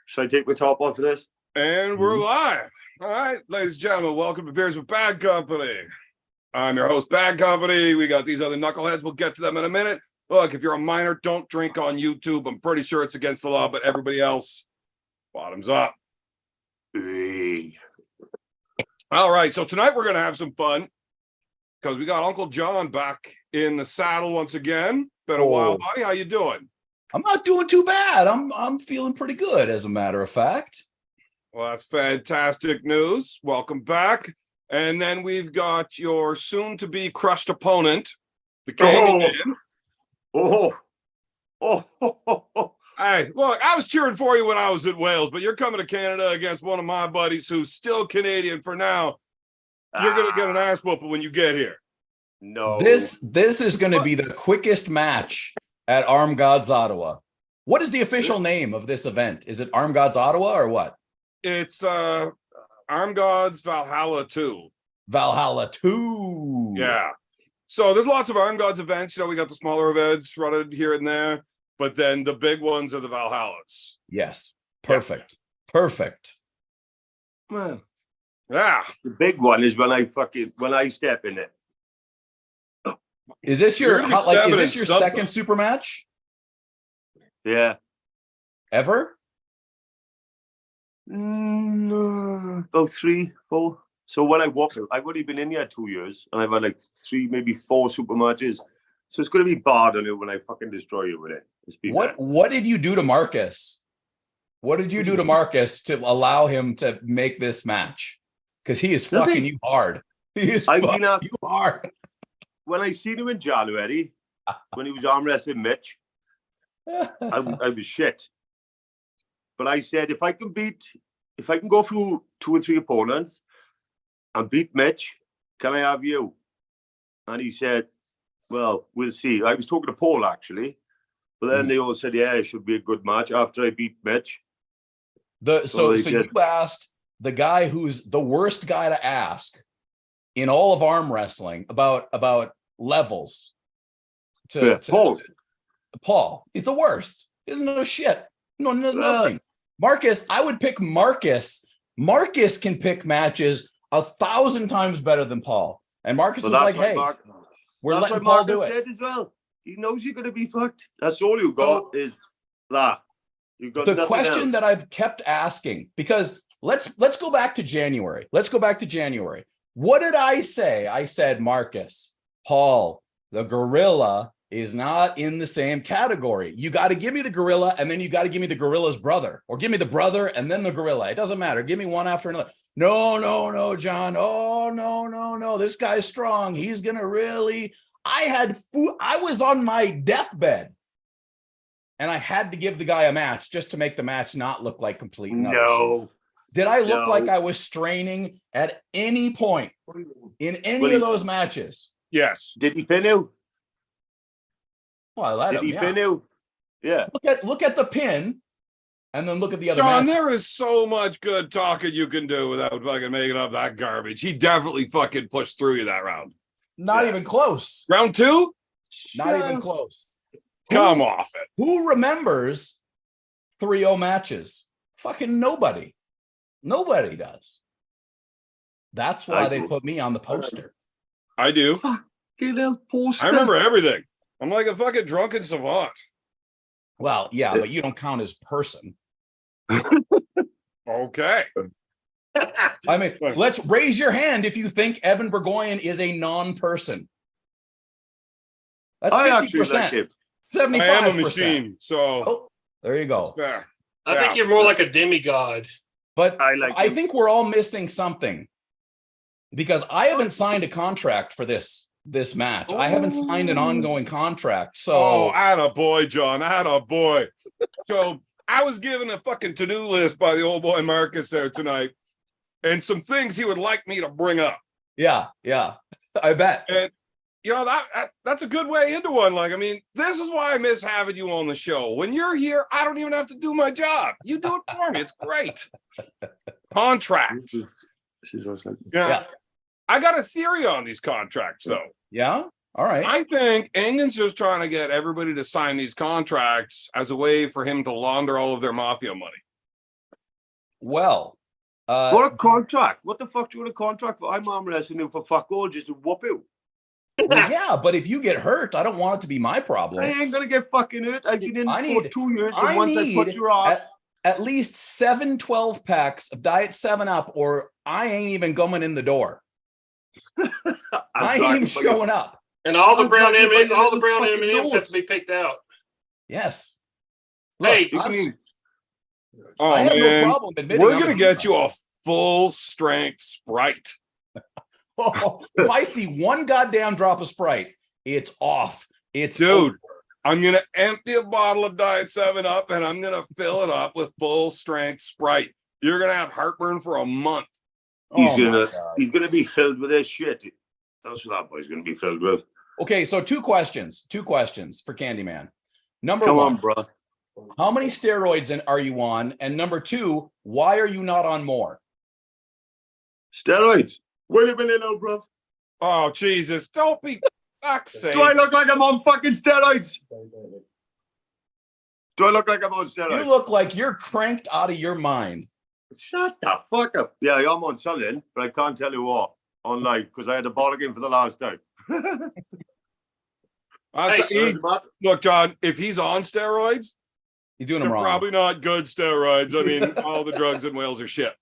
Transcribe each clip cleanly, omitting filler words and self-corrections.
Should I take my top off for this? And we're live. All right, ladies and gentlemen, welcome to Beers with Bad Company. I'm your host, Bad Company. We got these other knuckleheads. We'll get to them in a minute. Look, if you're a minor, don't drink on YouTube. I'm pretty sure it's against the law, but everybody else, bottoms up. Hey. All right, so tonight we're going to have some fun because we got Uncle John back in the saddle once again. Been a while, buddy. How you doing? I'm not doing too bad. I'm feeling pretty good, as a matter of fact. Well, that's fantastic news. Welcome back. And then we've got your soon-to-be crushed opponent, the candyman. Hey, look, I was cheering for you when I was in Wales, but you're coming to Canada against one of my buddies who's still Canadian for now. You're going to get an ass whooping when you get here. No. This is going to be the quickest match at armgods Ottawa. What is the official name of this event? Is it armgods Ottawa or what? It's armgods Valhalla 2. Valhalla 2. Yeah. So there's lots of armgods events. You know, we got the smaller events running here and there, but then the big ones are the Valhallas. Yes. Perfect. Yeah. Perfect. Yeah. The big one is when I step in it. Is this your second super match? Yeah. Ever? About 3, 4. So when I've only been in here 2 years, and I've had like 3, maybe 4 super matches. So it's going to be bad on you when I fucking destroy you with it. What did you do to Marcus? What did you do to Marcus to allow him to make this match? Because he is fucking you hard. He is fucking you hard. When I seen him in January, when he was arm wrestling Mitch, I was shit. But I said, if I can go through 2 or 3 opponents and beat Mitch, can I have you? And he said, well, we'll see. I was talking to Paul, actually. But then they all said, yeah, it should be a good match after I beat Mitch. So you asked the guy who's the worst guy to ask in all of arm wrestling about levels Paul. He's the worst. He doesn't know shit. No, nothing. Marcus, I would pick Marcus. Marcus can pick matches 1,000 times better than Paul. And Marcus was like, hey, we're letting Paul do it. As well. He knows you're going to be fucked. That's all you got is that. You've got the question that I've kept asking, because let's go back to January. What did I say? I said, Marcus, Paul, the gorilla is not in the same category. You got to give me the gorilla, and then you got to give me the gorilla's brother, or give me the brother and then the gorilla. It doesn't matter. Give me one after another. No, John. Oh, no. This guy's strong. He's going to really... I was on my deathbed, and I had to give the guy a match just to make the match not look like complete shit. Did I look like I was straining at any point in any of those matches? Yes. Did he pin you? Well, Did he pin you? Yeah. Look at the pin, and then look at the other. John, matches. there is so much good talking you can do without fucking making up that garbage. He definitely fucking pushed through you that round. Not even close. Round 2? Not even close. Come off it. Who remembers 3-0 matches? Fucking nobody. Nobody does. That's why they put me on the poster. I do. I remember everything. I'm like a fucking drunken savant. Well, yeah, but you don't count as person. Okay. I mean, let's raise your hand if you think Evan Burgoyne is a non-person. That's 50%. 75%. I am a machine, so there you go. I think you're more like a demigod. But I think we're all missing something, because I haven't signed a contract for this match. I haven't signed an ongoing contract. So attaboy, John, attaboy. So I was given a fucking to-do list by the old boy Marcus there tonight, and some things he would like me to bring up. Yeah, I bet. And you know, that's a good way into one. Like, I mean, this is why I miss having you on the show. When you're here, I don't even have to do my job. You do it for me. It's great. Contracts. Yeah. I got a theory on these contracts, though. Yeah? All right. I think Engen's just trying to get everybody to sign these contracts as a way for him to launder all of their mafia money. Well, What a contract. What the fuck do you want a contract for? I'm arm wrestling you for fuck all just to whoop you. well, yeah, but if you get hurt, I don't want it to be my problem. I ain't gonna get fucking hurt. I've been in this for 2 years, and I once I put need your ass. at least 7 12 packs of Diet 7-Up, or I ain't even coming in the door. I ain't even showing up. And all the brown M&Ms, M&Ms have to be picked out. Yes. Hey, Oh I have man, no problem admitting we're I'm gonna a get diva. you a full strength Sprite. If I see one goddamn drop of Sprite, it's off. It's Dude, over. I'm gonna empty a bottle of Diet 7-Up and I'm gonna fill it up with full strength Sprite. You're gonna have heartburn for a month. He's Oh he's gonna be filled with this shit. That's what that boy's gonna be filled with. Okay, so two questions for Candyman. Number Come one, on, bro. how many steroids are you on? And number two, why are you not on more? Steroids. Wait a minute, now, bro. Oh Jesus! Don't be fuck's sake. Do I look like I'm on fucking steroids? Do I look like I'm on steroids? You look like you're cranked out of your mind. Shut the fuck up. Yeah, I'm on something, but I can't tell you what on live because I had a ball again for the last time. Look, John, if he's on steroids, You're doing them they're wrong. probably not good steroids. I mean, all the drugs in Wales are shit.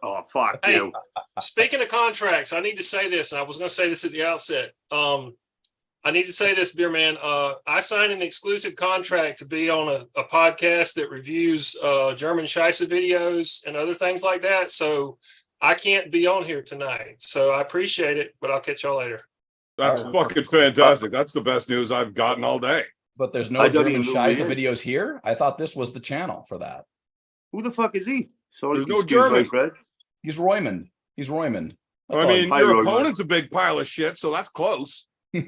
Oh, fuck Hey, you. speaking of contracts, I need to say this, and I was going to say this at the outset. I need to say this, Beer Man. I signed an exclusive contract to be on a podcast that reviews German Scheisse videos and other things like that. So I can't be on here tonight. So I appreciate it, but I'll catch y'all later. That's fucking fantastic. That's the best news I've gotten all day. But there's no I don't German even know who he Scheisse is. videos here. I thought this was the channel for that. Who the fuck is he? Sorry, There's no excuse my German. French. He's Roymond. That's I all mean, Hi, your Roy. opponent's a big pile of shit, so that's close. Yeah,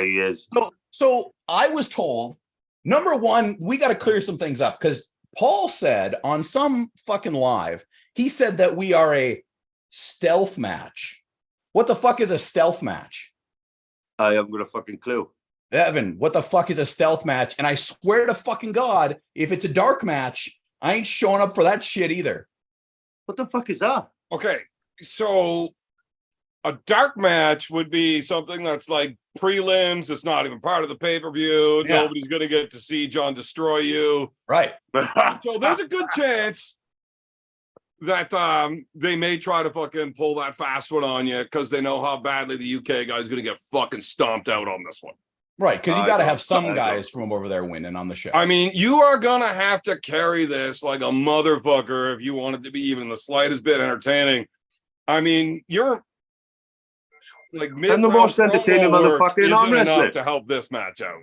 he is. So I was told, number one, we got to clear some things up because Paul said on some fucking live, he said that we are a stealth match. What the fuck is a stealth match? I haven't got a fucking clue. Evan, what the fuck is a stealth match? And I swear to fucking God, if it's a dark match, I ain't showing up for that shit either. What the fuck is that? Okay, so a dark match would be something that's like prelims. It's not even part of the pay-per-view. Yeah. Nobody's going to get to see John destroy you. Right. So there's a good chance that they may try to fucking pull that fast one on you because they know how badly the UK guy's going to get fucking stomped out on this one. Right. Because you I got to know. have some I know. guys from over there winning on the show. I mean, you are going to have to carry this like a motherfucker if you want it to be even the slightest bit entertaining. I mean, you're like I'm the most entertaining motherfucker in arm isn't enough wrestling. to help this match out.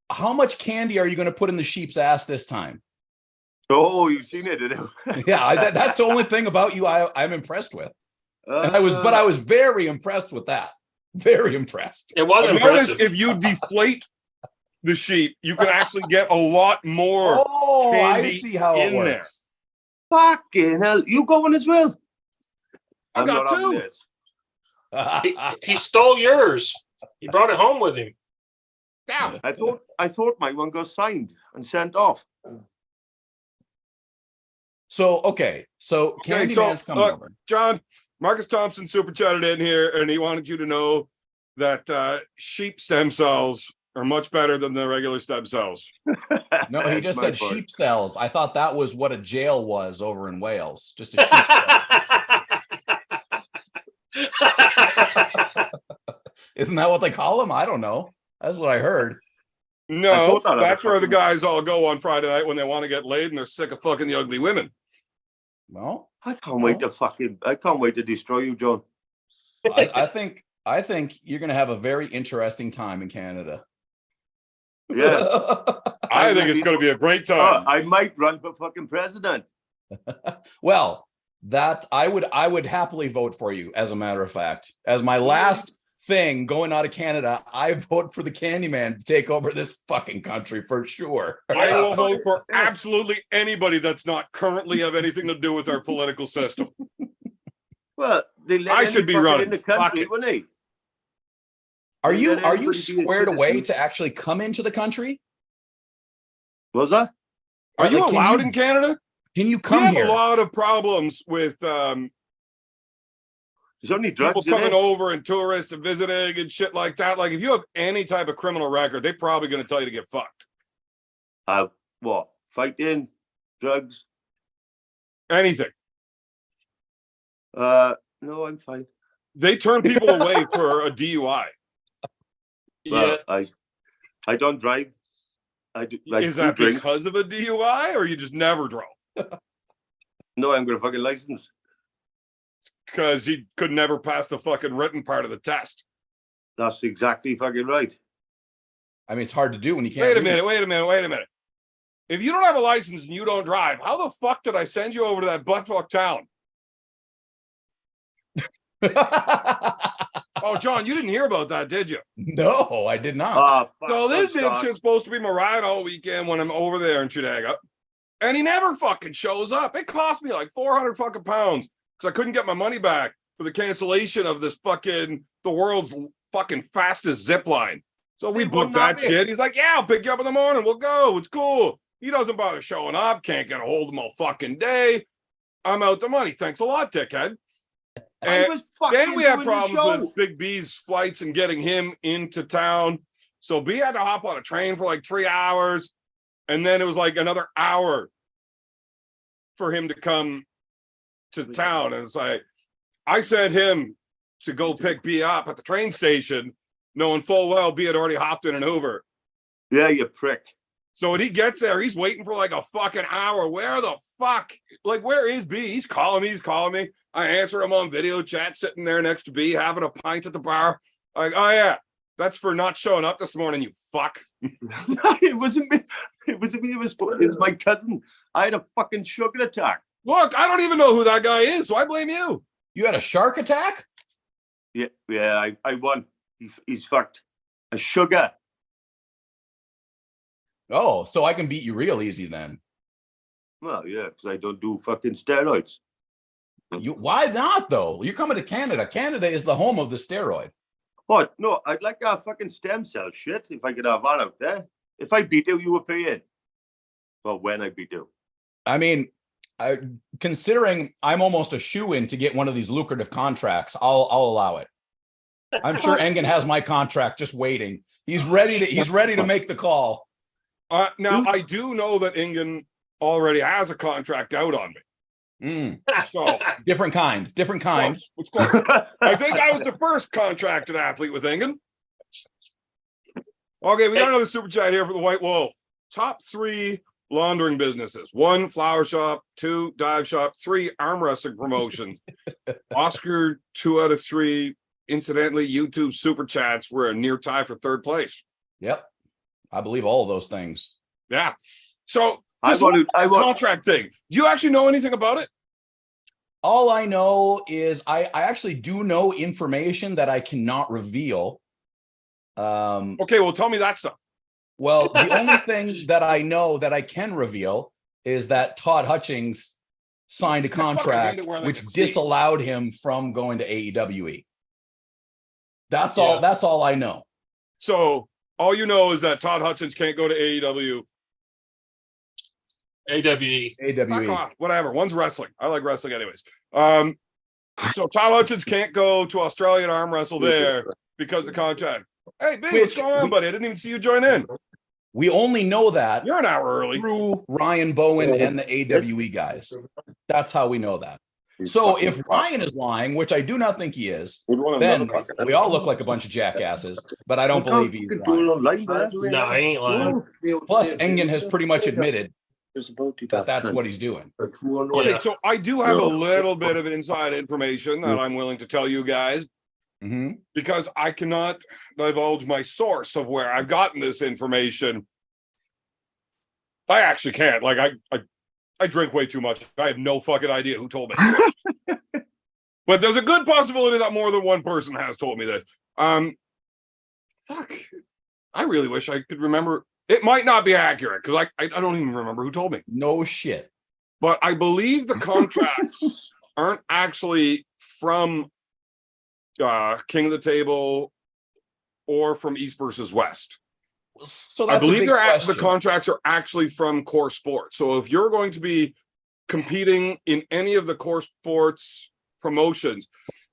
How much candy are you going to put in the sheep's ass this time? Oh, you've seen it, didn't you? Yeah, that's the only thing about you I'm impressed with. And I was very impressed with that. Very impressed. It was I've impressive. noticed if you deflate the sheep, you can actually get a lot more Oh, I candy see how it in there. works. Fucking hell. You going as well? I I'm got not having two. this. He stole yours. He brought it home with him. Yeah. I thought my one got signed and sent off. So Candyman's coming look, over. John, Marcus Thompson super chatted in here and he wanted you to know that sheep stem cells are much better than the regular stem cells. No, he just My said fault. sheep cells. I thought that was what a jail was over in Wales. Just a sheep cell. Isn't that what they call them? I don't know. That's what I heard. No, thought that that's where the fucking- guys all go on Friday night when they want to get laid and they're sick of fucking the ugly women. Well, I can't wait to destroy you, John. I think you're going to have a very interesting time in Canada. Yeah. I think it's going to be a great time. I might run for fucking president. Well, that I would happily vote for you, as a matter of fact. As my last thing going out of Canada, I vote for the Candyman to take over this fucking country for sure. I will vote for absolutely anybody that's not currently have anything to do with our political system. Well, they let I should be any fucker running. in the Fuck country, it. wouldn't they? Are you Let everybody be a squared away citizen. to actually come into the country? Was that? Are you Like, allowed in Canada? Can you We come have here? a lot of problems with There's only people drugs in coming it. over and tourists and visiting and shit like that. Like, if you have any type of criminal record, they're probably going to tell you to get fucked. What? Fighting, drugs. Anything. No, I'm fine. They turn people away for a DUI. Yeah. Well, I don't drive. I do, like, Is that drink. because of a DUI, or you just never drove? No, I'm gonna fucking license. Because he could never pass the fucking written part of the test. That's exactly fucking right. I mean, it's hard to do when you can't. Wait a read. minute. If you don't have a license and you don't drive, how the fuck did I send you over to that buttfuck town? Oh, John, you didn't hear about that, did you? No, I did not. Fuck, So this I'm sorry. dipshit's supposed to be my ride all weekend when I'm over there in Chudaga. And he never fucking shows up. It cost me like 400 fucking pounds because I couldn't get my money back for the cancellation of this fucking, the world's fucking fastest zip line. So we They booked will not that be. shit. He's like, yeah, I'll pick you up in the morning. We'll go. It's cool. He doesn't bother showing up. Can't get a hold of him all fucking day. I'm out the money. Thanks a lot, dickhead. I And was fucking then we had doing the problems show. with Big B's flights and getting him into town. So B had to hop on a train for like 3 hours. And then it was like another hour for him to come to town. And it's like, I sent him to go pick B up at the train station, knowing full well B had already hopped in an Uber. Yeah, you prick. So when he gets there, he's waiting for like a fucking hour. Where the fuck? Like, where is B? He's calling me. I answer him on video chat, sitting there next to B, having a pint at the bar. Like, oh yeah, that's for not showing up this morning, you fuck. It wasn't me. It wasn't me. It was my cousin. I had a fucking sugar attack. Look, I don't even know who that guy is, so I blame you. You had a shark attack? Yeah, I won. He's fucked. A sugar. Oh, so I can beat you real easy then. Well, yeah, because I don't do fucking steroids. Why not though? You're coming to Canada. Canada is the home of the steroid. What? No, I'd like a fucking stem cell shit if I could have that out there. If I beat you, you were paying. Well, when I beat you. I mean, considering I'm almost a shoe-in to get one of these lucrative contracts, I'll allow it. I'm sure Engen has my contract just waiting. He's ready to make the call. Now I do know that Ingen already has a contract out on me. So Different kind. close. It's close. I think I was the first contracted athlete with Ingen. Okay, we got another super chat here for the White Wolf. Top 3 laundering businesses: 1, flower shop; 2, dive shop; 3, arm wrestling promotion. Oscar, 2 out of 3. Incidentally, YouTube super chats were a near tie for 3rd place. Yep. I believe all of those things. Yeah. So I this want contract thing. Do you actually know anything about it? All I know is I actually do know information that I cannot reveal. Okay, well, tell me that stuff. Well, the only thing that I know that I can reveal is that Todd Hutchings signed a contract which disallowed him from going to AEWE. That's all I know. So all you know is that Todd Hutchins can't go to AEW. AWE. Back off, whatever. One's wrestling. I like wrestling anyways. So Todd Hutchins can't go to Australia and arm wrestle there because of the contract. Hey, B, what's going on, buddy? I didn't even see you join in. We only know that You're an hour early. through Ryan Bowen and the AWE guys. That's how we know that. So if Ryan is lying, which I do not think he is, then we all look like a bunch of jackasses, but I don't believe he's lying. No, I ain't lying. Plus, Engen has pretty much admitted that that's what he's doing. Okay, so I do have a little bit of inside information that I'm willing to tell you guys, because I cannot divulge my source of where I've gotten this information. I actually can't. Like, I drink way too much. I have no fucking idea who told me. But there's a good possibility that more than one person has told me this. Fuck. I really wish I could remember. It might not be accurate because I don't even remember who told me. No shit. But I believe the contracts aren't actually from King of the Table or from East versus West. So that's I believe the the contracts are actually from Core Sports. So if you're going to be competing in any of the Core Sports promotions,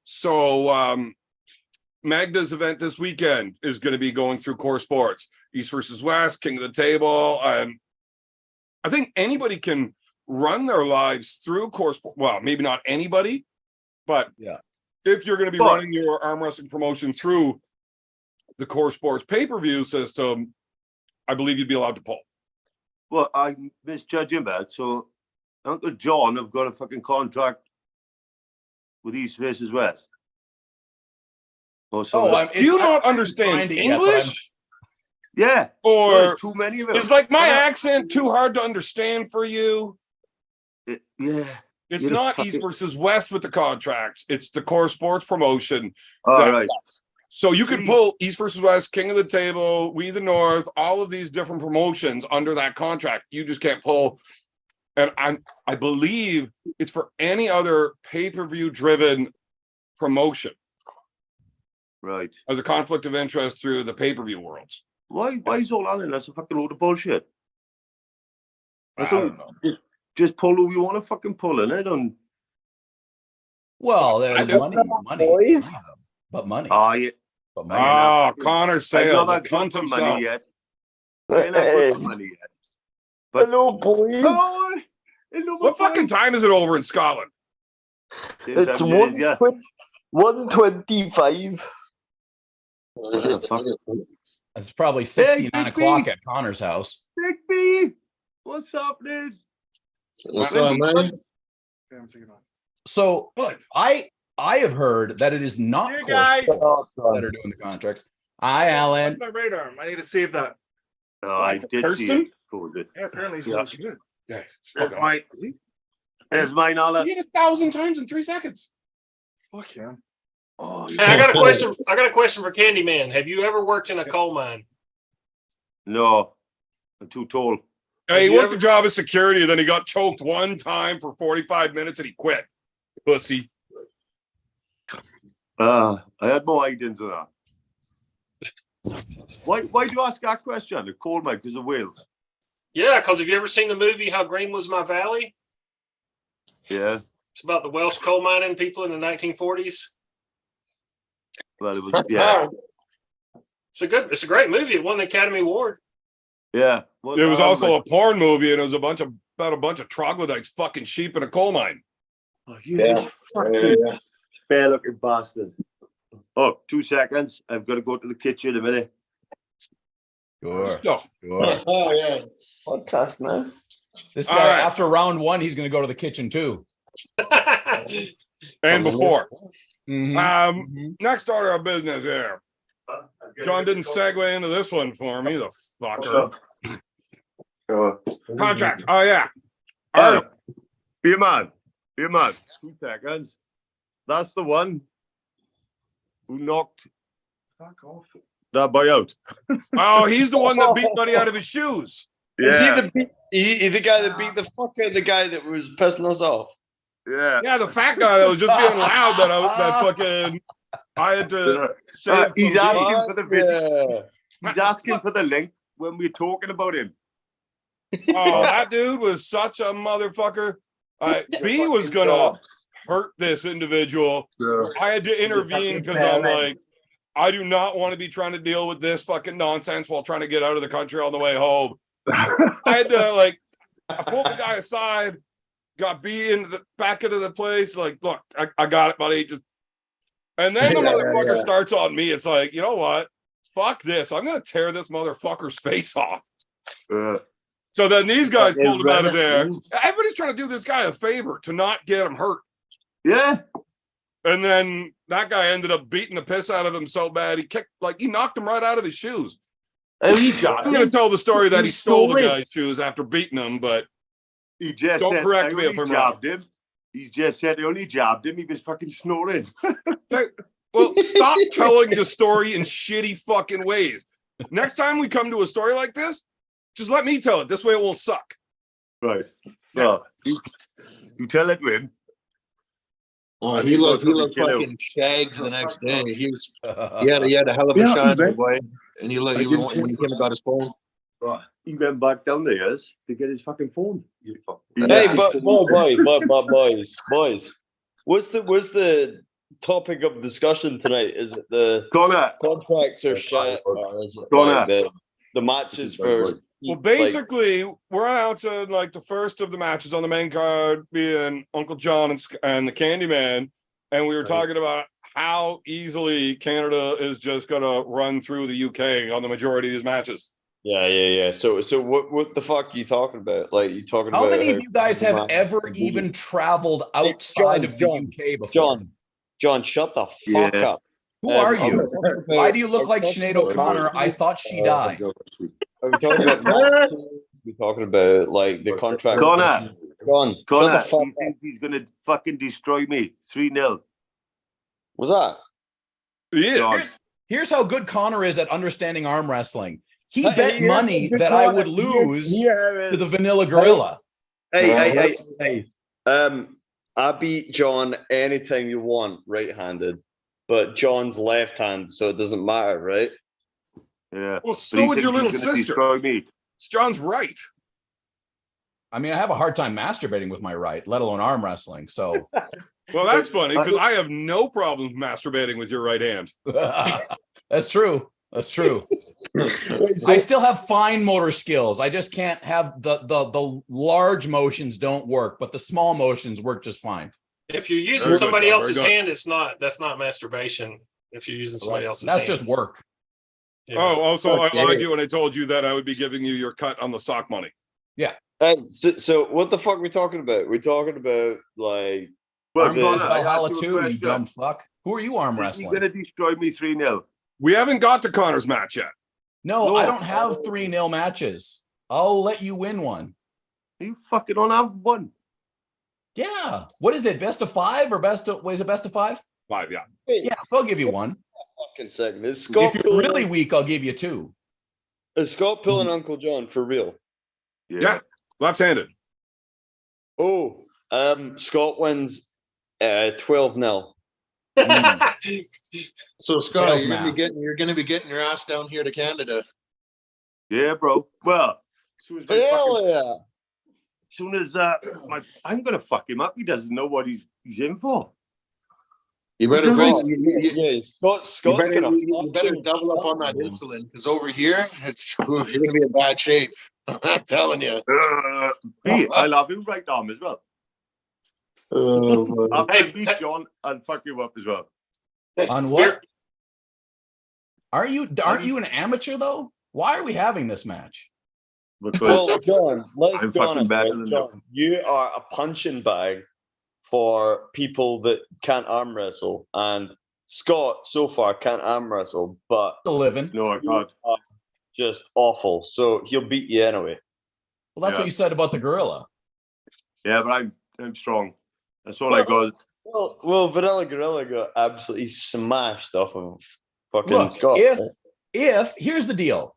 so Magda's event this weekend is going to be going through Core Sports, East versus West, King of the Table. I think anybody can run their lives through Core Sports. Well, maybe not anybody, but Yeah. if you're going to be running your arm wrestling promotion through the Core Sports pay-per-view system, I believe you'd be allowed to pull. Well, I misjudged him that. So Uncle John have got a fucking contract with East versus West. Or something. Do you not understand English? Yeah. Or there's too many of them. is like my accent too hard to understand for you? Yeah. It's You're not fucking- East versus West with the contracts. It's the Core Sports promotion. All right. So you can pull East versus West, King of the Table, We the North, all of these different promotions under that contract. You just can't pull. And I believe it's for any other pay-per-view driven promotion. Right. As a conflict of interest through the pay-per-view worlds. Why is all that in? That's a fucking load of bullshit. I don't know. Just pull who you want to fucking pull in it. And Well, there's money, boys. but money. yeah. But money. Oh, Connor I Sale, not the got cunt for himself. money yet. I not got for money yet. But Hello, boys. oh, hello, What my fucking time is it over in Scotland? friend. It's Sometimes it is, 1:25. yeah. Fuck. It's probably Hey, 69 Big o'clock B. at Connor's house. Big B, what's up, dude? What's up, man? So I have heard that it is not Hey, Core guys. Sports that are doing the contracts. Hi, Alan. What's my radar? I need to save that. Oh, I did see Kirsten? it. Cool, good. Yeah, apparently it's Yeah. really good. Yeah, There's mine, all that. hit 1,000 times in 3 seconds. Fuck yeah. Oh, Hey, I got a question. I got a question for Candyman. Have you ever worked in a coal mine? no, I'm too tall. Hey, he you worked ever- the job of security, then he got choked one time for 45 minutes and he quit. Pussy. I had more ideas than that. Why do you ask that question? The coal mine because of Wales. Yeah, because have you ever seen the movie How Green Was My Valley? Yeah. It's about the Welsh coal mining people in the 1940s. Well, it was, yeah. It's a great movie. It won the Academy Award. Yeah. It was also a porn movie and it was about a bunch of troglodytes fucking sheep in a coal mine. Oh, you this fucking fair looking bastard. Oh, 2 seconds. I've got to go to the kitchen a minute. Sure. Oh, Sure. Oh, yeah. Podcast now. This All guy, right. after round one, he's going to go to the kitchen too. and before. Mhm. Next order of business here. John didn't segue into this one for me, the fucker. Contract. Oh, yeah. All right. Be a man. 2 seconds. That's the one who knocked that boy out. Oh, he's the one that beat Buddy out of his shoes. Is he Yeah. the guy that beat the fuck out of the guy that was pissing us off? Yeah. Yeah, the fat guy that was just being loud I had to say. He's asking for the video. Yeah. He's asking for the link when we're talking about him. Oh, that dude was such a motherfucker. B was gonna hurt this individual. I had to intervene because I'm like, I do not want to be trying to deal with this fucking nonsense while trying to get out of the country on the way home. I had to I pulled the guy aside, got B back into the place. Like, look, I got it, buddy. And then the motherfucker starts on me. It's like, you know what? Fuck this. I'm gonna tear this motherfucker's face off. So then these guys pulled him out of there. Everybody's trying to do this guy a favor to not get him hurt. Yeah. And then that guy ended up beating the piss out of him so bad he knocked him right out of his shoes. And I'm going to tell the story that he stole the guy's shoes after beating him, but he just don't said, correct I me if only I'm wrong. jabbed him. He's just said he only jabbed him. He was fucking snoring. Well, stop telling the story in shitty fucking ways. Next time we come to a story like this, just let me tell it. This way it won't suck. Right. Well, you tell it to him. Oh, I he think looked that's what we fucking shagged the next day. He had a hell of a Yeah, shine, right. boy. And he let you when he came and got his phone. He went back down there to get his fucking phone. Hey, but boys, what's the topic of discussion tonight? Is it the Connor, contracts or shit, or is it Connor. like the matches for? Well, basically, we're out to like the first of the matches on the main card being Uncle John and the Candyman, and we were talking about how easily Canada is just gonna run through the UK on the majority of these matches. Yeah. So what the fuck are you talking about? Like, you talking How about many of you guys have ever even traveled outside of the UK before? John, shut the fuck up. Who are I'm you? talking about- Why do you look I'm like talking Sinead about- O'Connor? I thought she died. Are we talking about matches? We're talking about like the contract. Connor, John, Connor, shut the fuck he up. thinks he's gonna fucking destroy me. 3-0. What's that? Yeah. John. Here's how good Connor is at understanding arm wrestling. He Hey, bet here's money the that I would Connor. lose Here to the is- Vanilla Gorilla. Hey. I beat John anytime you want, right-handed, but John's left-handed, so it doesn't matter, right? Yeah. Well, But so he would your thinks little he's gonna sister. destroy me. John's right. I mean, I have a hard time masturbating with my right, let alone arm wrestling. So Well, that's funny because I have no problems masturbating with your right hand. that's true. That's true. Wait, I still have fine motor skills. I just can't have the large motions don't work, but the small motions work just fine. If you're using Very good, somebody John, very else's good. hand, that's not masturbation. If you're using somebody else's That's hand. just work. Yeah. Oh, also, I Okay. lied to you when I told you that I would be giving you your cut on the sock money. so what the fuck are we talking about? We're talking about like Well, Arm the- goes Connor, I Valhalla asked you a too, you question. dumb fuck. Who are you arm Is he wrestling? gonna destroy me 3-0? We haven't got to Connor's match yet. No, No. I don't have 3-0 matches. I'll let you win one. You fucking don't have one. Yeah. What is it? Best of 5 or best of, is it best of 5? 5, yeah. Yeah, so I'll give you one. fucking second. Is Scott If you're really pulling, weak, I'll give you 2. is Scott pulling Uncle John for real? Yeah, left-handed. Oh, Scott wins 12-0. So Scott, Sales you're math. gonna be getting your ass down here to Canada. Yeah, bro. Well, as soon as Hell yeah. as soon as I'm gonna fuck him up. He doesn't know what he's in for. You better Oh, bring, yeah, Scott's gonna you better double up on that insulin because over here you're gonna be in bad shape. I'm telling you. I love him right arm as well. Oh, I'm Hey, gonna beat John and fuck you up as well. On what? Aren't you an amateur though? Why are we having this match? Because well, John, let's I'm be fucking honest, better right? than John, you are a punching bag for people that can't arm wrestle, and Scott so far can't arm wrestle, but The living. no, I can't. just awful. So he'll beat you anyway. Well, that's Yeah. what you said about the gorilla. Yeah, but I'm strong. That's all I got. Well, Vanilla Gorilla got absolutely smashed off of fucking Look, Scott. if here's the deal.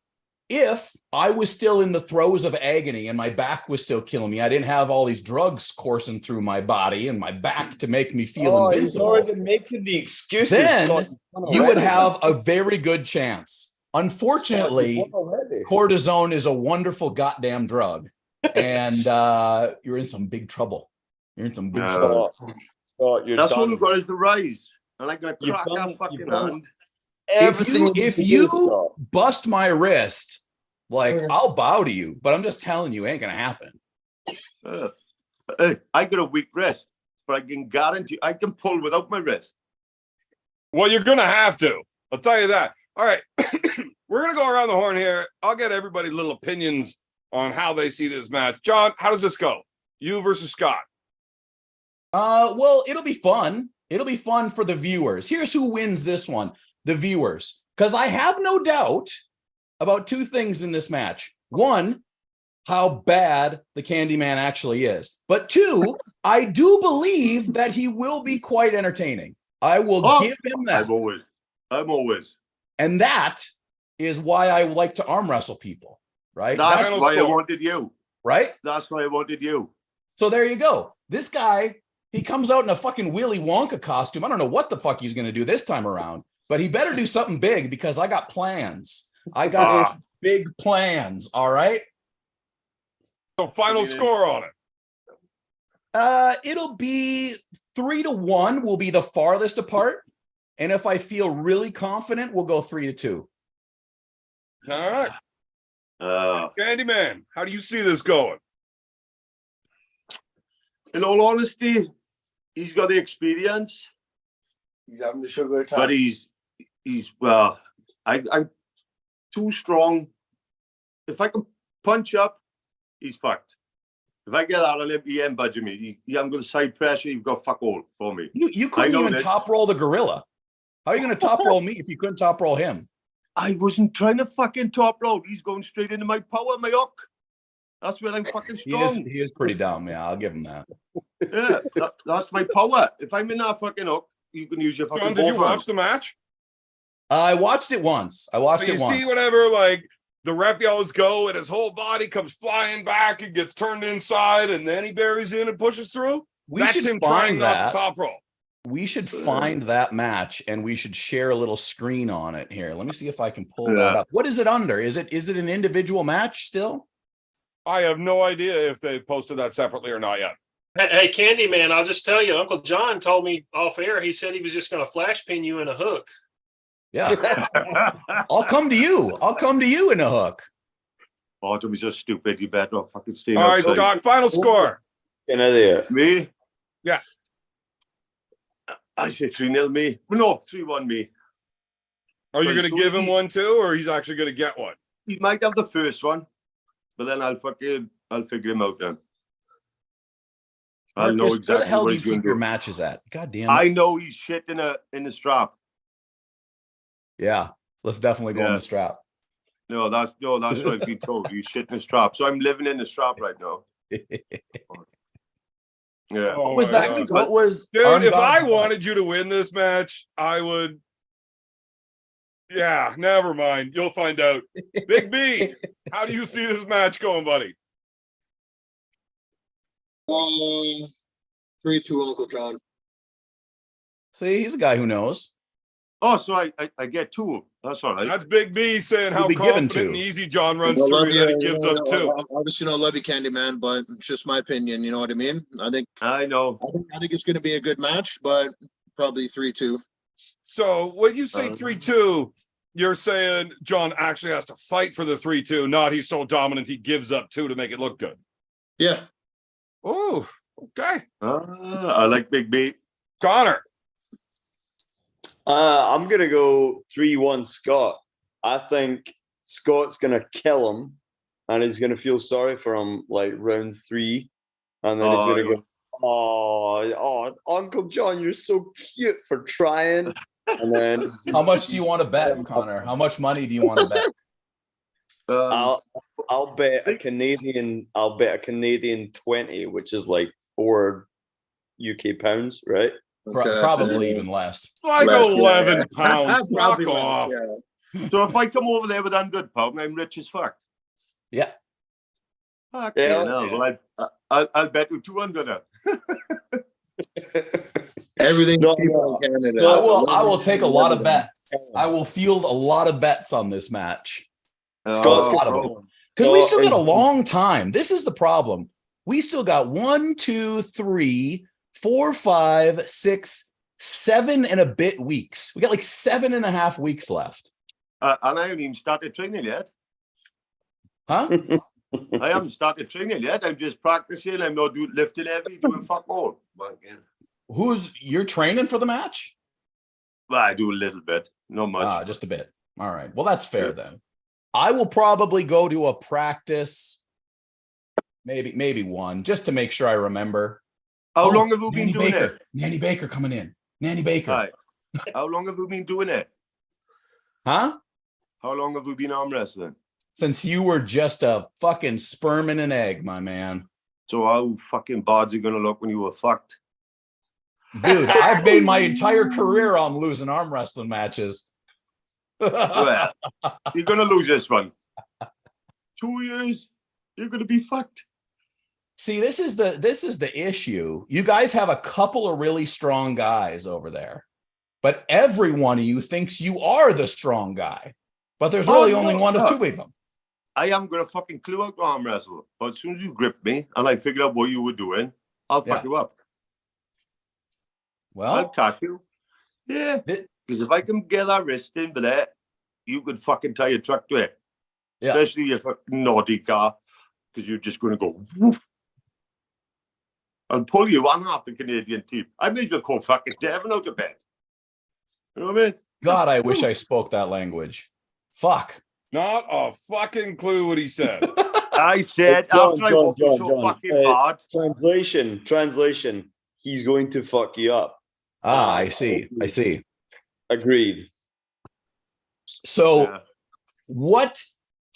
If I was still in the throes of agony and my back was still killing me, I didn't have all these drugs coursing through my body and my back to make me feel He's invincible, already making the excuses. then Scott. you would have a very good chance. Unfortunately, cortisone is a wonderful goddamn drug, and you're in some big trouble. You're in some big trouble. Scott, you're That's done. all we've got is the rise. And I'm gonna You've crack done- that fucking you've done- hand. Everything If can you do, Scott. bust my wrist, like I'll bow to you, but I'm just telling you, ain't gonna happen. I got a weak wrist, but I can guarantee I can pull without my wrist. Well, you're gonna have to. I'll tell you that. All right, we're gonna go around the horn here. I'll get everybody little opinions on how they see this match. John, how does this go? You versus Scott. Well, it'll be fun. It'll be fun for the viewers. Here's who wins this one: the viewers, because I have no doubt about 2 things in this match. 1, how bad the Candyman actually is. But 2, I do believe that he will be quite entertaining. I will give him that. I'm always. And that is why I like to arm wrestle people, right? That's Final why I score. wanted you. right. That's why I wanted you. So there you go. This guy, he comes out in a fucking Willy Wonka costume. I don't know what the fuck he's going to do this time around, but he better do something big because I got plans. I got big plans. All right. So final score on it. It'll be 3-1 will be the farthest apart. And if I feel really confident, we'll go 3-2. All right. Candyman, how do you see this going? In all honesty, he's got the experience, He's having the sugar attack. but he's well, I'm too strong. If I can punch up, he's fucked. If I get out of him, he ain't budging me. I'm going to side pressure. You've got fuck all for me. You couldn't know even that. top roll the gorilla. How are you going to top roll me if you couldn't top roll him? I wasn't trying to fucking top roll. He's going straight into my power, my hook. That's where I'm fucking strong. He is pretty dumb. Yeah, I'll give him that. Yeah, that's my power. If I'm in that fucking hook, you can use your fucking. John, did you both watch hands. the match? I watched it once. So you see whenever like the ref yells go and his whole body comes flying back and gets turned inside and then he buries in and pushes through? We That's should him trying find not that. to top roll. We should find that match and we should share a little screen on it here. Let me see if I can pull that Yeah. up. What is it under? Is it an individual match still? I have no idea if they posted that separately or not yet. Hey, Candyman, I'll just tell you, Uncle John told me off air, he said he was just going to flash pin you in a hook. Yeah. I'll come to you. I'll come to you in a hook. Oh, don't be so stupid. You better not fucking stay All right, outside. Scott, final score. An idiot. Me? Yeah. I say 3-0 me. No, 3-1 me. Are you Right, going to so give him he- one too, or he's actually going to get one? He might have the first one, but then I'll figure him out then. I'll know Marcus, exactly where the hell what do you he's going keep to your do. matches at? God damn it. I know he's shit in the strap. Yeah. Let's definitely go on Yeah. the strap. No, that's what I've been told. He's shit in the strap. So I'm living in the strap right now. Yeah. Oh What was my that? God. What was Dude, if Armgods- I wanted you to win this match, I would. Yeah, never mind. You'll find out. Big B, how do you see this match going, buddy? 3-2 Uncle John. See, he's a guy who knows. Oh, so I get two. That's all right. That's Big B saying how You'll be given confident two. and easy John runs Well, through love you, and you, he gives up two. Obviously, I love you, Candyman, but it's just my opinion. You know what I mean? I think I know. it's going to be a good match, but probably 3-2. So when you say 3-2, you're saying John actually has to fight for the 3-2, not he's so dominant he gives up two to make it look good. Yeah. Oh, okay. I like Big B. Connor. I'm gonna go 3-1 Scott. I think Scott's gonna kill him, and he's gonna feel sorry for him like round 3, and then he's gonna go, "Oh, Uncle John, you're so cute for trying." And then How much do you want to bet, Connor? How much money do you want to bet? I'll bet a Canadian. I'll bet a Canadian 20, which is like 4 UK pounds, right? Probably even less. It's like Less, 11 pounds. Fuck Probably less, off. yeah. So if I come over there with £100, I'm rich as fuck. Yeah. Fuck Yeah. Well, I'll bet you 200 then. Everything No, cheap no. in Canada. I will take a lot of bets. I will field a lot of bets on this match. Scott's a lot gonna of go. them. Because we No, still got a it's- long time. This is the problem. We still got 1, 2, 3, 4, 5, 6, 7 and a bit weeks. We got like 7.5 weeks left. And I haven't even started training yet. Huh? I haven't started training yet. I'm just practicing. I'm not lifting heavy, doing fuck all. You're training for the match? Well, I do a little bit, not much. Just a bit. All right. Well, that's fair then. I will probably go to a practice, maybe one, just to make sure I remember. How long have you been doing Baker. it? Nanny Baker coming in. Nanny Baker. Hi. How long have you been doing it? Huh? How long have you been arm wrestling? Since you were just a fucking sperm and an egg, my man. So how fucking bad's it gonna look when you were fucked? Dude, I've made my entire career on losing arm wrestling matches. Well, you're gonna lose this one. 2 years, you're gonna be fucked. See, this is the issue. You guys have a couple of really strong guys over there, but every one of you thinks you are the strong guy. But there's really Oh, only no, one of no. two of them. I haven't got a fucking clue how to arm wrestle. But as soon as you gripped me and I figured out what you were doing, I'll fuck you up. I'll Well, catch you. Yeah. Because if I can get that wrist in there, you could fucking tie your truck to it. Yeah. Especially your fucking naughty car. Because you're just going to go woof. I'll pull you on half the Canadian team. I may as well call fucking Devin out of bed. You know what I mean? God, I wish I spoke that language. Fuck. Not a fucking clue what he said. I said after I walked you so fucking hard. Translation. He's going to fuck you up. I see. Agreed. So what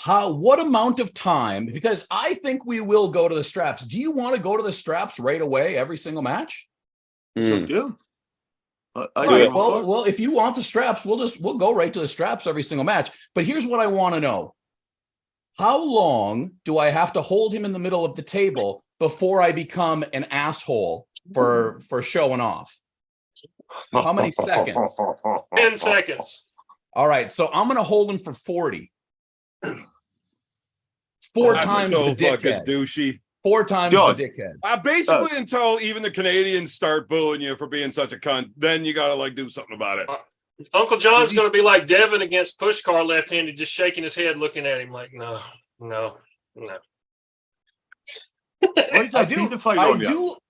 amount of time, because I think we will go to the straps. Do you want to go to the straps right away every single match? So do. Well, if you want the straps, we'll go right to the straps every single match. But here's what I want to know. How long do I have to hold him in the middle of the table before I become an asshole for showing off? How many seconds? 10 seconds. All right, so I'm going to hold him for 40. Four times so the fucking dickhead. douchey. 4 times the dickhead. Basically, until even the Canadians start booing you for being such a cunt, then you gotta like do something about it. Uncle John's going to be like Devin against Pushkar left-handed, just shaking his head, looking at him like, no.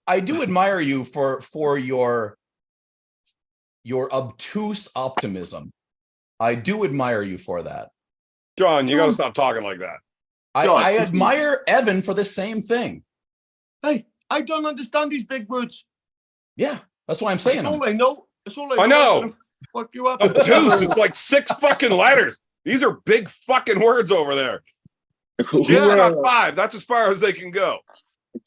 I do admire you for your obtuse optimism. I do admire you for that. John, you gotta stop talking like that. I admire Evan for the same thing. Hey, I don't understand these big words. Yeah, that's why I'm saying. That's all I know. That's all I know. Fuck you up. Obtuse. It's like 6 fucking letters. These are big fucking words over there. Yeah, I got 5. That's as far as they can go.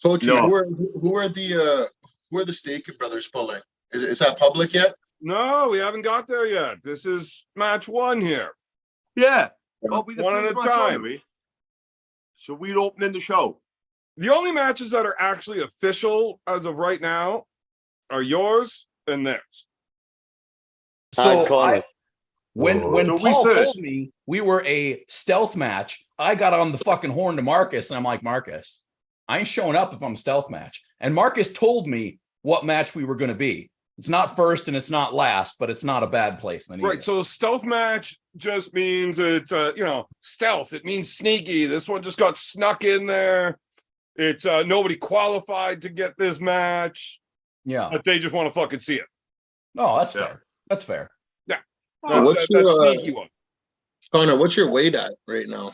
Coach, who are the Staken brothers pulling? Is that public yet? No, we haven't got there yet. This is match 1 here. Yeah. One at a time. So we're opening the show. The only matches that are actually official as of right now are yours and theirs. So when Paul told me we were a stealth match, I got on the fucking horn to Marcus, and I'm like, Marcus, I ain't showing up if I'm a stealth match. And Marcus told me what match we were going to be. It's not first and it's not last, but it's not a bad placement either. Right. So stealth match just means it's stealth. It means sneaky. This one just got snuck in there. It's nobody qualified to get this match. Yeah. But they just want to fucking see it. No, that's fair. That's fair. Yeah. What's that your, sneaky one? Connor, what's your weight at right now?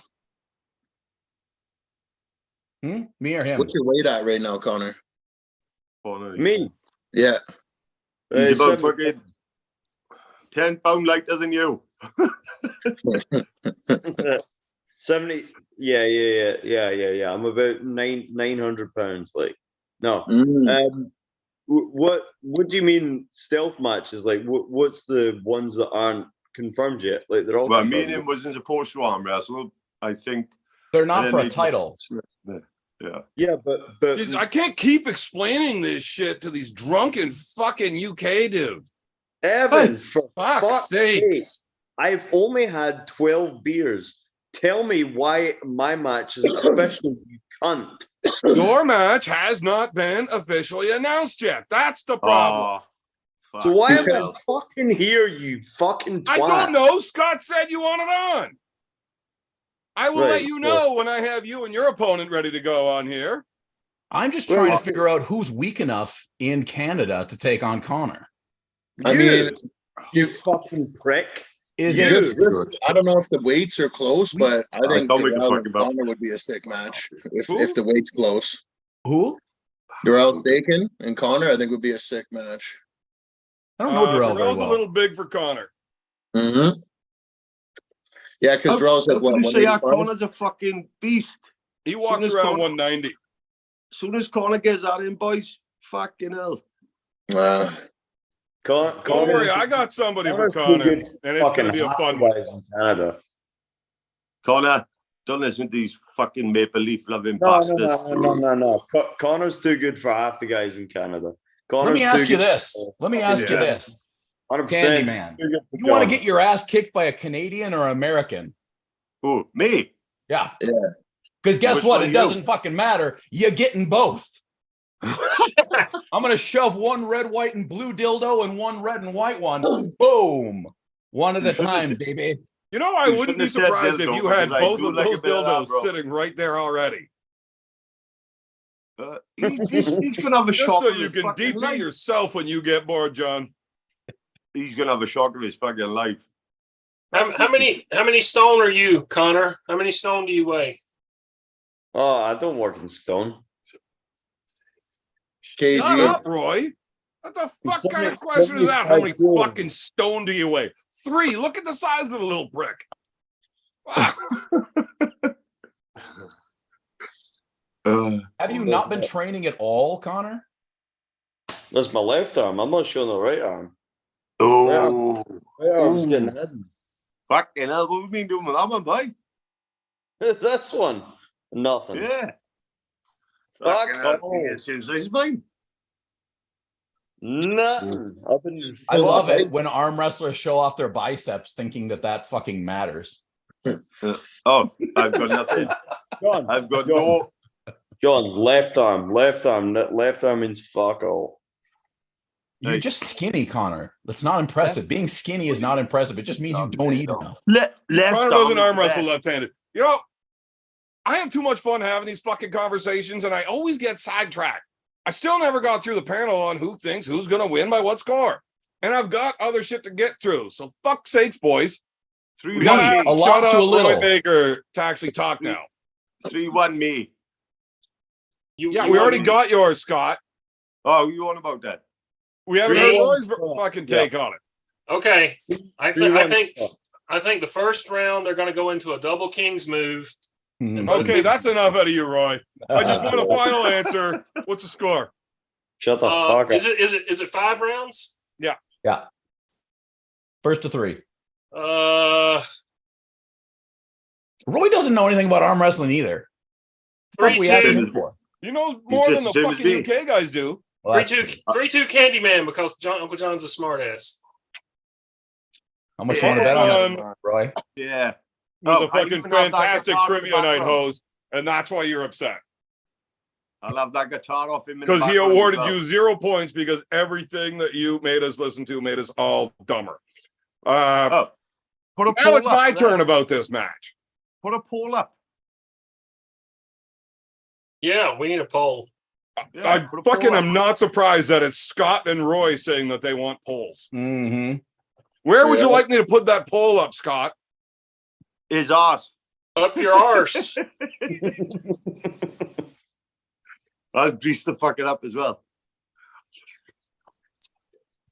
Me or him? What's your weight at right now, Connor? Me? Yeah. He's about fucking 10 pounds lighter than you. 70. Yeah. I'm about 900 pounds. Like, no. What do you mean stealth matches? Like, what's the ones that aren't confirmed yet? Like, they're all. Well, me and him wasn't supposed to arm wrestle. I think they're not for a title. Yeah, but Dude, I can't keep explaining this shit to these drunken fucking UK dudes. Evan, for fuck's sakes. I've only had 12 beers. Tell me why my match is official, you cunt. Your match has not been officially announced yet. That's the problem. So why am I fucking here, you fucking twat? I don't know. Scott said you want it on. I will let you know when I have you and your opponent ready to go on here. I'm just trying to figure out who's weak enough in Canada to take on Connor. I mean, you fucking prick. I don't know if the weights are close, but I think Darrell and Connor would be a sick match if the weight's close. Who? Darrell Staken and Connor, I think would be a sick match. I don't know Darrell very Darrell's well. a little big for Connor. Mm-hmm. Yeah, because Darrell's at what? You say Connor's a fucking beast. He walks around 190. As soon as Connor gets that in, boys, fucking hell. Don't worry, I got somebody for Connor, and it's going to be a fun one. In Canada. Connor, don't listen to these fucking Maple Leaf loving bastards. No. Connor's too good for half the guys in Canada. Let me ask you this. 100%. Candyman. You want to get your ass kicked by a Canadian or American? Who? Me? Yeah. Yeah. Because guess Which what? one It you? doesn't fucking matter. You're getting both. I'm gonna shove one red, white, and blue dildo and one red and white one. Boom. One at You a shouldn't have time, said- baby. You know, I You wouldn't shouldn't be have said surprised if dildo, you had because I both do of like a those bit of that, dildos bro. sitting right there already. He's gonna have a Just shock so of you his can fucking DP life. yourself when you get bored, John. He's gonna have a shock of his fucking life. How many stone are you, Connor? How many stone do you weigh? Oh, I don't work in stone. KG. Shut up, Roy. What the fuck kind of question is that? How many fucking stone do you weigh? 3. Look at the size of the little brick. Fuck. Have you not been training at all, Connor? That's my left arm. I'm not showing the right arm. Oh, Right arm's getting hidden. fucking hell! What have you been doing with that one, boy? This one, nothing. Yeah. Fuck Fucking hell, all. it seems like mine. Nothing. I've been. I love it when arm wrestlers show off their biceps thinking that fucking matters. Oh, I've got nothing. John, I've got no. John, left arm. Left arm means fuck all. You're just skinny, Connor. That's not impressive. Being skinny is not impressive. It just means you don't eat enough. Left Connor doesn't arm is the wrestle best. left-handed. You know, I have too much fun having these fucking conversations, and I always get sidetracked. I still never got through the panel on who thinks who's going to win by what score. And I've got other shit to get through. So fuck sakes, boys. We 3-1 gotta me. A lot shut to up a little. Roy Baker to actually talk now. 3-1 me. Yeah, we already got yours, Scott. Oh, you on about that? We haven't Three. heard Roy's fucking take on it. Okay, I 3-1. think the first round they're going to go into a double kings move. Mhm. Okay, that's enough out of you, Roy. I just want a final answer. What's the score? Shut the fuck up. Is it 5 rounds? Yeah. First to 3. Roy doesn't know anything about arm wrestling either. What we asked 3-2. him for? You know more He's than the just as same as fucking me. UK guys do. Well, that's 3-2 Candyman because Uncle John's a smartass. how much you want to bet on that, Roy? Yeah. Was Oh, a I fucking even have that fantastic guitar in the trivia night background. host, and that's why you're upset. I'll have that guitar off him. in the Because he background as awarded well. you 0 points because everything that you made us listen to made us all dumber. Put a Now poll it's up. my turn about this match. Put a poll up. Yeah, we need a poll. Yeah, I put a fucking poll up. am not surprised that it's Scott and Roy saying that they want polls. Mm-hmm. Where would you Yeah. like me to put that poll up, Scott? His ass. Up your arse. I'll grease the fucking up as well.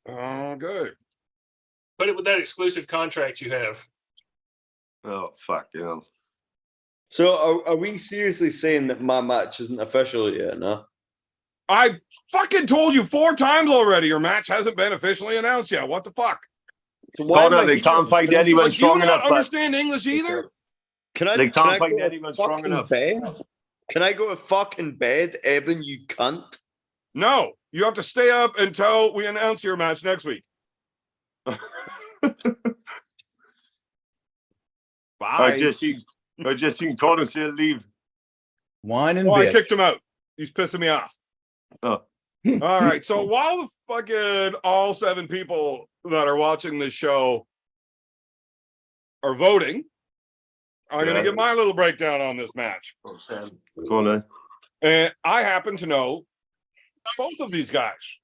Okay. Put it with that exclusive contract you have. Oh, fuck, you know. So are we seriously saying that my match isn't official yet, no? I fucking told you 4 times already your match hasn't been officially announced yet. What the fuck? So why am Connor, I they here? can't find anyone Like, you strong don't enough. but understand English either? Can I, They can can't I find go to anyone strong fucking enough. bed? Can I go to fucking bed, Eben, you cunt? No, you have to stay up until we announce your match next week. Bye. I just seen Connor say leave. Wine and Oh, I bitch. kicked him out. He's pissing me off. Oh. All right. So while the fucking all 7 people that are watching this show are voting, I'm going to give my little breakdown on this match. Go on then. And I happen to know both of these guys.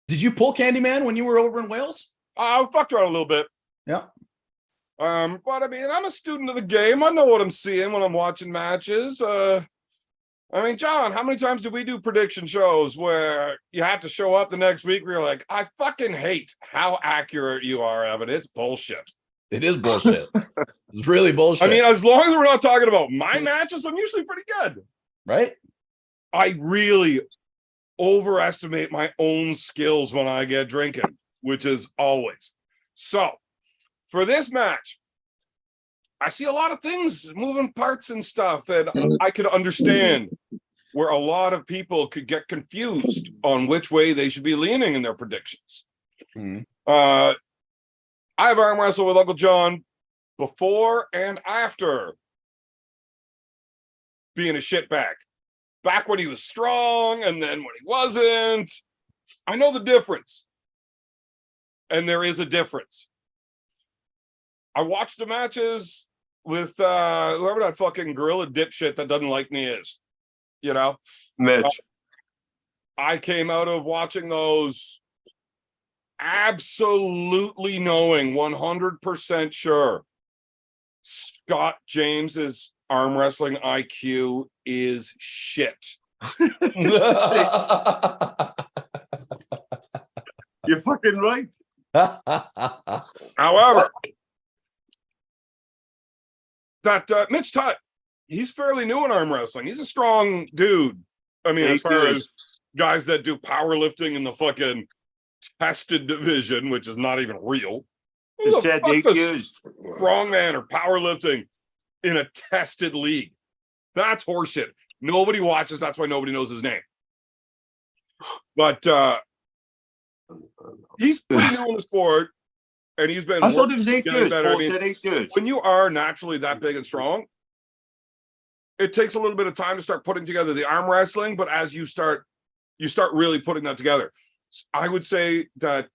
Did you pull Candyman when you were over in Wales? I fucked around a little bit. Yeah. But I mean, I'm a student of the game. I know what I'm seeing when I'm watching matches. I mean, John, how many times do we do prediction shows where you have to show up the next week where you're like, I fucking hate how accurate you are, Evan. It's bullshit. It is bullshit. It's really bullshit. I mean, as long as we're not talking about my matches, I'm usually pretty good. right? I really overestimate my own skills when I get drinking, which is always. So, for this match, I see a lot of things, moving parts and stuff, and I could understand where a lot of people could get confused on which way they should be leaning in their predictions. Mhm. I have arm wrestled with Uncle John before and after being a shitbag. Back when he was strong and then when he wasn't. I know the difference. And there is a difference. I watched the matches with whoever that fucking gorilla dipshit that doesn't like me is. You know? Mitch. I came out of watching those absolutely knowing 100% sure Scott James's arm wrestling IQ is shit. You're fucking right. However, that Mitch Tutt, he's fairly new in arm wrestling. He's a strong dude. I mean, as far as guys that do powerlifting in the fucking tested division, which is not even real. Who the fuck does strongman or powerlifting in a tested league? That's horseshit. Nobody watches. That's why nobody knows his name. But he's pretty new in the sport, and he's been. I thought it was 8 years. Better. Paul said 8 years. When you are naturally that big and strong, it takes a little bit of time to start putting together the arm wrestling. But as you start really putting that together. I would say that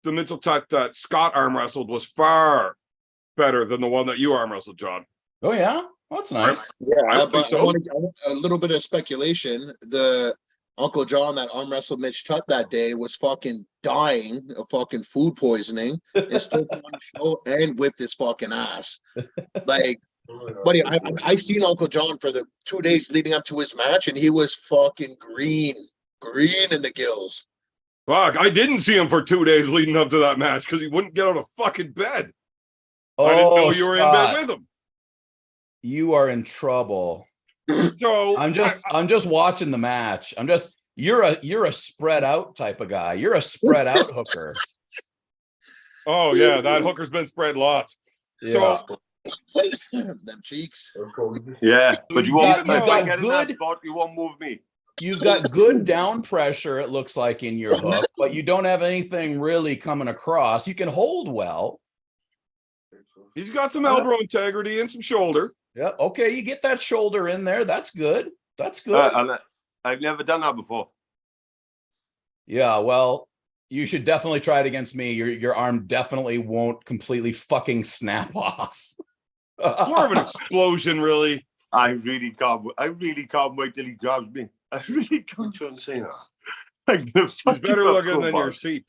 the Mitchell Tutt that Scott arm wrestled was far better than the one that you arm wrestled, John. Oh yeah, well, that's nice. Yeah, I don't think so. I want a little bit of speculation. The Uncle John that arm wrestled Mitch Tutt that day was fucking dying of fucking food poisoning and still on the show and whipped his fucking ass. Like, buddy, I seen Uncle John for the 2 days leading up to his match, and he was fucking green in the gills. Fuck, I didn't see him for 2 days leading up to that match because he wouldn't get out of fucking bed. Oh, I didn't know you were in bed with him. You are in trouble. So I'm just watching the match. You're a spread out type of guy. You're a spread out hooker. Oh yeah, that hooker's been spread lots. Yeah. So them cheeks. Yeah, but you won't. You've If I got get in good- that spot, you won't move me. You've got good down pressure, it looks like, in your hook, but you don't have anything really coming across. You can hold well. he's got some elbow integrity and some shoulder. Yeah. Okay. You get that shoulder in there. That's good. That's good. And I've never done that before. Yeah. Well, you should definitely try it against me. Your arm definitely won't completely fucking snap off. More of an explosion, really. I really can't wait till he grabs me. I really can't try and say that. He's better looking than your seat.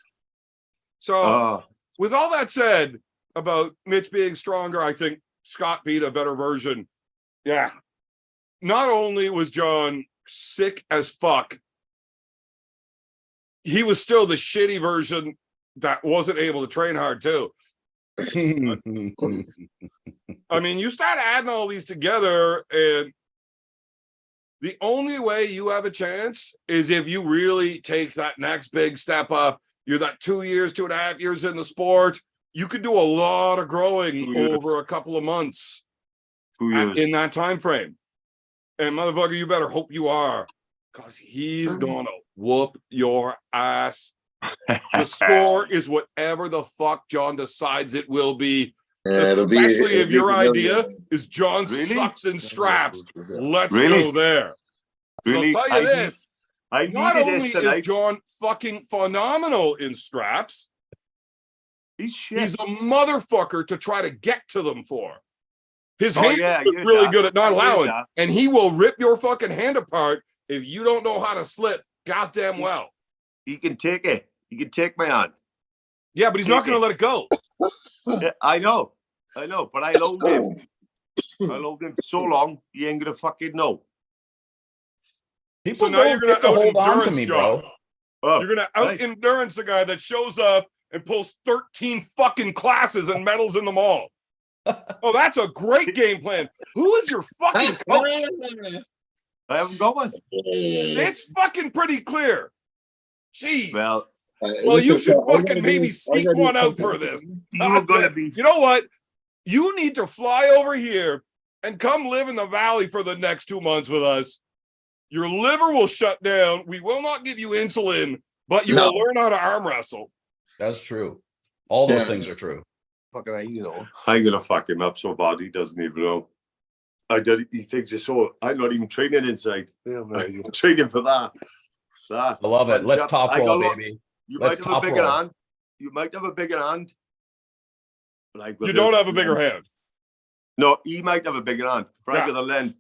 So, with all that said about Mitch being stronger, I think Scott beat a better version. Yeah. Not only was John sick as fuck, he was still the shitty version that wasn't able to train hard too. I mean, you start adding all these together, and the only way you have a chance is if you really take that next big step up. You're that 2 years, 2.5 years in the sport. You could do a lot of growing over a couple of months in that time frame. And motherfucker, you better hope you are, because he's gonna whoop your ass. The score is whatever the fuck John decides it will be. Yeah, especially if your idea is John sucks in straps. Let's go there. Really? So I'll tell you this. Not only this is John fucking phenomenal in straps, he's a motherfucker to try to get to them for. His hand is really good at not allowing, and he will rip your fucking hand apart if you don't know how to slip goddamn well. He can take it. He can take my hand. Yeah, but he's not going to let it go. Yeah, I know, but I loved him. I loved him so long, he ain't going to fucking know. People so now you're going to hold on to me, John. bro. You're going to out-endurance the guy that shows up and pulls 13 fucking classes and medals in them all. Oh, that's a great game plan. Who is your fucking coach? I haven't got one. It's fucking pretty clear. Jeez. Well, you should fucking maybe sneak one out for this. You know what? You need to fly over here and come live in the valley for the next 2 months with us. Your liver will shut down. We will not give you insulin, but you will learn how to arm wrestle. That's true. All those things are true. fucking right, you know. I'm gonna fuck him up so bad he doesn't even know. He thinks it's so. I'm not even training inside. Yeah, man. I'm training for that. I love it. Let's top roll, baby. You Let's might have a top bigger roll. hand. You might have a bigger hand. Like You don't have a bigger hand. No, he might have a bigger hand. Frank Yeah. with the length.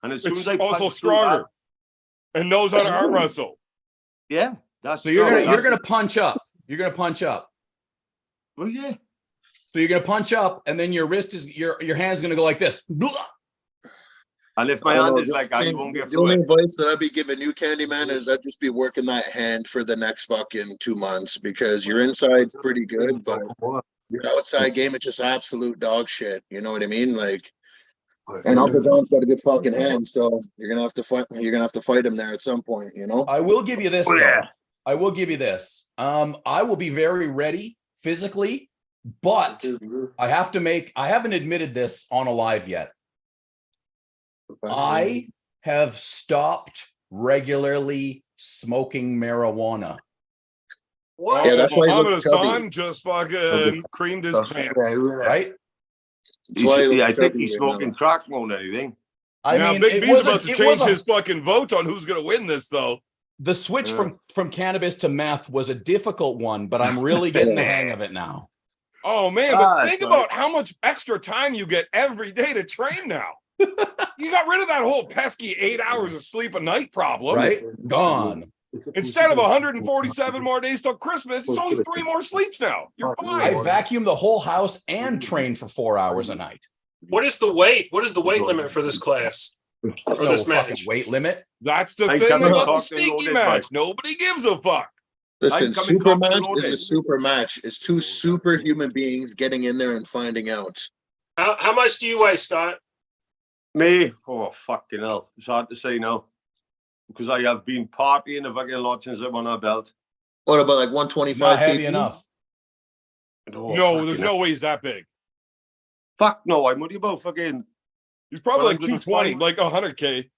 And as soon It's as I also punch through stronger and knows how to arm wrestle. that, yeah, that's So you're strong. gonna punch up. You're gonna punch up. Well, yeah. So you're gonna punch up, and then your wrist is your hand's gonna go like this. And if my I don't hand know, is like that, you won't get the through only it. advice that I'd be giving you, Candyman, is I'd just be working that hand for the next fucking 2 months because your inside's pretty good, but your outside game is just absolute dog shit. You know what I mean? Like, and Uncle John's got a good fucking hand, so you're gonna have to fight. You're gonna have to fight him there at some point. You know. I will give you this Oh, though. yeah. I will give you this. I will be very ready physically, but I haven't admitted this on a live yet. I have stopped regularly smoking marijuana. What? Yeah, that's why he Muhammad looks chubby. Hassan just fucking creamed his pants. Right? That's why he looks I think chubby he's right now. smoking crack more than anything. I Now, mean, Big it B's was about to change his fucking vote on who's going to win this, though. the switch Yeah. from cannabis to meth was a difficult one, but I'm really getting the hang of it now. Oh man, but Ah, think it's about how much extra time you get every day to train now. You got rid of that whole pesky 8 hours of sleep a night problem. Right? Gone. Instead of 147 more days till Christmas, it's only 3 more sleeps now. You're I fine. vacuum the whole house and train for 4 hours a night. What is the weight? What is the weight limit for this class? Or No this fucking match? weight limit. That's the Hey, thing Kevin, about the talking sneaky loaded, match. bud. Nobody gives a fuck. Listen, I'm coming super cocked and match is loaded. a super match. It's two superhuman beings getting in there and finding out. How much do you weigh, Scott? Me? Oh, fucking hell. It's hard to say now. Because I have been partying a fucking lot since I won a belt. What about like 125 Not heavy kg? enough. Oh, No, fucking there's hell. no way he's that big. Fuck no, I'm only about fucking He's probably Well, like 220, like 100K.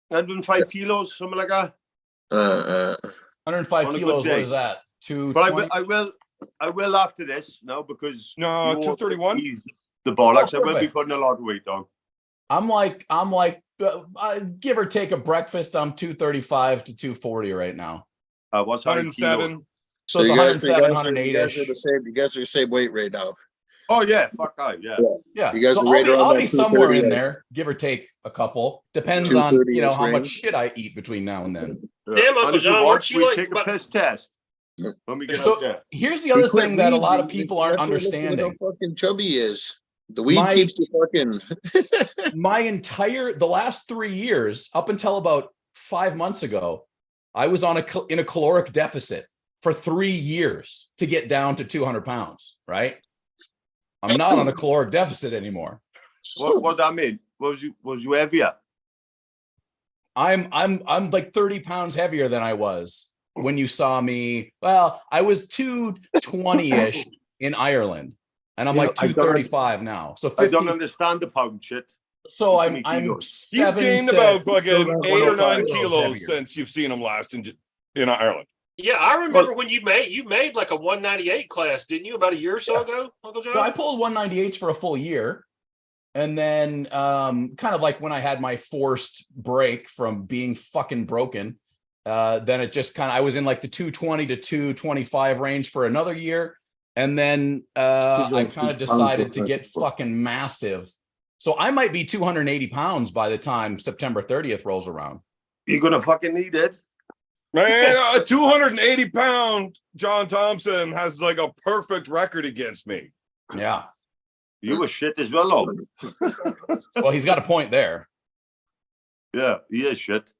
105 kilos, something like that. 105 On a good kilos. What day. is that? But 220. I will after this now because No, you 231? ease the bollocks. Oh, I will be perfect. putting a lot of weight on. I'm like, give or take a breakfast. I'm 235 to 240 right now. What's 107. So it's you 107, guys 108 you guys ish. are the same. You guys are the same weight right now. Oh yeah, fuck that, yeah. Yeah, You guys so are right around I'll that be somewhere in 230. there, give or take a couple. Depends on 230-ish how much range. shit I eat between now and then. Damn, Uncle And if you John, want, weren't you we'll like- take a but- piss test when we get So- out there. Here's the other Quit thing that a weed, lot of dude. people That's aren't what looks like understanding. How fucking chubby he is. The weed My- keeps you fucking. The last 3 years, up until about 5 months ago, I was in a caloric deficit for 3 years to get down to 200 pounds, right? I'm not on a caloric deficit anymore. What that mean? Was you heavier? I'm like 30 pounds heavier than I was when you saw me. Well, I was 220-ish in Ireland, and I'm Yeah, like 235 now. So I don't 50. understand the pound shit. So How many I'm kilos? He's 7 gained to- about still fucking around 8 or 9 105 kilos heavier. since you've seen him last in Ireland. Yeah, I remember when you made like a 198 class, didn't you? About a year or so ago, Uncle John? So I pulled 198s for a full year. And then kind of like when I had my forced break from being fucking broken, then it just kind of, I was in like the 220 to 225 range for another year. And then I kind of decided to get fucking massive. So I might be 280 pounds by the time September 30th rolls around. You're gonna fucking need it. Man, a 280-pound John Thompson has like a perfect record against me. Yeah. You were shit as well, though. Well, he's got a point there. Yeah, he is shit.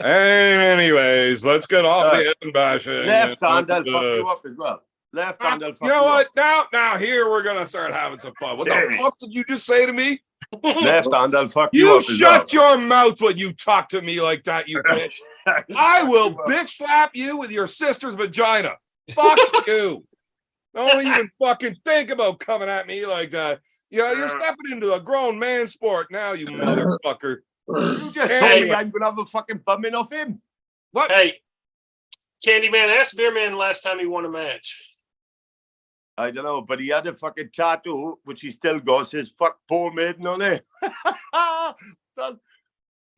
Anyways, let's get off the head and bashing. Left hand, and they'll fuck you up as well. Left hand, they'll fuck You know up. what? Now here we're gonna start having some fun. What the fuck did you just say to me? Left hand, they'll fuck you You up as well. shut your mouth when you talk to me like that, you bitch. I will bitch slap you with your sister's vagina. Fuck you. Don't even fucking think about coming at me like that. You know, you're stepping into a grown man sport now, you motherfucker. You just Hey. told me I'm gonna have a fucking bumming off him. What? Hey, Candyman, ask Beer Man last time he won a match. I don't know, but he had a fucking tattoo, which he still got, says fuck Paul Maiden on it.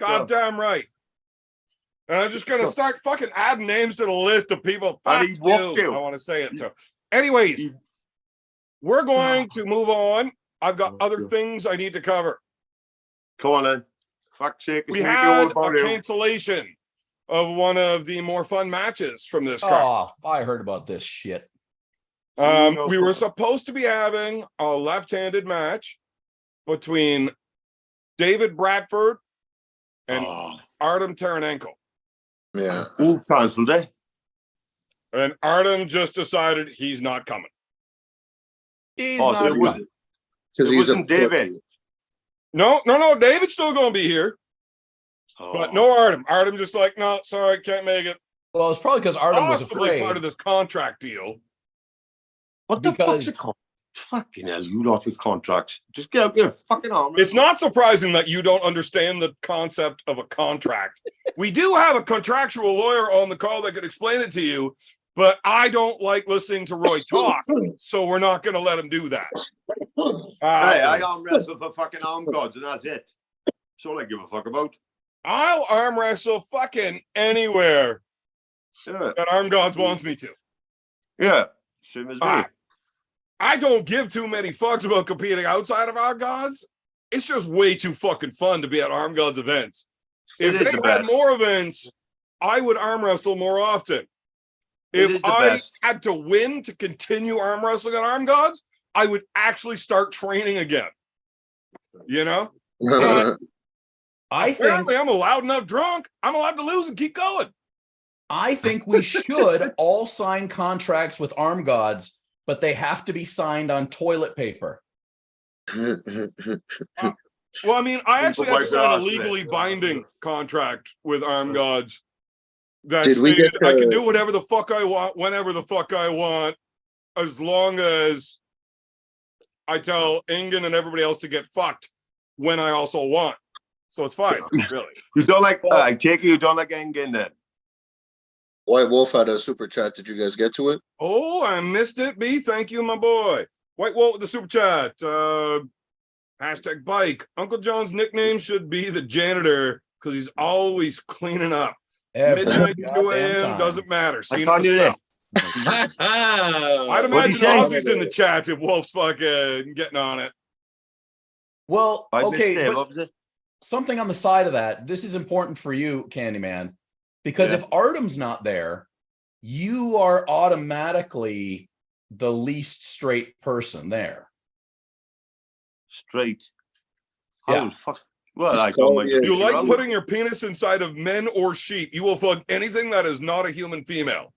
Goddamn right. And I'm just gonna start fucking adding names to the list of people. And he Fuck whooped you. you. I want to say it too. Anyways, we're going to move on. I've got other things I need to cover. Come on, then. Fuck's sake. We had a cancellation of one of the more fun matches from this card. Oh, I heard about this shit. We were supposed to be having a left-handed match between David Bradford and Artem Taranenko. Yeah. Who cancelled it? And Artem just decided he's not coming. He's Oh, not so it coming. wasn't, Because it he's a wasn't David. No, David's still going to be here, but no Artem. Artem just like, no, sorry, can't make it. Well, it's probably because Artem was Possibly afraid. part of this contract deal. What the Because- fuck's a contract? Fucking hell, you lot with contracts. Just get up your fucking arm. It's not surprising that you don't understand the concept of a contract. We do have a contractual lawyer on the call that could explain it to you, but I don't like listening to Roy talk, so we're not going to let him do that. Hey, I arm wrestle for fucking arm gods, and that's it. That's all I give a fuck about. I'll arm wrestle fucking anywhere Yeah, that Arm Gods wants me to. yeah. Same as me. I don't give too many fucks about competing outside of Arm Gods. It's just way too fucking fun to be at Arm Gods events. It If is they the had best. more events, I would arm wrestle more often. It is If the I best. had to win to continue arm wrestling at Arm Gods, I would actually start training again. You know? I think Apparently, I'm a loud enough drunk. I'm allowed to lose and keep going. we should all sign contracts with Arm Gods, but they have to be signed on toilet paper. Well, I mean, I actually have to sign a God, legally man. binding contract with Arm Gods. That Did we stated get I can the- do whatever the fuck I want, whenever the fuck I want, as long as I tell Ingen and everybody else to get fucked when I also want. So it's fine, really. You don't like, I take it you don't like Engen then. White Wolf had a super chat. Did you guys get to it? Oh, I missed it, B. Thank you, my boy. White Wolf with the super chat. Hashtag bike. Uncle John's nickname should be the janitor because he's always cleaning up. Every Midnight to 2 goddamn a.m. time. doesn't matter. See can't do that. I'd I'd What'd imagine he say? Ozzy's in the chat if Wolf's fucking getting on it. Well, I missed okay, it. but What was it? something on the side of that. This is important for you, Candyman, because Yeah. if Artem's not there, you are automatically the least straight person there. Straight. Yeah. Oh, fuck. Well, Just I don't call mind. you- You like Well, putting your penis inside of men or sheep. You will fuck anything that is not a human female.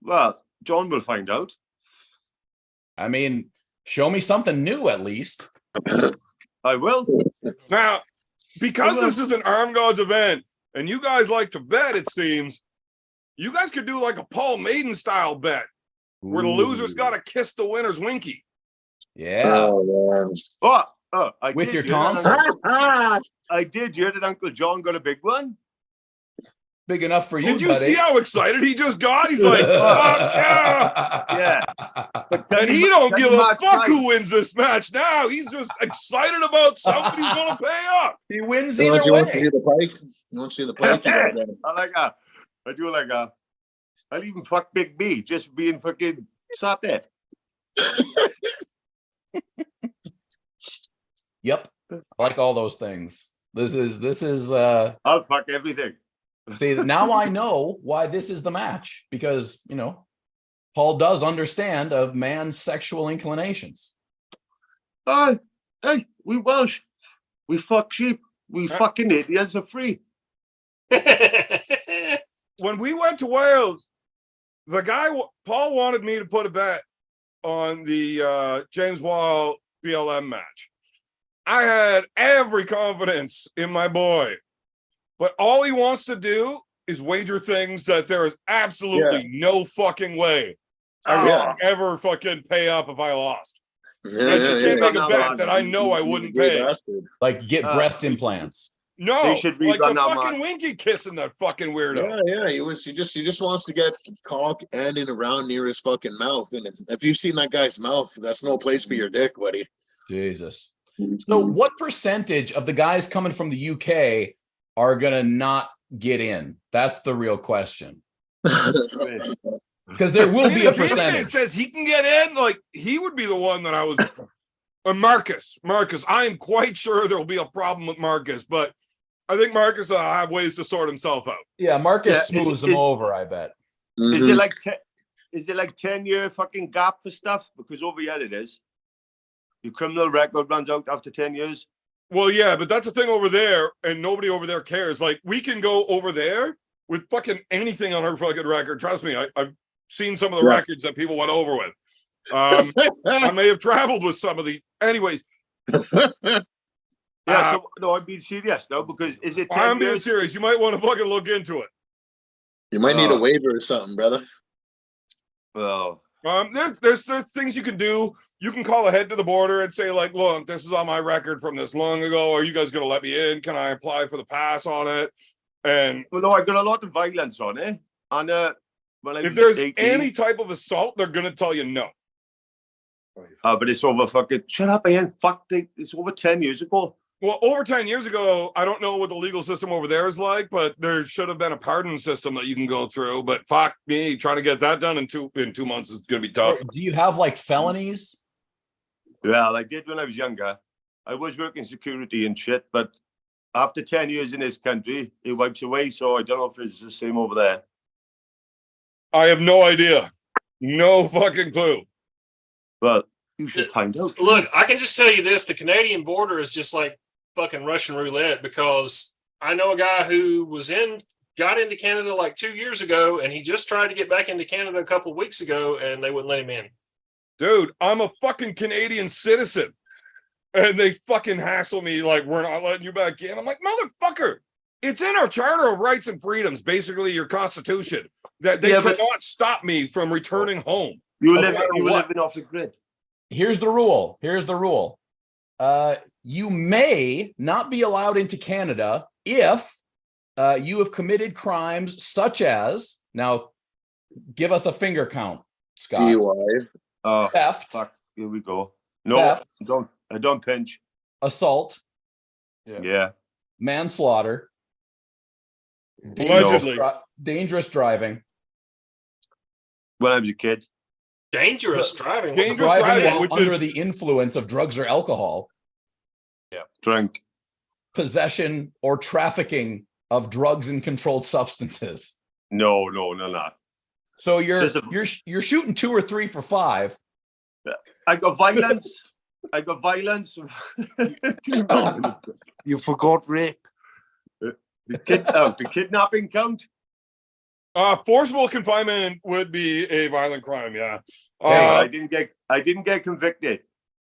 Well, John will find out. I mean, show me something new at least. I will. Now, because this is an Arm Gods event, and you guys like to bet, it seems, you guys could do like a Paul Maiden style bet, where the loser's Ooh. got to kiss the winner's winky. Yeah. Oh, man. I With did your hear that tonsils. I did hear that Uncle John got a big one. Big enough for you, Did you buddy. see how excited he just got? He's like, fuck yeah. Yeah. And he don't give a Match fuck night. who wins this match now. He's just excited about somebody's going to pay up. He wins You either want to see way. the pike? You want to see the pike? You gotta get him. I do like a. I'll even fuck Big B just for being fucking sat there. Yep. I like all those things. This is I'll fuck everything. see, now I know why this is the match, because Paul does understand of man's sexual inclinations. Hey, we Welsh. We fuck sheep. We fucking idiots are free. When we went to Wales, the guy, Paul wanted me to put a bet on the James Wall BLM match. I had every confidence in my boy, but all he wants to do is wager things that there is absolutely no fucking way I would ever fucking pay up if I lost. Yeah, I just can't make a yeah. bet that I know I wouldn't pay. Bastard. Like get breast implants. No, They should like the rerun that fucking match. Winky kissing that fucking weirdo. Yeah, he just wants to get cock and in around near his fucking mouth. And if you've seen that guy's mouth, that's no place for your dick, buddy. Jesus. So what percentage of the guys coming from the UK are gonna not get in? That's the real question. Because there will be a percentage. It says he can get in. Like he would be the one that I was. Marcus, I am quite sure there will be a problem with Marcus, but I think Marcus will have ways to sort himself out. Yeah, Marcus smooths him over, I bet. Is it like 10-year fucking gap for stuff? Because over here it is. Your criminal record runs out after 10 years. Well, yeah, but that's the thing over there, and nobody over there cares. Like we can go over there with fucking anything on our fucking record. Trust me, I've seen some of the records that people went over with. I may have traveled with some of the. Anyways. Yeah, so, no, I'm being serious now because is it 10 I'm being years? serious. You might want to fucking look into it. You might need a waiver or something, brother. Well, there's things you can do. You can call ahead to the border and say, like, look, this is on my record from this long ago. Are you guys going to let me in? Can I apply for the pass on it? And well, no, I got a lot of violence on it. And when I if was there's 18, any type of assault, they're going to tell you no. but it's over fucking. Shut up, Ian. Fuck, it's over 10 years ago. Well, over 10 years ago, I don't know what the legal system over there is like, but there should have been a pardon system that you can go through. But fuck me, trying to get that done in 2 months is going to be tough. Do you have like felonies? Well, I did when I was younger. I was working security and shit, but after 10 years in this country, it wipes away. So I don't know if it's the same over there. I have no idea. No fucking clue. But you should find out. Look, I can just tell you this: the Canadian border is just like fucking Russian roulette, because I know a guy who got into Canada like 2 years ago, and he just tried to get back into Canada a couple of weeks ago, and they wouldn't let him in. Dude, I'm a fucking Canadian citizen. And they fucking hassle me like, we're not letting you back in. I'm like, motherfucker, it's in our Charter of Rights and Freedoms, basically your Constitution, that they cannot stop me from returning home. You live living off the grid. Here's the rule. You may not be allowed into Canada if you have committed crimes such as, now give us a finger count, Scott. DUI. Theft. Fuck, here we go. No, Theft. I don't pinch. Assault. Yeah. Manslaughter. Allegedly. Dangerous driving. When I was a kid. Dangerous driving. Dangerous Driving driving, while which under is the influence of drugs or alcohol. Yeah. Drink. Possession or trafficking of drugs and controlled substances. No. So you're shooting 2 or 3 for 5. I got violence. You forgot rape. The kidnapping count. forcible confinement would be a violent crime. Yeah. I didn't get convicted.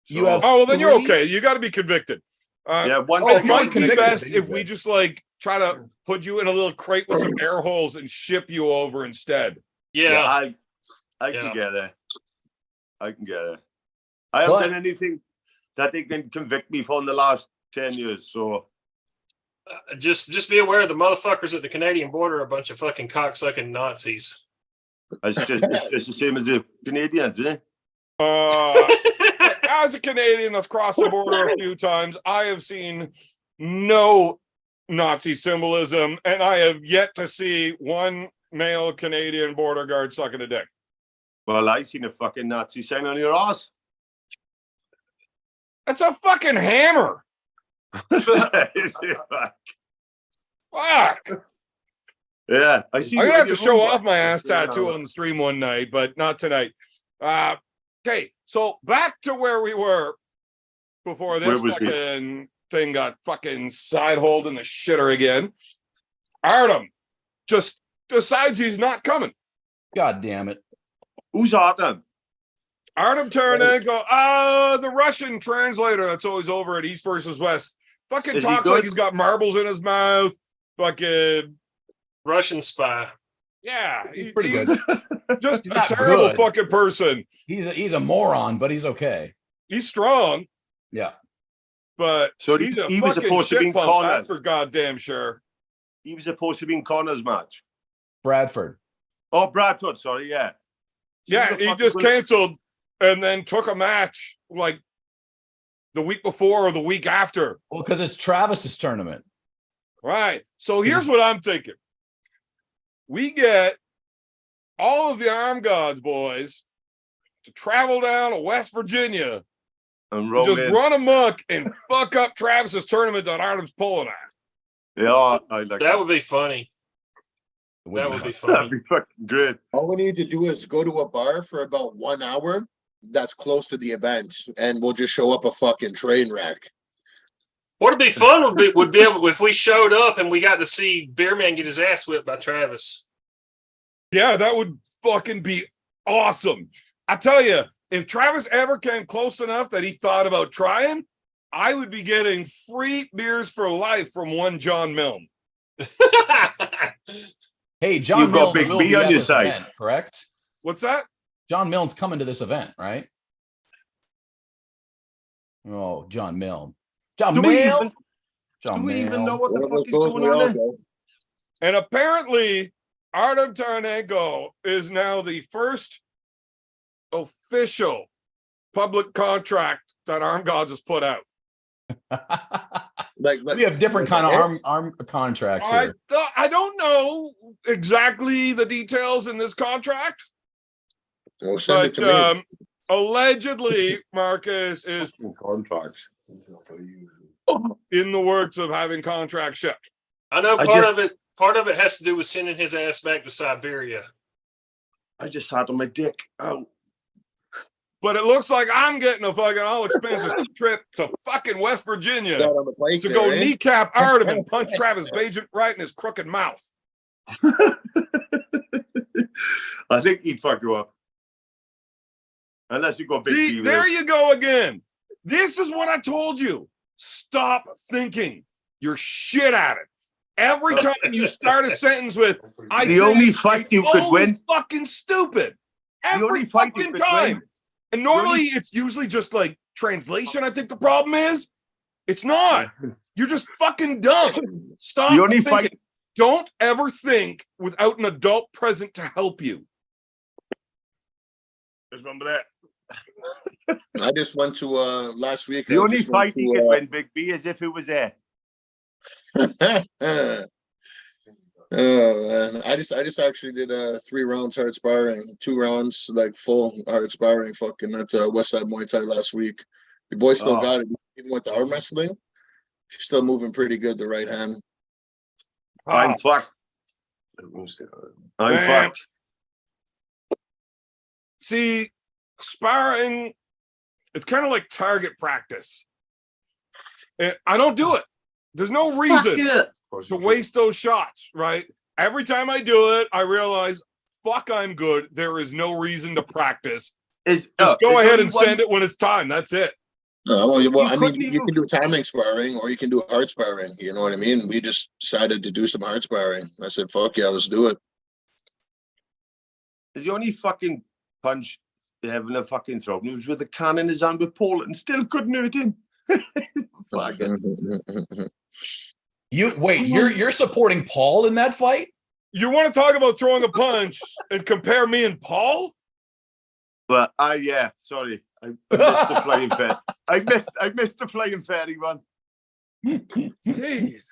You have Oh, well, then you're 3? okay. You got to be convicted. Yeah, one Oh, It if you're might be convicted, best then if you're we good. just like try to put you in a little crate with some air holes and ship you over instead. Yeah. I can get there. I haven't done anything that they can convict me for in the last 10 years. So Just be aware the motherfuckers at the Canadian border are a bunch of fucking cocksucking Nazis. it's just the same as the Canadians, isn't it? As a Canadian that's crossed the border a few times, I have seen no Nazi symbolism, and I have yet to see one male Canadian border guard sucking a dick. Well, I seen a fucking Nazi sign on your ass. That's a fucking hammer. Fuck. Yeah, I see. I'm gonna have to show off my ass tattoo on the stream one night, but not tonight. Okay, so back to where we were before this fucking thing got fucking side-holed in the shitter again. Artem just decides he's not coming. God damn it. Who's Artem? Artem turned and go, the Russian translator that's always over at East versus West. Fucking Is he talks good? like he's got marbles in his mouth. Fucking, Russian spy. yeah. He's pretty good. Just He's a not terrible good. fucking person. He's a moron, but he's okay. He's strong. Yeah. But So he's a he was fucking supposed to be shit in pump, corners. that's for goddamn sure. He was supposed to be in Connor's match. Bradford. Oh, Bradford, sorry, yeah. So Yeah, who the he fuck just was- canceled and then took a match like the week before or the week after. Well, because it's Travis's tournament. Right. So here's what I'm thinking. We get all of the Arm Gods boys to travel down to West Virginia and and roll just in. run amok and fuck up Travis's tournament that Artem's pulling at. Yeah, I like That would be funny. That would be That'd funny. be fucking great. All we need to do is go to a bar for about 1 hour that's close to the event, and we'll just show up a fucking train wreck. What'd be fun would be able, if we showed up and we got to see Beerman get his ass whipped by Travis. Yeah, that would fucking be awesome. I tell you, if Travis ever came close enough that he thought about trying, I would be getting free beers for life from one John Milne. Hey, John You've got Milne Big will B be on at your this side. event, correct? What's that? John Milne's coming to this event, right? Oh, John Milne. John Do we Milne. even, John do we even Milne. know what the Whatever fuck is goes, going we on all there? go. And apparently, Artem Tarnenko is now the first official public contract that Arm Gods has put out. Like We have different kind of Yeah. arm contracts here. I don't know exactly the details in this contract, Well, send it but to me. allegedly Marcus is Contracts. in the works of having contracts shipped. I know I part just- of it. Part of it has to do with sending his ass back to Siberia. I just sat on my dick. Oh, But it looks like I'm getting a fucking all expenses trip to fucking West Virginia Got on the plate to there, go eh? kneecap Artem and punch Travis Bajent right in his crooked mouth. I think he'd fuck you up. Unless you got Big See, B with there him. you go again. This is what I told you. Stop thinking. You're shit at it. Every time you start a sentence with, I The think only it's fight you could always win. fucking stupid. The Every only fight you fucking could time. win. And normally it's usually just like translation. I think the problem is it's not. You're just fucking dumb. Stop The only thinking. fight. Don't ever think without an adult present to help you. Just remember that. I just went to last week. The I only just went fight he could win, Big B, is if it was there. Oh man, I just actually did 3 rounds hard sparring, 2 rounds like full hard sparring. Fucking that's Westside Muay Thai last week. Your boy still Oh. got it, even with the arm wrestling. She's still moving pretty good. The right hand. I'm Oh, fucked. I'm Man. fucked. see, sparring, it's kind of like target practice. And I don't do it. There's no reason to waste those shots, right? Every time I do it, I realize, fuck, I'm good. There is no reason to practice. Just go ahead and send it when it's time. That's it. Well, You I mean, couldn't you even- can do timing sparring or you can do hard sparring. You know what I mean? We just decided to do some hard sparring. I said, "Fuck yeah, let's do it." The only fucking punch having a fucking throw. And it was with a can in his hand with Paul and still couldn't hurt him. Fuck it. You're supporting Paul in that fight? You want to talk about throwing a punch and compare me and Paul? But yeah, sorry. I missed the flying fairy. I missed the flying fairy one. Jeez.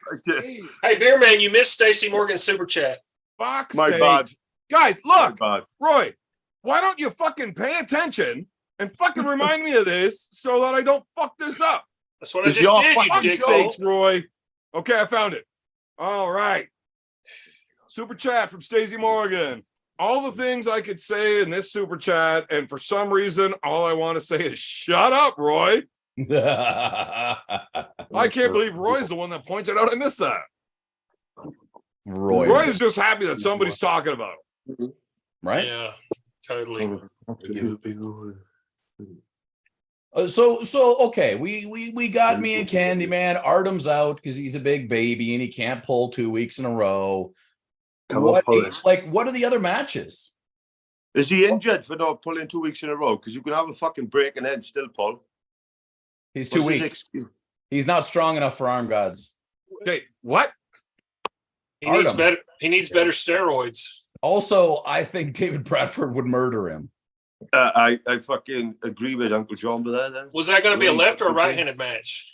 Hey, Beerman, you missed Stacey Morgan's super chat. Fuck's My sake. bad. Guys, My look, bad. Roy, why don't you fucking pay attention and fucking remind me of this so that I don't fuck this up? That's what I It's just your did, you Fuck's dickhole. sakes, Roy. Okay, I found it. All right. Super chat from Stacey Morgan. All the things I could say in this super chat, and for some reason, all I want to say is shut up, Roy. I can't believe Roy's the one that pointed out I missed that. Roy is just happy that somebody's talking about him. right? Yeah, totally. So okay, we got me and Candyman. Artem's out because he's a big baby and he can't pull 2 weeks in a row. What are the other matches? Is he injured for not pulling 2 weeks in a row? Because you can have a fucking break and then still pull. He's 2 What's his weeks. excuse? He's not strong enough for arm gods. Okay, what? He needs Artem. better. He needs better steroids. Also, I think David Bradford would murder him. I fucking agree with Uncle John with that. Then. Was that going to be a left or a right-handed match?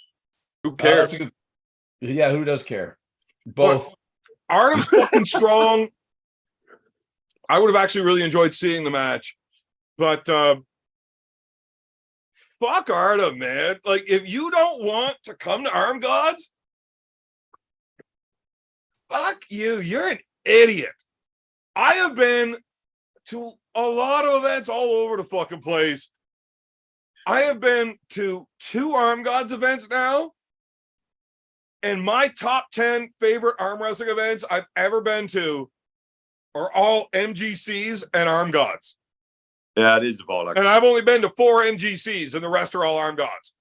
Who cares? Yeah, who does care? Both. Look, Artem's fucking strong. I would have actually really enjoyed seeing the match, but fuck Artem, man. Like, if you don't want to come to Arm Gods, fuck you. You're an idiot. I have been to a lot of events all over the fucking place. I have been to 2 Arm Gods events now. And my top 10 favorite arm wrestling events I've ever been to are all MGCs and Arm Gods. Yeah, it is a ball. And I've only been to 4 MGCs, and the rest are all Arm Gods.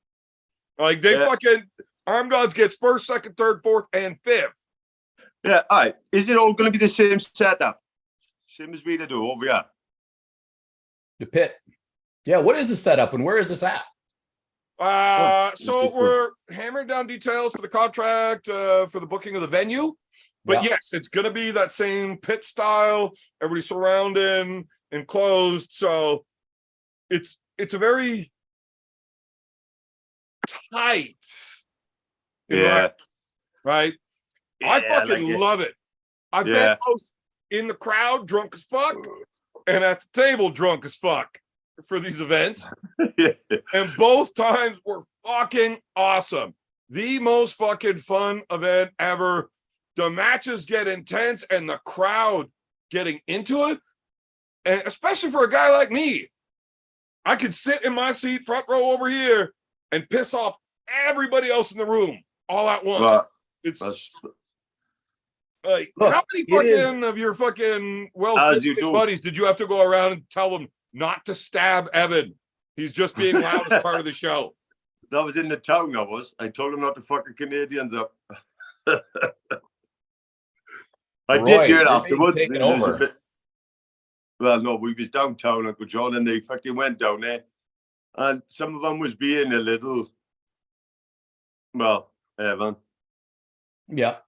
Like, they fucking Arm Gods gets 1st, 2nd, 3rd, 4th, and 5th. Yeah, all right. Is it all going to be the same setup? Same as we do over here? The pit. Yeah, what is the setup and where is this at? So we're hammering down details for the contract, for the booking of the venue. But yes, it's going to be that same pit style, everybody surrounding, enclosed. So it's a very tight environment, right? Yeah, I fucking love it. I've been both in the crowd drunk as fuck and at the table drunk as fuck for these events. And both times were fucking awesome. The most fucking fun event ever. The matches get intense and the crowd getting into it. And especially for a guy like me, I could sit in my seat front row over here and piss off everybody else in the room all at once. It's like, Look, how many fucking of your fucking buddies did you have to go around and tell them not to stab Evan? He's just being loud as part of the show. That was in the town, I told him not to fuck the Canadians up. I did do it afterwards. Well, no, we was downtown, Uncle John, and they fucking went down there. And some of them was being a little, well, Evan. Yeah.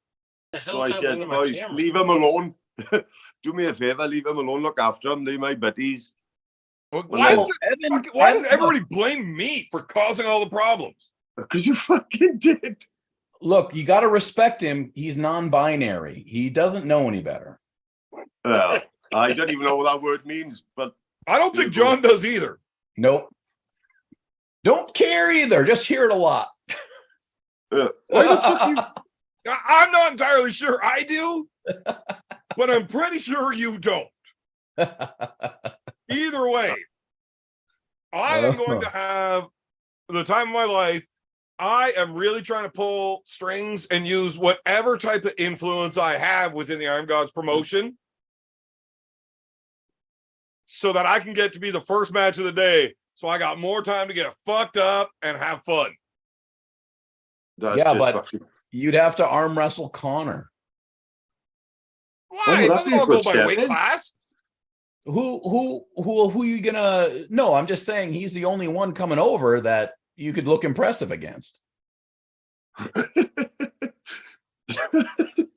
So I said, boys, leave him alone. Do me a favor, leave him alone, look after him, they're my buddies. Why does everybody blame me for causing all the problems? Because you fucking did. Look, you got to respect him. He's non-binary. He doesn't know any better. I don't even know what that word means, but I don't think John does either. Nope. Don't care either. Just hear it a lot. I'm not entirely sure I do, but I'm pretty sure you don't. Either way, I am going to have the time of my life. I am really trying to pull strings and use whatever type of influence I have within the Arm Gods promotion so that I can get to be the first match of the day. So I got more time to get fucked up and have fun. But you'd have to arm wrestle Connor. Why? It doesn't all go by weight class. Who you gonna? No, I'm just saying he's the only one coming over that you could look impressive against.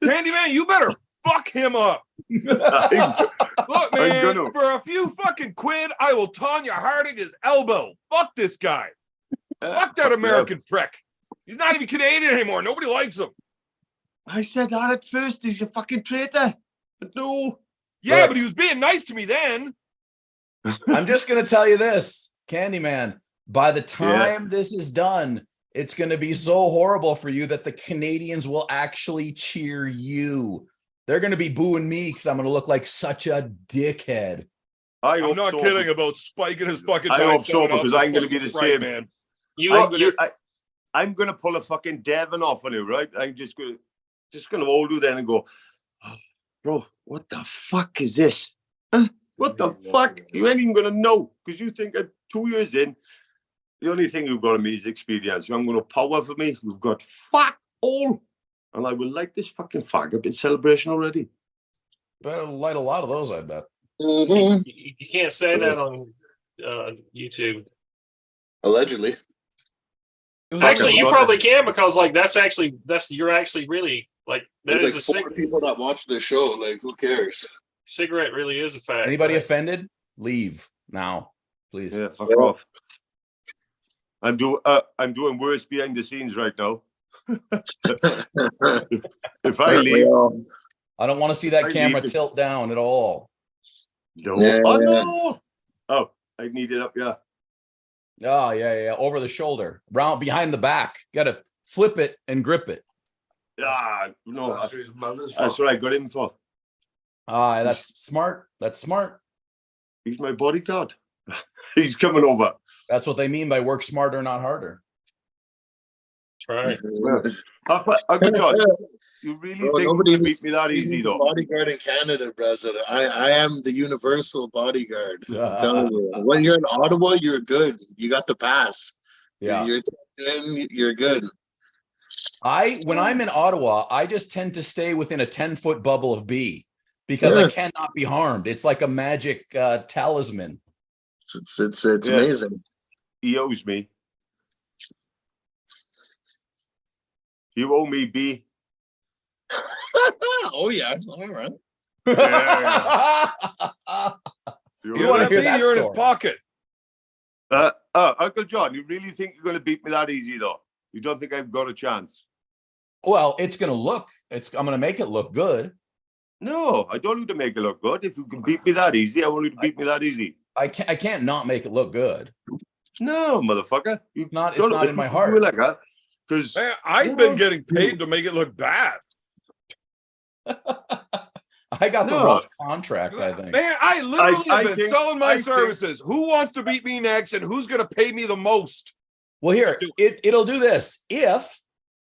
Candyman, you better fuck him up. Look, man, for a few fucking quid, I will Tanya Harding his elbow. Fuck this guy. Fuck that American prick. He's not even Canadian anymore. Nobody likes him. I said that at first. He's a fucking traitor. But no. Yeah, but he was being nice to me then. I'm just going to tell you this, Candyman. By the time this is done, it's going to be so horrible for you that the Canadians will actually cheer you. They're going to be booing me because I'm going to look like such a dickhead. I'm not kidding about spiking his fucking. I hope so, because I'm going to be the same, man. I'm going to pull a fucking Devon off on you, right? I'm just going to hold you there and go, oh, bro, what the fuck is this? Huh? What the fuck? You ain't even going to know, because you think that 2 years in, the only thing you've got to me is experience. I'm going to power for me. We've got fuck all. And I will light this fucking fag up in celebration already. Better light a lot of those, I bet. Mm-hmm. You can't say that on YouTube. Allegedly. It was Actually, only- you probably can because like you're actually really like that There's is like a four people that watch the show. Like, who cares? cigarette really is a fact. Anybody right? offended? Leave now, please. Yeah, fuck off. I'm doing worse behind the scenes right now. If I leave, I don't want to see that I camera leave it. tilt down at all. no. Yeah, Oh yeah. no. Oh, I need it up. Yeah. Oh, yeah. Over the shoulder, round behind the back. Got to flip it and grip it. Ah, no. That's his mother's That's fault. what I got him for. That's smart. That's smart. He's my bodyguard. He's coming over. That's what they mean by work smarter, not harder. That's right. Uncle John, you really Bro, think you nobody can beat needs- me that He's easy the though? bodyguard in Canada, President. I am the universal bodyguard. I'm Yeah. telling you. When you're in Ottawa, you're good. You got the pass. You're in, you're good. When I'm in Ottawa, I just tend to stay within a 10-foot bubble of B because I Yeah. cannot be harmed. It's like a magic talisman. It's Yeah. amazing. He owes me. You owe me, B. Oh yeah, all right. You You wanna want to hear be? that You're in his story? pocket. Uncle John, you really think you're going to beat me that easy though? You don't think I've got a chance? Well, I'm going to make it look good. No, I don't need to make it look good. If you can beat me that easy, I want you to beat me that easy. I can't not make it look good. No, motherfucker. It's not in my heart. Like that, because Man, I've been getting paid to make it look bad. I got the No. wrong contract, I think. Man, I literally I have been think- selling my I think- services. Who wants to beat me next, and who's going to pay me the most? Well, here, it'll do this. If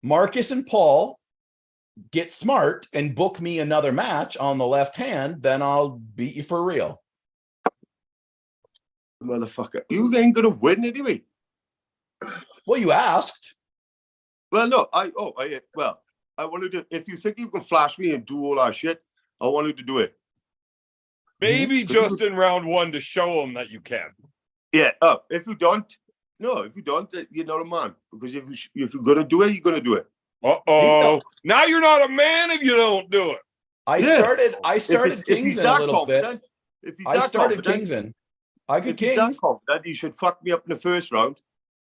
Marcus and Paul get smart and book me another match on the left hand, then I'll beat you for real. motherfucker, you ain't gonna win anyway. Well, you asked. Well, no, I wanted to. If you think you can flash me and do all that shit, I wanted to do it. Maybe Mhm. just in round one to show them that you can. Yeah. If you don't, you're not a man. Because if you're gonna do it, you're gonna do it. Uh-oh. Now you're not a man if you don't do it. I Yeah. started Kings in a little bit. If he's I that started confident, Kings in. I could if he's that Kings. confident, he should fuck me up in the first round.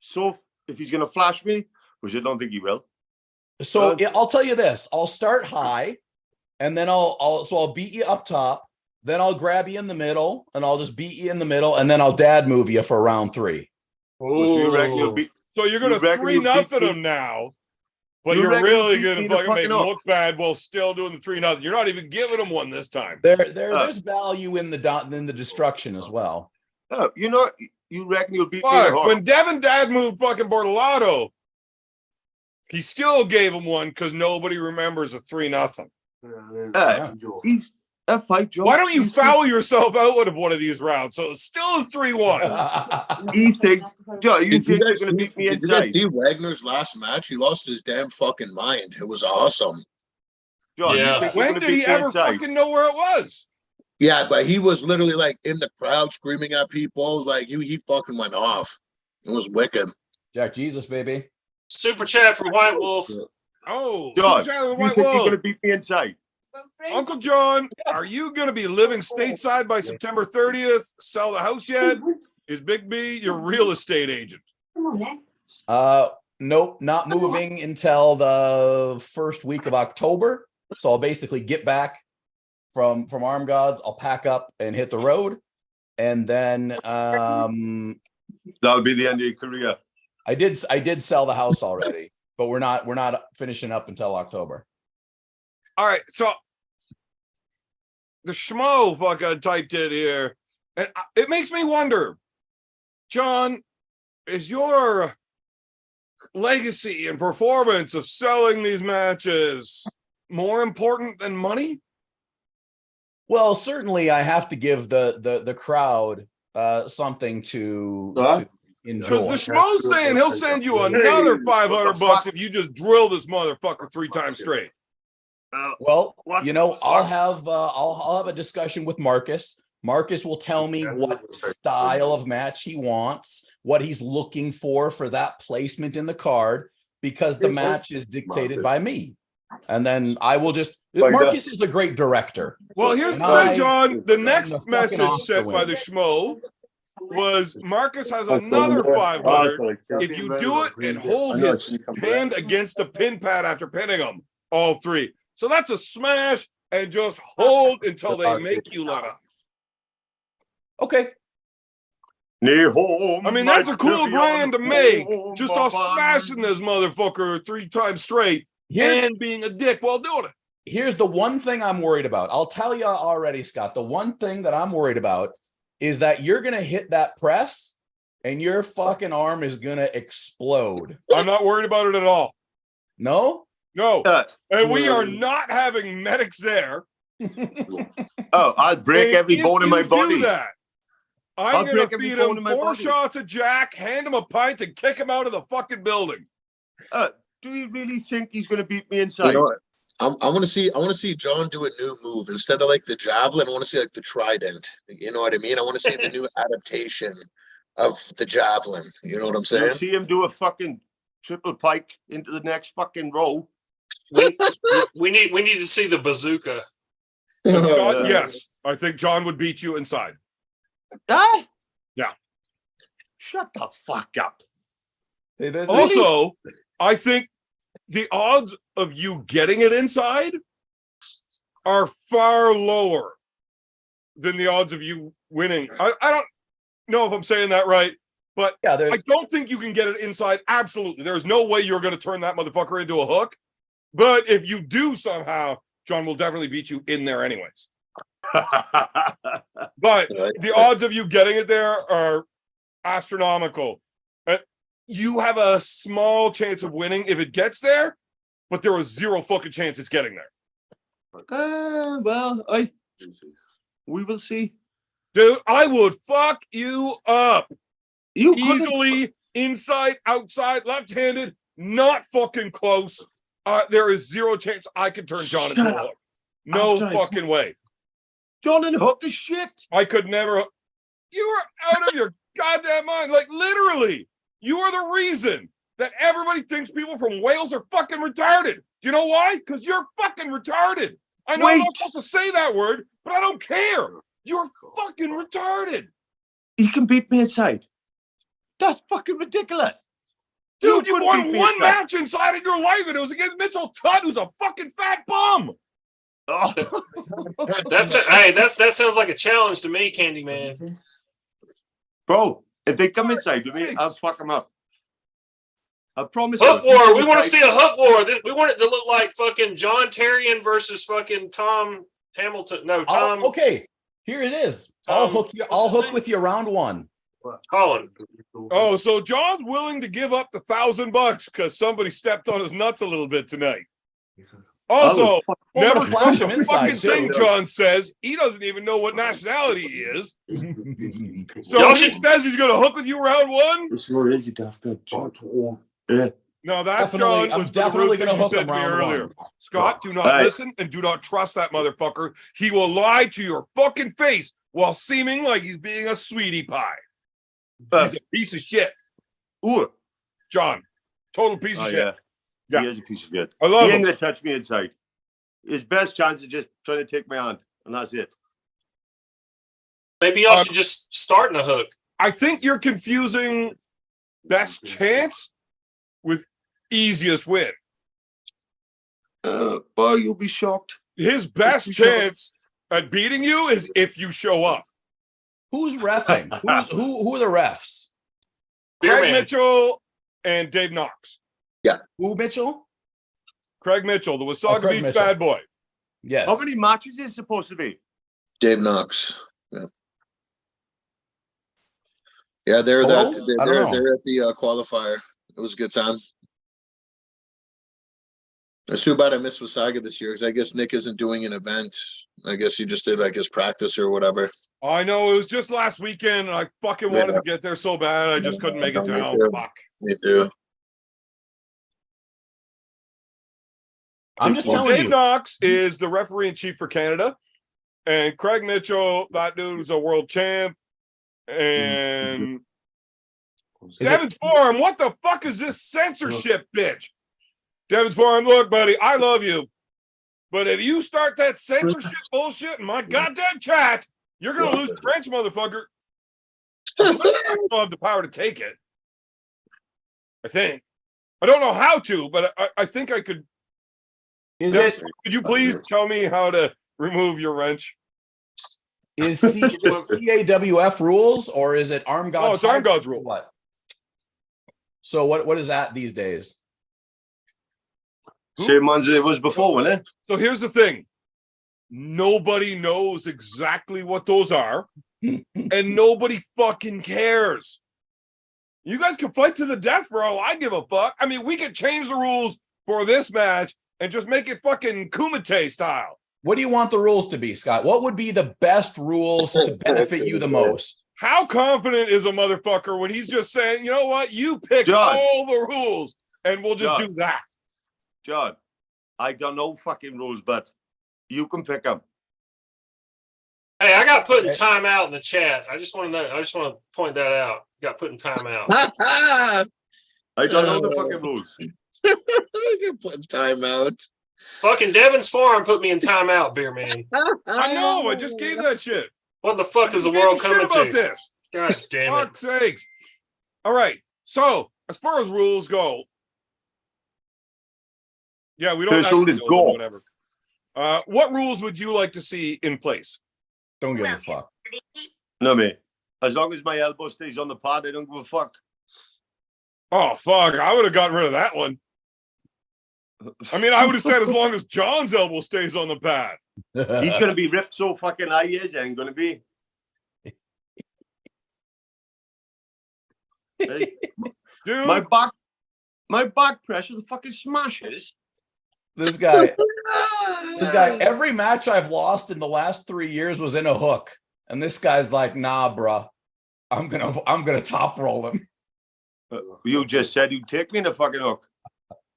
So if he's gonna flash me, which I don't think he will. So I'll tell you this. I'll start high, and then I'll beat you up top. Then I'll grab you in the middle, and I'll just beat you in the middle, and then I'll dad move you for round 3. So you reckon you'll Ooh. beat? So you're going You to reckon you'll 3-0 beat him me? now, but You you're reckon you'll really beat going me to the fucking make him fucking up? look bad while still doing the 3-0. You're not even giving him one this time. There's value in the destruction as well. Oh, you reckon you'll beat me? in the Fuck, hard? when Devin Dad moved fucking Bortolato, he still gave him one because nobody remembers a 3-0. Yeah. He's a fight, Joe. Why don't you He's- foul yourself out of one of these rounds? So it's still a 3-1. He thinks, Joe. You Did think you're guys gonna see- beat me did you guys inside? see Wagner's last match? He lost his damn fucking mind. It was awesome. Joe, Yeah. you think you're When gonna did beat he me ever inside? fucking know where it was? Yeah, but he was literally like in the crowd screaming at people. Like he fucking went off. It was wicked. Jack Jesus, baby. Super chat from White Wolf. Oh, John, Super Chat of the you White think you're Wolf. gonna beat me inside? Uncle John, are you going to be living stateside by September 30th? Sell the house yet? Is Big B your real estate agent? Nope, not moving until the first week of October. So I'll basically get back from armgods. I'll pack up and hit the road, and then That'll be the end of your career. I did sell the house already, but we're not finishing up until October. All right, so the schmo fucking typed it here, and it makes me wonder, John, is your legacy and performance of selling these matches more important than money? Well, certainly I have to give the crowd something to Because enjoy. the schmo's saying he'll send you another Hey, $500 what the bucks fuck? if you just drill this motherfucker 3 times straight. Well, What you know, the I'll fuck? have a discussion with Marcus. Marcus will tell me what style of match he wants, what he's looking for that placement in the card, because the match is dictated by me. And then I will just, Marcus is a great director. Well, here's the thing, John. The next message sent by the schmo was Marcus has another 500 if you do it and hold his hand against the pin pad after pinning him, all three. So that's a smash, and just hold until they make you let up. Okay. I mean, that's a cool brand to make, just off smashing this motherfucker 3 times straight and being a dick while doing it. Here's the one thing I'm worried about. I'll tell you already, Scott. The one thing that I'm worried about is that you're going to hit that press and your fucking arm is going to explode. I'm not worried about it at all. No? No. And we are not having medics there. Oh, I'll break every bone in my body. Do that, I'm going to feed him 4 shots of Jack, hand him a pint, and kick him out of the fucking building. Do you really think he's going to beat me inside? You know what? I want to see John do a new move instead of like the javelin. I want to see like the trident. You know what I mean? I want to see the new adaptation of the javelin. You know what I'm saying? You'll see him do a fucking triple pike into the next fucking row. We need to see the bazooka. Scott, yes, I think John would beat you inside. Yeah. Shut the fuck up. Also, I think the odds of you getting it inside are far lower than the odds of you winning. I don't know if I'm saying that right, but I don't think you can get it inside. Absolutely. There's no way you're going to turn that motherfucker into a hook. But if you do somehow, John will definitely beat you in there anyways. But the odds of you getting it there are astronomical. You have a small chance of winning if it gets there, but there is 0 fucking chance it's getting there. Well, we will see. Dude, I would fuck you up. You easily, inside, outside, left-handed, not fucking close. There is 0 chance I can turn John into a hook. No fucking way. John and hook is shit. I could never. You are out of your goddamn mind. Like, literally. You are the reason that everybody thinks people from Wales are fucking retarded. Do you know why? Because you're fucking retarded. I know I'm not supposed to say that word, but I don't care. You're fucking retarded. You can beat me inside. That's fucking ridiculous. Dude, you won 1 match inside in your life, and it was against Mitchell Tutt, who's a fucking fat bum. Oh. That sounds like a challenge to me, Candyman. Bro, if they come inside with me, I'll fuck them up. I promise. Hook war. We want to see a hook war. We want it to look like fucking John Terrian versus fucking Tom Hamilton. No, Tom. Okay, here it is. I'll hook with you round 1. Colin. Oh, so John's willing to give up the $1,000 because somebody stepped on his nuts a little bit tonight. Also, never trust a fucking thing John says. He doesn't even know what nationality he is. So he says he's going to hook with you round 1? No, that's John. I'm definitely going to hook him round 1. Scott, do not listen and do not trust that motherfucker. He will lie to your fucking face while seeming like he's being a sweetie pie. He's a piece of shit. Ooh, John, total piece of shit. Yeah, he is a piece of shit. I love him. He ain't gonna touch me inside. His best chance is just trying to take my hand, and that's it. Maybe y'all should just start in a hook. I think you're confusing best chance with easiest win. Boy, you'll be shocked. His best chance at beating you is if you show up. Who's reffing? Who are the refs? Craig Mitchell and Dave Knox. Yeah. Who Mitchell? Craig Mitchell, the Wasaga Beach bad boy. Yes. How many matches is it supposed to be? Dave Knox. Yeah. Yeah, they're at the qualifier. It was a good time. It's too bad I missed Wasaga this year because I guess Nick isn't doing an event. I guess he just did like his practice or whatever. I know, it was just last weekend. I fucking wanted to get there so bad. I just couldn't make it down. Fuck. Me too. I'm just telling you. Dave Knox is the referee in chief for Canada, And Craig Mitchell, that dude's a world champ. And Devin's Forum, what the fuck is this censorship bitch? Devin's Forum, look, buddy, I love you. But if you start that censorship bullshit in my goddamn chat, you're going to lose the French, motherfucker. I don't have the power to take it. I think. I don't know how to, but I think I could. Could you please tell me how to remove your wrench? Is CAWF rules or is it armgods? Oh, it's armgods rule. What? So what is that these days? Same ones it was before, wasn't it? So here's the thing. Nobody knows exactly what those are, and nobody fucking cares. You guys can fight to the death for all I give a fuck. I mean, we could change the rules for this match and just make it fucking Kumite style. What do you want the rules to be, Scott? What would be the best rules to benefit you the most? How confident is a motherfucker when he's just saying, you know what, you pick all the rules and we'll just do that? John, I don't know fucking rules, but you can pick them. Hey, I got put in timeout in the chat. I just want to point that out. Got put in timeout. I don't know the fucking rules. I can put in timeout. Fucking Devin's Forum put me in timeout, beer man. I know. I just gave that shit. What the fuck is the world coming to? This? God damn it. Fuck's sakes. All right. So, as far as rules go, yeah, we don't have to go. Whatever. What rules would you like to see in place? Don't give a fuck. No, mate. As long as my elbow stays on the pad, I don't give a fuck. Oh, fuck. I would have gotten rid of that one. I mean, I would have said as long as John's elbow stays on the pad. He's going to be ripped so fucking high, he ain't going to be. Hey, dude, my back pressure fucking smashes. This guy, every match I've lost in the last 3 years was in a hook. And this guy's like, nah, bruh, I'm gonna top roll him. You just said you'd take me in a fucking hook.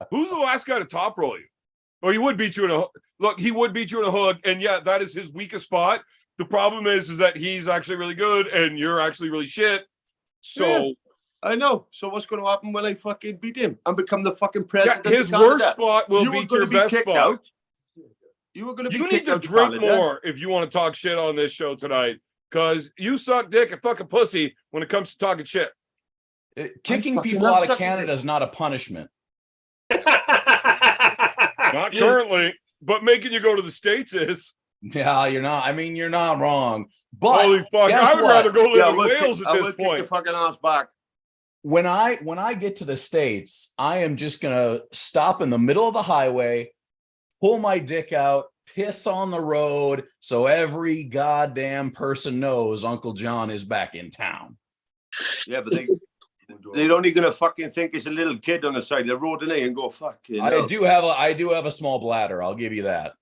Who's the last guy to top roll you? Well, he would beat you in a hook. Look, he would beat you in a hook, and yeah, that is his weakest spot. The problem is that he's actually really good, and you're actually really shit. So yeah, I know. So what's going to happen when I fucking beat him and become the fucking president? Yeah, his worst spot will beat your best spot. Out. You were going to be. You need to drink more if you want to talk shit on this show tonight, because you suck dick and fucking pussy when it comes to talking shit. Kicking people out of Canada is not a punishment. Not currently, but making you go to the States is. Yeah, you're not. I mean, you're not wrong. But holy fuck, I would rather go live in Wales at this point. Kick your fucking ass back. When I get to the States, I am just gonna stop in the middle of the highway, pull my dick out, piss on the road, so every goddamn person knows Uncle John is back in town. Yeah, but they're only gonna fucking think it's a little kid on the side of the road, and they and go fuck. I do have a small bladder. I'll give you that.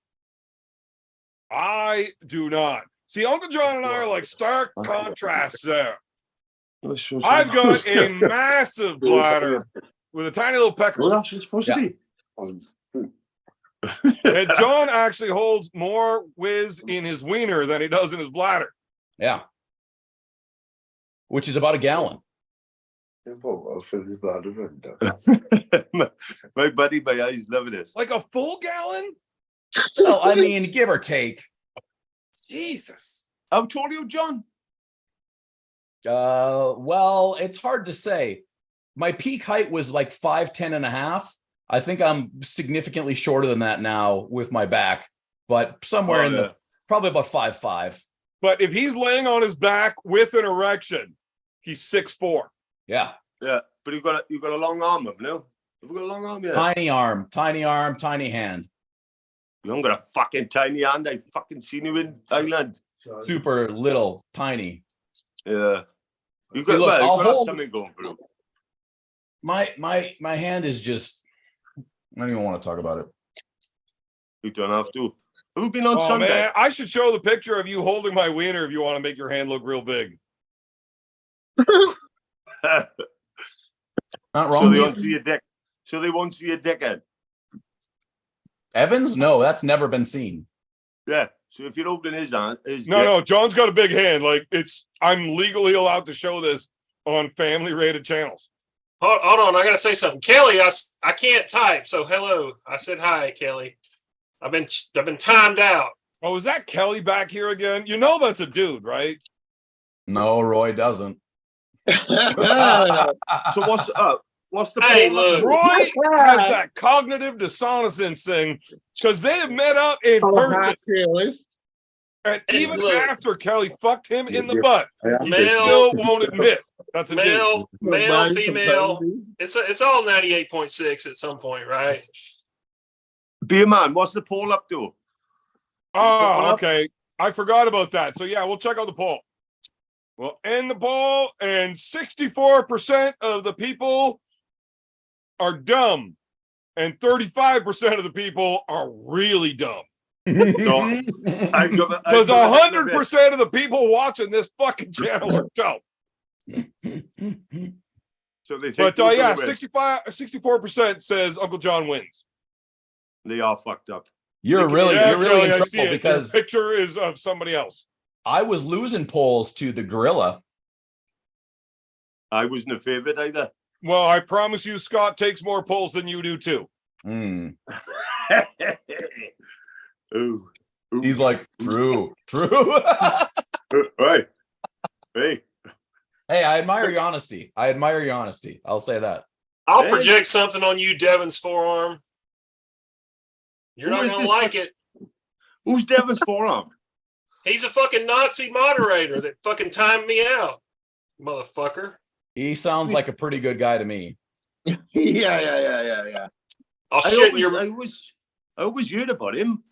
I do not. See, Uncle John and I are like stark contrasts there. I've got a massive bladder with a tiny little pecker. What else is supposed to be? And John actually holds more whiz in his wiener than he does in his bladder. Yeah. Which is about a gallon. My buddy, my eyes loving this. Like a full gallon? Well, I mean, give or take. Jesus. How tall are you, John? Well, it's hard to say. My peak height was like 5'10" and a half. I think I'm significantly shorter than that now with my back, but somewhere in the probably about 5'5". But if he's laying on his back with an erection, he's 6'4". Yeah. Yeah. But you've got a long arm, haven't you? You've got a long arm, yeah. Tiny arm, tiny hand. You haven't got a fucking tiny hand. I fucking seen you in Thailand. Super little, tiny. Yeah. You've got, See, look, you've got something going for you. My hand is just, I don't even want to talk about it. You don't have to. Have you been on Oh, Sunday? man, I should show the picture of you holding my wiener if you want to make your hand look real big. Not wrong. So they won't see your dick. So they won't see your dickhead. Evans? No, that's never been seen. Yeah. So if you're opening his hand, No, John's got a big hand. Like I'm legally allowed to show this on family rated channels. Hold on, I gotta say something. Kelly, I can't type, so hello. I said hi, Kelly. I've been timed out. Oh, is that Kelly back here again? You know that's a dude, right? No, Roy doesn't. So what's the Hey, point? look. Roy has that cognitive dissonance thing because they have met up in person. And Hey, even look. after Kelly fucked him in the butt, he Male- still won't admit that's a dude. male, female. It's all 98.6 at some point, right? Beer man, what's the poll up to? Oh, okay. I forgot about that. So yeah, we'll check out the poll. We'll end the poll, and 64% of the people are dumb, and 35% of the people are really dumb. Because 100% of the people watching this fucking channel are dumb. So they think But they're yeah, gonna win. 64% says Uncle John wins. They are fucked up. You're Yeah, really Kelly, in I see trouble it. because Your picture is of somebody else. I was losing polls to the gorilla. I wasn't a favorite either. Well, I promise you, Scott takes more polls than you do too. Mm. Ooh. Ooh. He's like, true. Right. Hey. Hey, I admire your honesty. I'll say that. I'll Hey. project something on you, Devin's forearm. You're Who not is gonna this like fuck- it. Who's Devin's forearm? He's a fucking Nazi moderator that fucking timed me out, motherfucker. He sounds like a pretty good guy to me. Yeah. I'll shit in I your. always heard about him.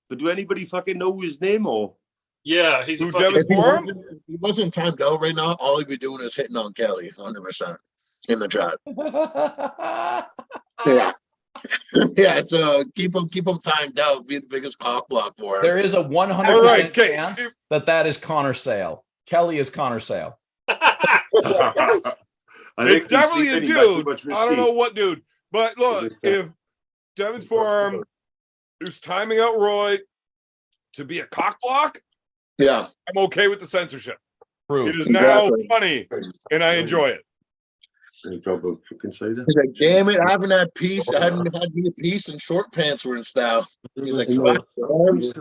But do anybody fucking know his name or? Yeah, he's a Who, fucking. Devin's forearm? If he wasn't timed out right now, all he'd be doing is hitting on Kelly 100% in the chat. Yeah. Yeah, so keep him timed out. Be the biggest cock block for him. There is a 100% All right, okay. chance that is Connor Sale. Kelly is Connor Sale. It's definitely a dude. I don't know what dude. But look, if Devin's forearm is timing out Roy to be a cock block, Yeah. I'm okay with the censorship. Proof. It is now Exactly. funny, and I enjoy it. Any trouble fucking cider? He's like, damn it, I haven't had peace. I hadn't had me a piece and short pants were in style. He's like, fuck arms.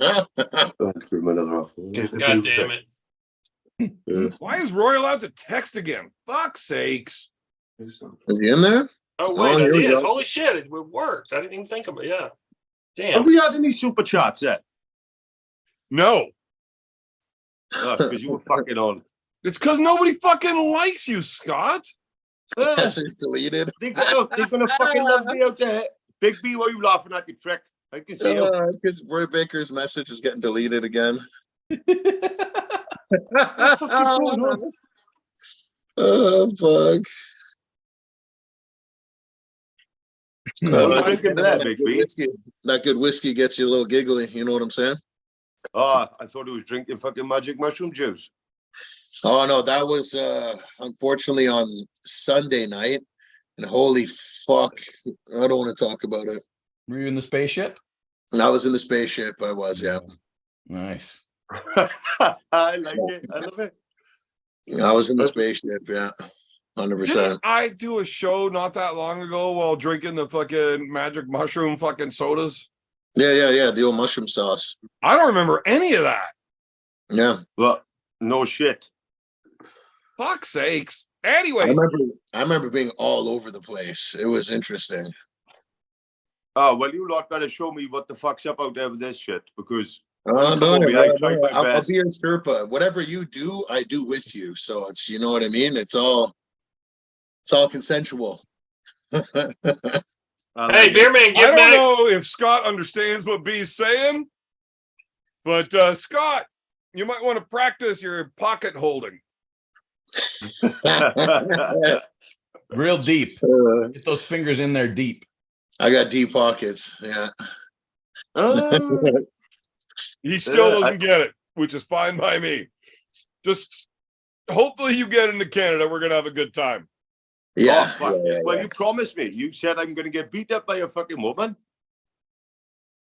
I'll give him another half. God damn it. Why is Roy allowed to text again? Fuck's sakes. Is he in there? Oh wait, I here we did. go. Holy shit, it worked. I didn't even think of it. Yeah. Have Damn. we had any super chats yet? No. That's because you were fucking on. It's because nobody fucking likes you, Scott. Yes, it's deleted. They're gonna fucking love me out there. Big B, why are you laughing at your trick? I can see you. Because Roy Baker's message is getting deleted again. Oh, fuck. What are you drinking there, Big B? That good whiskey gets you a little giggly. You know what I'm saying? Oh, I thought he was drinking fucking magic mushroom juice. Oh no, that was unfortunately on Sunday night, and holy fuck, I don't want to talk about it. Were you in the spaceship? And I was in the spaceship. I was, yeah. Nice. I like it. I love it. I was in the spaceship, yeah. 100%. Didn't I do a show not that long ago while drinking the fucking magic mushroom fucking sodas? Yeah. The old mushroom sauce. I don't remember any of that. Yeah. Well, no shit. Fuck's sakes. I Anyway, remember being all over the place. It was interesting. Oh, well, you lot better show me what the fuck's up out there with this shit, because Oh, no, Kobe, I tried my I'll best. be your Sherpa. Whatever you do, I do with you. So it's, you know what I mean? It's all consensual. I Hey, like beer it. man, I get don't back. know if Scott understands what B's saying, but Scott, you might want to practice your pocket holding. Real deep. Get those fingers in there deep. I got deep pockets. Yeah. He still Yeah, doesn't get it, which is fine by me. Just hopefully you get into Canada. We're gonna have a good time. Yeah. Oh, fuck. Yeah. Well, you promised me. You said I'm going to get beat up by a fucking woman.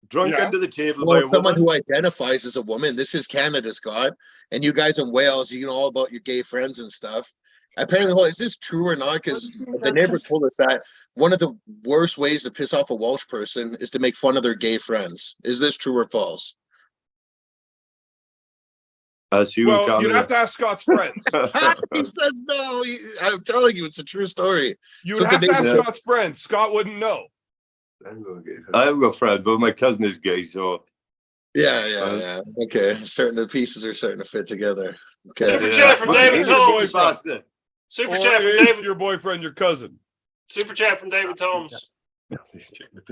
drunk Yeah. under the table by Well, a someone woman. who identifies as a woman. This is Canada, Scott, and you guys in Wales, you know all about your gay friends and stuff. Apparently, well, is this true or not? Because the neighbor told us that one of the worst ways to piss off a Welsh person is to make fun of their gay friends. Is this true or false? As you Well, you'd have to ask Scott's friends. He says no. I'm telling you, it's a true story. You So would have the to ask neighbor- Scott's friends. Scott wouldn't know. I have a friend, but my cousin is gay, so Yeah. Okay, the pieces are starting to fit together. Okay. Super chat from But David he's a boy Tomes. bastard. Super Or chat from is David. your boyfriend, your cousin. Super chat from David Tomes.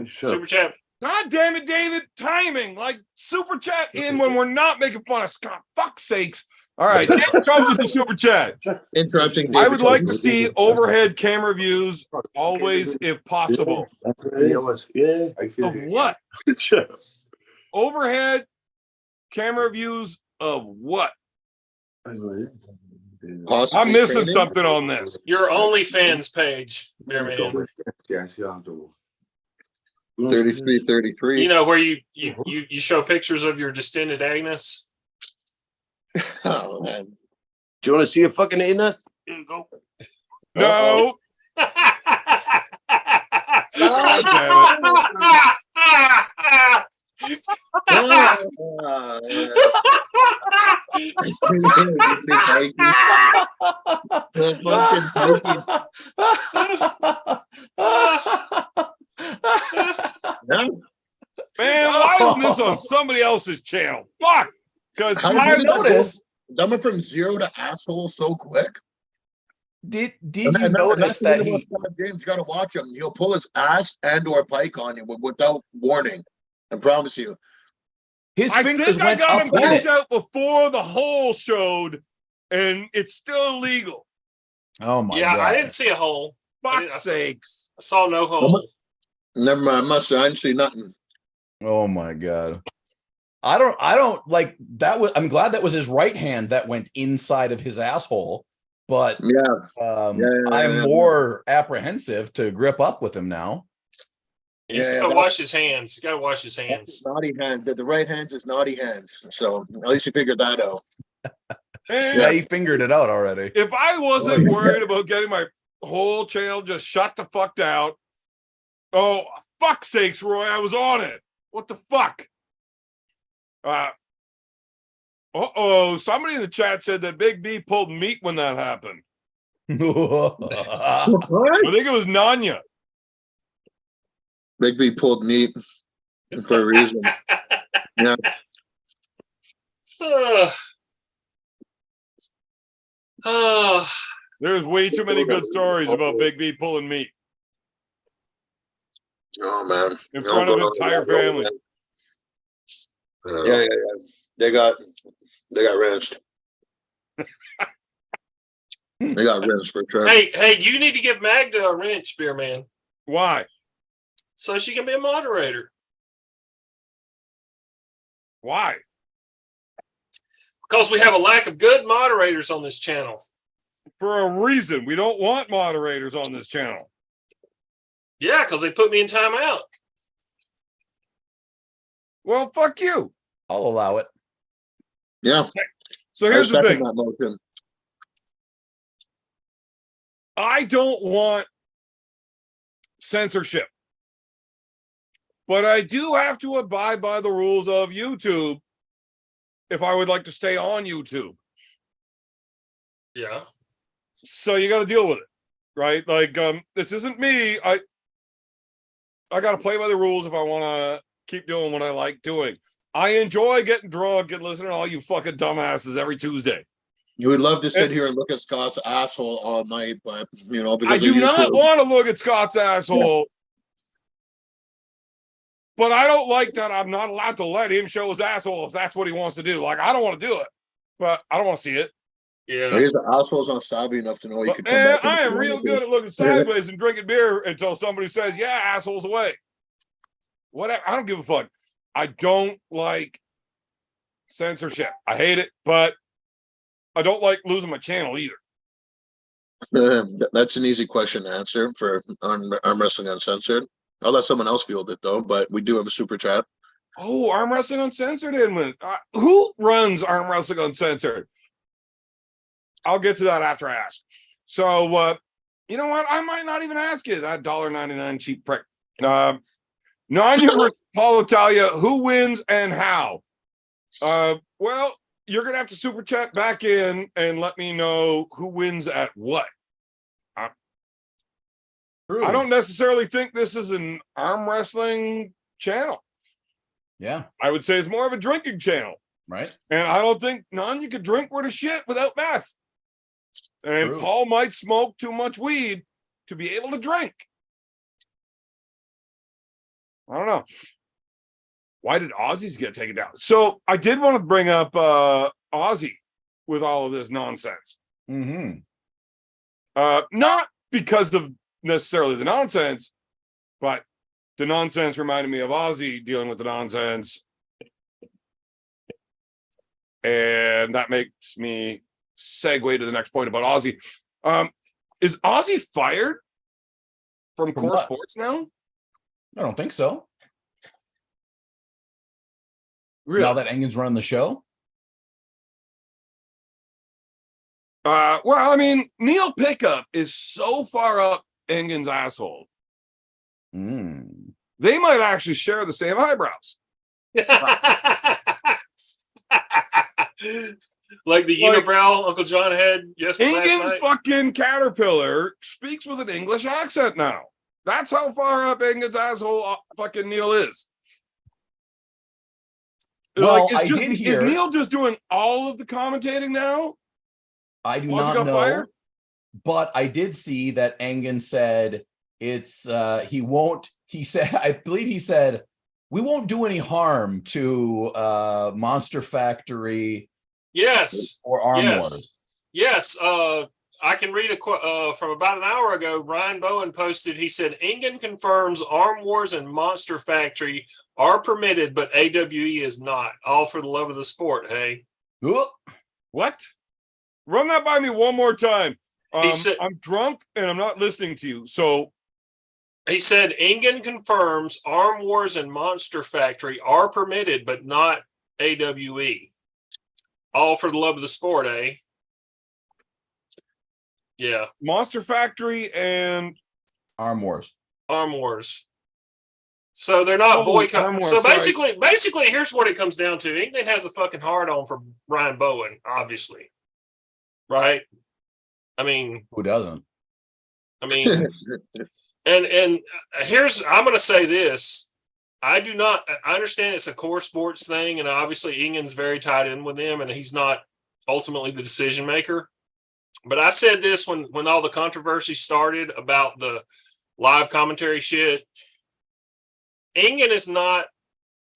Sure. Super chat. God damn it, David. Timing. Like super chat in when we're not making fun of Scott. Fuck's sakes. All right. David Tomes is a super chat. Interrupting. I David would like to Tomes. see overhead camera views always if possible. Yeah, I feel Of what? Overhead camera views of what? Possibly I'm missing training. something on this. Your OnlyFans page, Beer Man. 33. You know where you show pictures of your distended Agnes. Oh man. Do you want to see a fucking anus? Here you go. No. God Man, why isn't this on somebody else's channel? Fuck. Because How I did noticed. Coming from zero to asshole so quick. Did And you that's notice the that thing about he Scott James, you got to watch him. He'll pull his ass and or pike on you without warning. I promise you. his I fingers think I went got up him in kicked it? out before the hole showed, and it's still illegal. Oh my Yeah, god! I didn't see a hole. Fuck's sakes. I saw no hole. Never mind, I didn't see nothing. Oh my god! I don't like that. I'm glad that was his right hand that went inside of his asshole, but Yeah. I'm more apprehensive to grip up with him now. He's Yeah, got to that- wash his hands. He's got to wash his hands. Naughty hand. The right hand's his naughty hand. So at least you figured that out. And Yeah, he fingered it out already. if I wasn't worried about getting my whole channel just shut the fuck down, oh, fuck's sakes, Roy, I was on it. What the fuck? Somebody in the chat said that Big B pulled meat when that happened. I think it was Nanya. Big B pulled meat for a reason. Yeah. There's way too many good stories about Big B pulling meat Oh man. in front of an entire family. Yeah. They got rinsed. They got rinsed for sure. Hey, you need to give Magda a wrench, Beer Man, Why? so she can be a moderator. Why? Because we have a lack of good moderators on this channel. For a reason. We don't want moderators on this channel. Yeah, because they put me in timeout. Well, fuck you. I'll allow it. Yeah. So here's the thing. That motion. I don't want censorship, but I do have to abide by the rules of YouTube if I would like to stay on YouTube. Yeah. So you got to deal with it, right? Like, this isn't me. I got to play by the rules if I want to keep doing what I like doing. I enjoy getting drunk and listening to all you fucking dumbasses every Tuesday. You would love to sit here and look at Scott's asshole all night, but I because do of not YouTube. want to look at Scott's asshole. But I don't like that I'm not allowed to let him show his asshole if that's what he wants to do. Like, I don't want to do it, but I don't want to see it. Yeah. His asshole's not savvy enough to know he But, could come back. I am real good at looking sideways and drinking beer until somebody says, yeah, asshole's away. Whatever. I don't give a fuck. I don't like censorship. I hate it, but I don't like losing my channel either. That's an easy question to answer for Arm Wrestling Uncensored. I'll let someone else field it though, but we do have a super chat. Oh, Arm Wrestling Uncensored who runs Arm Wrestling Uncensored? I'll get to that after I ask. So, you know what? I might not even ask you that $1.99 cheap prick. Non-universe Paul Italia, who wins and how? Well, you're gonna have to super chat back in and let me know who wins at what. I don't necessarily think this is an arm wrestling channel. Yeah. I would say it's more of a drinking channel. Right. And I don't think you could drink worth of shit without meth. And True. Paul might smoke too much weed to be able to drink. I don't know. Why did Aussies get taken down? So I did want to bring up Aussie with all of this nonsense. Mm-hmm. Not because of necessarily the nonsense, but the nonsense reminded me of Aussie dealing with the nonsense. And that makes me segue to the next point about Aussie. Is Aussie fired from Core what? Sports now? I don't think so. Really? Now that Engen's running the show? Well, I mean, Neil Pickup is so far up Engen's asshole. They might actually share the same eyebrows. Like the unibrow Uncle John had yesterday. Engen's fucking caterpillar speaks with an English accent now. That's how far up Engen's asshole fucking Neil is. Well, like, I did hear. Is Neil just doing all of the commentating now? I do Once he not got know. fired? But I did see that Engen said it's he won't. He said, I believe he said, we won't do any harm to Monster Factory. Yes. Or Arm Wars. Yes. I can read a quote from about an hour ago. Ryan Bowen posted, he said, Engen confirms Arm Wars and Monster Factory are permitted, but AWE is not. All for the love of the sport, hey? Ooh. What? Run that by me one more time. He said, I'm drunk and I'm not listening to you. So he said, Engen confirms Arm Wars and Monster Factory are permitted, but not AWE. All for the love of the sport, eh? Yeah. Monster Factory and Arm Wars. Arm Wars. So they're not boycotting. So basically, here's what it comes down to. England has a fucking hard on for Ryan Bowen, obviously. Right? I mean, who doesn't? I mean, and here's, I'm going to say this. I understand it's a core sports thing, and obviously Engen's very tied in with them, and he's not ultimately the decision maker. But I said this when all the controversy started about the live commentary shit. Engen is not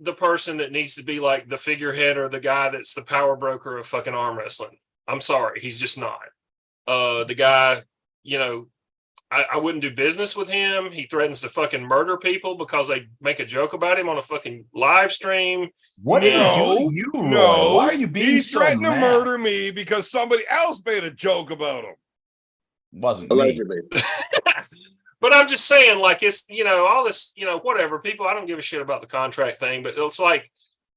the person that needs to be like the figurehead or the guy that's the power broker of fucking arm wrestling. I'm sorry. He's just not. The guy, you know, I wouldn't do business with him. He threatens to fucking murder people because they make a joke about him on a fucking live stream. What did he do to you, Roy? No. Why are you being He so threatened mad? to murder me because somebody else made a joke about him. Wasn't Allegedly. me. But I'm just saying, like, it's, you know, all this, you know, whatever. People, I don't give a shit about the contract thing, but it's like,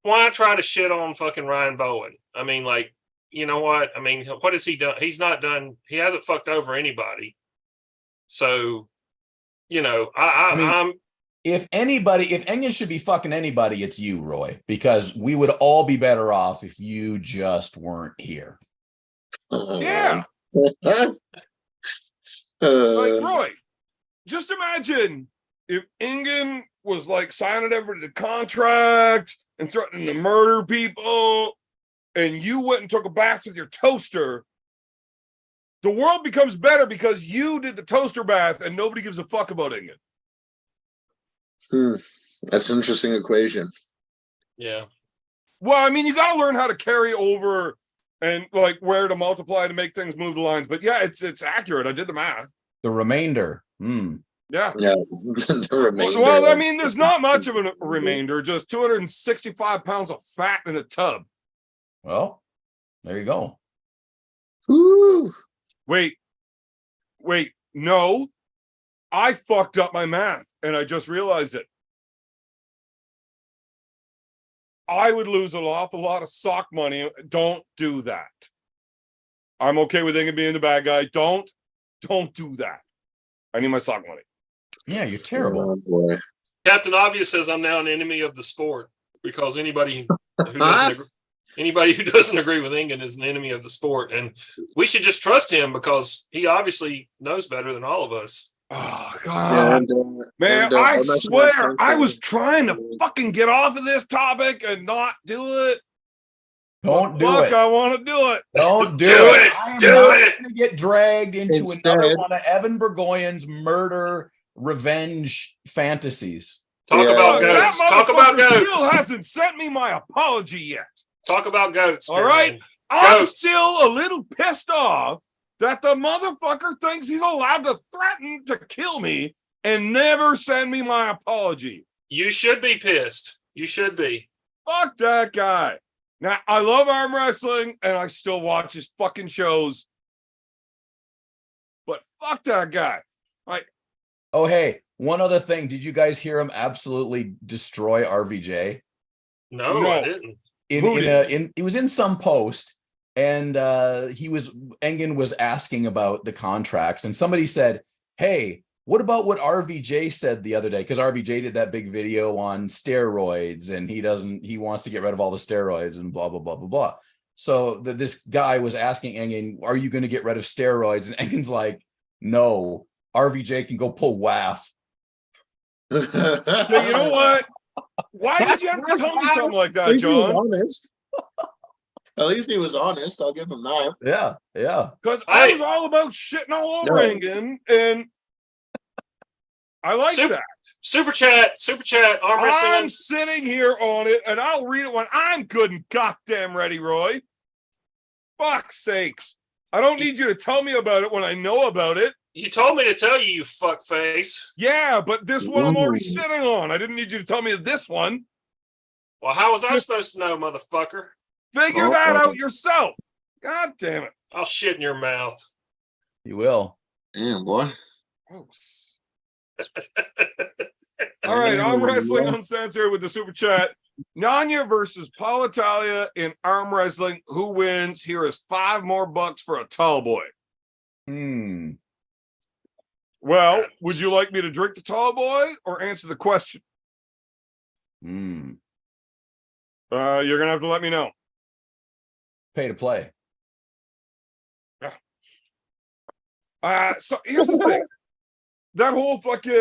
why try to shit on fucking Ryan Bowen? I mean, like, you know what? I mean, what has he done? He's not done, he hasn't fucked over anybody. So, you know, I'm if Engen should be fucking anybody, it's you, Roy, because we would all be better off if you just weren't here. Yeah. Uh, Like, Roy, just imagine if Engen was like signing everybody to contract and threatening to murder people, and you went and took a bath with your toaster. The world becomes better because you did the toaster bath and nobody gives a fuck about Engen. That's an interesting equation. yeah. Well, I mean, you got to learn how to carry over and like where to multiply to make things move the lines. But yeah, it's accurate. I did the math. The remainder. Yeah. Yeah, the remainder. Well, I mean, there's not much of a remainder, just 265 pounds of fat in a tub. Well, there you go. Woo. Wait, no, I fucked up my math and I just realized it. I would lose an awful lot of sock money. Don't do that. I'm okay with Inga being the bad guy. Don't do that. I need my sock money. Yeah, you're terrible. Oh, boy. Captain Obvious says I'm now an enemy of the sport because anybody who doesn't agree with Ingen is an enemy of the sport, and we should just trust him because he obviously knows better than all of us. Oh Yeah, God, man! I swear, I was trying to fucking get off of this topic and not do it. Don't do Fuck, it. I want to do it. Don't do Do it. it. I am Do not it. going to get dragged into Instead- another one of Evan Burgoyne's murder revenge fantasies. Talk Yeah. about That goats. Talk about motherfucker goats. still hasn't sent me my apology yet. Talk about goats. All right. I'm Goats. still a little pissed off that the motherfucker thinks he's allowed to threaten to kill me and never send me my apology. You should be pissed. You should be. Fuck that guy. Now, I love arm wrestling and I still watch his fucking shows. But fuck that guy. Oh, hey, one other thing. Did you guys hear him absolutely destroy RVJ? No, No. I didn't. He was in some post, and Engen was asking about the contracts, and somebody said, "Hey, what about what RVJ said the other day?" Because RVJ did that big video on steroids, and he wants to get rid of all the steroids and blah blah blah blah blah. So this guy was asking Engen, "Are you going to get rid of steroids?" And Engen's like, "No, RVJ can go pull WAF." Okay, you know what? Why did you have to tell me something like At that, least he was John? honest. At least he was honest. I'll give him that. Yeah. Because I was all about shitting all over No. Engen, and I like Super- that. Super chat. Arm I'm wrestling. sitting here on it, and I'll read it when I'm good and goddamn ready, Roy. Fuck's sakes. I don't need you to tell me about it when I know about it. You told me to tell you, you fuck face. Yeah, but this one I'm already Ooh. sitting on. I didn't need you to tell me this one. Well, how was I supposed to know, motherfucker? Figure Oh, that oh. out yourself. God damn it. I'll shit in your mouth. You will. Damn, boy. Gross. All right, I'm wrestling uncensored with the super chat. Nanya versus Paul Italia in arm wrestling. Who wins? Here is $5 more for a tall boy. Well, would you like me to drink the tall boy or answer the question? You're gonna have to let me know. Pay to play. So here's the thing. That whole fucking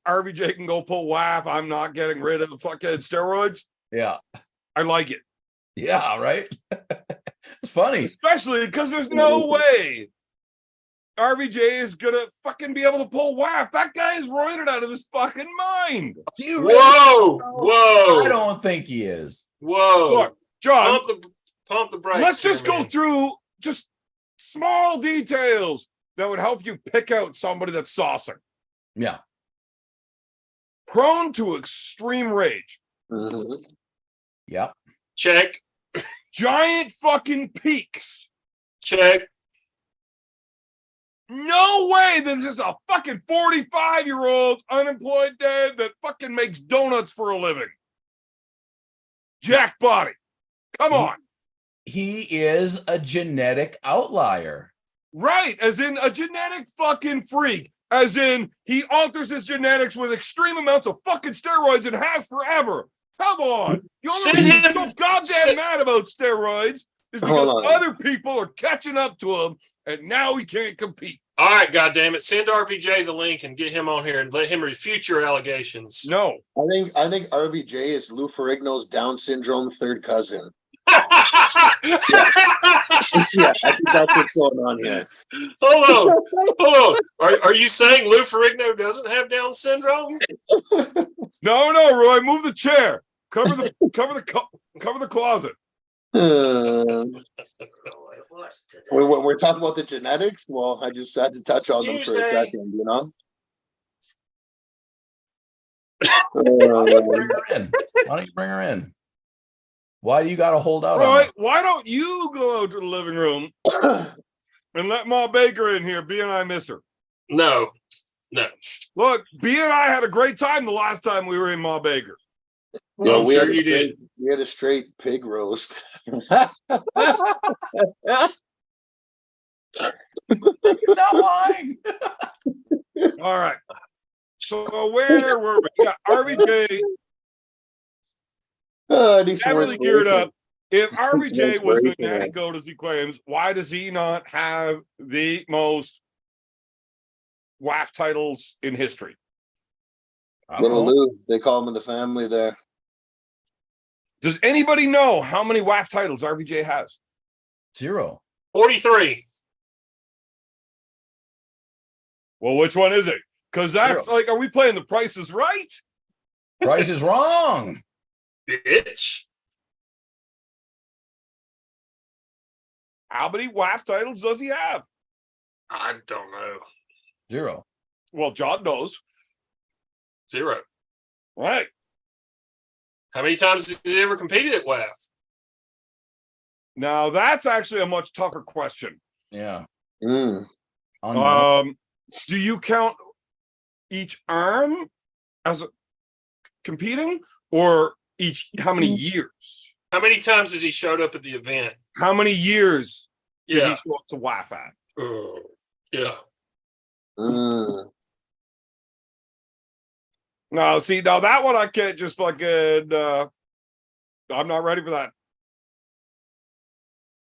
RVJ can go pull WAF. I'm not getting rid of fucking steroids. Yeah. I like it. Yeah, right? It's funny. Especially because there's no way RVJ is gonna fucking be able to pull WAF. That guy is roided out of his fucking mind. Do you really Whoa! know? Whoa! I don't think he is. Whoa! Look, John, Pump the brakes. let's just here, go man. through just small details that would help you pick out somebody that's saucing. Yeah. Prone to extreme rage. Mhm. Yep. Check. Giant fucking peaks. Check. No way this is a fucking 45-year-old unemployed dad that fucking makes donuts for a living. Jack body. Come on. He is a genetic outlier. Right. As in a genetic fucking freak. As in he alters his genetics with extreme amounts of fucking steroids and has forever. Come on. The Send only reason him- he's so goddamn send- mad about steroids is because Hold on. other people are catching up to him and now he can't compete. All right, goddammit. Send RVJ the link and get him on here and let him refute your allegations. No. I think RVJ is Lou Ferrigno's Down syndrome third cousin. Yeah, I think that's what's going on here. Hold on. Are you saying Lou Ferrigno doesn't have Down syndrome? No, Roy, move the chair. Cover the closet. We're talking about the genetics. Well, I just had to touch on them for a Tuesday. second, you know. Why don't you bring her in? Why do you got to hold out on Roy, her? why don't you go out to the living room and let Ma Baker in here? B and I miss her. No. Look, B and I had a great time the last time we were in Ma Baker. Yo, I'm we sure had a you straight, did. we had a straight pig roast. He's not lying. All right. So where were we? Yeah, RVJ I need some got more really geared inspiration. up. If Some RVJ was the inspiration there. anecdote as he claims, why does he not have the most WAF titles in history? I don't Little know. Lou, they call him in the family there. Does anybody know how many WAF titles RVJ has? 0. 43. Well, which one is it? Because that's 0. like, are we playing The Price is Right? Price is wrong. Bitch. How many WAF titles does he have? I don't know. 0. Well, John knows. 0. Right. How many times has he ever competed at WAF? Now, that's actually a much tougher question. Yeah. Mm. Unknown. Do you count each arm as a competing, or how many years? How many times has he showed up at the event? How many years did he Yeah. show up to WAF at? Yeah. Mm. No, see, now that one I can't just fucking. I'm not ready for that.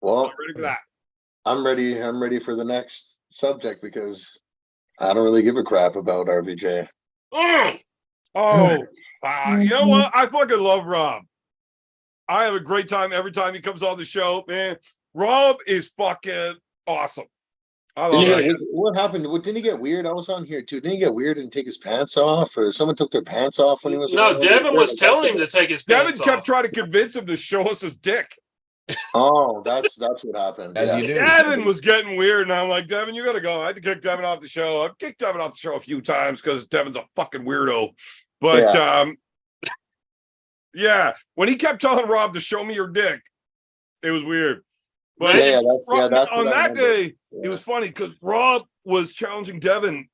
Well, Not ready for that. I'm ready. I'm ready for the next subject because I don't really give a crap about RVJ. Mm. Oh, you know what? I fucking love Rob. I have a great time every time he comes on the show, man. Rob is fucking awesome. I love Didn't he it. get, what happened? What, didn't he get weird? I was on here too. Didn't he get weird and take his pants off, or someone took their pants off when he was? No, around? Devin was telling him to take his Devin pants kept off. trying to convince him to show us his dick. Oh, that's what happened. As yeah. you do. Devin was getting weird, and I'm like, Devin, you gotta go. I had to kick Devin off the show. I've kicked Devin off the show a few times because Devin's a fucking weirdo. But yeah, when he kept telling Rob to show me your dick, it was weird. But that's on what I that remember. day, Yeah. it was funny because Rob was challenging Devin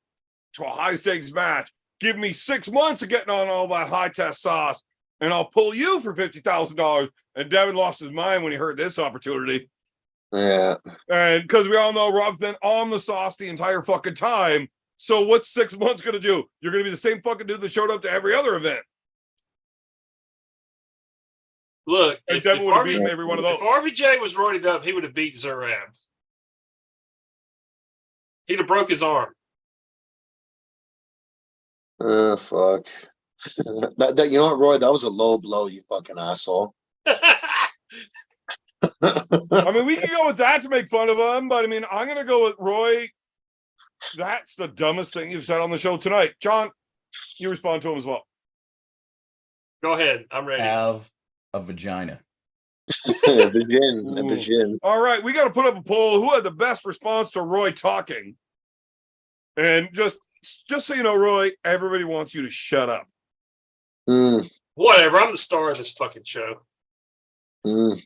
to a high stakes match. Give me 6 months of getting on all that high test sauce, and I'll pull you for $50,000. And Devin lost his mind when he heard this opportunity. Yeah. And because we all know Rob's been on the sauce the entire fucking time. So what's 6 months going to do? You're going to be the same fucking dude that showed up to every other event. Look, And if, Devin if, would have RV, beaten every one of those. if RVJ was roided up, he would have beat Zerab. He'd have broke his arm. Oh fuck. that you know what, Roy? That was a low blow, you fucking asshole. I mean, we can go with that to make fun of him, but I mean, I'm going to go with Roy. That's the dumbest thing you've said on the show tonight. John, you respond to him as well. Go ahead. I'm ready. Have a vagina. Vagin. All right, we got to put up a poll. Who had the best response to Roy talking? And just so you know, Roy, everybody wants you to shut up. Mm, Whatever. I'm the star of this fucking show. mm.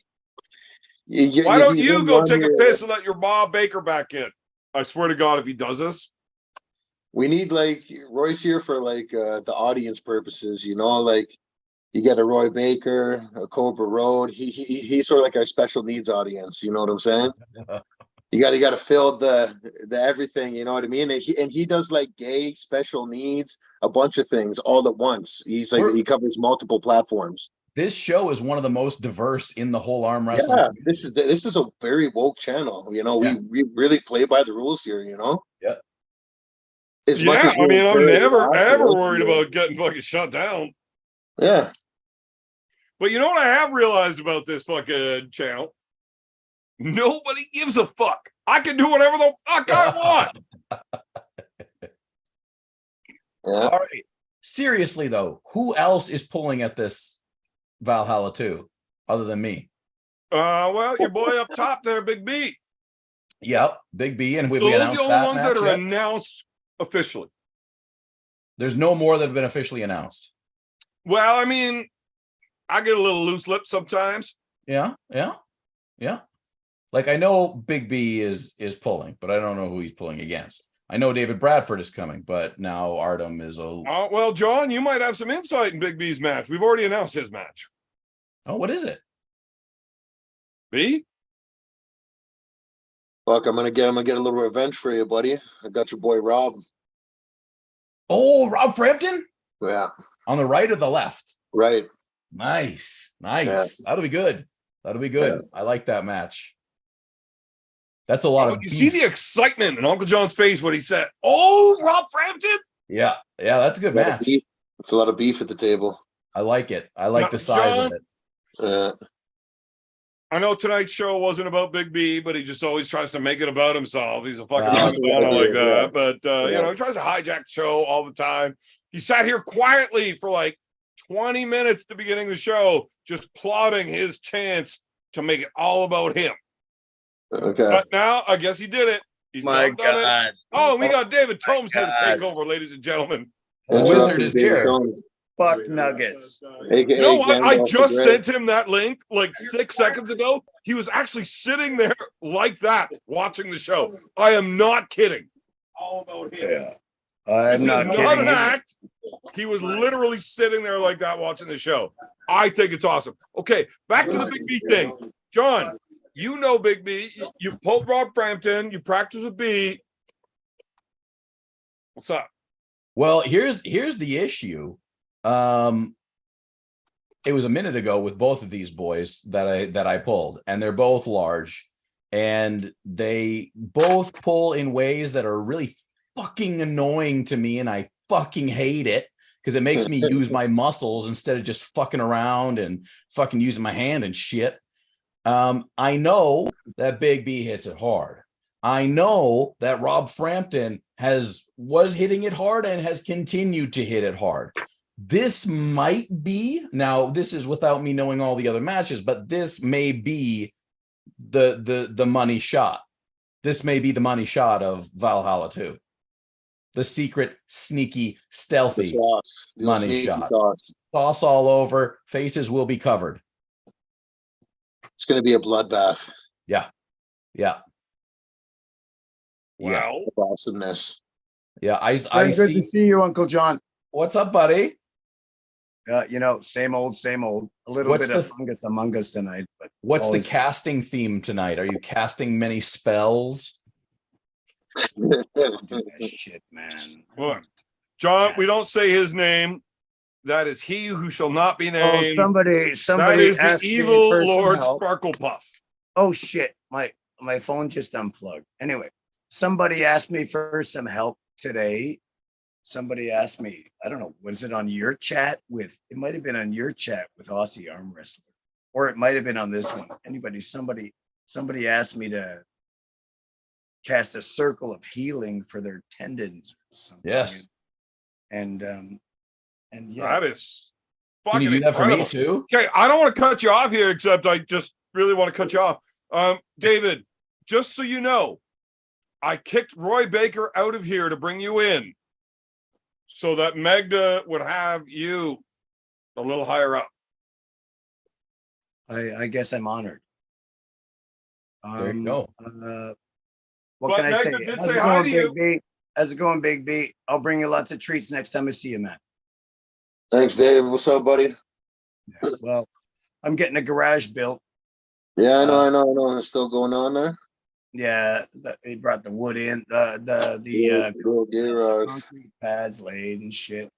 Why don't he's you gonna go be take on a here. piss and let your Bob Baker back in? I swear to God, if he does this. We need like Roy's here for like the audience purposes, you know, like you get a Roy Baker, a Cobra Road. He's sort of like our special needs audience, you know what I'm saying? You got to fill the everything, you know what I mean? And he does like gay special needs, a bunch of things all at once. He's like he covers multiple platforms. This show is one of the most diverse in the whole arm wrestling. Yeah, this is a very woke channel. You know, we really play by the rules here. You know. Yeah. As much as I mean, I'm never ever assholes, worried about getting fucking shut down. Yeah. But you know what I have realized about this fucking channel? Nobody gives a fuck. I can do whatever the fuck I want. Yeah. All right. Seriously though, who else is pulling at this Valhalla 2 other than me? Well, your boy up top there, Big B. Yep, Big B, and we Those are announced the only that ones match that are yet? announced officially. There's no more that have been officially announced. Well, I mean, I get a little loose lips sometimes. Yeah. Like I know Big B is pulling, but I don't know who he's pulling against. I know David Bradford is coming, but now Artem is a. Well, John, you might have some insight in Big B's match. We've already announced his match. Oh, what is it? B? Fuck, I'm gonna get a little revenge for you, buddy. I got your boy Rob. Oh, Rob Frampton Yeah, on the right or the left? right. Nice. Yeah. That'll be good. Yeah. I like that match. That's a lot of. You see the excitement in Uncle John's face when he said, "Oh, Rob Frampton." Yeah, that's a good match. It's a lot of beef at the table. I like it. I like the size John, of it. I know tonight's show wasn't about Big B, but he just always tries to make it about himself. He's a fucking Wow. Madonna like that. Yeah. But you know, he tries to hijack the show all the time. He sat here quietly for like 20 minutes at the beginning of the show, just plotting his chance to make it all about him. Okay. But now I guess he did it. He's My done it. God. Oh, we got David My Tomes here to take over, ladies and gentlemen. The wizard is here. Fuck Nuggets. You know what? I just sent him that link like 6 seconds ago. He was actually sitting there like that, watching the show. I am not kidding. All about him. Yeah. This I'm is not not kidding. an act. He was literally sitting there like that, watching the show. I think it's awesome. Okay, back to the Big B thing. John, you know Big B. You pulled Rob Frampton. You practice with B. What's up? Well, here's the issue. It was a minute ago with both of these boys that I pulled, and they're both large, and they both pull in ways that are really fucking annoying to me, and I fucking hate it because it makes me use my muscles instead of just fucking around and fucking using my hand and shit. I know that Big B hits it hard. I know that Rob Frampton was hitting it hard and has continued to hit it hard. This might be, now this is without me knowing all the other matches, but this may be the money shot. This may be the money shot of Valhalla 2. The secret, sneaky, stealthy money shot. Sauce all over, faces will be covered. It's going to be a bloodbath. Yeah. Well, Awesomeness. Yeah, I Very good to see you, Uncle John. What's up, buddy? You know, same old, same old. A little What's bit of fungus among us tonight. But What's the always- casting theme tonight? Are you casting many spells? do that shit, man. look, John, we don't say his name. That is he who shall not be Oh, named. somebody That is the asked me evil for some Lord help. Sparklepuff. Oh shit, my phone just unplugged. Anyway, somebody asked me for some help today. Somebody asked me, I don't know, was it on your chat with? It might have been on your chat with Aussie Arm Wrestler, or it might have been on this one. Somebody asked me to cast a circle of healing for their tendons or something. Yes. And yeah, That is Can fucking you do that for me incredible. too? Okay, I don't want to cut you off here, except I just really want to cut you off. David, just so you know, I kicked Roy Baker out of here to bring you in so that Magda would have you a little higher up. I guess I'm honored. There you go. What But can I say? Magda did How's say it hi going, to Big you. B? How's it going, Big B? I'll bring you lots of treats next time I see you, man. Thanks, Dave. What's up, buddy? Well, I'm getting a garage built. Yeah, I know. It's still going on there. Yeah, he brought the wood in, concrete pads laid and shit.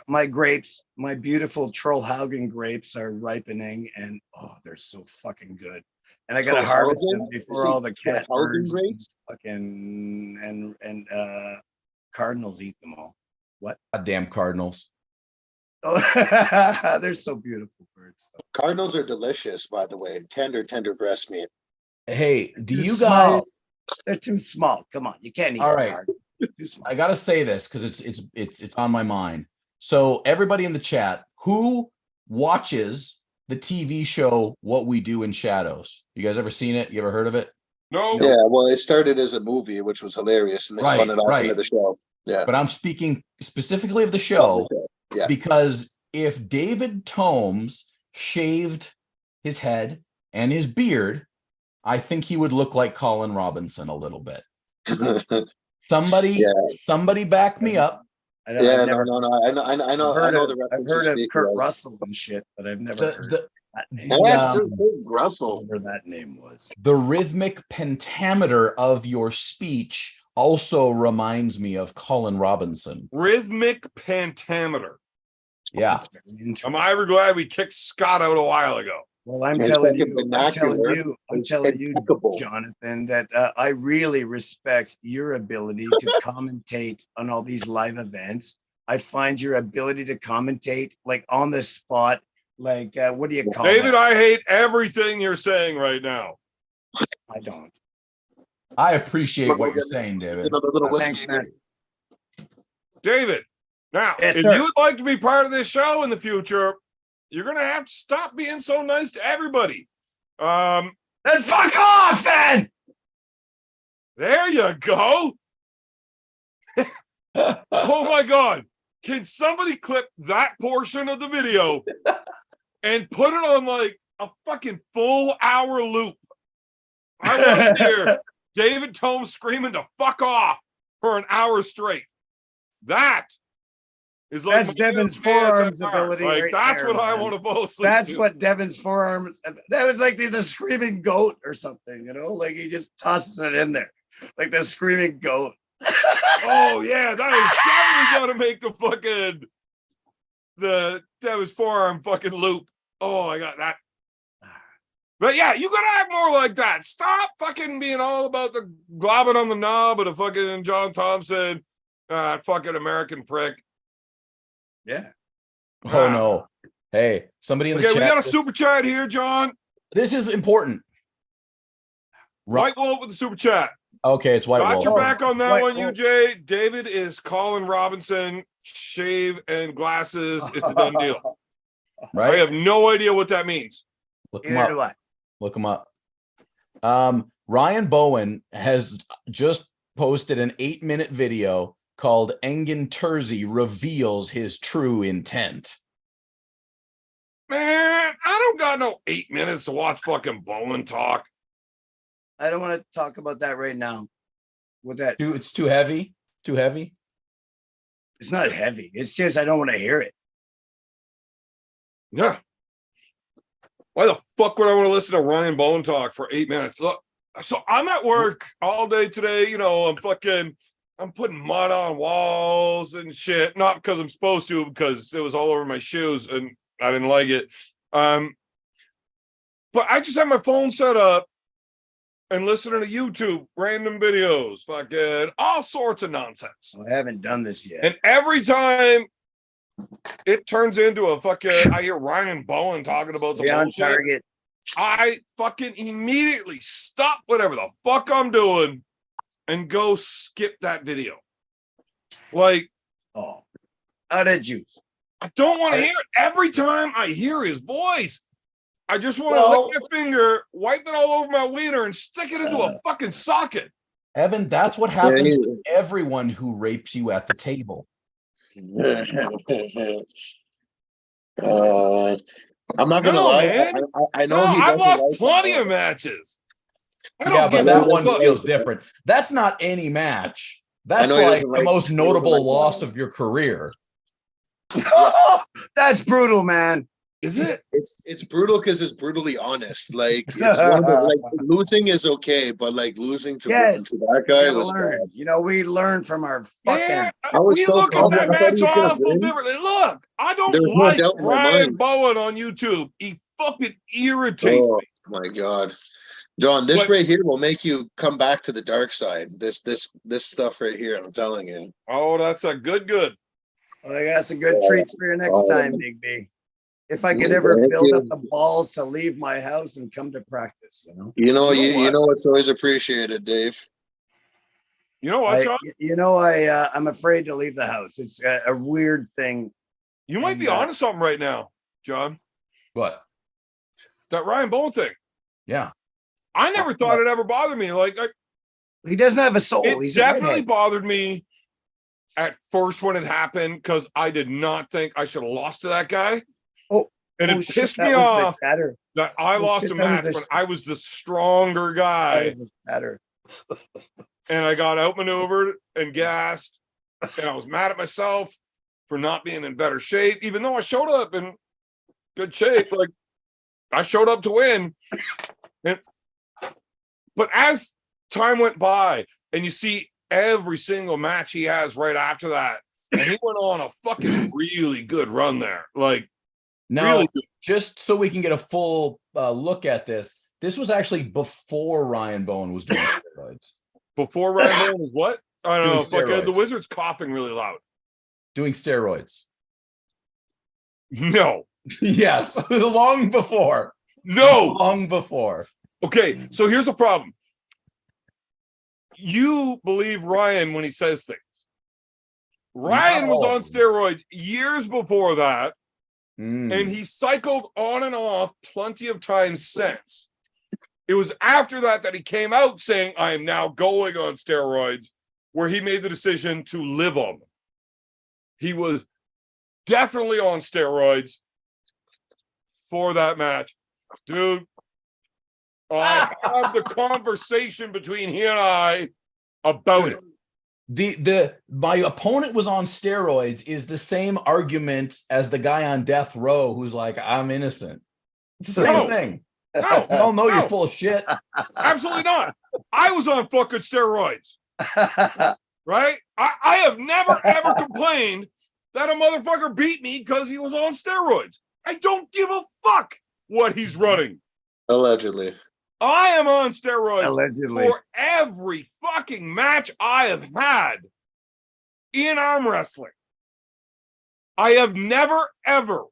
My grapes, my beautiful Trollhaugen grapes are ripening, and oh, they're so fucking good. And I gotta harvest them Trollhaugen? before Is all the it cat Trollhaugen birds grapes? and cardinals eat them all. Goddamn Cardinals. Oh, they're so beautiful birds. Though. Cardinals are delicious, by the way. Tender breast meat. Hey, do Too you small. guys? They're too small. Come on, you can't eat. All them right. hard. Too small. I gotta say this because it's on my mind. So everybody in the chat, who watches the TV show What We Do in Shadows? You guys ever seen it? You ever heard of it? No, Yeah, well, it started as a movie, which was hilarious, and they spun it off into the show. Yeah. But I'm speaking specifically of the show Yeah. because if David Tomes shaved his head and his beard, I think he would look like Colin Robinson a little bit. Somebody back me up. I know, Yeah, I've never, no. I know the I've reference. heard you're of speaking Kurt of. Russell and shit, but I've never heard The, that name. Russell. Whatever that name was. the rhythmic pentameter of your speech also reminds me of Colin Robinson. Rhythmic pentameter. Yeah. That's very interesting. Am I ever glad we kicked Scott out a while ago? Well, I'm His telling fucking you, vernacular I'm is telling you, impeccable. Jonathan, that I really respect your ability to commentate on all these live events. I find your ability to commentate like on the spot, like what do you call David, that? I hate everything you're saying right now. I don't. I appreciate what you're saying, David. Another little whiskey. Thanks, man. David, now, Yes, if sir. you would like to be part of this show in the future, you're going to have to stop being so nice to everybody. Then fuck off, then. There you go. Oh my God. Can somebody clip that portion of the video and put it on like a fucking full hour loop? I want to hear David Tome screaming to fuck off for an hour straight. That is like That's Devin's forearms ability. Like right that's there, what I man. want to fall asleep That's to. what Devin's forearms. That was like the screaming goat or something, you know? Like he just tosses it in there, like the screaming goat. Oh yeah, that is definitely gonna make the Devin's forearm fucking loop. Oh, I got that. But yeah, you gotta act more like that. Stop fucking being all about the globbing on the knob of the fucking John Thompson, fucking American prick. Yeah. Oh no. Hey, somebody in the Okay, chat. we got a super chat here, John. This is important. White Wolf with the super chat. Okay, it's White Got Wolf. your back on that White one, Wolf. UJ. David is Colin Robinson, shave and glasses. It's a done deal. I Right? have no idea what that means. Look him Either do up. I. Look him up. Ryan Bowen has just posted an 8-minute video called Engin Terzi reveals his true intent. Man, I don't got no 8 minutes to watch fucking Bowen talk. I don't want to talk about that right now. With that, It's too heavy. Too heavy. it's not heavy. It's just I don't want to hear it. Yeah. Why the fuck would I want to listen to Ryan Bowen talk for 8 minutes? Look, so I'm at work all day today. You know, I'm putting mud on walls and shit. Not because I'm supposed to, because it was all over my shoes and I didn't like it. But I just have my phone set up and listening to YouTube, random videos, fucking all sorts of nonsense. I haven't done this yet. And every time it turns into a fucking, I hear Ryan Bowen talking about some Be on bullshit. target. I fucking immediately stop whatever the fuck I'm doing and go skip that video. Like, Oh, out of juice. I don't want to hear it. Every time I hear his voice, I just want to Well- lick my finger, wipe it all over my wiener, and stick it into a fucking socket. Evan, that's what happens to everyone who rapes you at the table. I'm not gonna No, lie. man. I know No, he I've doesn't lost like plenty that. of matches. I Yeah, don't but give that two one fucks. feels different. That's not any match. That's know he like doesn't the like- most he doesn't notable like loss that. of your career. That's brutal, man. Is it? It's brutal because it's brutally honest. Like it's one of the, like losing is okay, but like losing to, Yes. to that You guy gotta was learn. bad. You know, we learn from our fucking. Yeah, I was we so look at confident. that I thought match he was gonna awful win. differently. Look, I don't There was no like doubt in my Ryan mind. Bowen on YouTube. He fucking irritates Oh me. my god, John, this But- right here will make you come back to the dark side. This stuff right here, I'm telling you. Oh, that's a good. Well, I got some good treats for you next time, Big B. If I could Yeah, ever thank build you. up the balls to leave my house and come to practice, you know. You know, You know you what? know it's always appreciated, Dave. You know what, John? I'm afraid to leave the house. It's a weird thing. You might be and, onto something right now, John. What? That Ryan Bowen thing. Yeah. I never thought it ever bothered me. Like, He doesn't have a soul. it He's a definitely redhead. bothered me at first when it happened because I did not think I should have lost to that guy. Oh, and oh, it shit, pissed that me was the off chatter. that I Oh, lost shit, a that was match a when I was the stronger That guy. was the chatter. and I got outmaneuvered and gassed, and I was mad at myself for not being in better shape, even though I showed up in good shape. Like, I showed up to win. But as time went by, and you see every single match he has right after that, and he went on a fucking really good run there. Like, Now, really good. just so we can get a full look at this, this was actually before Ryan Bowen was doing steroids. Before Ryan Bowen was what? I don't know. Doing Fucking the steroids. Wizard's coughing really loud. Doing steroids. No. Yes, long before. No. Long before. Okay, so here's the problem. You believe Ryan when he says things. Ryan was on steroids years before that, and he cycled on and off plenty of times since. It was after that that he came out saying, I am now going on steroids, where he made the decision to live on them. He was definitely on steroids for that match. Dude, I had the conversation between he and I about it. My opponent was on steroids is the same argument as the guy on death row who's like, I'm innocent. It's the same thing. No, you're full of shit. Absolutely not. I was on fucking steroids. Right? I have never ever complained that a motherfucker beat me because he was on steroids. I don't give a fuck what he's running. Allegedly. I am on steroids Allegedly. for every fucking match I have had in arm wrestling. I have never, ever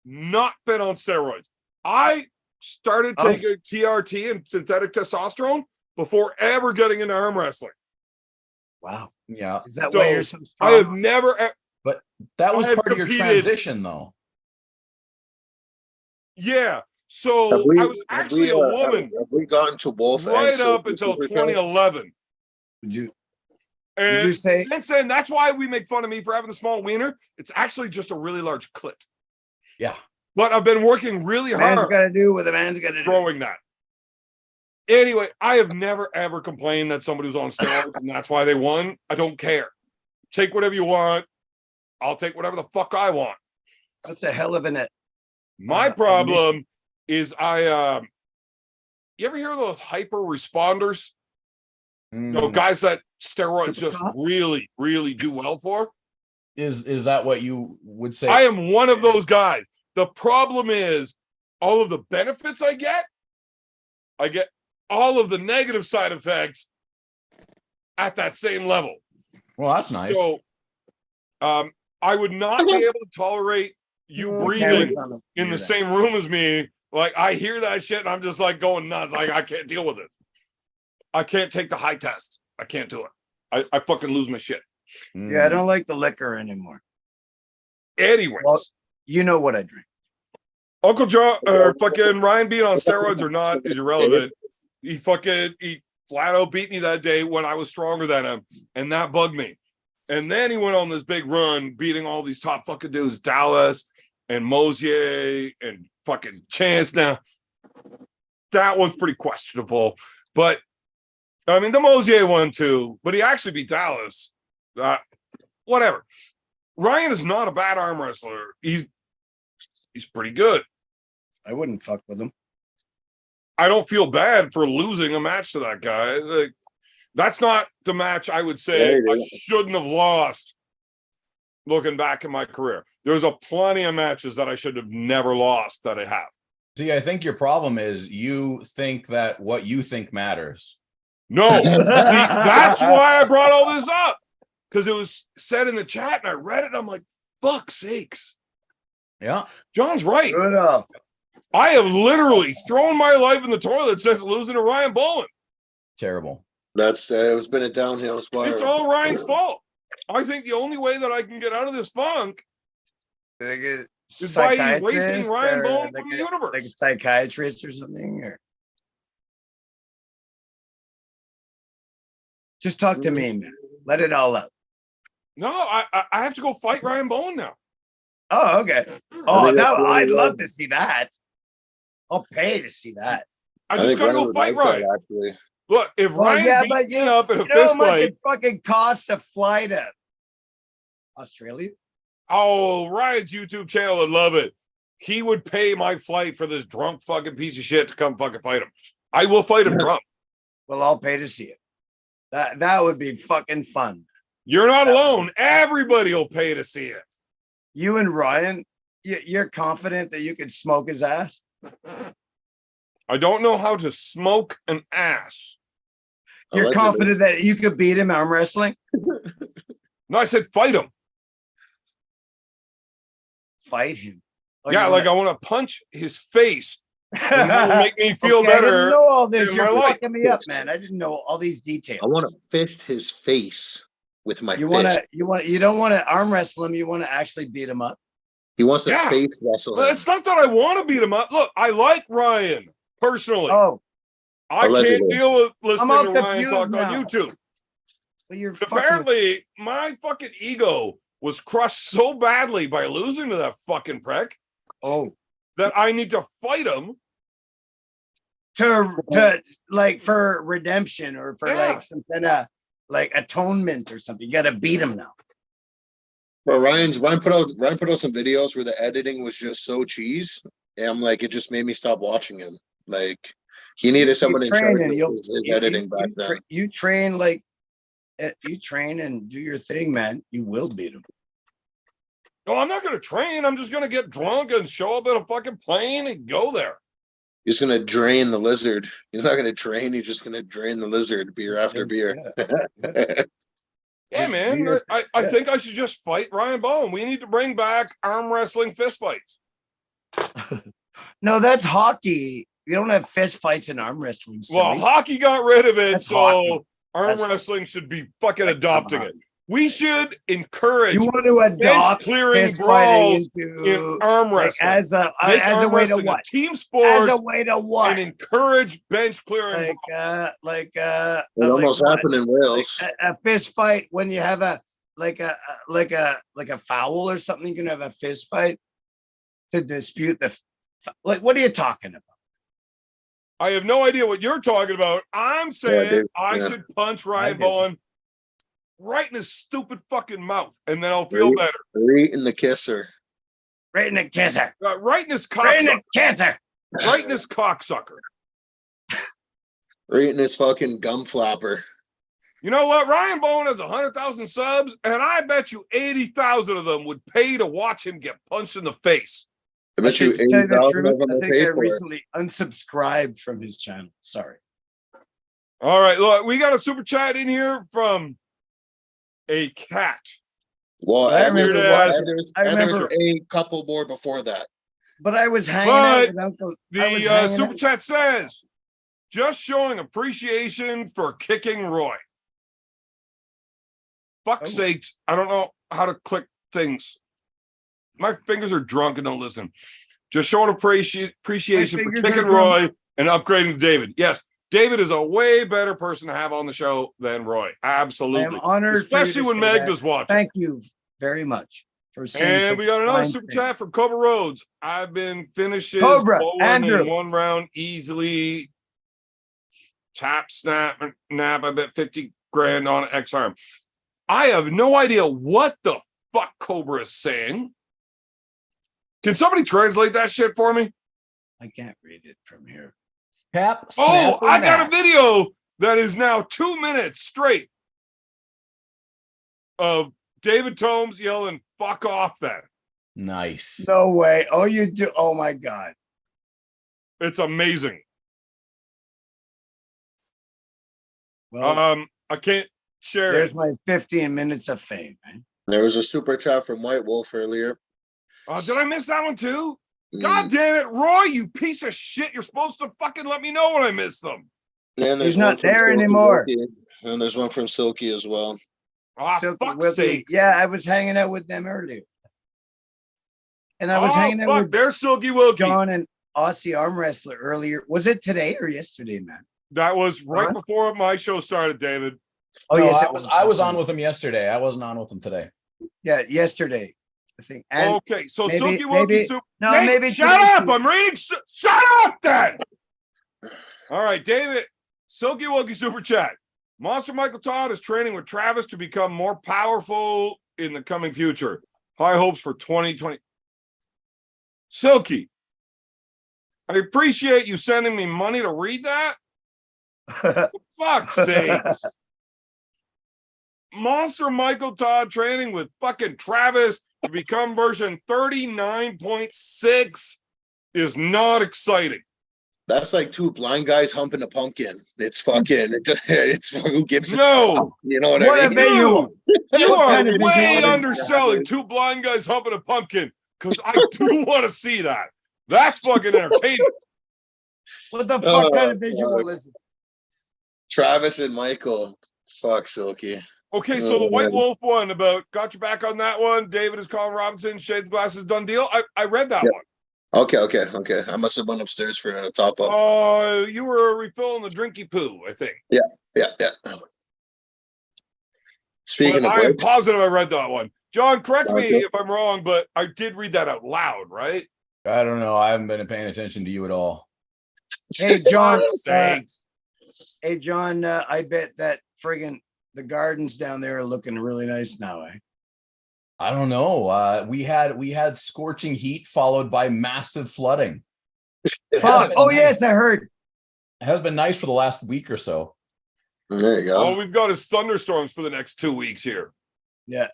not been on steroids. I started taking TRT and synthetic testosterone before ever getting into arm wrestling. Wow. Yeah. Is that So, why you're so strong? I have never... But that was I have part of your competed- transition, though. Yeah. So Have we- I was have actually we, a woman Have we gotten to Wolf right and up Silver until Super Chat? 2011. Would you And you say- since then, that's why we make fun of me for having a small wiener. It's actually just a really large clit. Yeah. But I've been working really man's hard got to do what a man's got to do? growing that. Anyway, I have never ever complained that somebody was on steroids and that's why they won. I don't care. Take whatever you want. I'll take whatever the fuck I want. That's a hell of an. My problem is you ever hear of those hyper responders? You know, guys that steroids just really, really do well for. Is that what you would say? I am one of those guys. The problem is all of the benefits I get all of the negative side effects at that same level. Well, that's nice. So I would not be able to tolerate you breathing in the same room as me. Like, I hear that shit and I'm just like going nuts. Like, I can't deal with it. I can't take the high test. I can't do it. I fucking lose my shit. Yeah, I don't like the liquor anymore. Anyways. Well, you know what I drink. Uncle John or fucking Ryan being on steroids or not is irrelevant. He flat out beat me that day when I was stronger than him, and that bugged me. And then he went on this big run, beating all these top fucking dudes, Dallas and Mosier and fucking Chance. Now, that one's pretty questionable, but I mean, the Mosier one too, but he actually beat Dallas. Whatever. Ryan is not a bad arm wrestler. He's pretty good. I wouldn't fuck with him. I don't feel bad for losing a match to that guy. Like, that's not the match I would say I shouldn't have lost. Looking back in my career, there's a plenty of matches that I should have never lost that I have. See, I think your problem is you think that what you think matters. No, see, that's why I brought all this up, because it was said in the chat and I read it. And I'm like, fuck sakes. Yeah, John's right. Good up. I have literally thrown my life in the toilet since losing to Ryan Bowen. terrible. That's it's been a downhill spiral. It's all Ryan's fault. I think the only way that I can get out of this funk is by erasing Ryan Bowen from the universe. Like a psychiatrist or something, or just talk to me, man. Let it all out. No, I have to go fight Ryan Bowen now. Oh, okay. Oh, I'd love to see that. I'll pay to see that. I just think gotta Ryan go would fight like that, Ryan. actually. Look, if Ryan yeah, beat but me up in a you know how fist much fight, it fucking costs to fly to Australia? oh, Ryan's YouTube channel would love it. He would pay my flight for this drunk fucking piece of shit to come fucking fight him. I will fight him drunk. Well, I'll pay to see it. That would be fucking fun. You're not alone. Everybody will pay to see it. You and Ryan, you're confident that you could smoke his ass? I don't know how to smoke an ass. You're Allegedly. confident that you could beat him arm wrestling? No, I said fight him. Fight him. Oh, Yeah, you like I wanna- want to punch his face. And that will make me feel Okay, I didn't better. know all this. in You're my life. fucking me up, man. I didn't know all these details. I want to fist his face with my You fist. you don't want to arm wrestle him. You want to actually beat him up. He wants to Yeah. face wrestle Well, him. it's not that I want to beat him up. Look, I like Ryan personally. Oh, I Allegedly. can't deal with listening all to Ryan confused talk now. on YouTube. but you're fucking. Apparently, my fucking ego was crushed so badly by losing to that fucking prick Oh, that I need to fight him. to like for redemption or for Yeah. like some kind of like atonement or something. You got to beat him now. Bro, Ryan put out some videos where the editing was just so cheese, and I'm like, it just made me stop watching him. Like, he needed someone in charge of his editing back then. You train like you train and do your thing, man. You will beat him. No, I'm not going to train. I'm just going to get drunk and show up at a fucking plane and go there. He's gonna drain the lizard. He's not gonna train. He's just gonna drain the lizard beer after beer. Yeah, man. I think I should just fight Ryan Bowen. We need to bring back arm wrestling fist fights. No, that's hockey. You don't have fist fights in arm wrestling. Well, silly. hockey got rid of it, That's so hockey. arm That's- wrestling should be fucking Like, adopting come it. We should encourage you want to adopt clearing fist fighting brawls in into arm like, wrestling. as a Make as a arm way to wrestling what? a team As sport a way to what? and encourage bench clearing. It It almost what? happened in Wales. A fist fight when you have a foul or something. You can have a fist fight to dispute like. What are you talking about? I have no idea what you're talking about. I'm saying dude. I Yeah. should punch Ryan do. Bowen right in his stupid fucking mouth, and then I'll feel Right. better. Right in the kisser. Right in the kisser. Right in his Right in cocksucker. the kisser. Right in his cocksucker. Right in his fucking gum flapper. You know what? Ryan Bowen has 100,000 subs, and I bet you 80,000 of them would pay to watch him get punched in the face. I bet you To tell you the 80,000 truth, of them I will think pay I for it. recently unsubscribed from his channel. Sorry. All right, look, we got a super chat in here from a cat. Well, I and remember there's, what- there's, I and there's remember- a couple more before that. But I was hanging out But with Uncle. I was The hanging super out- chat says, just showing appreciation for kicking Roy. Fuck's Oh. sakes, I don't know how to click things. My fingers are drunk and don't listen. Just showing appreciation for fingers are kicking drunk. Roy and upgrading David. Yes, David is a way better person to have on the show than Roy. I am Absolutely. honored, for you Especially to when say Meg that. does watch. Thank you very much for saying. And such we got another kind super things. chat from Cobra Rhodes. I've been finishes Cobra, Bowen Andrew. in one round easily. Tap, snap, nap. I bet 50 grand on X arm. I have no idea what the fuck Cobra is saying. Can somebody translate that shit for me? I can't read it from here. Tap, Oh, snap, I and got a nap. video that is now 2 minutes straight of David Tomes yelling, fuck off then. Nice. No way. Oh, you do. Oh my God. It's amazing. Well, I can't share there's it. my 15 minutes of fame, man. There was a super chat from White Wolf earlier. Did I miss that one too? Mm. God damn it, Roy, you piece of shit. You're supposed to fucking let me know when I miss them. And there's He's not one from there Silky anymore. Wilkie. And there's one from Silky as well. Ah, Silky fuck's Wilkie. sake. Yeah, I was hanging out with them earlier. And I was hanging out with There's Silky Wilkie. John and Aussie arm wrestler earlier. Was it today or yesterday, man? That was right Huh? before my show started, David. Oh, No, yes, I was on with him yesterday. I wasn't on with him today. Yeah, yesterday, I think. And Okay, so maybe- Silky Wilkie. maybe- no, Hey, maybe shut today up! too. I'm reading. Shut up, then. All right, David. Silky Wilkie Super Chat. Monster Michael Todd is training with Travis to become more powerful in the coming future. High hopes for 2020. Silky, I appreciate you sending me money to read that. For fuck's sake. Monster Michael Todd training with fucking Travis to become version 39.6 is not exciting. That's like two blind guys humping a pumpkin. It's fucking. It's who gives a No. fuck, you know what What I a mean? visual. You What are kind of way visual is underselling two blind guys humping a pumpkin because I do want to see that. That's fucking entertainment. What the fuck kind of Oh, visual fuck. is it? Travis and Michael. Fuck, Silky. Okay, so the White Wolf one about got your back on that one. David is Colin Robinson, Shades Glasses, done deal. I read that one. Okay. I must have went upstairs for a top up. You were refilling the drinky poo, I think. Yeah. Speaking But of I am which, positive I read that one. John, correct me Okay. if I'm wrong, but I did read that out loud, right? I don't know. I haven't been paying attention to you at all. Hey, John. Thanks. Hey, John. I bet that friggin' the gardens down there are looking really nice now, eh? I don't know. We had scorching heat followed by massive flooding. It has Fuck. been Oh, nice. yes, I heard. It has been nice for the last week or so. there you go. All we've got is thunderstorms for the next 2 weeks here. Yeah.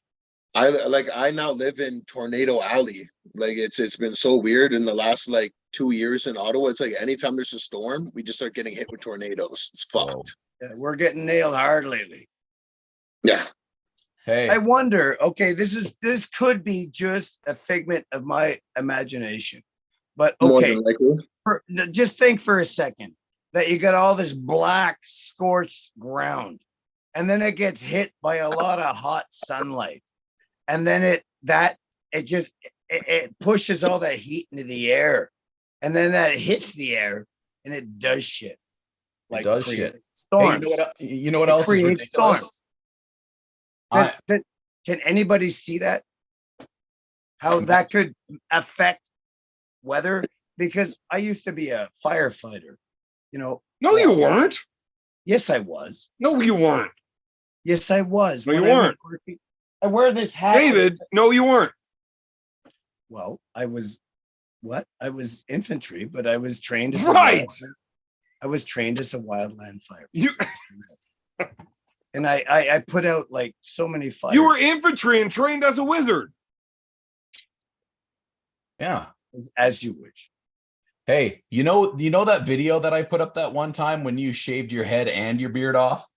I now live in Tornado Alley. Like it's been so weird in the last like 2 years in Ottawa. It's like anytime there's a storm, we just start getting hit with tornadoes. It's fucked. Yeah, we're getting nailed hard lately. Yeah. Hey, I wonder, okay, this could be just a figment of my imagination. But More okay, than likely. just think for a second that you got all this black scorched ground, and then it gets hit by a lot of hot sunlight, and then it pushes all that heat into the air, and then that hits the air and it does shit. it does create shit. Hey, storms. you know what It else is creates ridiculous? storms. I- Can anybody see that? How that could affect weather? Because I used to be a firefighter. You know. No, you weren't. Yes, I was. No, you weren't. Yes, I was. No, you When I was weren't. working- I wear this hat. David, no, you weren't. Well, I was what? I was infantry, but I was trained as Right. I was trained as a wildland firefighter. You And I put out like so many fires. you were infantry and trained as a wizard. Yeah. as you wish. Hey, you know that video that I put up that one time when you shaved your head and your beard off?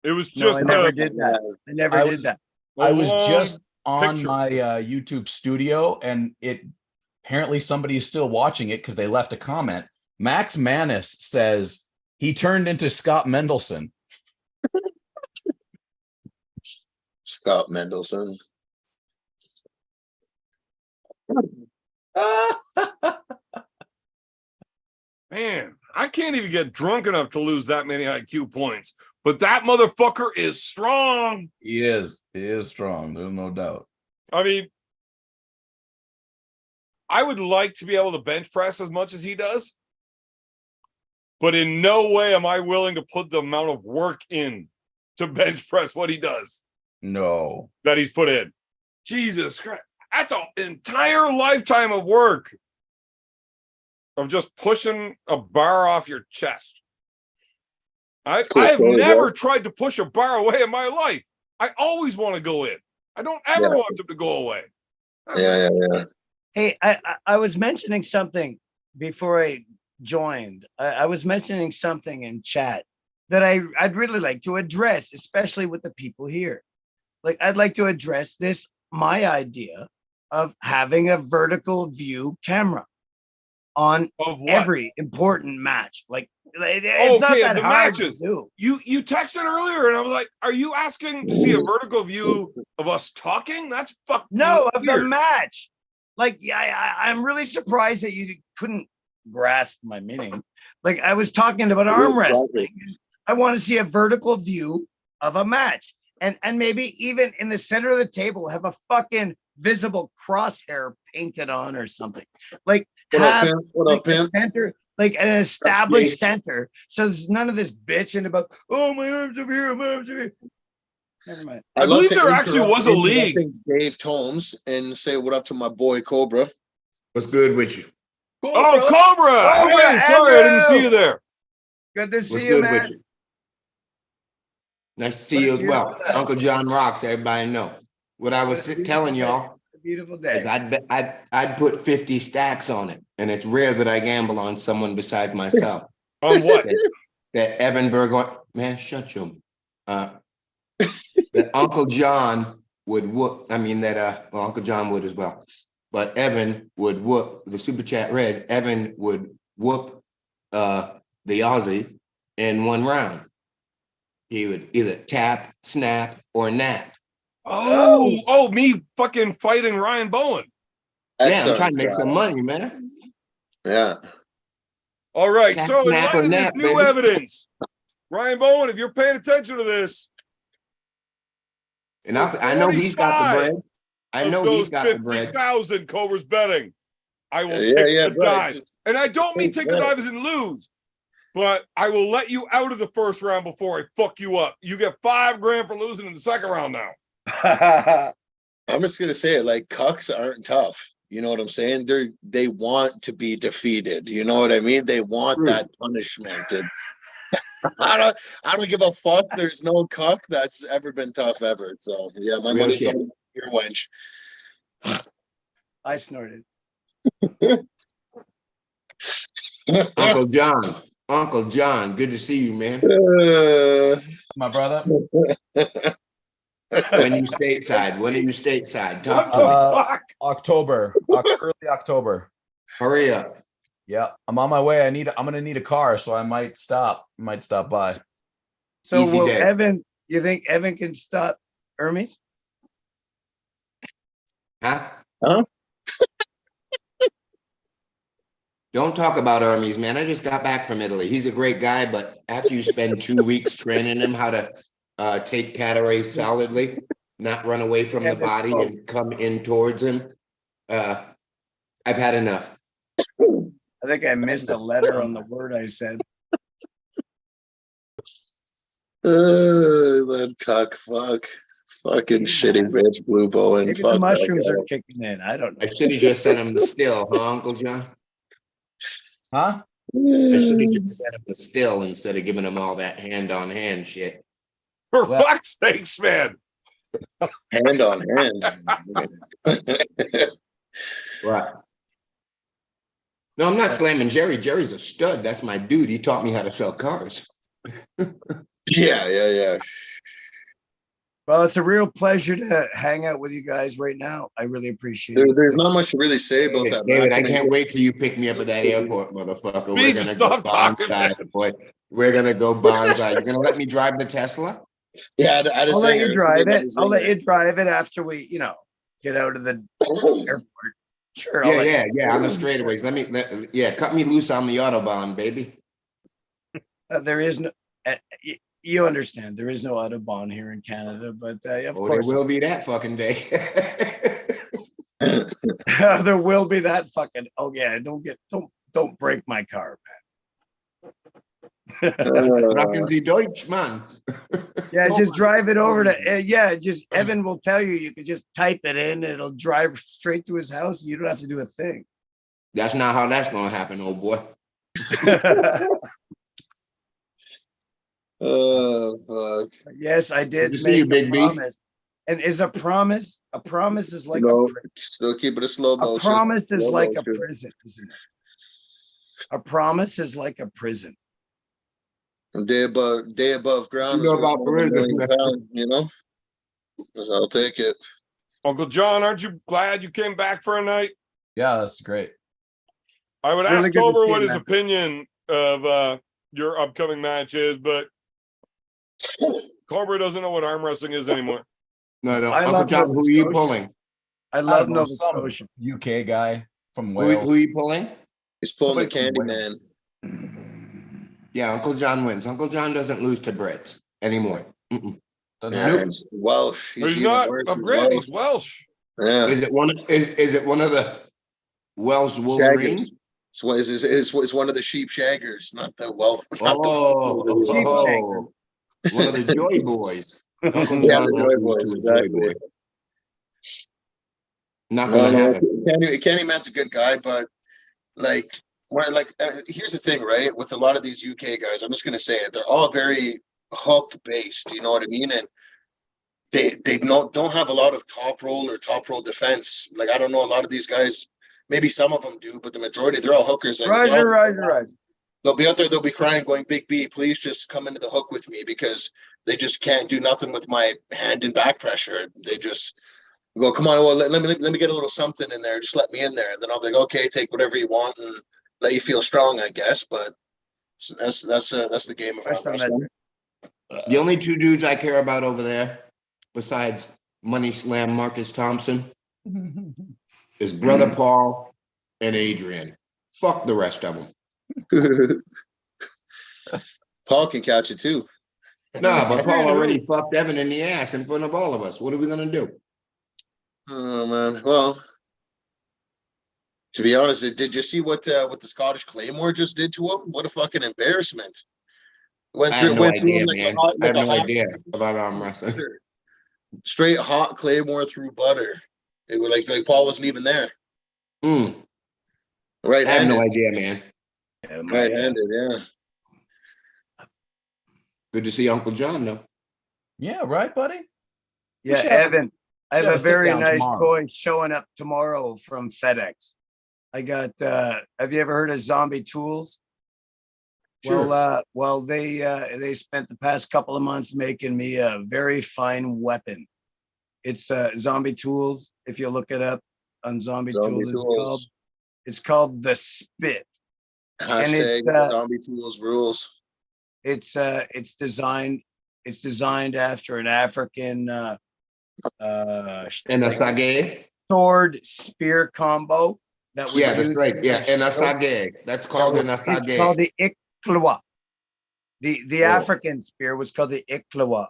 It was No, just I never did that. I never I did was- that. I was long just on picture. my YouTube studio, and it apparently somebody is still watching it because they left a comment. Max Manis says he turned into Scott Mendelson. Scott Mendelson. Man, I can't even get drunk enough to lose that many IQ points. But that motherfucker is strong. He is strong. There's no doubt. I mean, I would like to be able to bench press as much as he does. But in no way am I willing to put the amount of work in to bench press what he does No. that he's put in. Jesus Christ. That's an entire lifetime of work of just pushing a bar off your chest. I have never tried to push a bar away in my life. I always want to go in. I don't ever want them to go away. Yeah. Hey, I was mentioning something before I joined. I was mentioning something in chat that I'd really like to address, especially with the people here. Like, I'd like to address this, my idea of having a vertical view camera on Of what? every important match. Like, it's not Okay, that the hard matches. to do. You texted earlier, and I was like, "Are you asking to see a vertical view of us talking?" That's fucking No, of the weird. match. Like, yeah, I'm really surprised that you couldn't grasp my meaning. Like, I was talking about arm wrestling. I want to see a vertical view of a match, and maybe even in the center of the table have a fucking visible crosshair painted on or something. Like, What up, have pimp? What like up, a pimp? center, like an established center. So there's none of this bitching about, oh, my arms over here, my arms over here. Never mind. I believe there actually was a league. Dave Tomes and say what up to my boy Cobra. What's good with you? Oh, Cobra! Cobra, Hey, sorry, I didn't Andrew! see you there. Good to What's see you, good man. with you? Nice to see you as well. Uncle John rocks. Everybody know. What I was telling y'all A beautiful day. is I'd put 50 stacks on it, and it's rare that I gamble on someone besides myself. On what? That Evan Burgoyne, man, shut your. That Uncle John would whoop. I mean that well, Uncle John would as well, but Evan would whoop. The super chat read Evan would whoop the Aussie in one round. He would either tap, snap, or nap. Oh, me fucking fighting Ryan Bowen. Yeah, I'm trying to make some money, man. Yeah. All right, Tap, so in snap, light or of this nap, new baby. evidence, Ryan Bowen, if you're paying attention to this, And I know he's got the bread. I know he's got the bread. 50,000 Cobra's betting. I will Yeah, take yeah, the bro, dive. just- And I don't mean take take the that. dive as in lose, but I will let you out of the first round before I fuck you up. You get $5,000 for losing in the second round now. I'm just gonna say it, like cucks aren't tough. You know what I'm saying? They want to be defeated. You know what I mean? They want that punishment. It's I don't give a fuck. There's no cuck that's ever been tough ever. So yeah, my Real money's shit. on your wench. I snorted. Uncle John, good to see you, man. My brother. When you stateside, talk to me. Fuck. October, early October. Hurry up. Yeah, I'm on my way. I'm gonna need a car, so I might stop by. So Easy will day. Evan, you think Evan can stop Hermes? Huh? Huh? Don't talk about Hermes, man. I just got back from Italy. He's a great guy, but after you spend 2 weeks training him how to take Pateray solidly, not run away from the body and come in towards him, I've had enough. I think I missed a letter on the word I said. That cuck, fucking shitty bitch, Blue Bowen. Maybe Fuck the that mushrooms guy. are kicking in. I don't know. I should have just sent him the still, huh, Uncle John? Huh? I should have just sent him the still instead of giving him all that hand-on-hand shit. For Well- fuck's sakes, man. Hand on hand. Right. No, I'm not slamming Jerry. Jerry's a stud. That's my dude. He taught me how to sell cars. Yeah. Well, it's a real pleasure to hang out with you guys right now. I really appreciate it. There's not much to really say about that. David, I match. can't wait till you pick me up at that airport, motherfucker. We're Beans, gonna go stop talking, bonsai, boy. We're gonna go bonsai. You're gonna let me drive the Tesla? Yeah, I'll let you drive it. I'll let you drive it after we, get out of the airport. Sure. I'll let you. Yeah. On the straightaways. Cut me loose on the Autobahn, baby. There is no. You understand there is no Autobahn here in Canada, but of Oh, course there will be that fucking day. there will be that fucking. Oh yeah, don't break my car, Rocken Sie Deutsch, man. Yeah, just drive it over to. Just Evan will tell you. You can just type it in, and it'll drive straight to his house. You don't have to do a thing. That's not how that's gonna happen, old boy. Oh fuck. Yes, I did Good to see you, make a Big B. promise. And is a promise is like No, a prison. still keep it a slow A motion. promise is Slow like a motion. prison, isn't it? A promise is like a prison. A day above ground. You know is worth about more than a prison. million pounds, you know? I'll take it. Uncle John, aren't you glad you came back for a night? Yeah, that's great. I would Really ask good to Cobra see what you, his man. opinion of your upcoming match is, but Cobra doesn't know what arm wrestling is anymore. No. I Uncle love John, Nova who are you Scotia. pulling? I love don't know, Nova some Scotia. UK guy from Who Wales. are you pulling? He's pulling the Somebody from Candyman. Wales. Yeah, Uncle John wins. Uncle John doesn't lose to Brits anymore. Doesn't Yeah, matter. it's Welsh. He's even not worse. a He's Brit, Welsh. he's Welsh. Yeah. Is it one of the Welsh Wolverines? It's one of the sheep shaggers, not the wealth. Oh, one of the Joy Boys. Uncle Yeah, John the Joy refers Boys, to a Joy exactly. Boy. Not No, gonna no, happen. Candyman's a good guy, but like, here's the thing, right? With a lot of these UK guys, I'm just gonna say it. They're all very hook based. You know what I mean? And they don't have a lot of top roll defense. Like I don't know, a lot of these guys, maybe some of them do, but the majority they're all hookers. Like, Roger. they'll be out there, they'll be crying, going, "Big B, please just come into the hook with me," because they just can't do nothing with my hand and back pressure. They just go, "Come on, well, let me get a little something in there. Just let me in there." And then I'll be like, "Okay, take whatever you want and let you feel strong, I guess." But that's the game of arm wrestling. The only two dudes I care about over there, besides Money Slam Marcus Thompson, is Brother Paul and Adrian. Fuck the rest of them. Paul can catch it too. No, but Paul already fucked Evan in the ass in front of all of us. What are we gonna do? Oh man, well, to be honest, did you see what the Scottish Claymore just did to him? What a fucking embarrassment! I have no idea, him man. I have no idea about arm wrestling. Straight hot Claymore through butter. It was like Paul wasn't even there. Right. I have no idea, man. Right-handed, yeah. Good to see Uncle John, though. Yeah, right, buddy? Yeah, should Evan, I have should a have a very sit-down nice tomorrow. toy showing up tomorrow from FedEx. I got, have you ever heard of Zombie Tools? Sure. Well, they spent the past couple of months making me a very fine weapon. It's Zombie Tools. If you look it up on Zombie Tools, it's called the Spit. Hashtag Zombie Tools rules. It's designed after an African And a sage. sword spear combo that was that's right. Yeah, and a sage. That's called an asage. It's called the Iklewa. The African spear was called the Iklewa.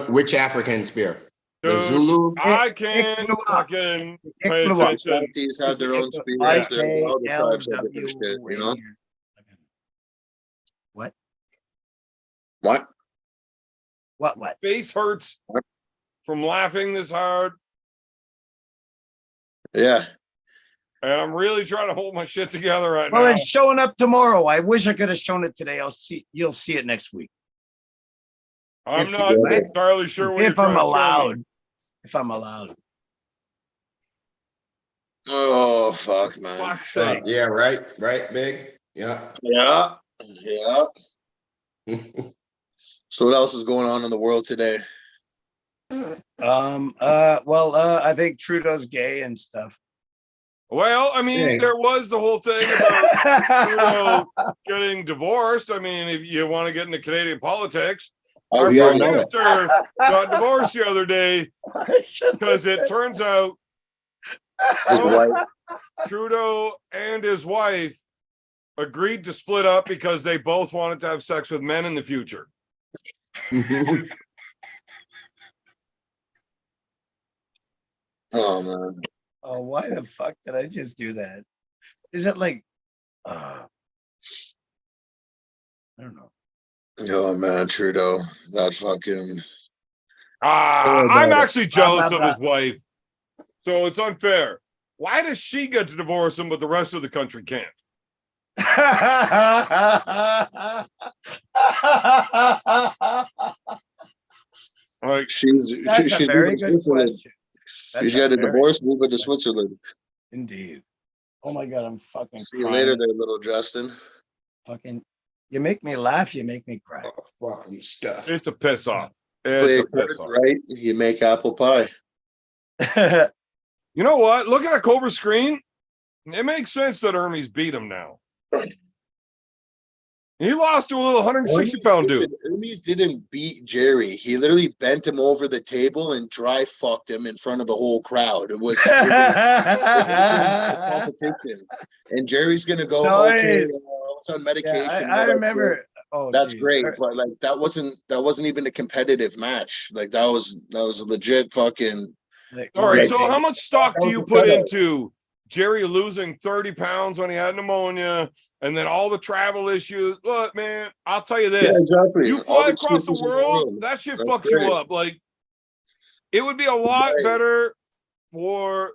Which African spear? The Dude, Zulu? I can't fucking pay attention. Shanties had their own spears. All the tribes had different shit, you know? What? What? Face hurts from laughing this hard. Yeah. And I'm really trying to hold my shit together right now. Well, it's showing up tomorrow. I wish I could have shown it today. You'll see it next week. I'm not entirely sure what if you're I'm trying to show me. allowed. If I'm allowed. Oh fuck, man. Fuck's sake. Yeah, right, Big. Yeah. So what else is going on in the world today? I think Trudeau's gay and stuff. Well, I mean, there was the whole thing about Trudeau getting divorced. I mean, if you want to get into Canadian politics, our prime minister got divorced the other day because it turns out Trudeau and his wife agreed to split up because they both wanted to have sex with men in the future. Oh man. Oh, why the fuck did I just do that? Is it like I don't know. Oh man, Trudeau. That fucking I'm actually jealous of his wife. So it's unfair. Why does she get to divorce him, but the rest of the country can't? Like she's a very good question. She's got a divorce, move it to Switzerland. Indeed. Oh my god, I'm fucking See you later there, little Justin. Fucking, you make me laugh, you make me cry. Oh, fucking stuff. It's a piss off. Play cards right, you make apple pie. You know what? Look at a Cobra screen. It makes sense that Hermes beat him now. He lost to a little 160-pound dude. Hermes didn't beat Jerry. He literally bent him over the table and dry fucked him in front of the whole crowd. It was competition. And Jerry's gonna go, okay, it's on medication. Yeah, I remember. Oh, that's great, but like that wasn't even a competitive match. Like that was a legit fucking. All right, so how much stock do you put into Jerry losing 30 pounds when he had pneumonia, and then all the travel issues. Look, man, I'll tell you this. Yeah, exactly. You All fly the across the excuses in world, world. that shit That's fucks you right. up. Like, it would be a lot Right. better for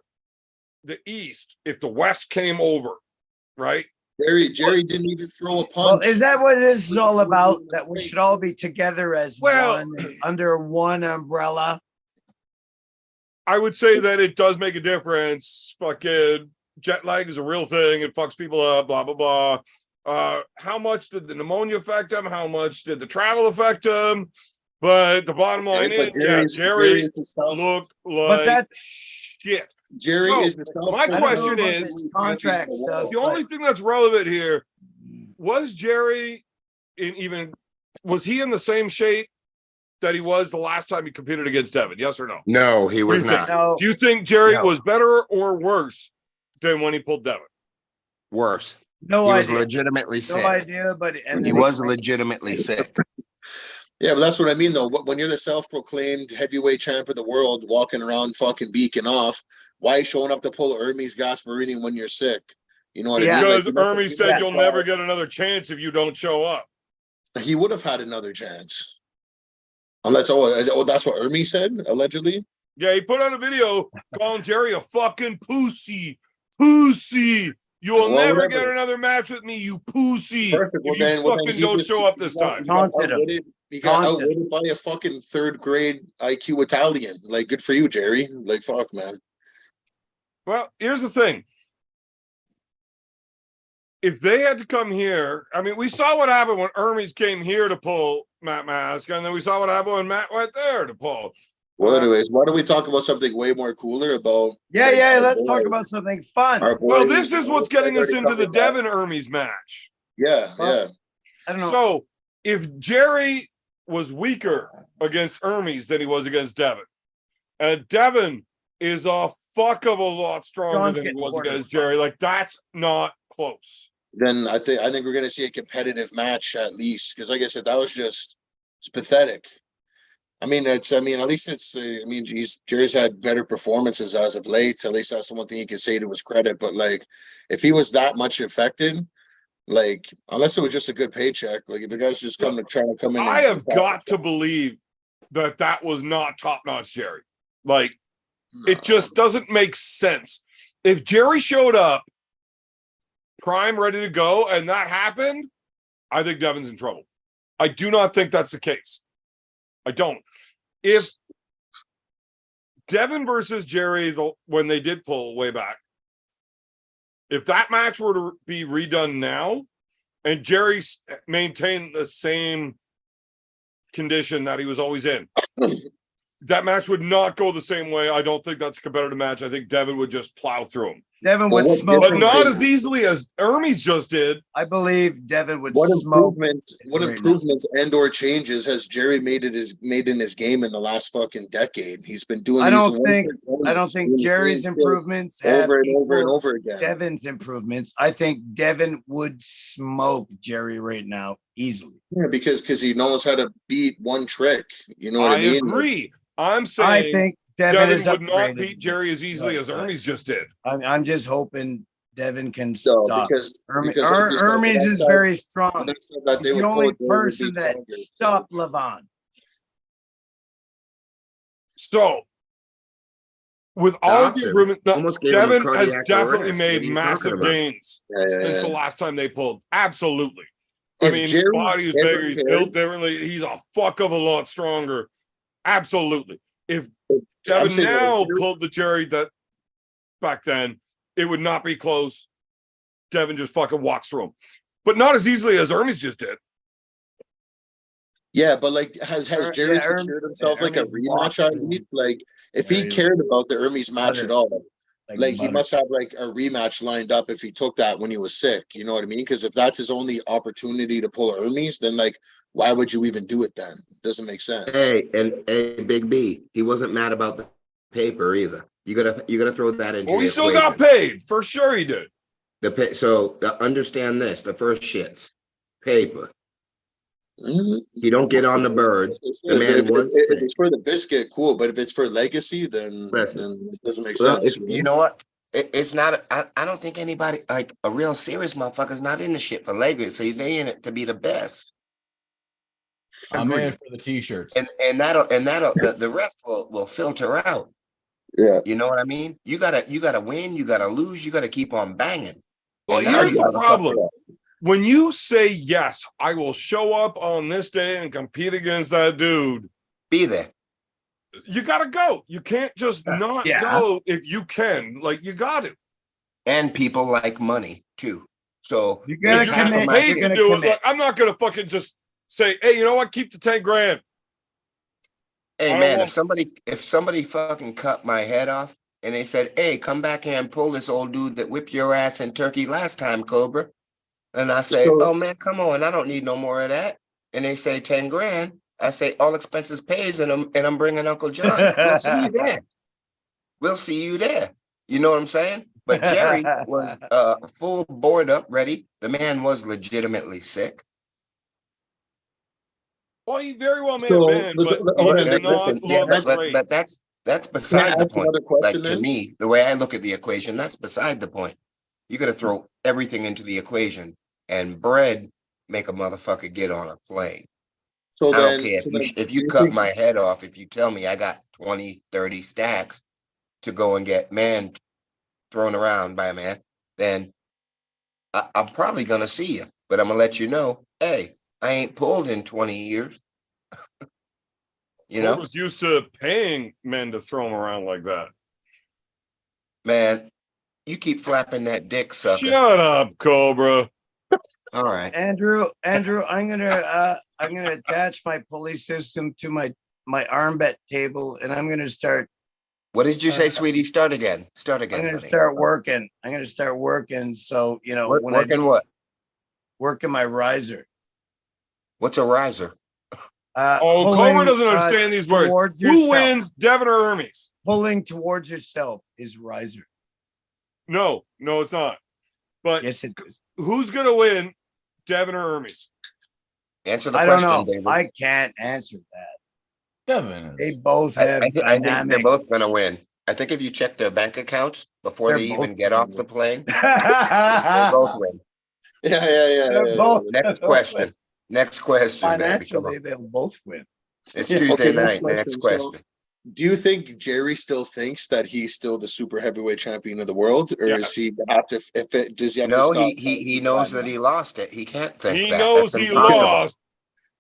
the East if the West came over, right? Jerry didn't even throw a Well, punch. is that what this is all about? That we should all be together as Well- one, under one umbrella? I would say that it does make a difference. Fucking jet lag is a real thing. It fucks people up, blah, blah, blah. How much did the pneumonia affect him? How much did the travel affect him? But the bottom line is, Jerry is the self- looked But like that shit. Jerry So, is the self- my I don't question know about is, this contract stuff. the only thing that's relevant here, was Jerry was he in the same shape that he was the last time he competed against Devin? Yes or no? No, he was What do you think? not. No, Do you think Jerry No. was better or worse than when he pulled Devin? Worse. no He was idea. legitimately No sick. idea, but and He then was legitimately sick. Yeah, but that's what I mean, though. When you're the self-proclaimed heavyweight champ of the world, walking around fucking beaking off, why are you showing up to pull Hermes Gasparini when you're sick? You know what Yeah. I mean? Because you must have- Hermes you said must you'll have- never get another chance if you don't show up. He would have had another chance. Unless, that's what Hermes said, allegedly. Yeah, he put out a video calling Jerry a fucking pussy. Pussy. You'll Well, never whatever. get another match with me, you pussy. Perfect. If you fucking don't show up this time. He got Taunted. outwitted by a fucking third grade IQ Italian. Like, good for you, Jerry. Like, fuck, man. Well, here's the thing. If they had to come here, I mean, we saw what happened when Hermes came here to pull Matt Mask, and then we saw what happened when Matt went there to pull. Well, anyways, why don't we talk about something way more cooler about? yeah, like, yeah. our Let's boy- talk about something fun. our boy- Well, this is what's getting us into the coming back. Devin Hermes match. Yeah, Well, yeah. I don't know. So if Jerry was weaker against Hermes than he was against Devin, and Devin is a fuck of a lot stronger John's than he getting was bored as against fuck. Jerry, like that's not close. Then I think we're gonna see a competitive match at least, because like I said, that was just it's pathetic. I mean, at least it's. Jerry's had better performances as of late. At least that's the one thing you can say to his credit. But like, if he was that much affected, like, unless it was just a good paycheck, like if the guy's just trying to come in. I have got to believe that was not top-notch Jerry. Like, it just doesn't make sense. If Jerry showed up prime ready to go and that happened, I think Devin's in trouble. I do not think that's the case. I don't. If Devin versus Jerry, when they did pull way back, if that match were to be redone now and Jerry maintained the same condition that he was always in, that match would not go the same way. I don't think that's a competitive match. I think Devin would just plow through him. Devin Well, would what smoke, But difference not is- as easily as Hermes just did. I believe Devin would What smoke. What right now. improvements and or changes has Jerry made in his game in the last fucking decade? He's been doing. I these don't think doing the Jerry's same shit improvements have over and over and equaled over again. Devin's improvements. I think Devin would smoke Jerry right now easily. Yeah, because he knows how to beat one trick. You know what I I mean? agree. I'm I saying think Devin, Devin is would not upgraded. beat Jerry as easily as Hermes just did. I'm just hoping Devin can No, stop. because Hermes, because like you said, Hermes the is next very time- strong. the next time that He's they the would only pull, Jerry would person be that stronger. stopped Levon. So, with all of the Doctor, improvement, almost gave him Devin has cardiac definitely arrest. made What are you massive talking about? gains Yeah, since the last time they pulled. Absolutely. I If mean, his Jerry body is ever bigger. He's cared- built differently. He's a fuck of a lot stronger. Absolutely. If I'm Devin saying that now Jerry- pulled the Jerry that back then, it would not be close. Devin just fucking walks through him. But not as easily as Hermes just did. Yeah, but like, has Jerry yeah, secured himself like a Hermes rematch walked at through. least? Like, if Yeah, he he- cared about the Hermes match Butter. at all, like he butter. must have like a rematch lined up if he took that when he was sick. You know what I mean? Because if that's his only opportunity to pull Hermes, then like, why would you even do it then? It doesn't make sense. Hey, Big B, he wasn't mad about the paper either. You gotta throw that into Well, he the still equation. got paid. For sure he did. Understand this: the first shit's paper. Mhm. He don't get on the bird. The man If was sick. it's for the biscuit, cool. But if it's for legacy, then Listen. it doesn't make Well, sense. you know what? It's not. I don't think anybody like a real serious motherfucker's not in the shit for Lakers. So they in it to be the best. I'm in Agreed. it for the t-shirts. And that'll the rest will filter out. Yeah. You know what I mean? You gotta win. You gotta lose. You gotta keep on banging. Well, And now here's you the motherfucker- problem. When you say yes, I will show up on this day and compete against that dude. Be there. You gotta go. You can't just not Yeah. go if you can. Like you got to. And people like money too. So You gotta If you half of get commit. my paid shit. to gotta do it. commit. Like, I'm not gonna fucking just say, hey, you know what? Keep the 10 grand. I Hey don't man, want- if somebody fucking cut my head off and they said, hey, come back here and pull this old dude that whipped your ass in Turkey last time, Cobra. And I say, So- oh man, come on, I don't need no more of that. And they say 10 grand. I say all expenses pays, and I'm bringing Uncle John. We'll see you there. We'll see you there. You know what I'm saying? But Jerry was full board up, ready. The man was legitimately sick. Well, he very well may So, have been, but he hold did on, not Listen, yeah, look great. but that's Can I beside the ask point. another question Like to then? me, the way I look at the equation, that's beside the point. You got to throw everything into the equation, and bread make a motherfucker get on a plane. So I then, don't care so if do you you cut think- my head off, if you tell me I got 20, 30 stacks to go and get man thrown around by a man, then I'm probably gonna see you. But I'm gonna let you know, hey, I ain't pulled in 20 years. You know, Cobra's used to paying men to throw him around like that. man, you keep flapping that dick, sucker. Shut up, Cobra. All right. Andrew, I'm gonna attach my pulley system to my arm bet table, and I'm gonna start. What did you say, sweetie? Start again. Start again. I'm gonna honey. start working. I'm gonna start working. So you know, when Working I what? working my riser. What's a riser? Oh, Pulling, Cobra doesn't understand these words. towards Who yourself. wins, Devin or Hermes? Pulling towards yourself is riser. No, it's not. But Yes, it is. who's gonna win, Devin or Hermes? Answer the I don't question, know. David. I can't answer that. Kevin They is. both have I think they're dynamic. both gonna win. I think if you check their bank accounts before They're they even both get gonna off the win. plane, they both win. Yeah. They're both- Next question. Next question, baby. Come Financially, on. they'll both win. It's Yeah. Tuesday Okay, night. Next question. Do you think Jerry still thinks that he's still the super heavyweight champion of the world, or Yes. is he have to? Does he have to No, stop? he knows that he lost it. He can't think He that. knows That's he impossible. lost,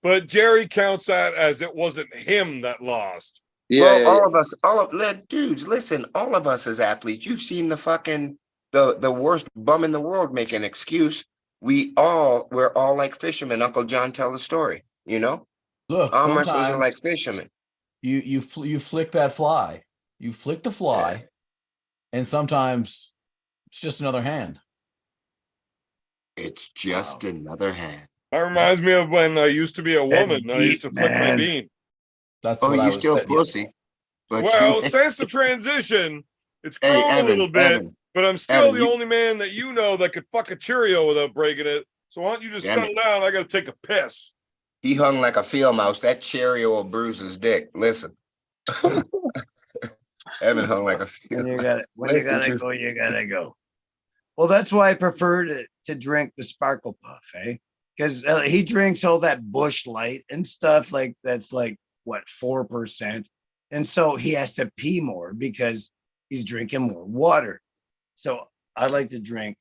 but Jerry counts that as it wasn't him that lost. Yeah, All of us, dudes, listen, all of us as athletes, you've seen the fucking the worst bum in the world make an excuse. We're all like fishermen. Uncle John tell the story, you know? Look, Arm wrestlers are sometimes like fishermen. you flick that fly. You flick the fly, and sometimes it's just another hand. It's just another hand. That reminds me of when I used to be a woman. And I used to deep, flick my man. bean. That's Oh, what I you was still saying. pussy. But Well, you, since the transition, it's hey, grown a little bit, Evan, but I'm still Evan, the you- only man that you know that could fuck a Cheerio without breaking it. So why don't you just Damn settle down? I got to take a piss. he hung like a field mouse. That cherry will bruise his dick. Listen. Evan hung like a field When you mouse. gotta, Listen to- go, you gotta go. Well, that's why I prefer to drink the Sparkle Puff, eh? Because he drinks all that Bush Light and stuff like that's like what 4%, and so he has to pee more because he's drinking more water. So I like to drink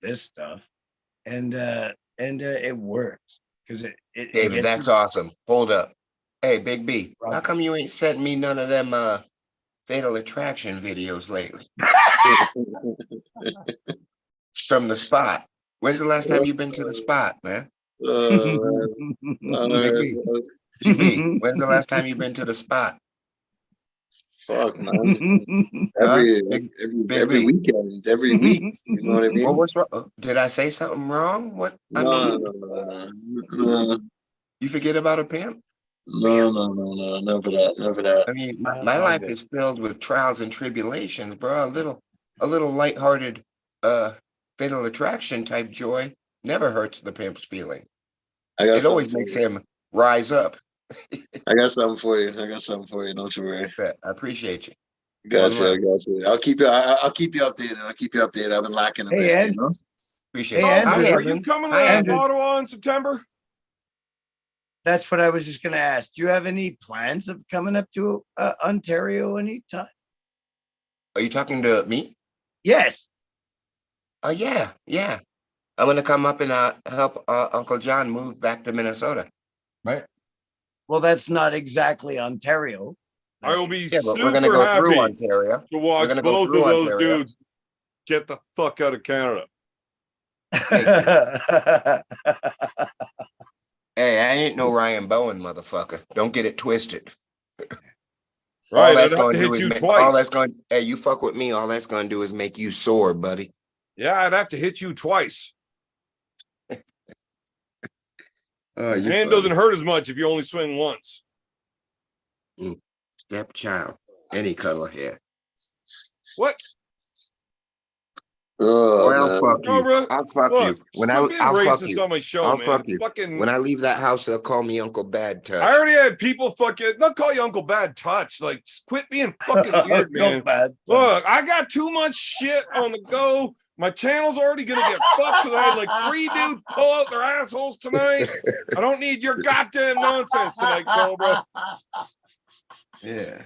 this stuff, and it works because it David, gets that's you- awesome. Hold up. Hey, Big B, how Right. come you ain't sent me none of them Fatal Attraction videos lately? From the spot. When's the last time you've been to the spot, man? Big B, when's the last time you've been to the spot? Fuck, man. Huh? Every weekend, every week. You know what I mean? Well, what's wrong? Did I say something wrong? What? I No, mean, you forget about a pimp? no, never that. I mean, my all life good. is filled with trials and tribulations, bro. A little lighthearted, Fatal Attraction type joy never hurts the pimp's feeling. I got It always something makes for you. him rise up. I got something for you. Don't you worry. I appreciate you. Gotcha. I'll keep you. I'll keep you updated. I've been lacking a bit. Hey, You know? Appreciate Hey, it. Andrew. Hi, Are you Evan. coming to Hi, Andrew. Ottawa in September? that's what I was just going to ask. Do you have any plans of coming up to Ontario anytime? Are you talking to me? Yes. Oh, yeah. I'm gonna come up and help Uncle John move back to Minnesota. Right. Well, that's not exactly Ontario. I will be Yeah, but we're gonna super go through happy Ontario. to watch gonna go both of through those Ontario. dudes get the fuck out of Canada. Hey, I ain't no Ryan Bowen, motherfucker. Don't get it twisted. Right, All that's I'd have gonna to do hit is you make twice. hey, you fuck with me, all that's gonna do is make you sore, buddy. Yeah, I'd have to hit you twice. Oh, you Hand doesn't hurt as much if you only swing once. Stepchild. Any color hair. What? Oh, Or I'll man. fuck you. Cobra, I'll fuck look, you. When quit being I'll fuck racist you. on my show, I'll man. fuck you. Fucking, When I leave that house, they'll call me Uncle Bad Touch. I already had people fucking, they'll call you Uncle Bad Touch. Like, quit being fucking weird, man. Look, I got too much shit on the go. My channel's already gonna get fucked because I had like 3 dudes pull out their assholes tonight. I don't need your goddamn nonsense tonight, Cobra. Yeah.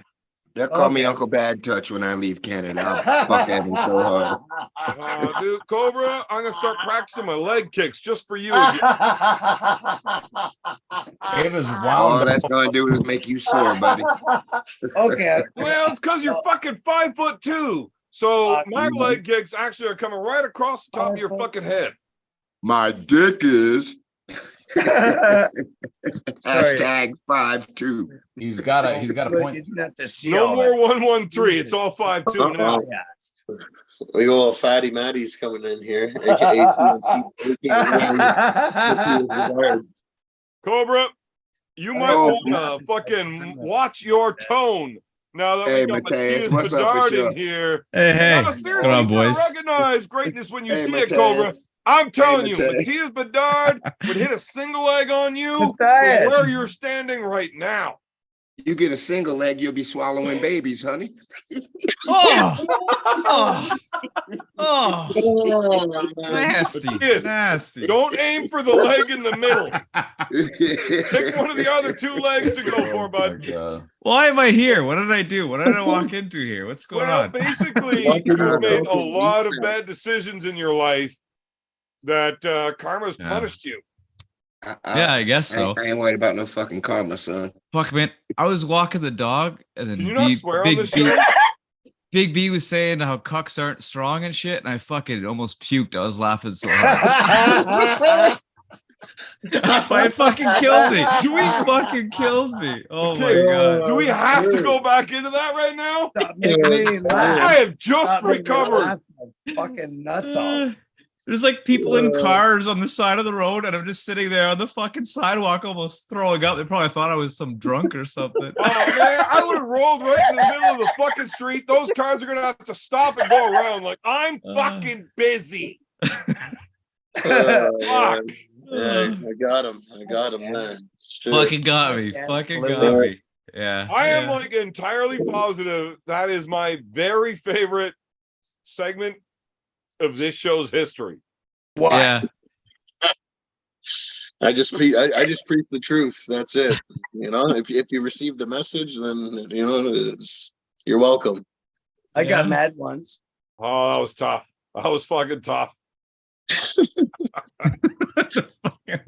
They'll call me Okay. Uncle Bad Touch when I leave Canada. I'll fuck Evan so hard. Dude, Cobra, I'm gonna start practicing my leg kicks just for you. It was All wound that's gonna do is make you sore, buddy. Okay. Well, it's because you're fucking 5'2". So my leg kicks actually are coming right across the top of your fucking head. My dick is Sorry. hashtag 5'2". He's got a You point. didn't have to see No all more that. 113. It's all 5'2" now. Yeah. We go all Fatty Matty's coming in here, aka Cobra, you might Oh, want to fucking watch your tone now that Hey, we got Matthias, Matthias what's up with Bedard in you? here. Hey, No, what's seriously, going on, you gotta boys? recognize greatness when you Hey, see it, Matthias. Cobra. I'm telling you, Matthias. Matthias Bedard would hit a single leg on you from Matthias. where you're standing right now. You get a single leg, you'll be swallowing babies, honey. Oh, nasty, Yes. nasty. Don't aim for the leg in the middle. Pick one of the other 2 legs to go for, bud. Why am I here? What did I do? What did I walk into here? What's going Well, on? basically, you've made a lot of bad decisions in your life that karma's Yeah. punished you. Yeah, I guess so. I ain't worried about no fucking karma, son. Fuck, man. I was walking the dog, and then Can you not swear on this show? Big B was saying how cucks aren't strong and shit, and I fucking almost puked. I was laughing so hard. It fucking killed me. It fucking killed me. Oh Okay, my god. Do we have to go back into that right now? Stop making me laugh. I have just Stop making me recovered. laugh my fucking nuts off. There's like people in cars on the side of the road, and I'm just sitting there on the fucking sidewalk, almost throwing up. They probably thought I was some drunk or something. Oh man, I would have rolled right in the middle of the fucking street. Those cars are gonna have to stop and go around. Like, I'm fucking busy. Fuck. I got him there. Shit. Fucking got me. Fucking got me. Yeah. I am yeah. like entirely positive that is my very favorite segment of this show's history. What? Yeah. I just preach the truth. That's it. You know, if you receive the message, then you know you're welcome. I got Yeah. mad once. Oh, that was tough. That was fucking tough.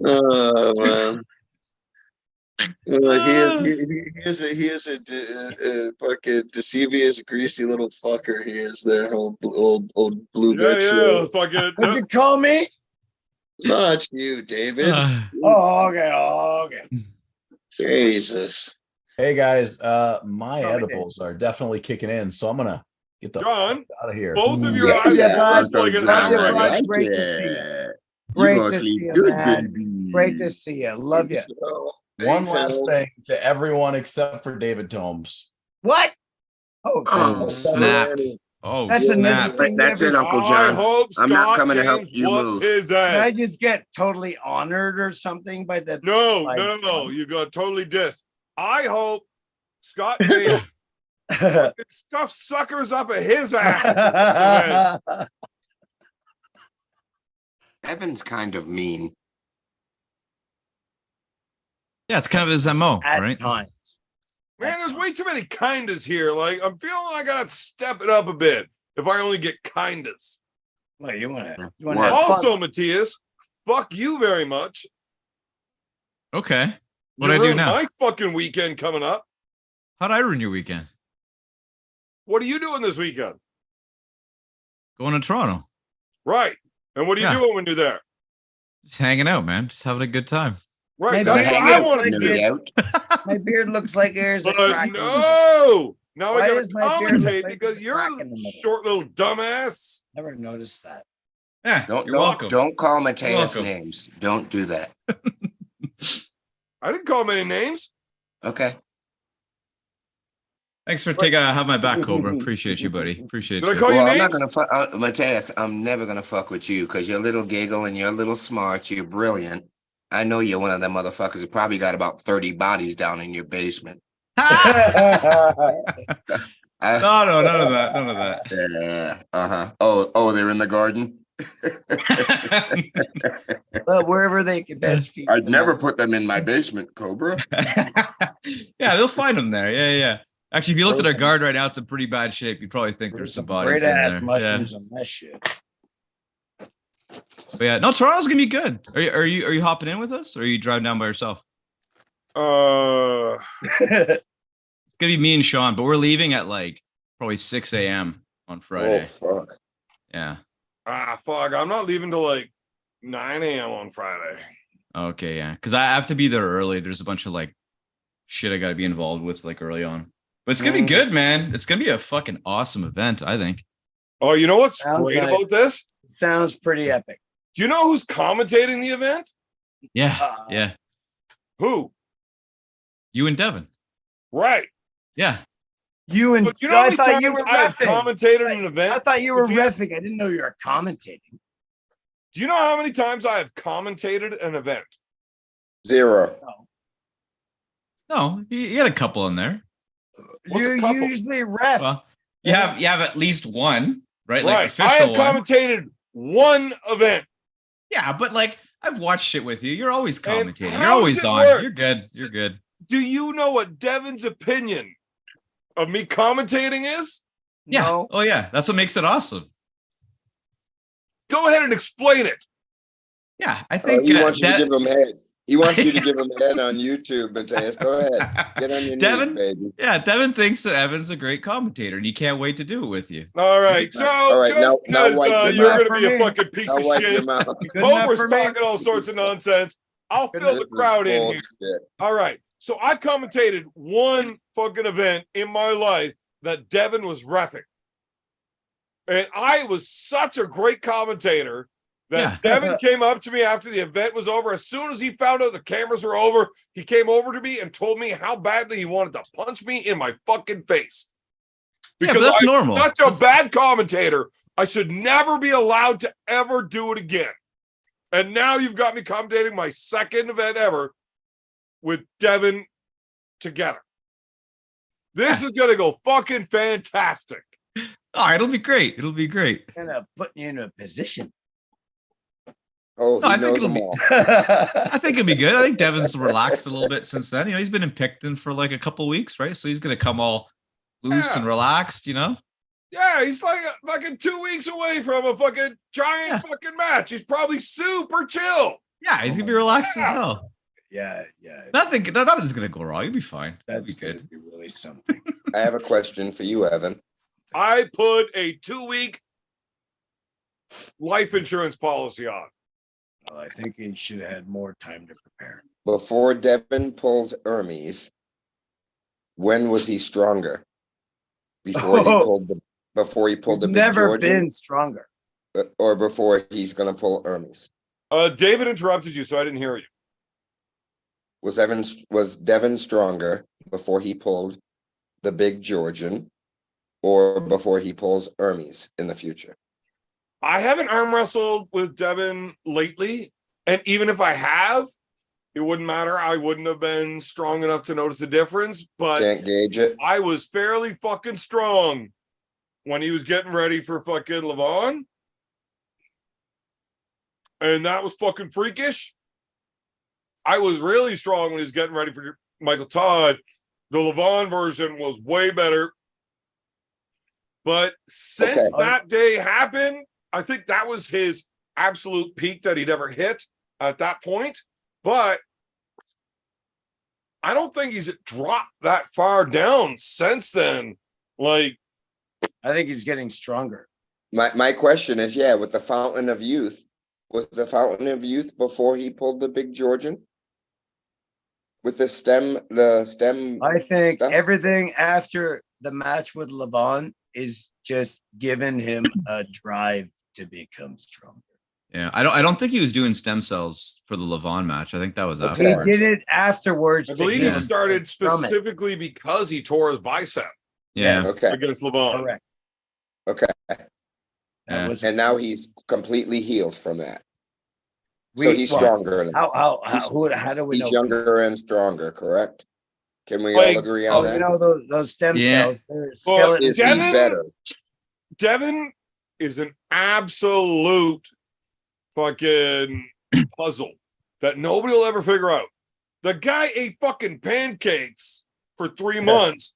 Oh man. He is a fucking deceivious, greasy little fucker. He is there, old blue bitch. Yeah, fucking. What'd you call me? Not you, David. Oh, okay. Jesus. Hey guys, my Oh, we did. edibles are definitely kicking in, so I'm gonna get the John, fuck out of here. both of your Yeah, eyes yeah, are bud. like an Love you, hour bud. ago. Great to see you. You Great gonna to sleep see you, good, man. baby. Great to see you. Love you. So, One thanks, last Al. thing to everyone except for David Tomes. What? Oh, Oh, thanks. Snap. Oh, That's the snap. nicest thing That's ever. it, Uncle I John. hope I'm not Scott coming to help James you whoops move. his Can I ass. just get totally honored or something by the? No, by no, no. John? You got totally dissed. I hope Scott James Stuff suckers up at his ass. Evan's kind of mean. Yeah, it's kind of his MO, At right? times. Man, there's way too many kindas here. Like, I'm feeling I gotta step it up a bit if I only get kindas. Well, you want to What? have Also, fun. Matthias, fuck you very much. Okay. You What'd I do ruined now? my fucking weekend coming up. How'd I ruin your weekend? What are you doing this weekend? Going to Toronto. Right. And what are you Yeah. doing when you're there? Just hanging out, man. Just having a good time. Right. Maybe That's what hang I out want to with do. Out. My beard looks like there's a But crack in the middle. no. Now Why I does gotta my beard look commentate like because there's a you're crack a in the middle? short little dumbass. Never noticed that. Yeah, you're welcome. Don't call Mateus welcome. names. Don't do that. I didn't call him any names. Okay. Thanks for have my back, Cobra. Appreciate you, buddy. Appreciate Did I you. call you Well, I'm names? not gonna fuck, Mateus. I'm never gonna fuck with you because you're a little giggle and you're a little smart. You're brilliant. I know you're one of them motherfuckers who probably got about 30 bodies down in your basement. No, none of that. None of that. Yeah. Uh-huh. Oh, they're in the garden. Well, wherever they can best feed I'd them never out. put them in my basement, Cobra. Yeah, they'll find them there. Yeah, yeah. Actually, if you looked at our guard right now, it's in pretty bad shape. You'd probably think there's some bodies great in ass there. mushrooms on that shit. But yeah, no, Toronto's gonna be good. Are you hopping in with us, or are you driving down by yourself? It's gonna be me and Sean, but we're leaving at like probably 6 a.m. on Friday. Oh, fuck. Yeah. Fuck. I'm not leaving till like 9 a.m. on Friday. Okay, yeah. Because I have to be there early. There's a bunch of like shit I gotta be involved with like early on. But it's gonna be good, man. It's gonna be a fucking awesome event, I think. Oh, you know what's Sounds great nice. about this? Sounds pretty epic. Do you know who's commentating the event? Yeah, Uh, yeah. Who? You and Devin. Right. Yeah. You and But you know how I many thought times you were I've reffing. commentated an event? I thought you were Matthias? reffing. I didn't know you were commentating. Do you know how many times I have commentated an event? 0. No, you had a couple in there. What's a You couple? usually ref. Well, you have at least one, right? Like Right. I official have one. commentated one event. Yeah, but like I've watched it with you. You're always And commentating. how You're always does it on. work? You're good. You're good. Do you know what Devin's opinion of me commentating is? Yeah. No. Oh yeah. That's what makes it awesome. Go ahead and explain it. Yeah, I think He wants you to that- give him head. He wants you to give him head on YouTube, Mateus. Go ahead. Get on your Devin? knees, baby. Yeah, Devin thinks that Evan's a great commentator, and he can't wait to do it with you. All right. So All right, now- just now because wipe your you're mouth. going to be a For me. fucking piece Now of wipe your shit. mouth. Good enough Cobra's for me. talking all sorts of nonsense. I'll fill This the is crowd in here. bullshit. All right. So I commentated one fucking event in my life that Devin was reffing. And I was such a great commentator that Devin came up to me after the event was over. As soon as he found out the cameras were over, he came over to me and told me how badly he wanted to punch me in my fucking face. Yeah, but Because that's I'm normal. such a bad commentator, I should never be allowed to ever do it again. And now you've got me commentating my second event ever with Devin together. This is going to go fucking fantastic. Oh, it'll be great. It'll be great. Gonna put you in a position. Oh, No, he I think knows it'll them be- all. I think it'll be good. I think Devin's relaxed a little bit since then. You know, he's been in Picton for like a couple weeks, right? So he's gonna come all loose and relaxed, you know? Yeah, he's like fucking 2 weeks away from a fucking giant fucking match. He's probably super chill. Yeah, he's gonna be relaxed as hell. Yeah. Nothing's gonna go wrong. You'll be fine. That's It'll be gonna be really something. I have a question for you, Evan. I put a 2-week life insurance policy on. Well, I think he should have had more time to prepare. Before Devin pulls Hermes, when was he stronger? Before he pulled the He's big never Georgian, been stronger. or before he's gonna pull Hermes? David interrupted you, so I didn't hear you. Was Devin stronger before he pulled the big Georgian, or before he pulls Hermes in the future? I haven't arm wrestled with Devin lately, and even if I have, It wouldn't matter. I wouldn't have been strong enough to notice the difference, but Can't gauge it. I was fairly fucking strong when he was getting ready for fucking Levon. And that was fucking freakish. I was really strong when he was getting ready for Michael Todd. The Levon version was way better. But since that day happened, I think that was his absolute peak that he'd ever hit at that point. But I don't think he's dropped that far down since then. Like, I think he's getting stronger. My question is, with the Fountain of Youth, was the Fountain of Youth before he pulled the big Georgian? With the stem I think stuff? everything after the match with Levon is just giving him a drive to become stronger. Yeah, I don't think he was doing stem cells for the Levon match. I think that was He afterwards. did it afterwards. I to believe get it him started from it. specifically because he tore his bicep Yeah. Yes. Okay. against Levon. Correct. Okay. That Yeah. was And now he's completely healed from that. So We- he's well, stronger. how do we He's know? younger and stronger, correct? Can we Like, all agree Oh, on that? you know those stem Yeah. cells. They're Well, skeleton Is he Devin- better? Devin is an absolute fucking puzzle that nobody will ever figure out. The guy ate fucking pancakes for 3 months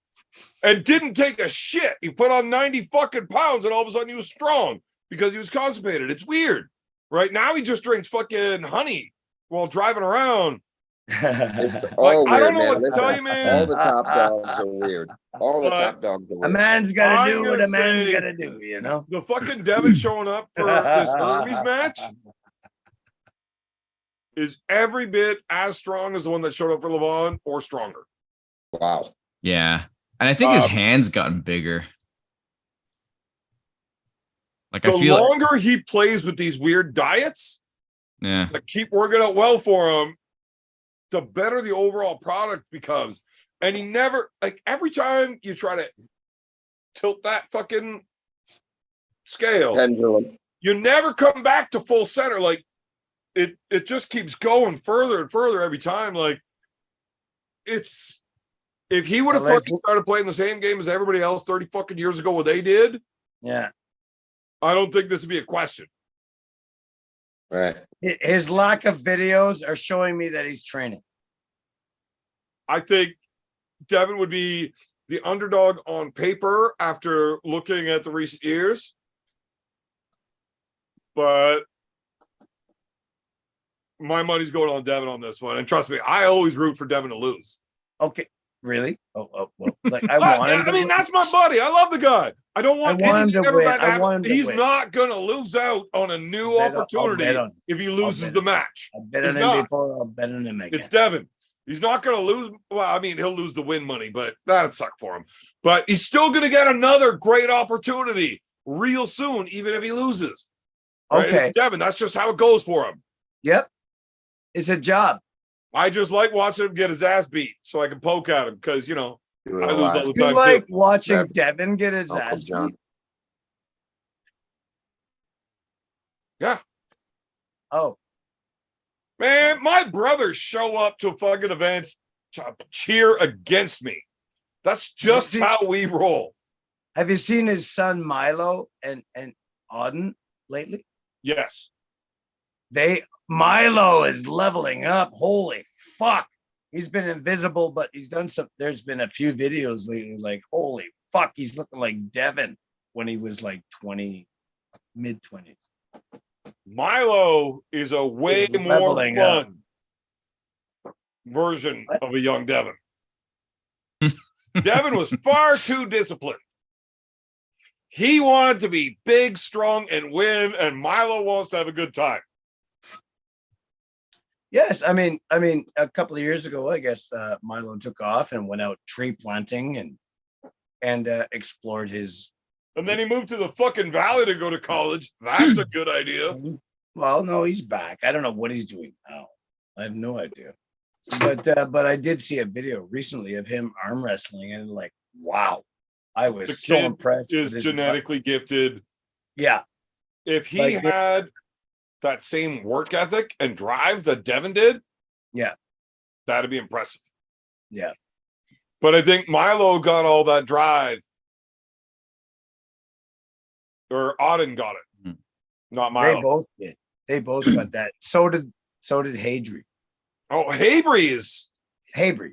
and didn't take a shit. He put on 90 fucking pounds and all of a sudden he was strong because he was constipated. It's weird. Right now he just drinks fucking honey while driving around. It's Like, all I don't weird, know man. what to Listen, tell you, man. all the top dogs are weird. All the But top dogs are A weird. man's got to I'm do what gonna a man's say- got to do, you know? The fucking Devin showing up for this Hermes match is every bit as strong as the one that showed up for Levon or stronger. Wow. Yeah. And I think his Um, hands gotten bigger. Like The I feel longer he plays with these weird diets yeah. that keep working out well for him, the better the overall product becomes. And he never, like, every time you try to tilt that fucking scale, Pendulum. you never come back to full center. Like, it just keeps going further and further every time. Like, it's, if he would have Well, let's- fucking started playing the same game as everybody else 30 fucking years ago, what they did, Yeah. I don't think this would be a question. Right. His lack of videos are showing me that he's training. I think Devin would be the underdog on paper after looking at the recent years. But my money's going on Devin on this one. And trust me, I always root for Devin to lose. Okay. Really? Oh well. Like I want him. I mean, that's my buddy. I love the guy. I don't want I want him anything to ever win. bad to I happen. want him to He's win. not going to lose out on a new I'll bet opportunity on- if he loses bet the on- match. I bet He's on him not. before. I'll bet on him again. It's Devin. He's not going to lose. Well, I mean, he'll lose the win money, but that'd suck for him. But he's still going to get another great opportunity real soon, even if he loses. Right? Okay. It's Devin. That's just how it goes for him. Yep. It's a job. I just like watching him get his ass beat so I can poke at him because, you know, Do it I lose live. all the You time like too. watching Yeah. Devin get his Uncle ass John. beat? Yeah. Oh, Man, my brothers show up to fucking events to cheer against me. That's just See- how we roll. have you seen his son Milo and Auden lately? Yes. Milo is leveling up. Holy fuck. He's been invisible, but he's done some. There's been a few videos lately, like, holy fuck, he's looking like Devin when he was like 20, mid-20s. Milo is a way He's more leveling up. fun version What? of a young Devin. Devin was far too disciplined. He wanted to be big, strong, and win, and Milo wants to have a good time. Yes, I mean, a couple of years ago, I guess Milo took off and went out tree planting and explored his. And then he moved to the fucking valley to go to college. That's a good idea. Well, no, he's back. I don't know what he's doing now. I have no idea. But I did see a video recently of him arm wrestling, and like, wow, I was The so kid impressed. Is with his- genetically gifted. Yeah, If he Like this- had that same work ethic and drive that Devin did, Yeah. That'd be impressive. Yeah. But I think Milo got all that drive. Or Auden got it. Not Milo. They both did. They both got that. So did Hadry. Oh, Habry,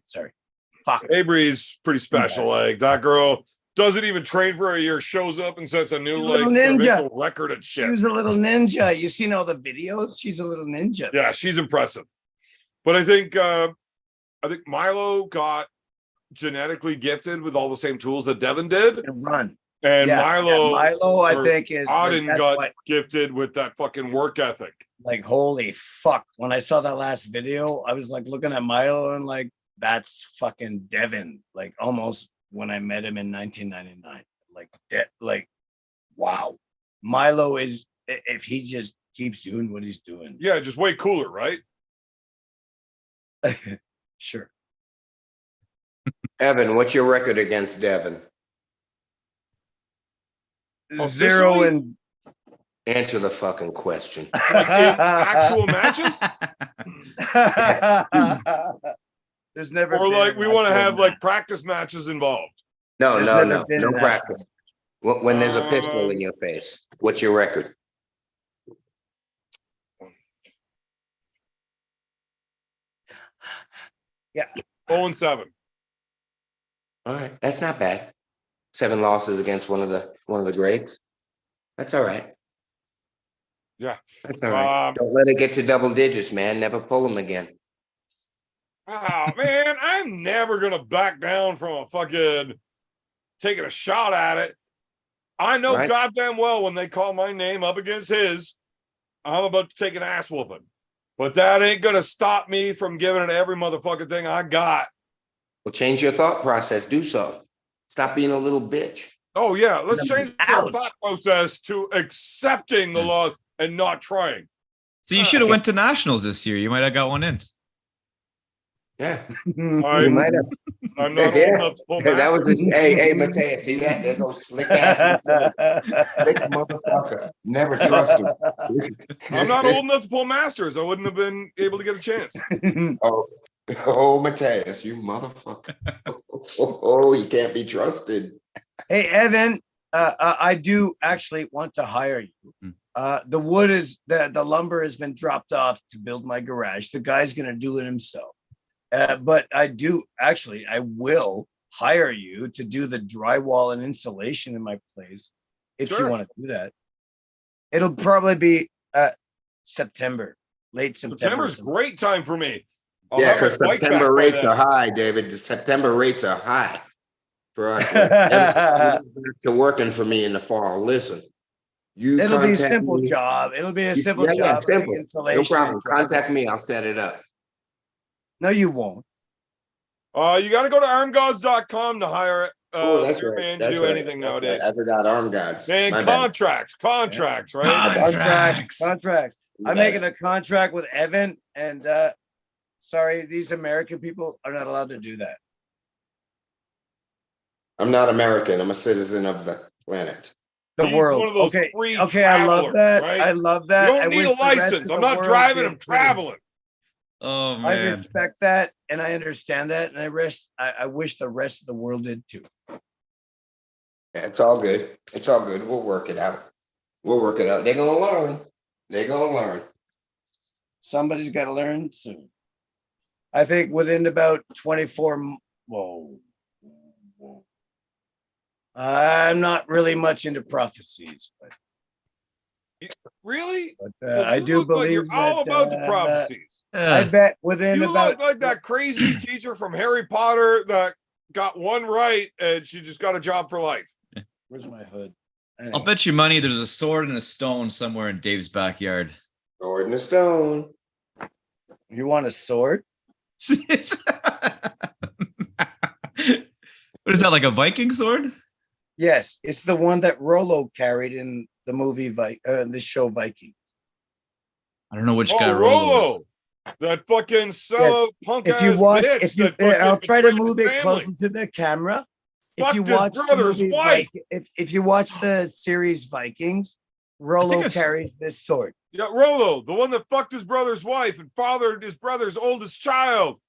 sorry. Fuck. Habry's pretty special. Like that girl doesn't even train for a year, shows up and sets a new like provincial record and shit. She was a little ninja. You seen all the videos? She's a little ninja. Yeah, she's impressive. But I think Milo got genetically gifted with all the same tools that Devin did. And run. And Milo, I think is Auden got gifted with that fucking work ethic. Like, holy fuck. When I saw that last video, I was like looking at Milo and like, that's fucking Devin. Like almost when I met him in 1999. Like, wow. Milo is, if he just keeps doing what he's doing. Yeah, just way cooler, right? Sure. Evan, what's your record against Devin? 0 and answer the fucking question. Like in actual matches? There's never or like we want to have like practice matches involved. No practice. When there's a pistol in your face, what's your record? Yeah. 0-7. All right, that's not bad. 7 losses against one of the greats. That's all right. Yeah, that's all right. Don't let it get to double digits, man. Never pull them again. Oh man, I'm never gonna back down from a fucking taking a shot at it. I know goddamn well when they call my name up against his, I'm about to take an ass whooping. But that ain't gonna stop me from giving it every motherfucking thing I got. Well, change your thought process. Do so. Stop being a little bitch. Oh yeah, let's change our thought process to accepting the loss and not trying. So you should have went to nationals this year. You might have got one in. Yeah, I'm not old enough to pull that was hey, Mateus, see that? There's no slick ass slick motherfucker. Never trust him. I'm not old enough to pull masters. I wouldn't have been able to get a chance. Oh, Mateus, you motherfucker. Oh, you can't be trusted. Hey, Evan, I do actually want to hire you. The wood is, the lumber has been dropped off to build my garage. The guy's going to do it himself. But I will hire you to do the drywall and insulation in my place if you want to do that. It'll probably be September, late September. September's great time for me. Yeah, because September rates are high, David. The September rates are high for us. To working for me in the fall. Listen, it'll be a simple job. It'll be a simple job. Yeah, simple. No problem. Contact me. I'll set it up. No, you won't. You got to go to armgods.com to hire that's your right. man That's to do anything nowadays. I forgot armgods. And contracts, right? Contracts. I'm making a contract with Evan, and sorry, these American people are not allowed to do that. I'm not American. I'm a citizen of the planet. The world. One of those Okay, I love that. Right? I love that. You don't need a license. I'm not driving, I'm traveling. Oh man. I respect that and I understand that, and I wish the rest of the world did too. Yeah, it's all good. It's all good. We'll work it out. They're gonna learn. Somebody's got to learn soon. I think within about 24. Whoa. I'm not really much into prophecies, but really? But I do believe you're all about the prophecies. I bet within you about look like that crazy teacher from Harry Potter that got one right and she just got a job for life. Where's my hood? Anyway. I'll bet you money there's a sword and a stone somewhere in Dave's backyard. Sword and a stone. You want a sword? What is that, like a Viking sword? Yes, it's the one that Rollo carried in the movie the show Vikings. I don't know which guy Rollo is. That fucking sellout punk ass bitch. I'll try to move it closer to the camera. Fucked If you watch the series Vikings, Rollo carries this sword. Yeah, Rollo, the one that fucked his brother's wife and fathered his brother's oldest child.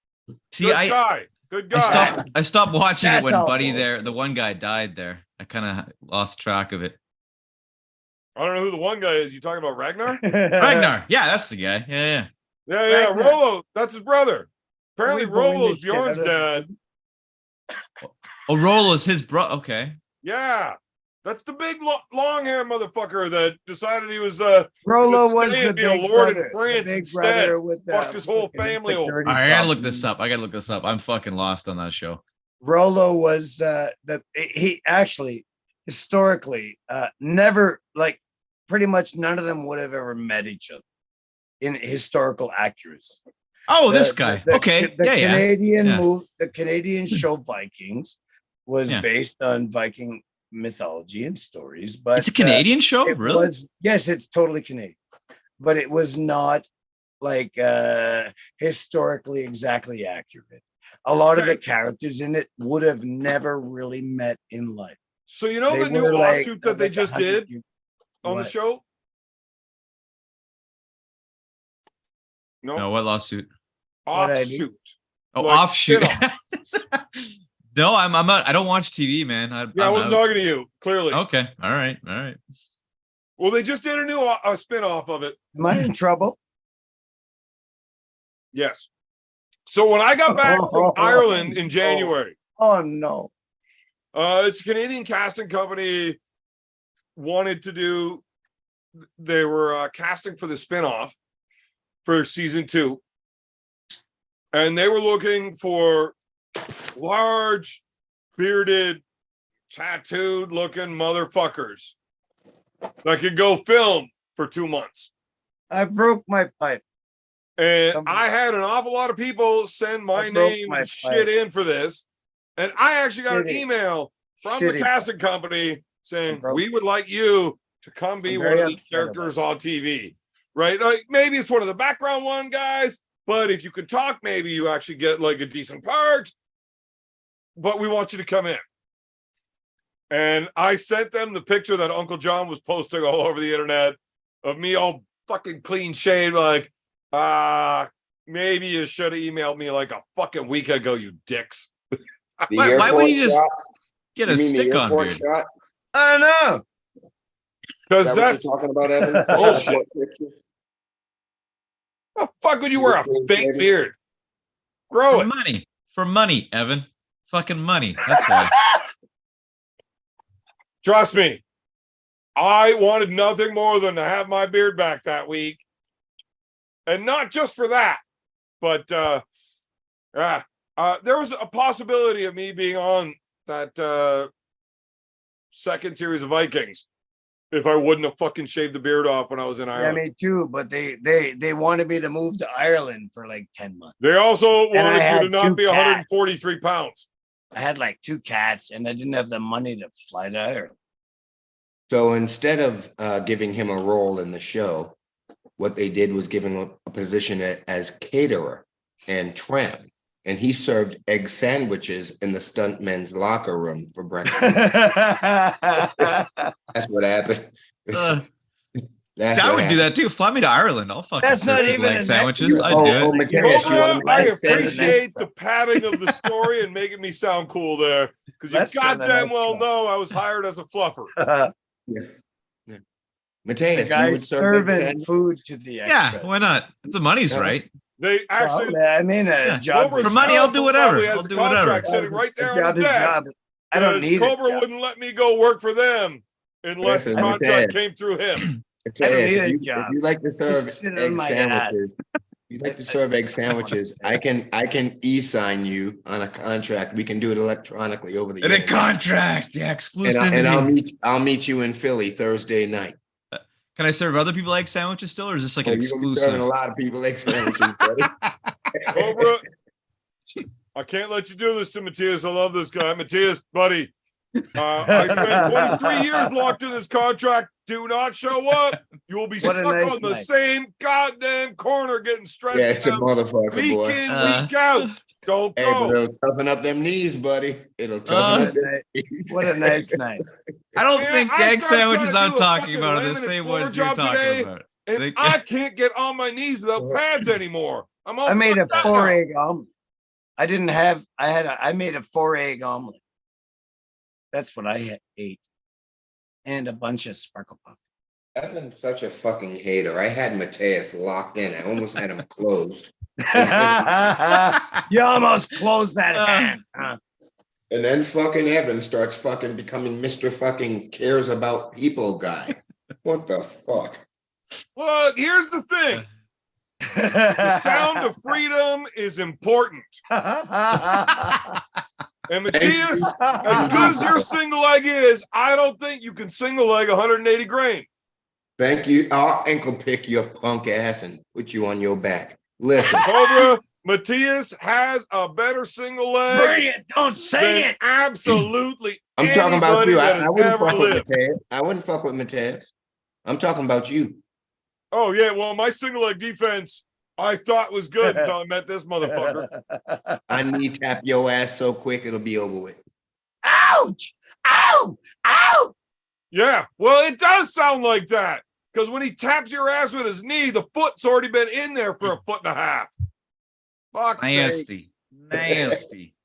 See, Good I guy. Good guy. I stopped watching it That's when all Buddy bullshit. there, the one guy died there. I kind of lost track of it. I don't know who the one guy is. You talking about Ragnar? Ragnar. Yeah, that's the guy. Yeah. Yeah. Ragnar. Rollo. That's his brother. Apparently, We blowing Rollo's the shit out Bjorn's of dad. Oh, Roll is his bro. Okay. Yeah. That's the big long hair motherfucker that decided he was Rollo gonna was stay the and be a big lord brother. in France the big instead. brother with the Fucked his whole fucking family over. insecurity All right, I gotta look this problems. up. I gotta look this up. I'm fucking lost on that show. Rollo was he actually historically never, like, pretty much none of them would have ever met each other in historical accuracy. Oh, this guy. Okay. The Yeah. Canadian Yeah. the Canadian show Vikings was Yeah. based on Viking mythology and stories, but It's a Canadian show, it really? was, yes, it's totally Canadian, but it was not like historically exactly accurate. A lot of the characters in it would have never really met in life. So you know They the new were like- lawsuit that they like just 100 did years- on the What? show? No, No, what lawsuit? What I mean? offshoot. Oh, Like, offshoot. spin-off. No, I'm not. I don't watch TV, man. Yeah, I I'm wasn't out. talking to you, clearly. Okay. All right. Well, they just did a new spin-off of it. Am I in trouble? Yes. So when I got back from Ireland in January, Oh no. it's a Canadian casting company wanted to do, they were casting for the spin-off for season 2. And they were looking for large, bearded, tattooed looking motherfuckers that could go film for 2 months. I broke my pipe. And Somebody- I had an awful lot of people send my I broke name my and shit pipe. in for this. And I actually got an Shitty. email from the Shitty. casting company saying, broke- we would like you to come be I'm one very of these upset about characters on TV. Right? Like maybe it's one of the background one guys, but if you could talk, maybe you actually get like a decent part. But we want you to come in. And I sent them the picture that Uncle John was posting all over the internet of me all fucking clean shaved, like, maybe you should have emailed me like a fucking week ago, you dicks. Why would you just shot? get You a mean the stick on airport beard? shot? I know. Because Is that what that's you're talking about, Evan? bullshit. The fuck would you wear a fake beard? Grow For it. money. For money, Evan. Fucking money. That's why. Trust me. I wanted nothing more than to have my beard back that week. And not just for that, but there was a possibility of me being on that second series of Vikings if I wouldn't have fucking shaved the beard off when I was in Yeah, Ireland. me too. But they wanted me to move to Ireland for like 10 months. They also And I wanted you had to not 2 be cats. 143 pounds. I had like 2 cats and I didn't have the money to fly to Ireland. So instead of giving him a role in the show, what they did was give him a position as caterer and tramp. And he served egg sandwiches in the stuntmen's locker room for breakfast. That's what happened. That's See, I what would do happened. that too. Fly me to Ireland. I'll fucking That's not serve even like an sandwiches. extra. I'd do it. Mateus, you Cobra, want I to appreciate the padding of the story and making me sound cool there. Because Less you than an goddamn well extra. know I was hired as a fluffer. The Mateus, you guy would serve egg serving sandwiches? food to the Yeah, extra. why not? If the money's Yeah. right. They actually, Well, I mean, a Yeah. job. Cobra's For money, I'll do whatever. probably has I'll the do whatever. contract sitting right there on his is desk. job. I don't Because need Cobra a job. wouldn't let me go work for them unless the Listen, contract Mateus. came through him. Mateus, need if a you, job. if you like to serve sit on egg my sandwiches, you'd like to serve egg sandwiches, I can e-sign you on a contract. We can do it electronically over the And a internet. contract. Yeah, And, exclusivity. I'll meet you in Philly Thursday night. Can I serve other people egg sandwiches still, or is this like Oh, an you're gonna be serving exclusive? a lot of people egg sandwiches, buddy. Cobra, I can't let you do this to Matthias. I love this guy. Matthias, buddy. I spent 23 years locked in this contract. Do not show up. You will be What stuck a nice on the night. same goddamn corner getting stretched Yeah, it's a out motherfucker, week boy. in, Uh, week out. Don't Hey, but go. it'll toughen up them knees, buddy. It'll Uh, toughen up them knees. What a nice night. I don't Man, think the I egg started trying sandwiches to I'm do a talking fucking about are the laminate same floor ones you're job talking today, about. And They- I can't get on my knees without pads anymore. I'm all I made a fucked up 4 now. egg omelet. I made a 4-egg omelet. That's what I ate. And a bunch of sparkle puff. Evan's such a fucking hater. I had Mateus locked in. I almost had him closed. You almost closed that hand. Huh? And then fucking Evan starts fucking becoming Mr. fucking cares about people guy. What the fuck? Well, here's the thing. The sound of freedom is important. And Matthias, as good as your single leg is, I don't think you can single leg 180 grain. Thank you. I'll ankle pick your punk ass and put you on your back. Listen. Cobra, Matthias has a better single leg. Bring it, don't say it. Absolutely. I'm talking about you. I wouldn't fuck with lived. Mateus. I wouldn't fuck with Mateus. I'm talking about you. Oh, yeah. Well, my single leg defense, I thought was good until I met this motherfucker. I knee tap your ass so quick it'll be over with. Ouch! Ow! Ow! Yeah. Well, it does sound like that. Because when he taps your ass with his knee, the foot's already been in there for a foot and a half. Fuck's sake. Nasty.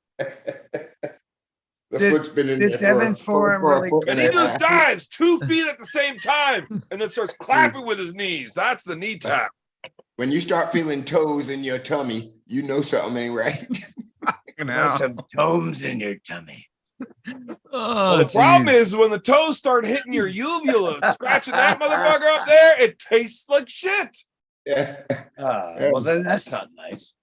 The foot's been in there Devin's forearm really And he just dives 2 feet at the same time and then starts clapping with his knees. That's the knee tap. When you start feeling toes in your tummy, you know something ain't right. Got some tomes in your tummy. Well, the problem is when the toes start hitting your uvula, scratching that motherfucker up there, it tastes like shit. Yeah. Well, then that's not nice.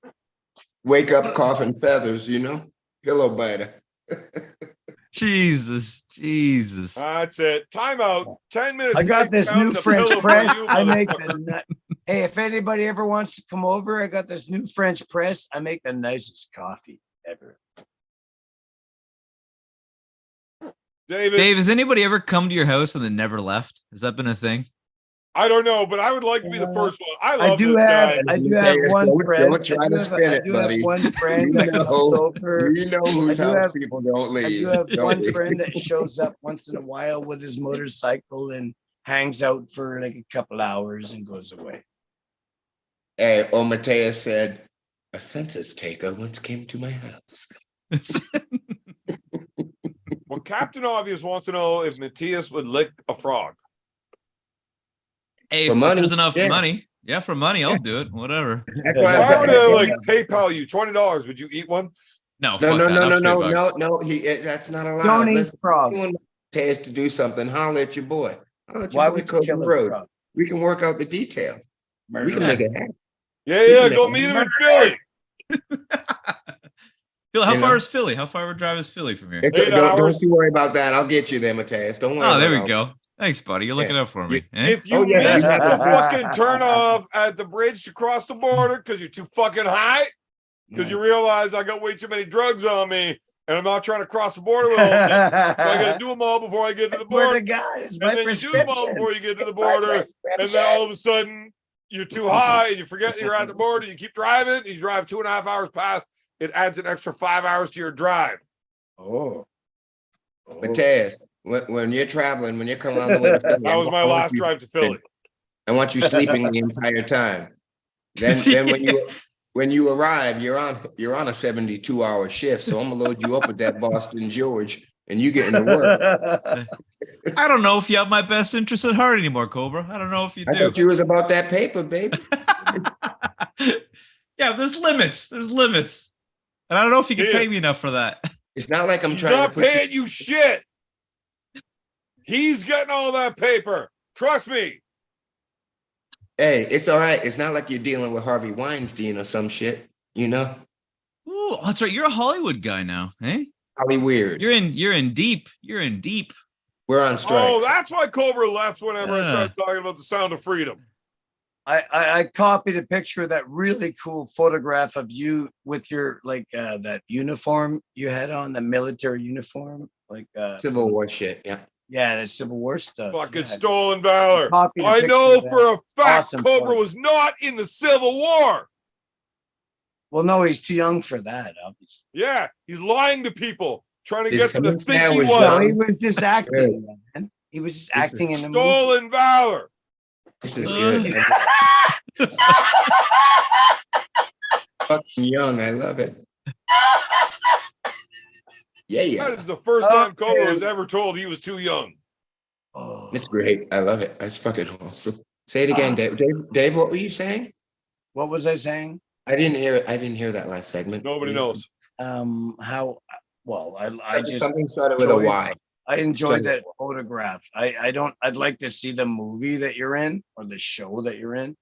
Wake up coughing feathers, you know? Pillow biter. Jesus. That's it. Time out. 10 minutes. I got this new French press. I make the. Hey, if anybody ever wants to come over, I got this new French press. I make the nicest coffee ever. Dave, has anybody ever come to your house and then never left? Has that been a thing? I don't know, but I would like to be the first one. I do have one friend. Don't try to spin it, buddy. One friend that comes over. You know whose house people don't leave. I do have one friend that shows up once in a while with his motorcycle and hangs out for like a couple hours and goes away. Hey, Mateus said, a census taker once came to my house. Well, Captain Obvious wants to know if Matthias would lick a frog. Hey, For if money, there's enough yeah. money. Yeah, for money, I'll do it. Whatever. That's If why I'm I were to telling like you. PayPal you $20, would you eat one? No, No, fuck no, that. no, I'll no, pay no, bucks. no. That's not allowed. Don't eat Listen, frogs. you want Mateus to do something, holler at your boy. Holler at your Why boy would you Cobra kill a Road. frog? We can work out the detail. We can make it happen. Yeah, go meet him in Philly. Phil, how You far know? is Philly? How far of a drive is Philly from here? Don't you worry about that. I'll get you there, Mateus. Don't worry. Oh, there we about go. Thanks, buddy. You're looking out for me. Eh? If you Oh, yeah. miss the fucking turn off at the bridge to cross the border because you're too fucking high, because you realize I got way too many drugs on me and I'm not trying to cross the border with all of them. So I got to do them all before I get to the border. And then you do them all before you get to the border. And then all of a sudden you're too high and you forget that you're at the border. You keep driving and you drive 2.5 hours past. It adds an extra 5 hours to your drive. Oh. Mateus, when you're traveling, when you're coming on the way to Philly, That was my last drive to Philly. I want you sleeping the entire time. Then when you arrive, you're on a 72-hour shift. So I'm gonna load you up with that Boston George, and you get into work. I don't know if you have my best interest at heart anymore, Cobra. I don't know if you I do. thought you was about that paper, baby. Yeah, there's limits. There's limits. And I don't know if you can He pay is. me enough for that. It's not like I'm He's trying to not put paying you shit. He's getting all that paper. Trust me. Hey, it's all right. It's not like you're dealing with Harvey Weinstein or some shit, you know? Ooh, that's right. You're a Hollywood guy now, eh? Holly weird. You're in deep. You're in deep. We're on strike. Oh, that's why Cobra left whenever I Yeah. started talking about the sound of freedom. I copied a picture of that really cool photograph of you with your that uniform you had on, the military uniform, Civil War shit, yeah. Yeah, the Civil War stuff. Fucking Yeah. stolen valor. Copied a I picture know of that. for a fact Awesome Cobra photo. was not in the Civil War. Well, no, he's too young for that, obviously. Yeah, he's lying to people, trying to Did get them to someone say think I he was was. No, young? he was just acting, man. He was just This is acting in a movie. Stolen valor. This is good. Fucking young, I love it. Yeah. That is the first time Cobra was ever told he was too young. Oh, It's great. I love it. That's fucking awesome. Say it again, Dave. Dave, what were you saying? what was I saying? I didn't hear it. I didn't hear that last segment. Nobody Please. knows. How? Well, I just Something started with a enjoyed- Y. I enjoyed Sorry. that photograph. I don't. I'd like to see the movie that you're in or the show that you're in.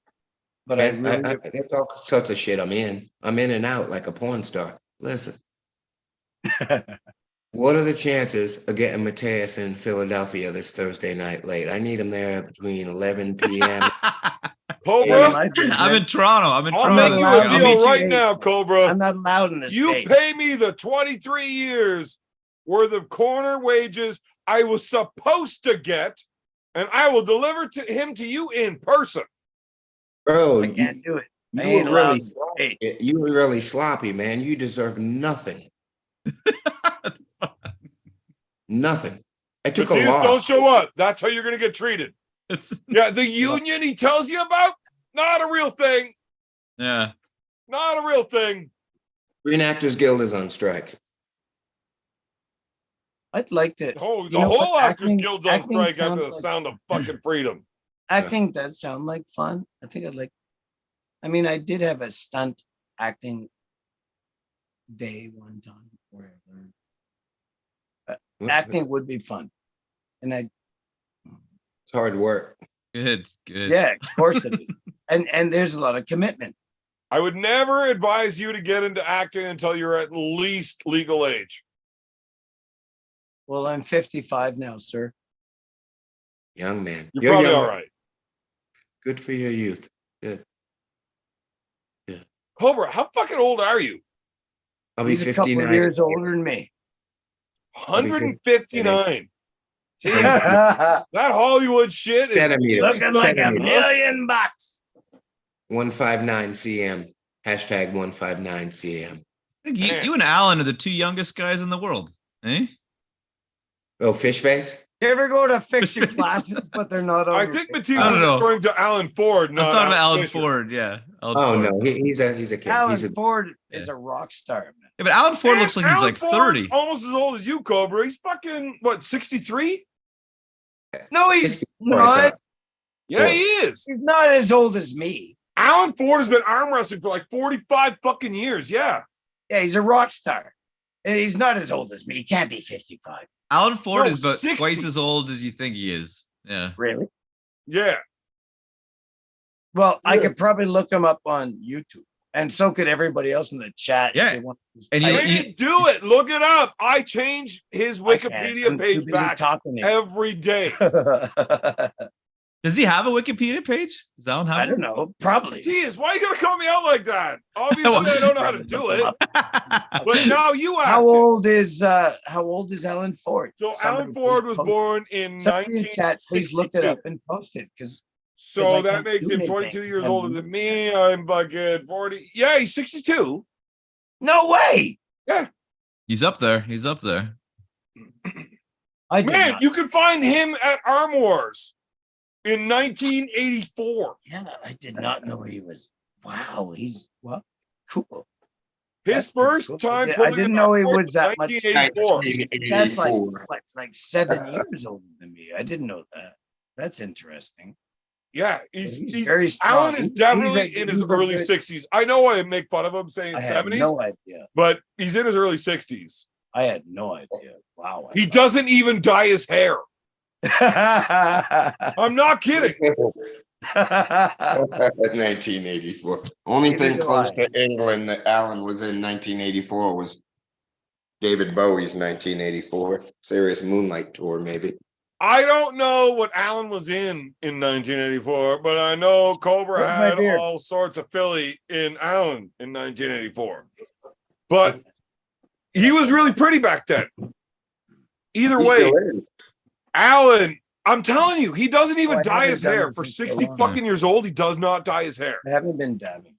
But I really, It's all sorts of shit I'm in. I'm in and out like a porn star. Listen, what are the chances of getting Mateus in Philadelphia this Thursday night late? I need him there between 11 p.m. Cobra, I'm in Toronto. I'm in I'll Toronto. make you allowed a to deal meet you. right now, Cobra. I'm not allowed in the You state. pay me the 23 years worth of corner wages I was supposed to get, and I will deliver to him to you in person. Bro, I can't do it. I you ain't were allowed really in the sloppy. state. You were really sloppy, man. You deserve nothing. Nothing. I took a Matthias, don't loss. show up. That's how you're going to get treated. It's, Yeah, the union he tells you about, not a real thing. yeah. Not a real thing. Screen Actors Guild is on strike. I'd like to. Oh, You the know what? whole Actors Acting- Guild's on acting strike after sounds the like- sound of fucking freedom. Acting does sound like fun. I think I'd like. I mean, I did have a stunt acting day one time where I learned acting would be fun, and I. It's hard work. Good. Yeah, of course it is, and there's a lot of commitment. I would never advise you to get into acting until you're at least legal age. Well, I'm 55 now, sir. Young man. You're probably young. all right. Good for your youth. Good. Cobra, how fucking old are you? I'll be He's a couple 59. of years older than me. 159. Jeez, Looking that Hollywood shit is Centimeter. like a Centimeter. million bucks. 159 CM. Hashtag 159 CM. I think you and Alan are the two youngest guys in the world, eh? Oh, fish face? You ever go to fiction classes, but they're not over? I think Matthias I is don't know. referring to Alan Ford, I not was talking about Alan Fisher. Ford, yeah. Alan Oh Ford. no, he's a kid. Alan He's a Ford is a rock star, man. Yeah, but Alan Ford Man, looks like he's Alan like Ford's 30. almost as old as you, Cobra. He's fucking, what, 63? No, he's 64, I not. thought. Yeah, he is. He's not as old as me. Alan Ford has been arm wrestling for like 45 fucking years. Yeah. Yeah, he's a rock star. And he's not as old as me. He can't be 55. Alan Ford No, is about 60. twice as old as you think he is. Yeah. Really? Yeah. Well, I could probably look him up on YouTube. And so could everybody else in the chat. if Yeah. they want to. And I- Man, do it. Look it up. I change his I can't. Wikipedia I'm too page busy back talking to every day. you. Does he have a Wikipedia page? Does Alan have I don't know. Probably. Geez, why are you going to call me out like that? Obviously, I don't know how to do it. But now you have How to. old is Alan Ford? So Somebody Alan Ford please was post- born in Somebody in chat, please look it 1962. up and post it because So I that can't makes do him anything 22 years because I'm older than me. I'm fucking 40. Yeah, he's 62. no way. He's up there. He's up there. I did Man, not. you can find him at Arm Wars in 1984. Yeah, I did not know he was. Wow, he's well, cool. His That's pretty first cool. time I pulling didn't an know he Arm Wars was that much. 1984. That's like 1984. 7 years older than me. I didn't know that. That's interesting. Yeah, He's he's very strong. Alan is He's definitely a- in his he's a early good- 60s. I know I make fun of him saying I had 70s, no idea. but he's in his early 60s. I had no idea. Wow. He doesn't even dye his hair. I'm not kidding. 1984. Only Neither thing do close I. to England that Alan was in 1984 was David Bowie's 1984 Serious Moonlight Tour, maybe. I don't know what Alan was in 1984, but I know Cobra Where's my had beer? all sorts of Philly in Alan in 1984. But he was really pretty back then. Either He's way, still in. Alan, I'm telling you, he doesn't even Oh, I dye haven't his done hair. this For in so 60 long. fucking years old, he does not dye his hair. I haven't been dabbing.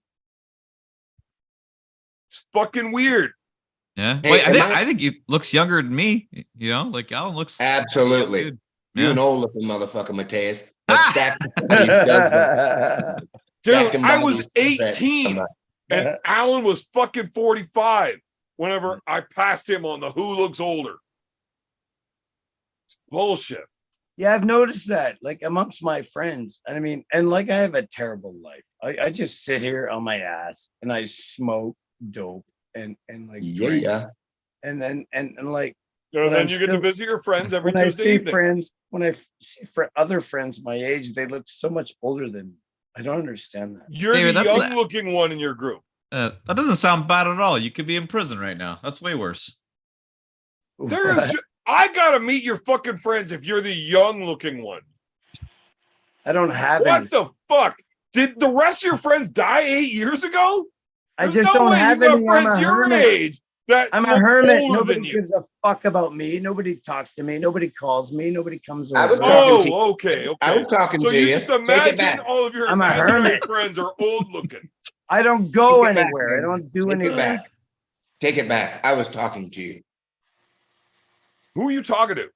It's fucking weird. Yeah. Hey, Wait, am I think he looks younger than me. You know, like Alan looks Absolutely. good. You Yeah. an old looking motherfucker, Mateus. Ah! But stack bodies does Dude, Stacking I bodies was does that. 18 and Alan was fucking 45. whenever I passed him on the who looks older. It's bullshit. Yeah, I've noticed that, like amongst my friends. I mean, and like I have a terrible life. I just sit here on my ass and I smoke dope and like drink. Yeah. And then and like And But then I'm you get to still- visit your friends every when I Tuesday see evening. friends, when I see other friends my age, they look so much older than me. I don't understand that. You're David, the that's young looking one in your group. That doesn't sound bad at all. You could be in prison right now. That's way worse. There is. I gotta meet your fucking friends if you're the young looking one. I don't have What any. the fuck? Did the rest of your friends die 8 years ago? I There's just no don't way have you got any. I'm friends a your hermit. age that I'm a look hermit. older Nobody than you. gives a fuck about me. Nobody talks to me. Nobody calls me. Nobody comes over. I was talking to you. Oh, okay. I was talking So to you you. just Take it imagine back. all of your I'm a imaginary hermit. friends are old looking. I don't go Take it back, anywhere. I man. don't do Take it anything. back. Take it back. I was talking to you, Who are you talking to?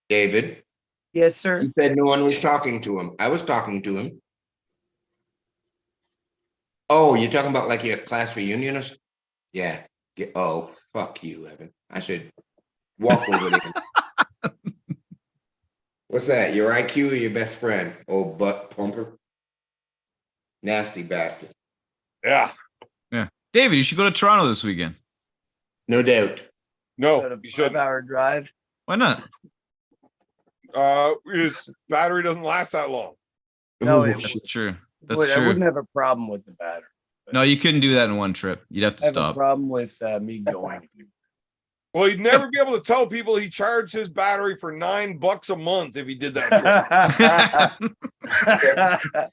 David. Yes, sir. You said no one was talking to him. I was talking to him. Oh, you're talking about like your class reunion or something? Yeah. Oh, fuck you, Evan. I should walk over there. What's that? Your IQ or your best friend? Oh, butt pumper. Nasty bastard. Yeah. Yeah. David, you should go to Toronto this weekend. No doubt. No, Got a you shouldn't. 5-hour drive. Why not? His battery doesn't last that long. No, Ooh, it That's would- true. That's I true. wouldn't have a problem with the battery. No, you couldn't do that in one trip. You'd have I to have a stop. problem with me going. Well, he'd never be able to tell people he charged his battery for $9 a month if he did that trip.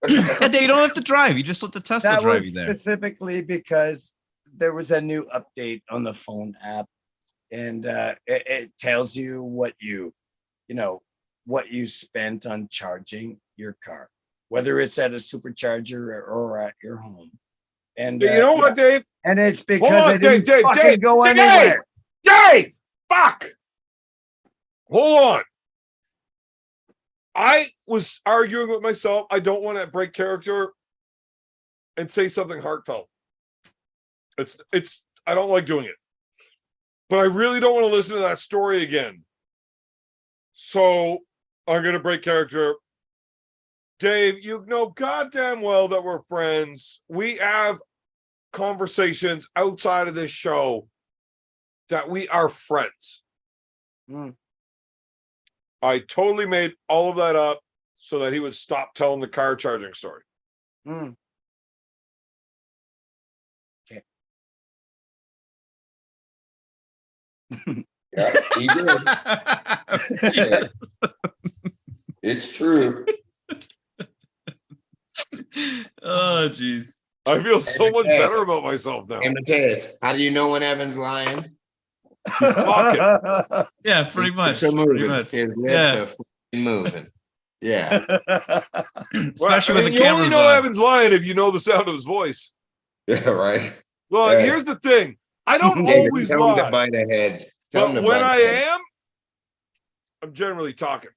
Yeah, Dave, you don't have to drive. You just let the Tesla That drive you was there. specifically because there was a new update on the phone app, and it tells you what you spent on charging your car, whether it's at a supercharger or at your home. And You know what, Dave? And it's Hold because on, I didn't Dave, fucking go Dave! anywhere. Dave! Fuck! Hold on. I was arguing with myself. I don't want to break character and say something heartfelt. I don't like doing it. But I really don't want to listen to that story again. So I'm going to break character. Dave, you know goddamn well that we're friends. We have conversations outside of this show that we are friends. Mm. I totally made all of that up so that he would stop telling the car charging story. Mm. Okay. Yeah, he did. It's true. Oh, jeez. I feel so much Hey. better about myself now. Hey, Mateus, how do you know when Evan's lying? Talking. Yeah, pretty His much. lips are Pretty moving. much. His lips Yeah. are fucking moving. Yeah. Especially when the you only camera's know on. Evan's lying if you know the sound of his voice. Yeah, right. Well, Hey. here's the thing. I don't David, always tell him to lie. bite ahead. Tell him But to when bite I ahead. am, I'm generally talking.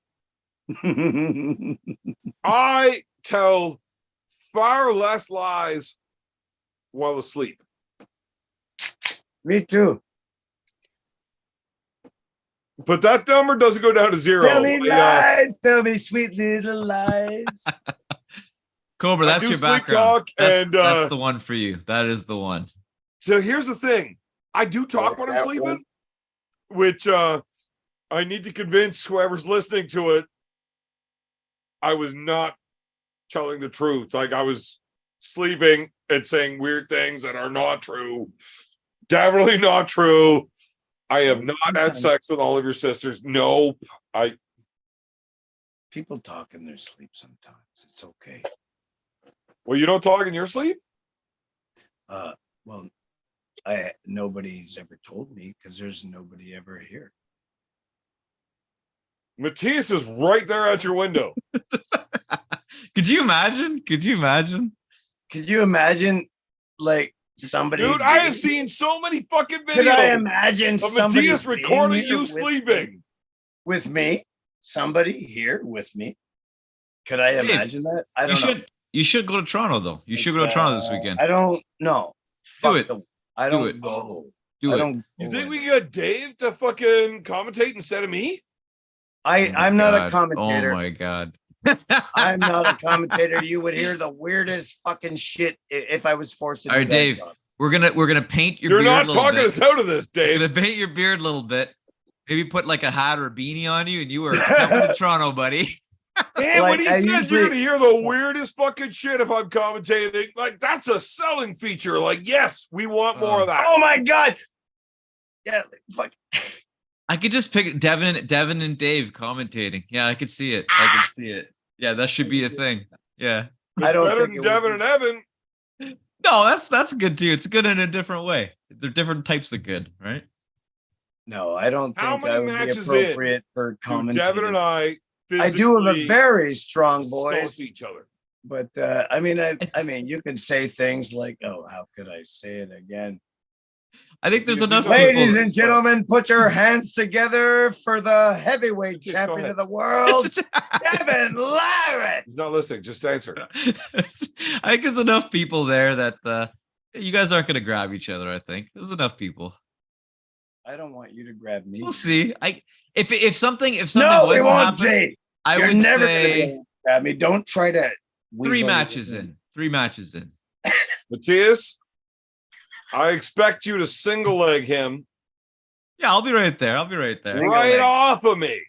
I tell far less lies while asleep. Me too. But that number doesn't go down to zero. Tell me I, lies. Tell me sweet little lies. Cobra, I that's do your sleep background. talk, That's, and, that's the one for you. That is the one. So here's the thing. I do talk when I'm That sleeping, one. which I need to convince whoever's listening to it I was not telling the truth. Like I was sleeping and saying weird things that are not true. Definitely not true. I have not had sex with all of your sisters. Nope. People talk in their sleep sometimes. It's okay. Well, you don't talk in your sleep? Well, nobody's ever told me because there's nobody ever here. Matthias is right there at your window. Could you imagine? Could you imagine? Could you imagine, like somebody? Dude, I have seen so many fucking Could I videos imagine of somebody Matthias being recording here you with sleeping. with me? Somebody here with me? Could I Dave, imagine that? I don't know. You should go to Toronto though. You should go to Toronto this weekend. I don't know. Do it. I Do don't it. go. Do I it. don't. You think we can get Dave to fucking commentate instead of me? Oh my I'm not a God. commentator. Oh my God. I'm not a commentator. You would hear the weirdest fucking shit if I was forced to All do right, that Dave. job. We're gonna paint your You're beard not a little talking bit. us out of this, We're Dave. gonna paint your beard a little bit. Maybe put like a hat or a beanie on you, and you are coming to Toronto, buddy. And Like, when he I says usually- you're gonna hear the weirdest fucking shit if I'm commentating, like that's a selling feature. Like, yes, we want more of that. Oh my god! Yeah, fuck. I could just pick Devin and Dave commentating. Yeah, I could see it. I could see it. Yeah, that should be a thing. Yeah. It's I don't better think than it would Devin be- and Evan. No, that's good too. It's good in a different way. They're different types of good, right? No, I don't How think many I would be matches in appropriate for Do Devin and commentating. I I do have a physically very strong assault voice, each other. but I mean, you can say things like, "Oh, how could I say it again?" I think there's Because enough he's on- people. Ladies and gentlemen, put your hands together for the heavyweight Just go champion ahead. of the world, Devin Larratt. He's not listening. Just answer. I think there's enough people there that you guys aren't gonna grab each other. I think there's enough people. I don't want you to grab me. We'll see. If something No, was we to won't happen, see. I You're would never gonna be say able to grab me. Don't try to. three weasel matches me. in. 3 matches in. Matthias, I expect you to single leg him Yeah, I'll be right there. I'll be right there. Single right leg. off of me.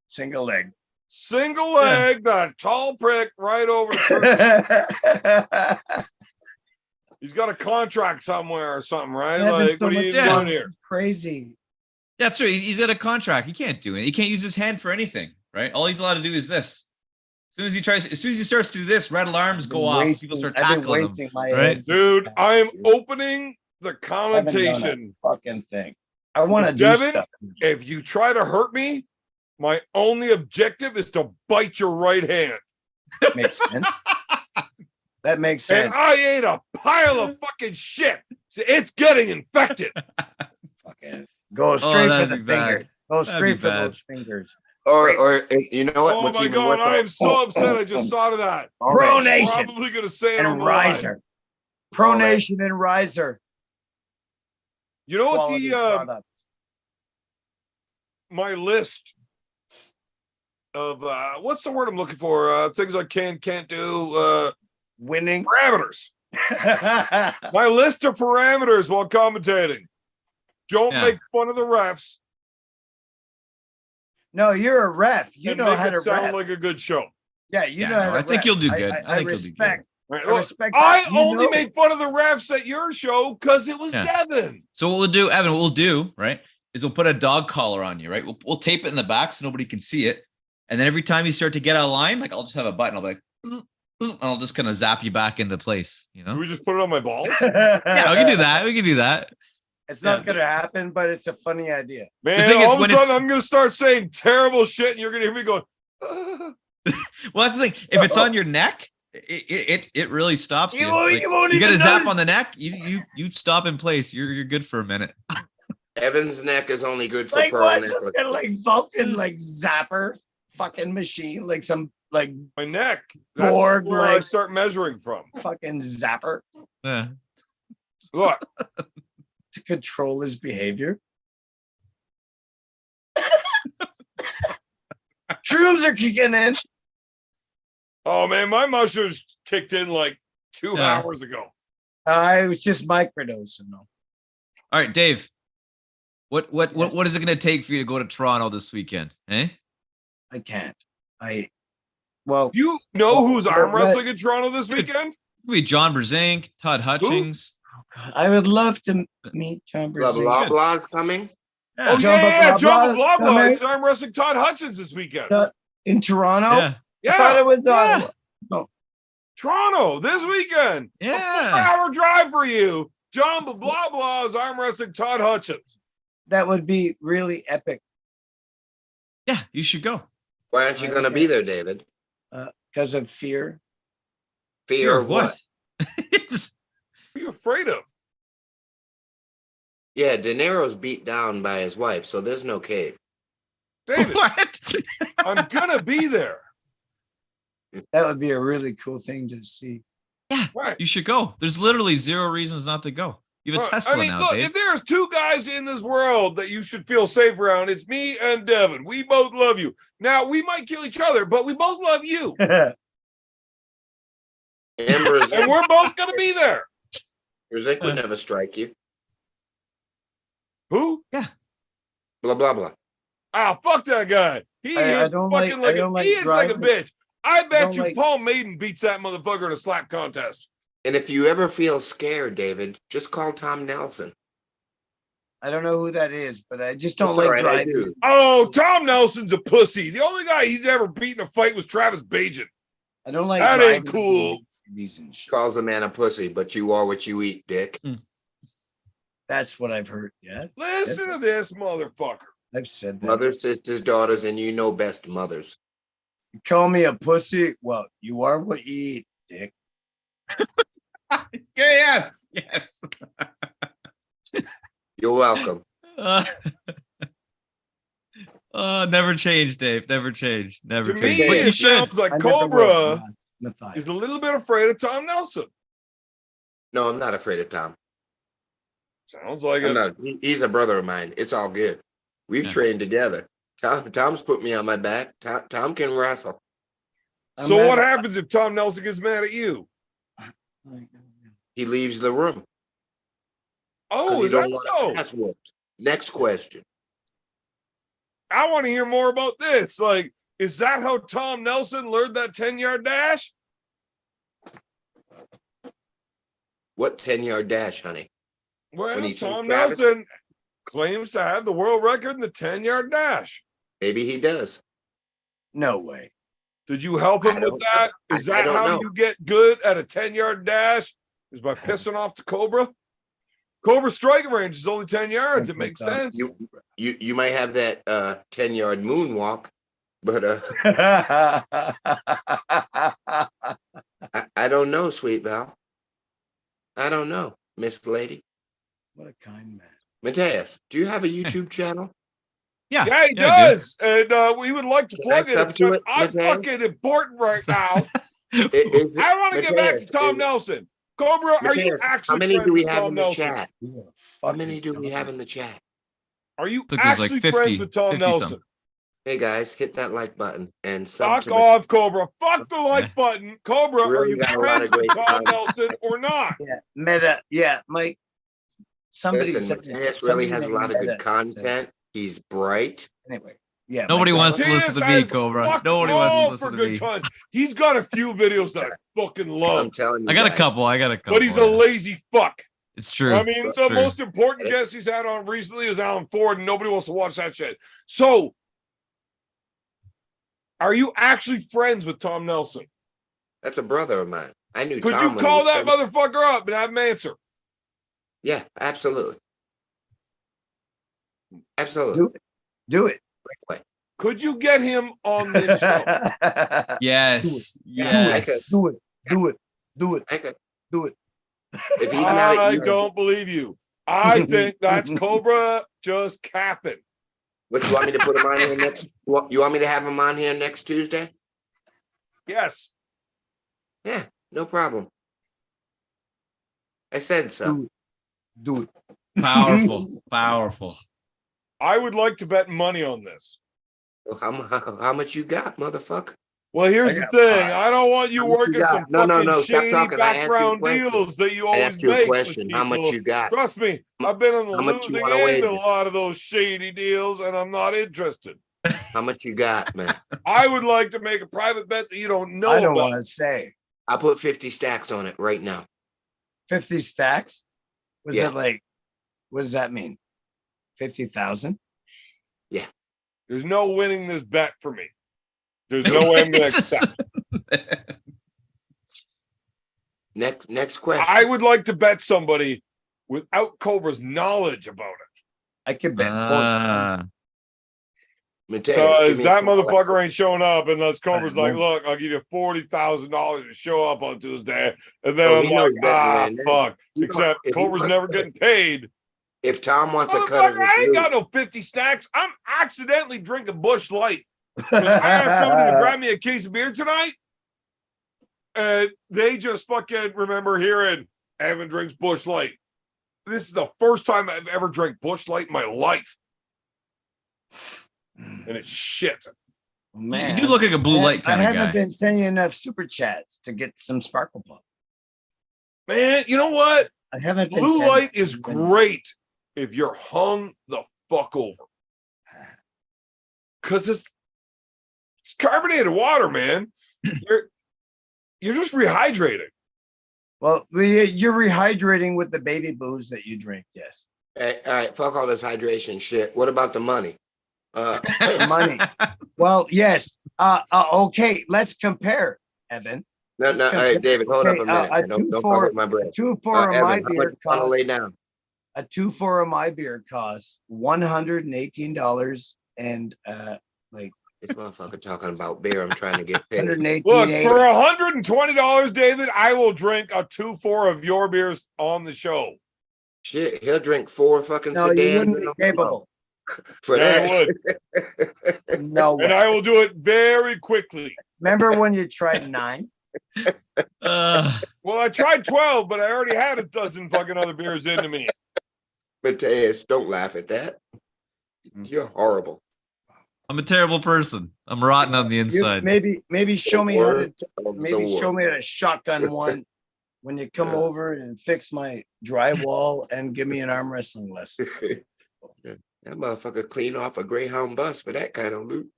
Single leg. Single leg, that tall prick right over the turkey. He's got a contract somewhere or something, right? Having Like, so what are much you fun. doing fun. here? This is crazy. That's true. He's got a contract. He can't do it. He can't use his hand for anything, right? All he's allowed to do is this. As soon as he starts to do this, red alarms go off. People start I've been tackling him. wasting my right? head. Dude, I am opening the I haven't done commentation. a fucking thing. I want to do Devin, stuff. if you try to hurt me, my only objective is to bite your right hand. Makes sense. That makes And sense. I ate a pile of fucking shit. So it's getting infected. Fucking go straight for that'd the be bad. fingers. Go That'd straight be for bad. those fingers. Or you know what? Oh What's my even god, worse? I am so upset. I just thought of that. Pronation Probably gonna say it on and the line. riser. Pronation and riser. You know what Quality the products. my list of what's the word I'm looking for? Things I can't do. Winning. Parameters. My list of parameters while commentating. Don't Yeah. make fun of the refs. No, you're a ref. You and know make how it to sound ref. like a good show. Yeah, you Yeah, know how no, to I think ref. you'll do good. I I think you'll do good. respect. Right? I respect. I that. You only know. made fun of the refs at your show because it was Yeah. Devin. So what we'll do, Evan, what we'll do, right, is we'll put a dog collar on you, right? We'll tape it in the back so nobody can see it. And then every time you start to get out of line, like I'll just have a button. I'll be like, "Zzz, zzz," and I'll just kind of zap you back into place, you Do know? we just put it on my balls? Yeah, we can do that. We can do that. It's not Yeah. gonna happen, but it's a funny idea. Man, thing is, all of a when sudden it's- I'm gonna start saying terrible shit and you're gonna hear me going, Well, that's the thing. If it's on your neck, it really stops you. won't- Like, you won't you get even a zap notice. on the neck, you stop in place. You're good for a minute. Evan's neck is only good for Like pearl what? Some necklace. kind of like Vulcan, like zapper, fucking machine, like some like my neck. That's Borg, where I like- start measuring from. fucking zapper Yeah. Look, to control his behavior. Shrooms are kicking in. oh man, my mushrooms kicked in like 2 Yeah. hours ago. I was just microdosing though. All right, Dave. What Yes. is it going to take for you to go to Toronto this weekend? Eh? I can't. You know who's arm Right. wrestling in Toronto this weekend? It's gonna be John Brzezinski, Todd Hutchings. I would love to meet John Blah Brzezinski. blah blah's coming. Oh John yeah, John Blah, Blah Blah. blah. He's arm wrestling Todd Hutchins this weekend. In Toronto. Yeah. I thought Yeah, it was Yeah. Toronto this weekend. A Yeah. 4-hour drive for you. John Blah Blah is arm wrestling Todd Hutchins. that would be really epic Yeah, you should go. Why aren't you going to be there, David? because of fear. Fear of what? It's- What are you afraid of? Yeah, De Niro's beat down by his wife, so there's no cave. David, what? I'm gonna be there. That would be a really cool thing to see. Yeah, Right. you should go. There's literally zero reasons not to go. You have a Tesla now, look, Dave. if there's two guys in this world that you should feel safe around, it's me and Devin. We both love you. Now, we might kill each other, but we both love you. Amber And we're both going to be there. Zik would never strike you. Who? Yeah. Blah, blah, blah. Ah, fuck that guy. He I is don't fucking like- I like, don't like he is like a driving. bitch. I bet don't you like- Paul Maiden beats that motherfucker in a slap contest. And if you ever feel scared, David, just call Tom Nelson. I don't know who that is, but I just don't That's all like right, I driving. do. Oh, Tom Nelson's a pussy. The only guy he's ever beaten a fight was Travis Bajan. I don't like That driving ain't cool. these and shit. Calls a man a pussy, but you are what you eat, Dick. That's what I've heard. Yeah, Listen to this motherfucker. I've said that. Mothers, sisters, daughters, and you know best mothers. You call me a pussy? Well, you are what you eat, Dick. Yes. You're welcome. Never change, Dave. Never change. Never To change. me, But you it should. sounds like I never Cobra will, Matthias. is a little bit afraid of Tom Nelson. No, I'm not afraid of Tom. Sounds like I'm it. not. He's a brother of mine. It's all good. We've Yeah. trained together. Tom's put me on my back. Tom can wrestle. I'm So mad what at- happens if Tom Nelson gets mad at you? He leaves the room. 'cause Oh, he is don't that want so? his ass whooped. Next question. I want to hear more about this. Like, is that how Tom Nelson learned that 10-yard dash? What 10-yard dash, honey? Well, When he chased Tom Travis? Nelson claims to have the world record in the 10-yard dash. Maybe he does. No way. Did you help I him with don't- that? Is I that don't how know. you get good at a 10-yard dash? Is by pissing off the Cobra? Cobra striking range is only 10 yards. It makes sense. You might have that 10-yard moonwalk, but I don't know, sweet Val. I don't know, Miss Lady. What a kind man. Mateus, do you have a YouTube channel? Yeah. Yeah, he I do. does. And we would like to Can I plug it. sub to Except it, I'm Miss Ann? fucking important right now. Is it- I want to get back to Mateus, Tom is- Nelson. Cobra, are you Mateus, actually how many friends do we with have Tom in the Nelson? chat? Who the How fuck many is do we Tom have in the Nelson? chat? Are you think there's like actually 50 friends with Tom 50 some. Nelson? Hey guys, hit that like button and sub Fuck to off, Cobra. Fuck the like Yeah. button. Cobra, Really are you got a lot friends of with great Tom content. Nelson or not? Yeah, Meta. Yeah, Mike. Somebody Listen, said Mateus really somebody has a named lot of good Meta said- content. He's bright. Anyway, yeah. Nobody Mike, wants to Mateus listen to me, has Cobra. fuck Nobody wants to all listen for to good me. content. He's got a few videos that I fucking I'm love, telling you, I got a guys. couple. but he's a yeah. lazy fuck. It's true. I mean, It's the true. most important guest he's had on recently is Alan Ford, and nobody wants to watch that shit. So, are you actually friends with Tom Nelson? That's a brother of mine. I knew Could Tom you when he call was that 7. motherfucker up and have him answer? Yeah, absolutely. Absolutely. Do it. Could you get him on this show? Yes. Yeah, I could. Yes. Do it. Do it. Do it. I could, Do it. if he's not I at you, don't believe you. I think that's Cobra just capping. what you want me to put him on here next? You want me to have him on here next Tuesday? Yes. Yeah, no problem. I said so. Do it. Powerful. Powerful. I would like to bet money on this. How much you got, motherfucker? Well, here's the thing. I don't want you How much you working got? some No, fucking stop shady talking. I asked you a background question. deals that you I always asked you a make with question. How much people. you got? Trust me, I've been on the How much you losing wanna end wager? of a lot of those shady deals, and I'm not interested. How much you got, man? I would like to make a private bet that you don't know I don't about. want to say I'll put 50 stacks on it right now. 50 stacks. Was Yeah. it like? What does that mean? 50,000. There's no winning this bet for me. There's no way I'm going to accept. Next question. I would like to bet somebody without Cobra's knowledge about it. I could bet. Mateus, give Because me a that call. motherfucker ain't showing up unless Cobra's I like, know. look, I'll give you $40,000 to show up on Tuesday. And then Oh, I'm he knows like, better than that. fuck. You Except know, if he Cobra's wants- never getting paid. If Tom wants a cut of Motherfucker, I his ain't got loot, no 50 stacks. I'm accidentally drinking Bush Light. 'Cause I asked somebody to grab me a case of beer tonight. And they just fucking remember hearing Evan drinks Bush Light. this is the first time I've ever drank Busch Light in my life. And it's shit. Man, You do look like a blue light kind I of guy. haven't been sending enough super chats to get some Sparkle Pop. Man, you know what? I haven't been Blue sending- light is great if you're hung the fuck over. Because it's carbonated water, man. You're just rehydrating. Well, you're rehydrating with the baby booze that you drink. Yes. Hey, all right, fuck all this hydration shit. What about the money? Money. Well, yes. Okay, let's compare, Evan. No, all right, David, hold up a minute. A Don't fuck 2-4 with my bread. 2-4 of my Evan, how much beer you wanna costs. lay down? A 2-4 of my beer costs $118 and like This motherfucker talking about beer. I'm trying to get paid. 118. Look, for $120, David, I will drink a 2-4 of your beers on the show. Shit, he'll drink 4 fucking No, you sedans wouldn't in be a row capable. for Yeah, that. I would. No And way. I will do it very quickly. Remember when you tried 9? Well, I tried 12, but I already had a dozen fucking other beers into me. Mateus, don't laugh at that. You're horrible. I'm a terrible person. I'm rotten on the inside. Maybe show me how to Worst of the maybe show worst. me how to shotgun one when you come Yeah. over and fix my drywall and give me an arm wrestling lesson. That motherfucker clean off a Greyhound bus for that kind of loot.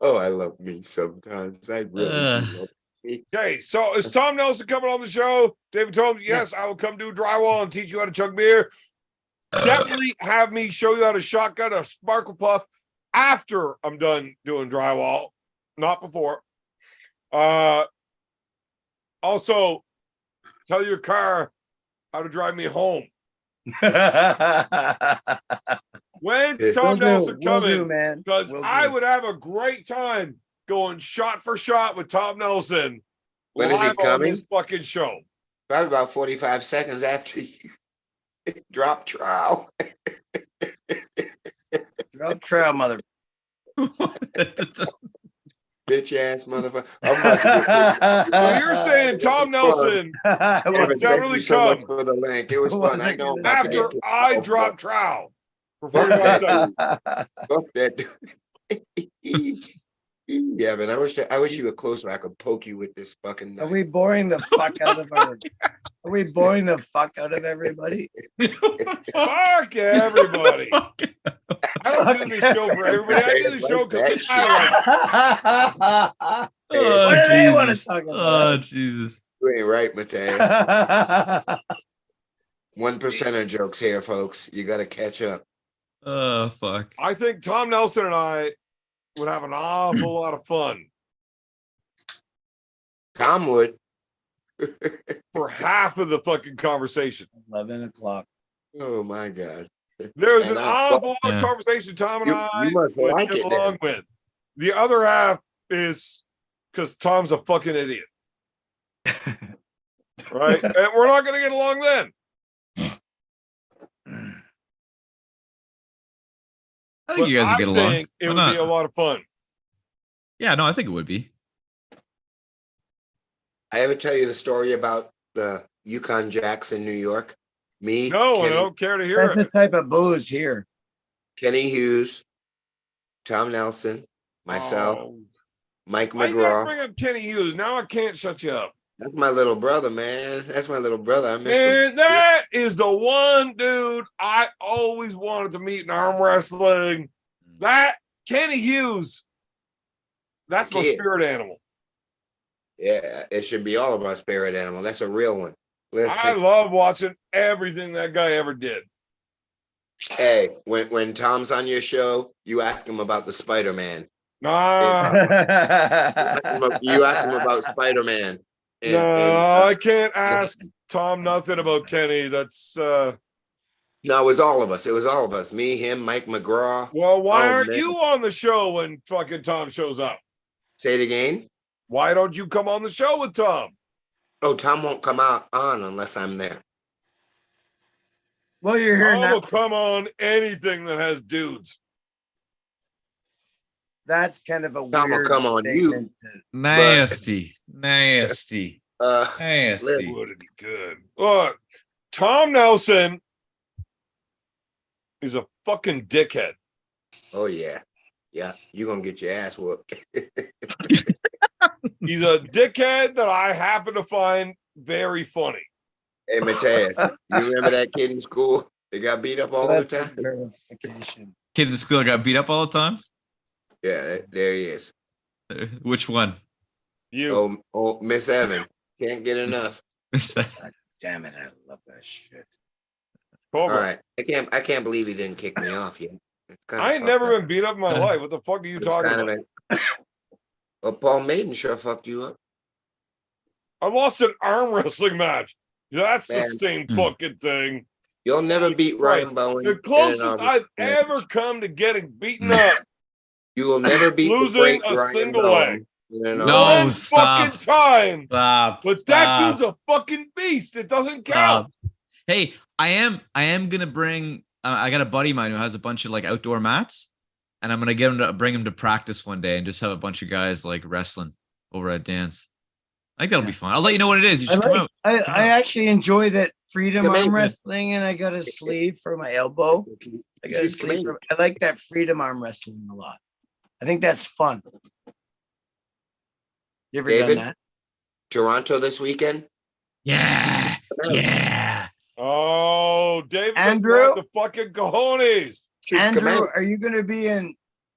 Oh, I love me sometimes. I really do love me. Okay, so is Tom Nelson coming on the show? David Tomes, yes, I will come do drywall and teach you how to chug beer. Definitely have me show you how to shotgun a Sparkle Puff after I'm done doing drywall, not before. Also, tell your car how to drive me home. When's Tom Nelson coming? man. Because Will I do. would have a great time going shot for shot with Tom Nelson. When is he live on coming? this fucking show. Probably about 45 seconds after you drop trowel. Drop trail, mother. Bitch ass motherfucker. I'm about to So you're saying Tom Nelson get- will David, thank definitely you so much come for the link. It was fun. I know I'm about to after get I pissed drop off, trowel for Fuck 45 that. seconds. but fuck that dude. Yeah, man. I wish you were closer. I could poke you with this fucking Are knife. we boring the fuck out of our? Are we boring the fuck out of everybody? Fuck everybody. I don't do this show for everybody. I do this show because I like it. Oh, What do they want to Jesus. talk Oh, about? Jesus. You ain't right, Mateus. 1% of jokes here, folks. You got to catch up. Oh, fuck. I think Tom Nelson and I would have an awful lot of fun Tom would. for half of the fucking conversation. 11 o'clock. Oh my God. There's And an I- awful lot of Yeah. conversation Tom and You I must would like get it along with. The other half is because Tom's a fucking idiot. Right? And we're not going to get along then. I think you guys would get along. Think it Why would be a not? lot of fun. Yeah, no, I think it would be. I ever tell you the story about the Yukon Jacks in New York? Me, No, I Kenny, don't care to hear That's the it. type of booze here. Kenny Hughes, Tom Nelson, myself, Oh. Mike Why you gotta McGraw. bring up Kenny Hughes? Now I can't shut you up. That's my little brother, man. That's my little brother. I miss him. Man, that is the one dude I always wanted to meet in arm wrestling. That Kenny Hughes. That's my Kid. spirit animal. Yeah, it should be all of our spirit animal. That's a real one. Listen, I love watching everything that guy ever did. hey, when Tom's on your show, you ask him about the Spider-Man. Nah, You ask him about Spider-Man. no, I can't ask Tom nothing about Kenny. That's No, it was all of us. It was all of us. Me, him, Mike McGraw. well, why Oh, aren't man. you on the show when fucking Tom shows up? Say it again. Why don't you come on the show with Tom? Oh, Tom won't come out on unless I'm there. Well, you're here Tom now. will come on anything that has dudes. that's kind of a Tom will weird come on you. statement to- Nasty. Nasty. Nasty. Would it be good? Look, Tom Nelson is a fucking dickhead. Oh yeah. Yeah, you're gonna get your ass whooped. He's a dickhead that I happen to find very funny. Hey, Mateus, you remember that kid in school? They got beat up all the That's a time. verification. Kid in school got beat up all the time. Yeah, there he is. Which one? You. Oh, Miss Evan can't get enough. Damn it, I love that shit. Cobra. All right, I can't believe he didn't kick me off yet. It's kinda I ain't fucked never up. been beat up in my life. What the fuck are you It's talking kind about? of well, Paul Maiden sure fucked you up. I lost an arm wrestling match. That's the Man. same fucking thing. You'll never beat Ryan Bowen. The in an closest arm I've wrestling ever match. come to getting beaten up, You will never beat the losing great a Ryan single Bowen leg. in an No, arm One stop. fucking time. Stop. But that stop. dude's a fucking beast. It doesn't count. Hey, I am gonna bring. I got a buddy of mine who has a bunch of like outdoor mats, and I'm gonna get him to bring him to practice one day and just have a bunch of guys like wrestling over at dance. I think that'll be fun. I'll let you know what it is. You should come out. I actually enjoy that freedom Come in. arm wrestling, and I got a sleeve for my elbow. I got a sleeve for, I like that freedom arm wrestling a lot. I think that's fun. You ever David? done that? Toronto this weekend. Yeah. Yeah. Oh, David Andrew? doesn't have the fucking cojones. Should come Andrew, out. are you going to be in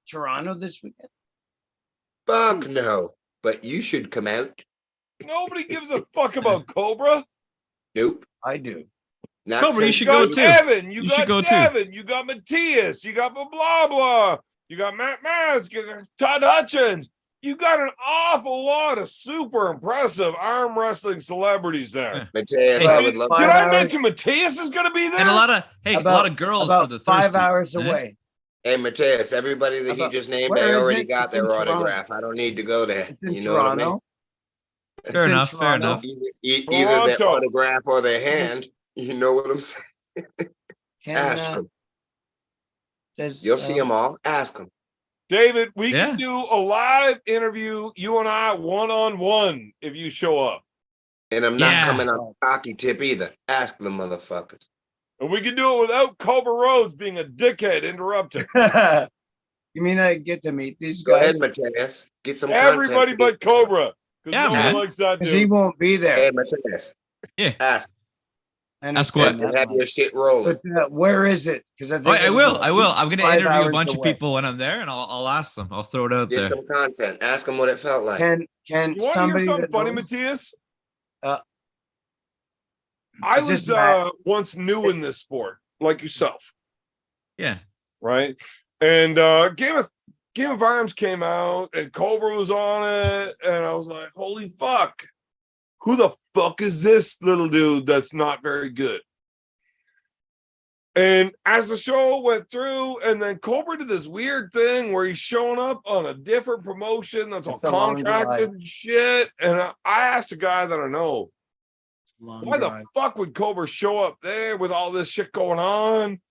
Toronto this weekend? Fuck no. But you should come out. Nobody gives a fuck about Cobra. Nope. I do. Not Cobra, you since should You go got too. Evan, you You should got go too. Devin, you got Matthias, you got blah blah blah, you got Matt Mask, you got Todd Hutchins. You got an awful lot of super impressive arm wrestling celebrities there. Mateus, Hey, I would love Did Five I hours. mention Matthias is going to be there? And a lot of girls for About the 5 thirsties, hours eh? away. Hey, Mateus, everybody that he About- just named, where I is already it? got It's their in Toronto. autograph. I don't need to go there. It's in You know what I mean? Toronto. It's Fair in enough. Fair Toronto. enough. Either their Toronto. autograph or their hand. You know what I'm saying? Can, Ask them. does, You'll see them all. Ask them. David, we Yeah. can do a live interview, you and I, one-on-one, if you show up. And I'm not Yeah. coming on cocky tip either. Ask them motherfuckers. And we can do it without Cobra Rhodes being a dickhead interrupting. You mean I get to meet these Go ahead, guys? Mateus. Get some Everybody content. but Cobra. Because Yeah, nobody man. likes that Because he dude. won't be there. Hey, Mateus. Yeah. Ask. I Ask understand what? And that have much. your shit rolling. But where is it? Because I think I will. I'm going to 5 interview a hours bunch of away. people when I'm there, and I'll ask them. I'll throw it out Get there. some content. Ask them what it felt like. Can You want to hear somebody something that funny, knows- Matthias? Uh, I is this was Matt? once new in this sport, like yourself, Yeah. right? And Game of Arms came out, and Cobra was on it, and I was like, "Holy fuck! Who the fuck is this little dude that's not very good?" And as the show went through, and then Cobra did this weird thing where he's showing up on a different promotion that's all It's a long contracted drive. and shit. And I asked a guy that I know, Long why drive. the fuck would Cobra show up there with all this shit going on?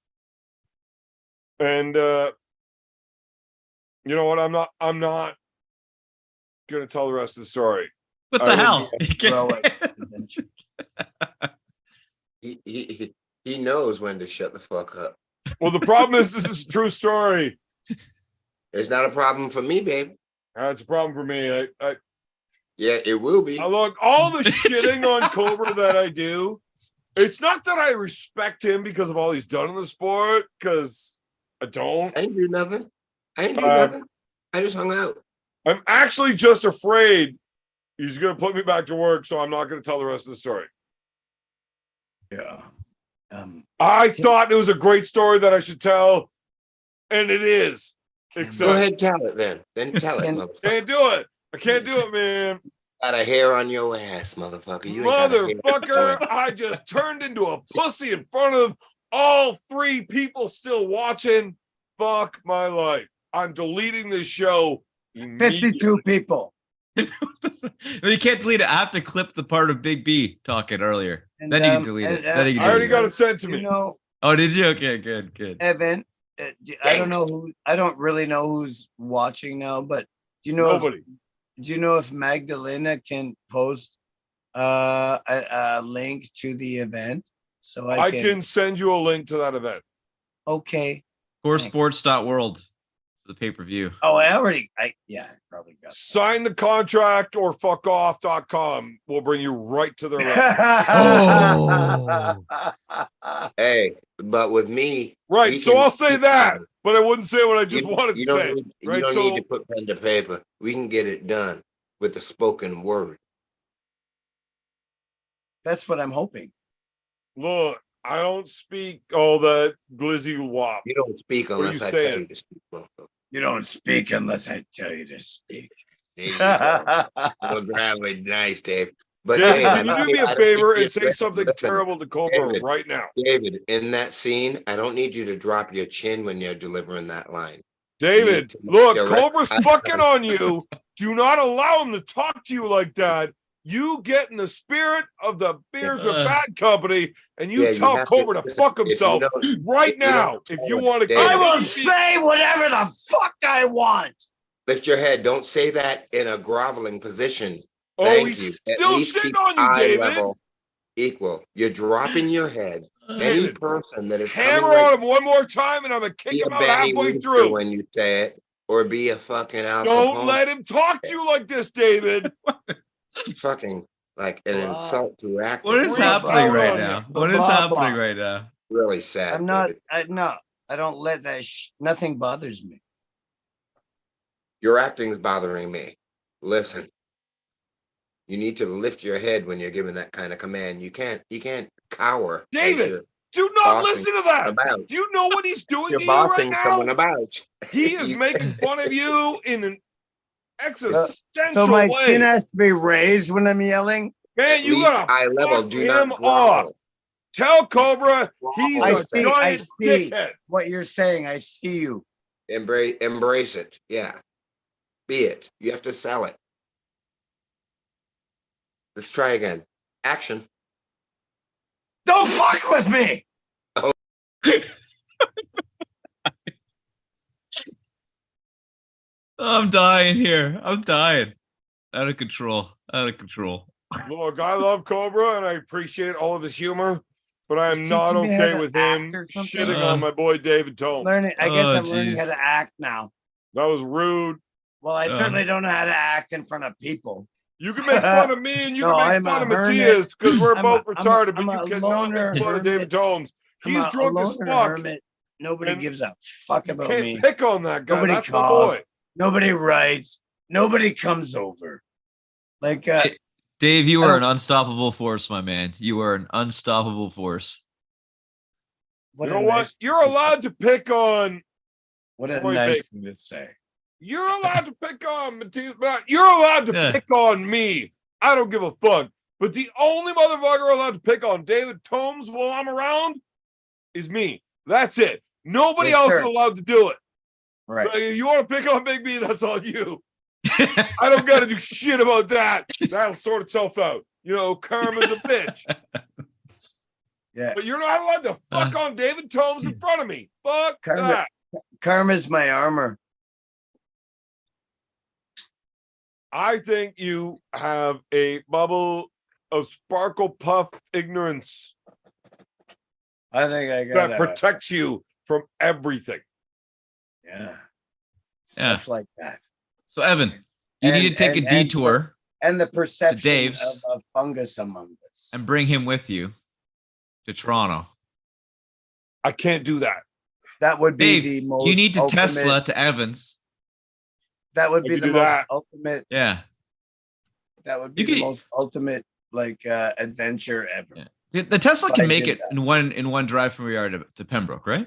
And you know what? I'm not gonna tell the rest of the story. What I the would hell? be You can't- Adventure. He knows when to shut the fuck up. Well, the problem is this is a true story. It's not a problem for me, babe. That's a problem for me. Yeah, it will be. I look, all the shitting on Cobra that I do, it's not that I respect him because of all he's done in the sport, because I don't. I didn't do nothing. I didn't do Uh, nothing. I just hung out. I'm actually just afraid he's going to put me back to work, so I'm not going to tell the rest of the story. Yeah. I thought it was a great story that I should tell, and it is. Except Go ahead, tell it then. Then tell it, Can- motherfucker. can't do it. I can't do it, man. Got a hair on your ass, motherfucker. You ain't got a hair on your Motherfucker, ass. I just turned into a pussy in front of all three people still watching. Fuck my life. I'm deleting this show. immediately. 52 people. Well, you can't delete it. I have to clip the part of Big B talking earlier. And, then you can delete it. and, Then you can I already delete got it. it sent to You me. know, Oh, did you? Okay, good. Evan, I don't know who. I don't really know who's watching now, but do you know? Nobody. Do you know if Magdalena can post a link to the event so I can send you a link to that event. Okay. Coresports.world for the pay-per-view. Oh, I probably got Sign the contract or fuckoff.com will bring you right to their level. Hey, but with me, Right. we So can- I'll say that, but I wouldn't say what I just wanted to you don't say. need- you Right. don't So need to put pen to paper. We can get it done with the spoken word. That's what I'm hoping. look, I don't speak all that glizzy wop. You don't speak What are unless you I tell saying? you to speak. Motherfucker. You don't speak unless I tell you to speak. There you go. Well, gravelly, nice, Dave. But David, Dave, can you do me a favor and say something listen, terrible to Cobra David. right now? David, in that scene, I don't need you to drop your chin when you're delivering that line. David, You- look, you're Cobra's right. fucking on you. Do not allow him to talk to you like that. You get in the spirit of the Beers Are Bad Company and you Yeah, you tell have to- Cobra to listen, fuck if you himself don't- right if you don't now. If tell you him, want to David. I will say whatever the fuck I want. Lift your head. Don't say that in a groveling position. Oh, Thank he's you. still shitting on you, eye David. level equal. You're dropping your head. Any David, person that is hammer coming on right, him one more time and I'm going to kick be a him out Benny halfway Rooster through. when you say it, or be a fucking Al Don't Capone. let him talk to you like this, David. Fucking like an insult to acting. What is Freak happening out right on now? you. What is Blah, happening blah. right now? Really sad. I'm not. David. I don't let that. Nothing bothers me. Your acting's bothering me. Listen. You need to lift your head when you're given that kind of command. You can't cower. as David, you're do not bossing listen to that. about. You know what he's doing You're to you right bossing now? someone about. He is You- making fun of you in an existential So my way. chin has to be raised when I'm yelling. Man, At you least gotta eye level. fuck Do him not off. grovel. Tell Cobra he's I a see, giant I see. dickhead. What you're saying, I see you. Embrace it. Yeah. Be it. You have to sell it. Let's try again. Action. Don't fuck with me. I'm dying here. I'm dying. Out of control. Out of control. Look, I love Cobra and I appreciate all of his humor, but I am He's not teaching me how okay to with act him or something? shitting on my boy David Tome. I guess Oh, I'm learning how geez. to act now. That was rude. Well, I certainly don't know how to act in front of people. You can make fun of me and you No, can make I'm fun a of hermit. Matthias because we're I'm a- both I'm a- retarded, I'm but a you cannot make loner fun of David Tomes. He's I'm a drunk as loner fuck. hermit. Nobody and gives a fuck You about can't me. pick on that guy. Nobody That's calls. my boy. Nobody writes. Nobody comes over. Like Dave, you are an unstoppable force, my man. You are an unstoppable force. what You a know what? nice You're thing to say. allowed to pick on. What a Boy, nice thing to say. You're allowed to pick on Matthias. You're allowed to Yeah. pick on me. I don't give a fuck. But the only motherfucker allowed to pick on David Tomes while I'm around is me. That's it. Nobody Yes, else sir. is allowed to do it. Right. Like, if you want to pick on Big B, that's on you. I don't got to do shit about that. That'll sort itself out. You know, karma's a bitch. Yeah. But you're not allowed to fuck on David Tomes in front of me. Fuck Karma- that. Karma's my armor. I think you have a bubble of sparkle puff ignorance I think I got that protects you from everything. yeah. Stuff like that. So, Evan, you need to take a detour And the perception Dave's. of a fungus among us. and bring him with you to Toronto. I can't do that. That would be Dave, the most you need to ultimate, Tesla to Evans. That would I be can the do most that. ultimate. Yeah. That would be You the could- most ultimate adventure ever. Yeah. The Tesla But can I make did it in one drive from your yard to Pembroke, right?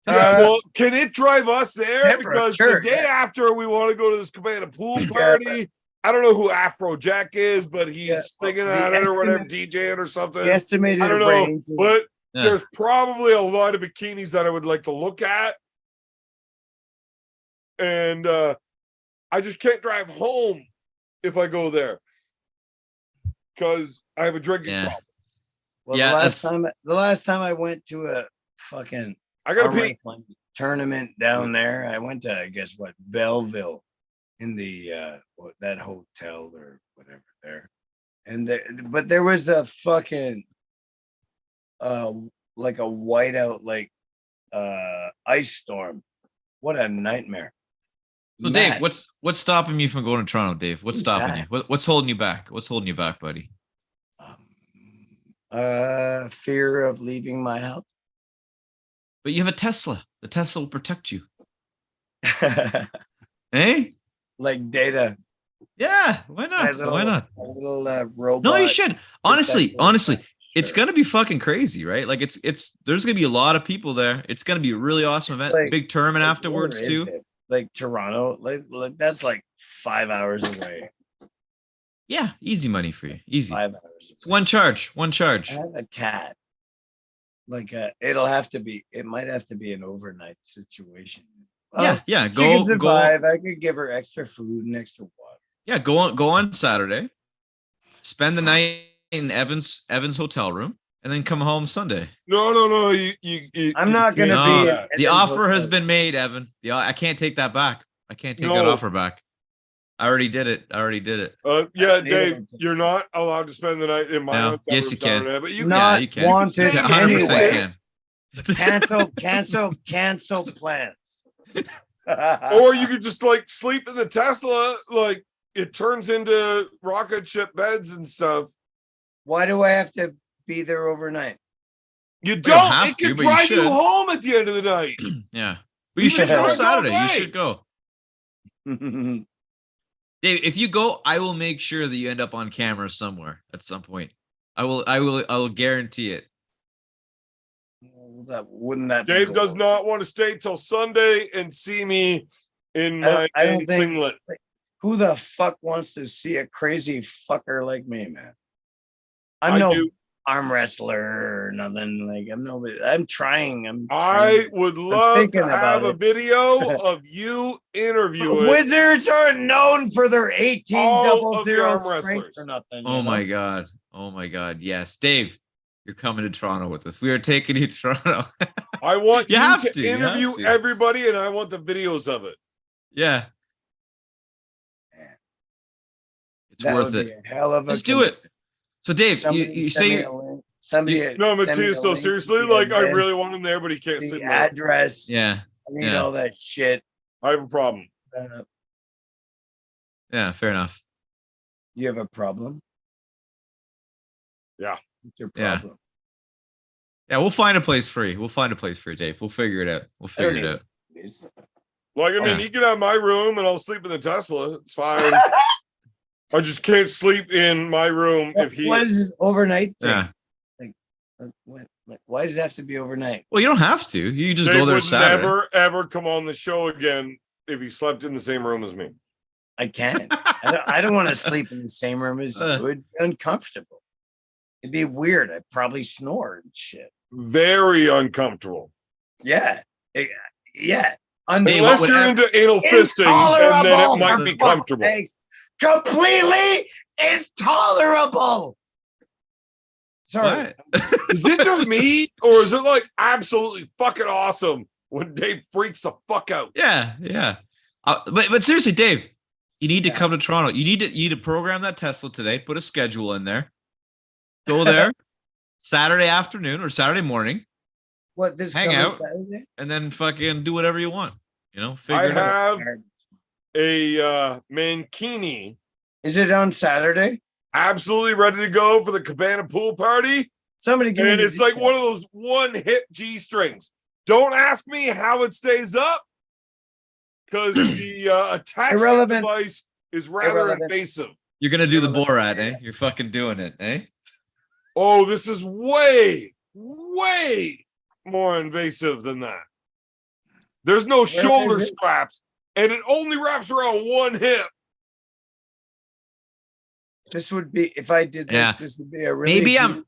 Well, can it drive us there? Pembroke, Because sure, the day yeah. after we want to go to this cabana pool Yeah, party. I don't know who Afrojack is, but he's Yeah, singing the at it or whatever, estimate- DJing or something. The estimated I don't know, range. but Yeah. there's probably a lot of bikinis that I would like to look at. And I just can't drive home if I go there because I have a drinking Yeah. problem. Well, Yeah, the last time I went to a fucking I gotta arm pee. wrestling tournament down there. I went to, I guess, what, Belleville in the that hotel or whatever there. And but there was a fucking like a whiteout, like ice storm. What a nightmare. So Matt, Dave, what's stopping you from going to Toronto, Dave? What's Who's stopping that? you? What's holding you back? What's holding you back, buddy? Fear of leaving my house. But you have a Tesla. The Tesla will protect you. Eh? Like Data. Yeah, why My not? Why not? little robot. No, you should. Honestly, protector. it's Sure. gonna be fucking crazy, right? Like it's there's gonna be a lot of people there. It's gonna be a really awesome event. Like- Big tournament Like, afterwards where is too. it? Like Toronto, like that's like 5 hours away. Yeah, easy money for you. Easy. 5 hours. It's one charge. One I charge. have a cat. Like it might have to be an overnight situation. Yeah, yeah. She can Go survive. I could give her extra food and extra water. yeah, go on Saturday. Spend the night in Evan's hotel room, and then come home Sunday. No. I'm not gonna can't be do in that. The Evan's offer has hotel. been made, Evan. I can't take that back. I can't take that No. offer back. I already did it. Yeah, Need Dave, it. you're not allowed to spend the night in my No. hotel Yes, room you can. Saturday, but you Not Yeah, you can. wanted Yeah, 100% anyway. Cancel plans. or you could just like sleep in the Tesla, like it turns into rocket ship beds and stuff. Why do I have to be there overnight? You don't don't. have It to, could but you drive you should. home at the end of the night. Yeah. But you should Yeah. go It's all Saturday. You right. should go. Dave, if you go, I will make sure that you end up on camera somewhere at some point. I will guarantee it. Wouldn't that be Dave does glorious? not want to stay till Sunday and see me in my I don't think- singlet. Who the fuck wants to see a crazy fucker like me, man? I I'm no do. arm wrestler or nothing. Like I'm trying. I would love to thinking have about a it. video of you interviewing Wizards are known for their 18 all of the 00 arm strength wrestlers. or nothing. Oh you my know? god. Oh my god. Yes. Dave, you're coming to Toronto with us. We are taking you to Toronto. I want You you, have to to, you have interview to. everybody, and I want the videos of it. Yeah. It's That worth would be it. a hell of a Just do it. So Dave, Somebody you send me say a link. Somebody No, send me Matthias, a so link seriously, to the like I event, really want him there, but he can't the sleep. Late. address. yeah. I need Yeah. all that shit. I have a problem. Yeah, fair enough. You have a problem? Yeah. What's your Yeah. problem? Yeah, we'll find a place for you. We'll find a place for you, Dave. We'll figure it out. We'll I don't figure it need out. this. Like, I mean, Yeah. you can have my room, and I'll sleep in the Tesla. It's fine. I just can't sleep in my room if he. What is this overnight thing? Yeah. Why does it have to be overnight? Well, you don't have to. You can just Dave go there would Saturday. never ever come on the show again if he slept in the same room as me. I can't. I don't want to sleep in the same room as you. It'd be uncomfortable. It'd be weird. I'd probably snore and shit. Very uncomfortable. Yeah. Yeah. Unless you're into anal fisting, and then it might be comfortable. Completely intolerable. Sorry. Is it just me, or is it like absolutely fucking awesome when Dave freaks the fuck out? Yeah, yeah. But seriously, Dave, you need to come to Toronto. You need to program that Tesla today. Put a schedule in there. Go there Saturday afternoon or Saturday morning. What, this hang coming out Saturday? and then fucking do whatever you want. You know, figure I it out. have a mankini. Is it on Saturday? Absolutely ready to go for the Cabana pool party. Somebody give me And the it's like details. one of those one hip G strings. Don't ask me how it stays up because the attachment Irrelevant. device is rather Irrelevant. invasive. You're gonna do the Borat, eh? You're fucking doing it, eh? Oh, this is way more invasive than that. There's no shoulder is it? straps, and it only wraps around one hip. This would be, if I did this, Yeah. this would be a really Maybe huge I'm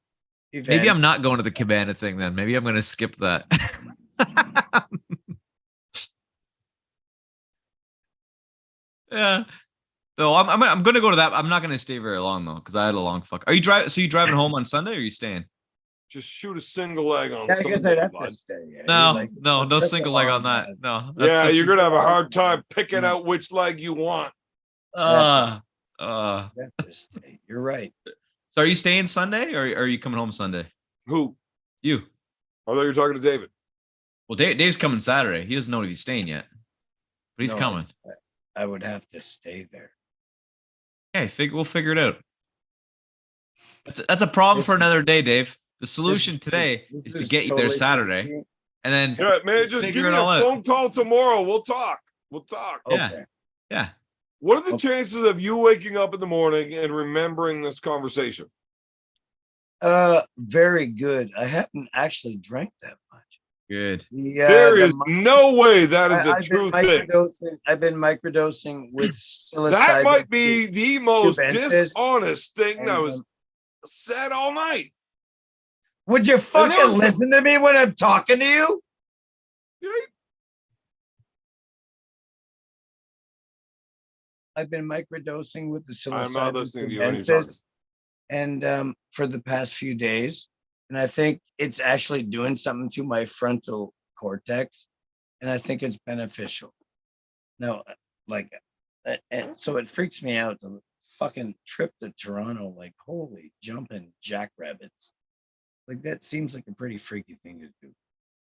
event. not going to the Cabana thing then. Maybe I'm gonna skip that. Yeah. So I'm gonna go to that. I'm not gonna stay very long though, because I had a long fuck. Are you driving? So you driving home on Sunday or are you staying? Just shoot a single leg on Yeah, I guess I'd somebody, have bud. to stay. Yeah, No, like, no that's single a leg hard on that. one. No. Yeah, such you're a- gonna have a hard time picking Yeah. out which leg you want. Uh, I'd have to stay. You're right. so are you staying Sunday or are you coming home Sunday? Who? You. I thought you were talking to David. Well, Dave's coming Saturday. He doesn't know if he's staying yet, but he's No, coming. I would have to stay there. Okay, we'll figure it out. That's a problem for This is- another day, Dave. The solution today this is to is get you there totally Saturday, freaky. and then Yeah, man, just figure give it me a all out. phone call tomorrow. We'll talk. We'll talk. Yeah. Okay. Yeah. What are the Okay. chances of you waking up in the morning and remembering this conversation? Very good. I haven't actually drank that much. Good. There is no way that is a I've been true thing. I've been microdosing with psilocybin. That might be the most Juventus, dishonest thing that and, was said all night. Would you there was fucking some- listen to me when I'm talking to you? I've been microdosing with the I'm not psilocybin listening to you when you're talking. juventus, and for the past few days, and I think it's actually doing something to my frontal cortex, and I think it's beneficial. Now, like, and so it freaks me out. The fucking trip to Toronto, like, holy jumping jackrabbits. Like, that seems like a pretty freaky thing to do.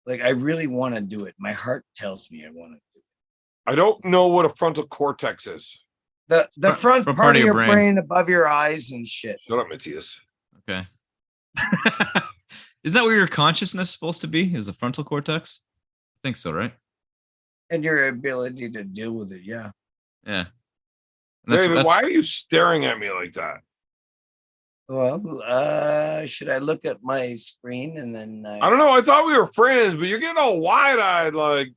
Like, I really want to do it. My heart tells me I want to do it. I don't know what a frontal cortex is. The front front part of your brain above your eyes and shit. Shut up, Matthias. Okay. Is that where your consciousness is supposed to be? Is the frontal cortex? I think so, right? And your ability to deal with it, yeah. Yeah. David, why are you staring at me like that? Well, should I look at my screen and then I don't know. I thought we were friends, but you're getting all wide-eyed. Like,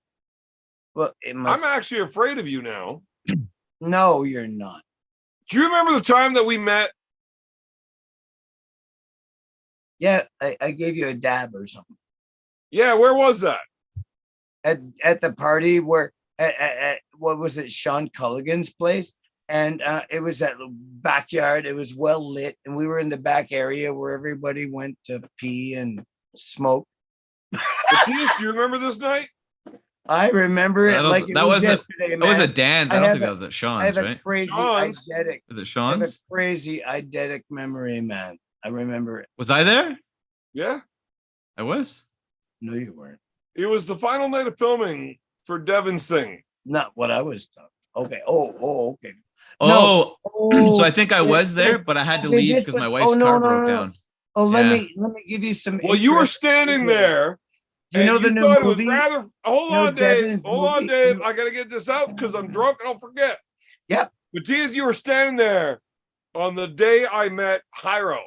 well, it must. I'm actually afraid of you now. No, you're not. Do you remember the time that we met? Yeah, I gave you a dab or something Yeah, where was that? at the party where at what was it, Sean Culligan's place, and it was that backyard. It was well lit, and we were in the back area where everybody went to pee and smoke. Matthias, do you remember this night? I remember it like it was yesterday, man. That was at Dan's. I don't think that was at I Sean's, have a right? crazy Sean's? eidetic. Is it I have a Sean's? crazy eidetic memory, man. I remember it. Was I there? Yeah. I was. No, you weren't. It was the final night of filming for Devin's thing. Not what I was talking. Okay. Oh, okay. Oh, Oh, so I think I was yeah, there, but I had to okay, leave this because my one- wife's oh, no, car no, broke no, no. down. Oh, Yeah. let me give you some. Well, you were interesting standing details. there. Do you know and the new thought it was movie? rather. Hold You know on, Dave. Devin's Hold on, movie? Dave. I gotta get this out because I'm drunk and I'll forget. Yep. Matthias, you were standing there on the day I met Hyro.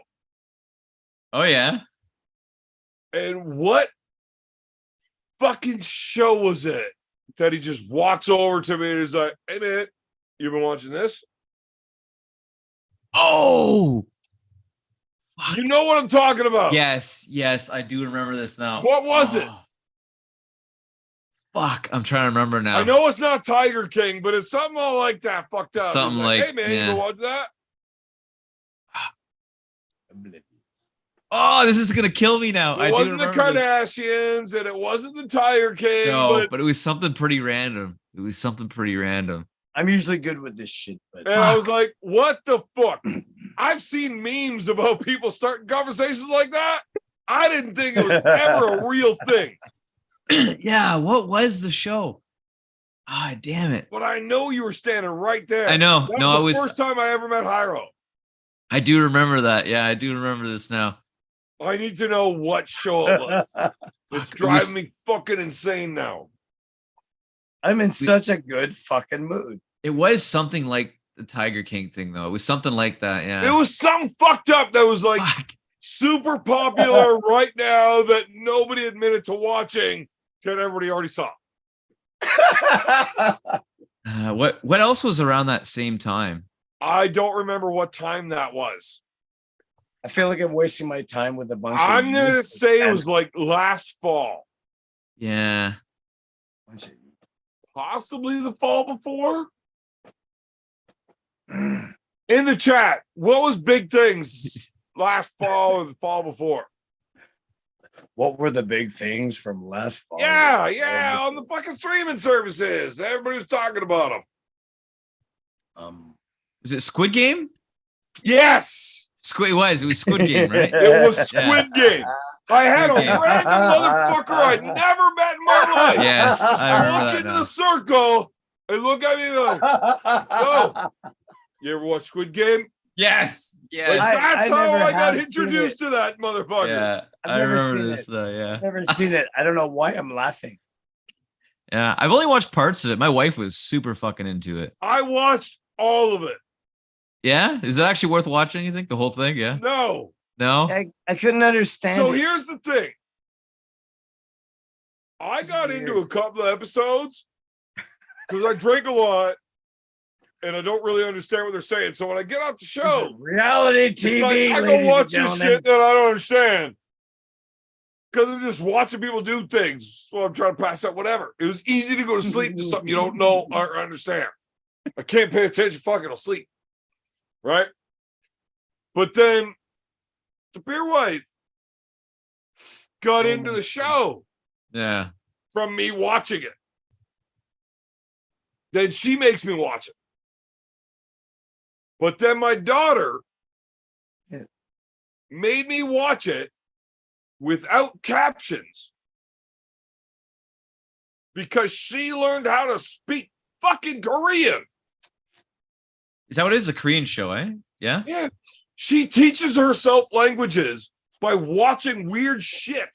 Oh yeah. And what fucking show was it that he just walks over to me and he's like, "Hey man, you been watching this? Oh. You know what I'm talking about." Yes, I do remember this now. What was it? Oh. Fuck, I'm trying to remember now. I know it's not Tiger King, but it's something all like that. Fucked up. Something He's like, hey man, yeah. you been watching that? Oh, this is gonna kill me now. It I do wasn't the remember this. Kardashians and it wasn't the Tiger King, No, but it was something pretty random. I'm usually good with this shit, but and I was like, what the fuck? I've seen memes about people starting conversations like that. I didn't think it was ever a real thing. Yeah, what was the show? Ah, damn it. But I know you were standing right there. I know. That No, I was was. the first time I ever met Hyro. I do remember that. Yeah, I do remember this now. I need to know what show it was. It's Fuck, it driving was- me fucking insane now. I'm in such a good fucking mood. It was something like the Tiger King thing, though. It was something like that. Yeah. It was something fucked up that was like Fuck. super popular right now that nobody admitted to watching that everybody already saw. What else was around that same time? I don't remember what time that was. I feel like I'm wasting my time with a bunch I'm of. gonna useless say it and- was like last fall, Yeah. bunch of- possibly the fall before. In the chat, what was big things last fall or the fall before? What were the big things from last fall? Yeah, on the fucking streaming services. Everybody was talking about them. Was it Squid Game? Yes, It was Squid Game, right? it was Squid Game. I had a Squid Game. random motherfucker I'd never met in my life. Yes, I remember Walk that into now. the circle and look at me like, yo, you ever watch Squid Game? Yes. Like, Yes. that's I how never I got have seen introduced to that motherfucker. Yeah. I've I never remember seen this it. though. Yeah. I've never seen it. I don't know why I'm laughing. Yeah. I've only watched parts of it. My wife was super fucking into it. I watched all of it. Yeah. Is it actually worth watching? You think the whole thing? Yeah. No. No. I couldn't understand. So it. here's the thing. I got into a couple of episodes because I drink a lot and I don't really understand what they're saying. So when I get off the This is show, reality it's TV. like, I ladies go and watch this gentlemen. shit that I don't understand. Because I'm just watching people do things. So I'm trying to pass out whatever. It was easy to go to sleep to something you don't know or understand. I can't pay attention, fucking I'll sleep. Right? But then the beer wife got into the show Yeah. from me watching it. Then she makes me watch it. But then my daughter Yeah. made me watch it without captions because she learned how to speak fucking Korean. Is that what it is? A Korean show, eh? Yeah. Yeah. She teaches herself languages by watching weird shit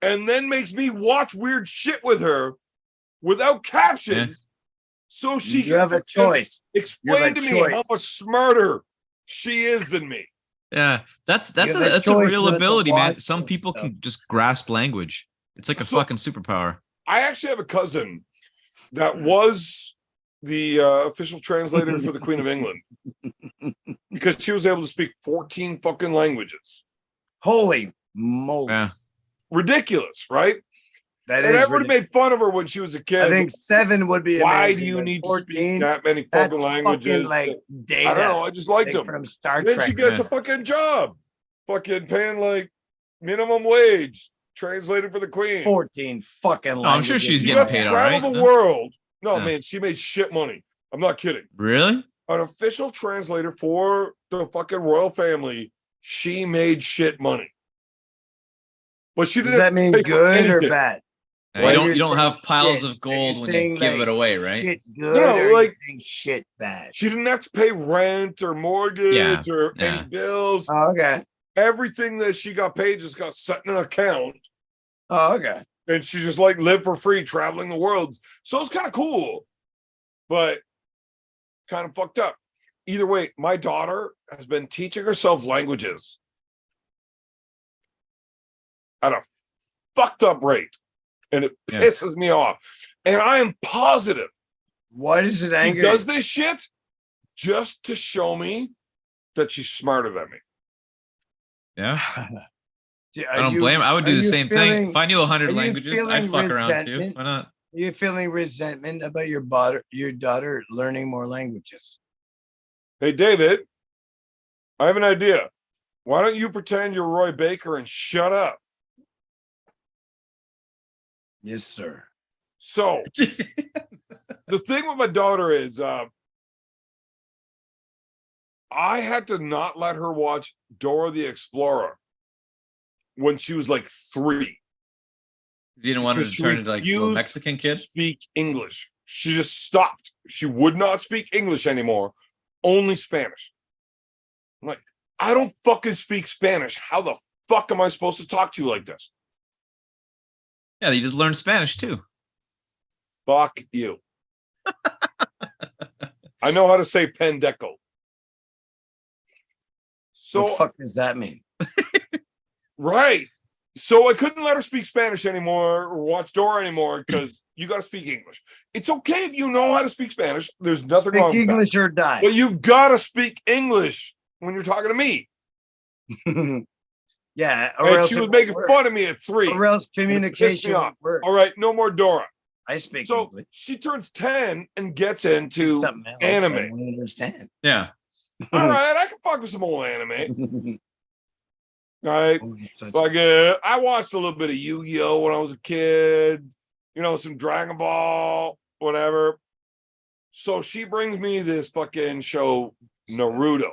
and then makes me watch weird shit with her without captions. So she You have a choice. explain to me how much smarter she is than me. Yeah. That's have a a choice real whether to ability, man. watch Some this people stuff. can just grasp language. It's like a So- fucking superpower. I actually have a cousin that was the official translator for the Queen of England because she was able to speak 14 fucking languages. Holy moly. Yeah. Ridiculous, right? That And is everybody ridiculous. made fun of her when she was a kid. I think 7 would be Why amazing, do you but need to 14? speak that many That's fucking languages? like data. I don't know. I just liked like them. from Star Then Trek. she gets Yeah. a fucking job, fucking paying like minimum wage, translated for the Queen. 14 fucking No, I'm sure languages. she's You getting got to paid all travel right. the No? world. No, Yeah. man, she made shit money. I'm not kidding. Really? An official translator for the fucking royal family, she made shit money. But she didn't Does that have to mean pay for good or anything. bad? You Well, don't you're you don't have saying piles shit. of gold You're when you saying, give like, it away, right? Shit good No, or like- you saying shit bad? She didn't have to pay rent or mortgage Yeah, or yeah. any bills. Oh, okay. Everything that she got paid just got set in an account. Oh, okay. And she just like lived for free traveling the world. So it's kind of cool, but kind of fucked up. Either way, my daughter has been teaching herself languages at a fucked up rate. And it Yeah. pisses me off. And I am positive Why does it she anger does you? this shit just to show me that she's smarter than me. Yeah. Are I don't you- blame her. I would do are the you same thing. feeling- If I knew 100 are you languages, I'd feeling fuck around too. resentment? Why not? Are you feeling resentment about your daughter learning more languages? Hey, David, I have an idea. Why don't you pretend you're Roy Baker and shut up? Yes, sir. So the thing with my daughter is I had to not let her watch Dora the Explorer when she was like 3. You didn't want her Because to she turn into like a little refused Mexican to kid? speak English. She just stopped. She would not speak English anymore, only Spanish. I'm like, I don't fucking speak Spanish. How the fuck am I supposed to talk to you like this? Yeah, you just learned Spanish too. Fuck you. I know how to say pendejo. So What the fuck does that mean? right. So I couldn't let her speak Spanish anymore or watch Dora anymore because you got to speak English. It's okay if you know how to speak Spanish. There's nothing wrong Speak with English or die. that. But you've got to speak English when you're talking to me. Yeah, or And else she it was won't making work. fun of me at 3. Or else pissed me communication off. won't work. All right, no more Dora. I speak So English. she turns 10 and gets into Something else anime. I don't understand. Yeah. All right, I can fuck with some old anime. Right? Oh, such Like I watched a little bit of Yu-Gi-Oh when I was a kid, you know, some Dragon Ball, whatever. So she brings me this fucking show, Naruto.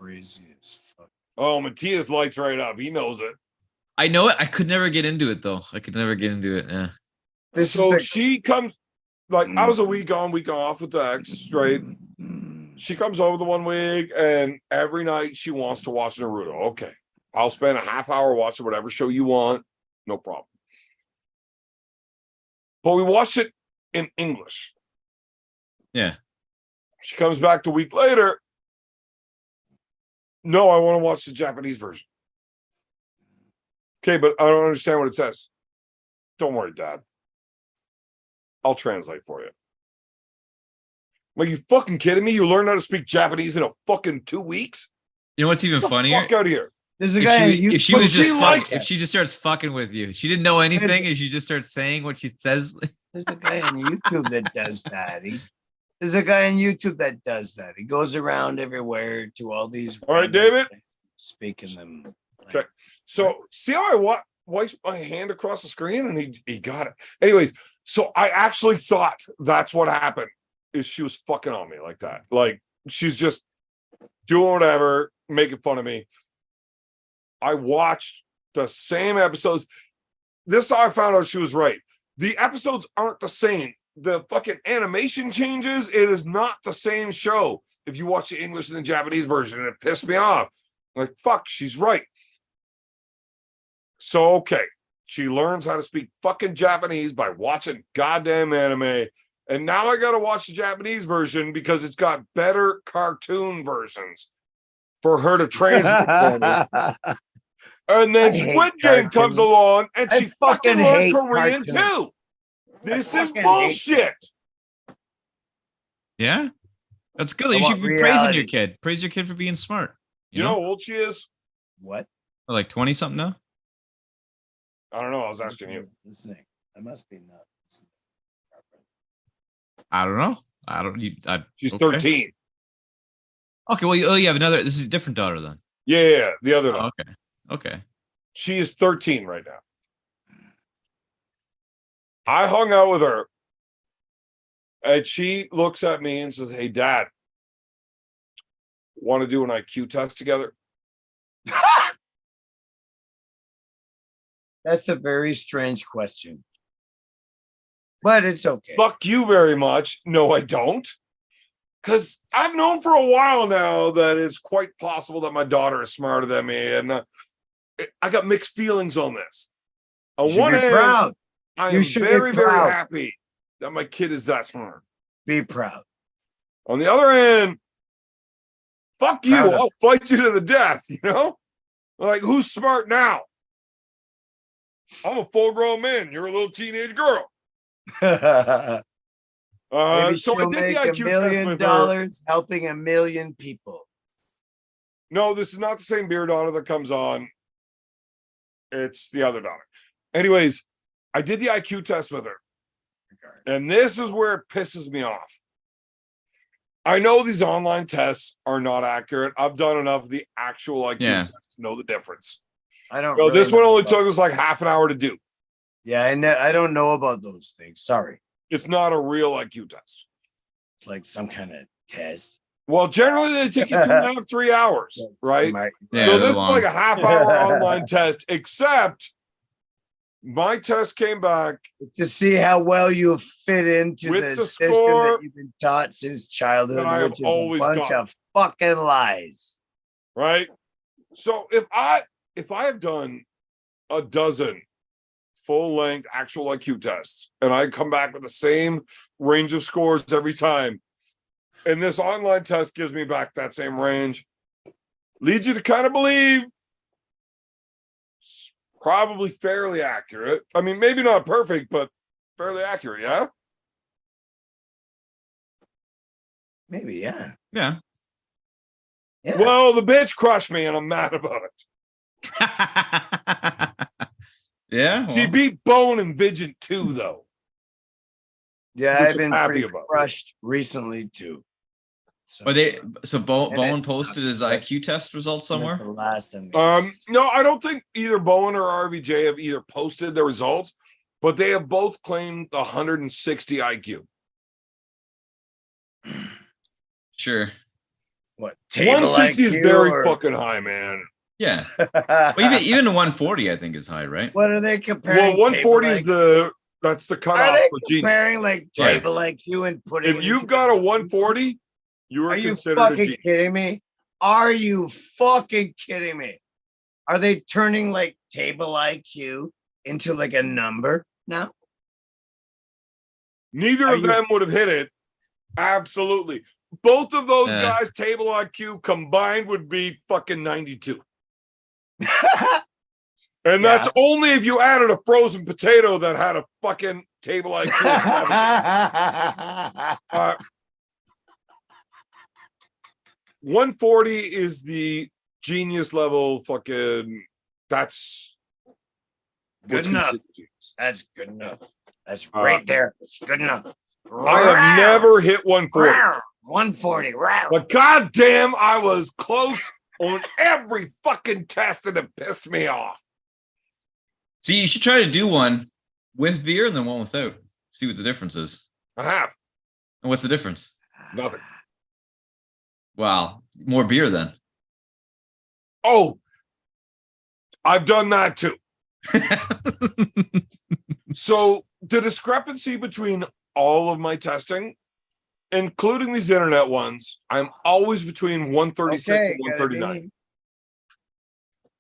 crazy as fuck. Oh, Matthias lights right up. He knows it. I know it. I could never get into it though. I could never get into it. Yeah. So she comes, like, I was a week on, week off with the ex, right? She comes over the 1 week, and every night she wants to watch Naruto. Okay, I'll spend a half hour watching whatever show you want. No problem. But we watched it in English. Yeah. She comes back the week later. No, I want to watch the Japanese version. Okay, but I don't understand what it says. Don't worry, Dad. I'll translate for you. Like, you fucking kidding me? You learned how to speak Japanese in a fucking 2 weeks? You know what's even Get the funnier? fuck out of here. There's a guy. If she was just likes if she just starts fucking with you, she didn't know anything, and she just starts saying what she says. There's a guy on YouTube that does that. There's a guy on YouTube that does that. He goes around everywhere to all these. All right, David. Speaking them. Okay. So see how I wiped my hand across the screen and he got it. Anyways, so I actually thought that's what happened, is she was fucking on me like that. Like, she's just doing whatever, making fun of me. I watched the same episodes. This is how I found out she was right. The episodes aren't the same. The fucking animation changes. It is not the same show if you watch the English and the Japanese version, and it pissed me off. Like, fuck, she's right. So, okay, she learns how to speak fucking Japanese by watching goddamn anime. And now I got to watch the Japanese version because it's got better cartoon versions for her to translate for me. And then Squid Game comes along and she fucking learned Korean too. This is bullshit. Yeah, that's good. You should be praising your kid. Praise your kid for being smart. You know how old she is? What? Like 20 something now? I don't know. I was asking you. Listening. I must be not listening. I don't know. She's 13. Okay, well, you have another. This is a different daughter then. Yeah, the other daughter. Okay. She is 13 right now. I hung out with her, and she looks at me and says, "Hey, Dad, want to do an IQ test together?" That's a very strange question, but it's okay. Fuck you very much. No, I don't. Because I've known for a while now that it's quite possible that my daughter is smarter than me, and I got mixed feelings on this. On one hand, proud. I am very, very happy that my kid is that smart. Be proud. On the other hand, fuck you. I'll fight you to the death, you know? Like, who's smart now? I'm a full-grown man. You're a little teenage girl. Maybe so I she'll did make the IQ $1 million test with her. helping 1 million people. No, this is not the same beer daughter that comes on. It's the other daughter. Anyways, I did the IQ test with her. And this is where it pisses me off. I know these online tests are not accurate. I've done enough of the actual IQ test to know the difference. I don't know. This one only took us like half an hour to do. Yeah, I don't know about those things. Sorry. It's not a real IQ test. It's like some kind of test. Well, generally they take you 2.5, 3 hours, right? Yeah, so this is like a half-hour online test, except my test came back to see how well you fit into with the system that you've been taught since childhood, which is a bunch of fucking lies. Right? So if I have done a dozen full-length actual IQ tests and I come back with the same range of scores every time, and this online test gives me back that same range, leads you to kind of believe it's probably fairly accurate. I mean, maybe not perfect, but fairly accurate, yeah? Maybe, yeah. Yeah. Well, the bitch crushed me and I'm mad about it. Yeah. He beat Bone and Vigent too, though. Yeah, I've been pretty crushed recently too. So, Are they so And Bowen it posted sucks, his but- IQ test results that's somewhere? the last of me. No, I don't think either Bowen or RVJ have either posted their results, but they have both claimed 160 IQ. Sure. What? Table 160 is IQ very or- fucking high, man. Yeah. Well, even 140, I think, is high, right? What are they comparing? Well, 140 table is IQ? that's the Are cutoff they for genius. comparing like Right. table IQ and putting? If it you've into got a the- 140, you are Are you considered a fucking genius. kidding me? Are you fucking kidding me? Are they turning like table IQ into like a number now? Neither Are of you- them would have hit it. Absolutely. Both of those Yeah. guys' table IQ combined would be fucking 92. And that's only if you added a frozen potato that had a fucking table IQ. of 70. 140 is the genius level fucking, that's Good what's enough. considered genius. That's good enough. That's right there. It's good enough. I have never hit 140. 140 round. But goddamn, I was close on every fucking test and it pissed me off. See, you should try to do one with beer and then one without. See what the difference is. I have And what's the difference? nothing. Wow, more beer then. Oh, I've done that too. So the discrepancy between all of my testing, including these internet ones, I'm always between 136 and 139.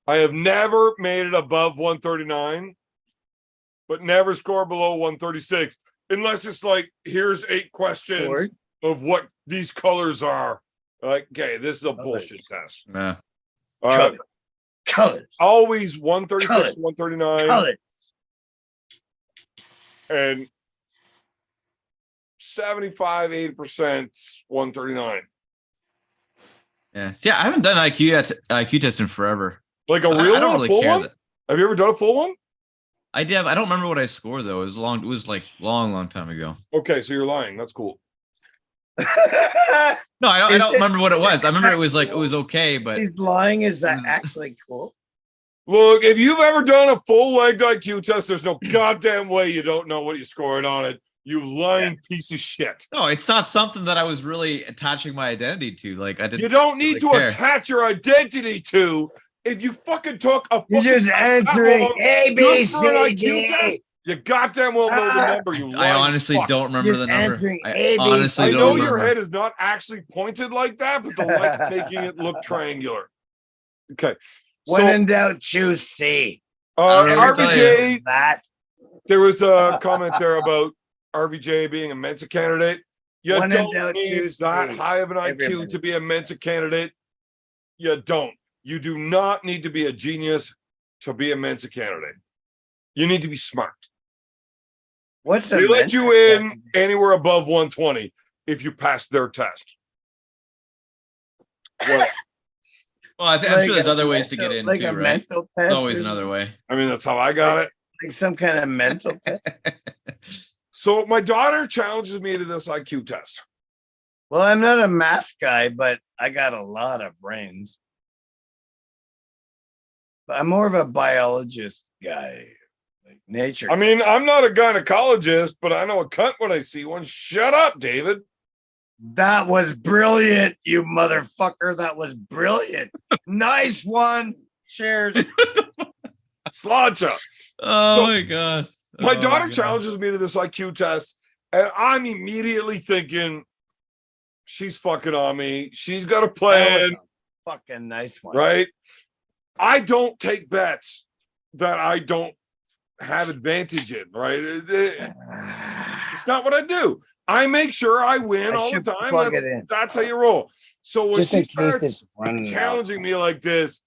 I have never made it above 139, but never score below 136, unless it's like, here's 8 questions of what these colors are. Like, okay, this is a bullshit test. Yeah. Colors. Always 136, Colors. 139. Colors. And 75, 80%, 139. Yeah. See, I haven't done IQ test in forever. Like a I real don't one, really a full care one? that- Have you ever done a full one? I did. I don't remember what I scored though. It was long. It was like long time ago. Okay, so you're lying. That's cool. No, I Is don't it- remember what it was. I remember it was like it was okay, but He's lying. Is that It was- actually cool? Look, if you've ever done a full-legged IQ test, there's no goddamn way you don't know what you're scoring on it. You lying piece of shit. no, it's not something that I was really attaching my identity to. Like I didn't. You don't need to really care. attach your identity to. If you fucking took a You're fucking just test answering that long A, B, just for an C, IQ D. test, you goddamn well know the number. You I lying honestly fuck. don't remember Just the number. answering I A, B, honestly I don't know remember. your head is not actually pointed like that, but the light's making it look triangular. Okay. When So, in doubt, choose C. I don't know what to tell RVJ, That there was a comment there about RVJ being a Mensa candidate. You When in don't doubt, need choose that C. high of an IQ Everybody. to be a Mensa candidate. You don't. You do not need to be a genius to be a Mensa candidate. You need to be smart. what's a They let you Mensa in anywhere above 120 if you pass their test. Well, Well, I'm Like sure there's a other ways to get mental- in like too, a right? mental test. There's always or another way. I mean, that's how I got it. like some kind of mental test. So my daughter challenges me to this IQ test. Well, I'm not a math guy, but I got a lot of brains. But I'm more of a biologist guy, like nature. I mean, I'm not a gynecologist, but I know a cunt when I see one. Shut up, David. That was brilliant, you motherfucker. That was brilliant. Nice one. Cheers. Slacha. Oh So, my god. My Oh daughter God. challenges me to this IQ test, and I'm immediately thinking, she's fucking on me. She's got a That was plan, a fucking nice one. right? I don't take bets that I don't have advantage in, right? It's not what I do. I make sure I win I all the should time. plug That's, it in. that's how you roll. So when Just she in case starts it's running challenging out. me like this,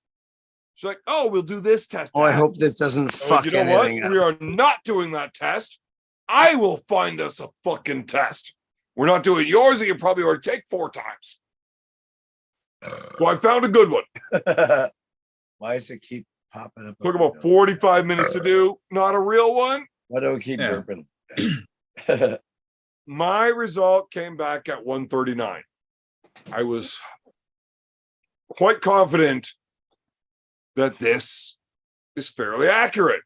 she's like, "Oh, we'll do this test." Oh, I Dad." hope this doesn't I'm like, fuck you know what? anything up. We are not doing that test. I will find us a fucking test. We're not doing yours that you probably already take 4 times. So I found a good one. Why does it keep popping up? Took about 45 minutes to do. Not a real one. Why do we keep Yeah. burping? My result came back at 139. I was quite confident that this is fairly accurate.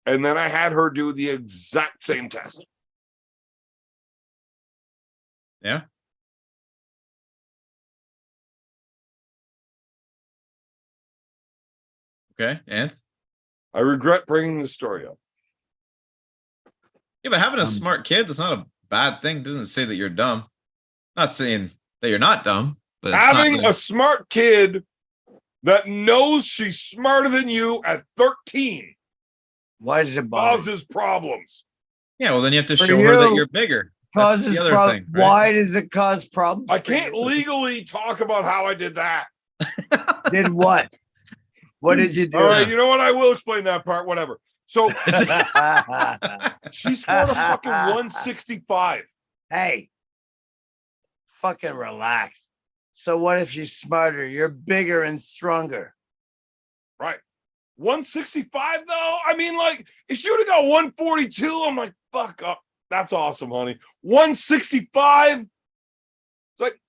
And then I had her do the exact same test. Yeah. Okay, and I regret bringing the story up. yeah, but having a smart kid, that's not a bad thing. It doesn't say that you're dumb. Not saying that you're not dumb, but it's Having not a smart kid that knows she's smarter than you at 13 Why does it bother? causes problems. yeah. Well, then you have to For show her that you, you're bigger. That's Causes the other problem. thing. Right? Why does it cause problems? I for can't you? legally talk about how I did that. Did what? What did you do? All right, you know what? I will explain that part, whatever. So she scored a fucking 165. Hey, fucking relax. So what if she's smarter? You're bigger and stronger. Right. 165 though? I mean, like, if she would have got 142, I'm like, fuck up. That's awesome, honey. 165? It's like,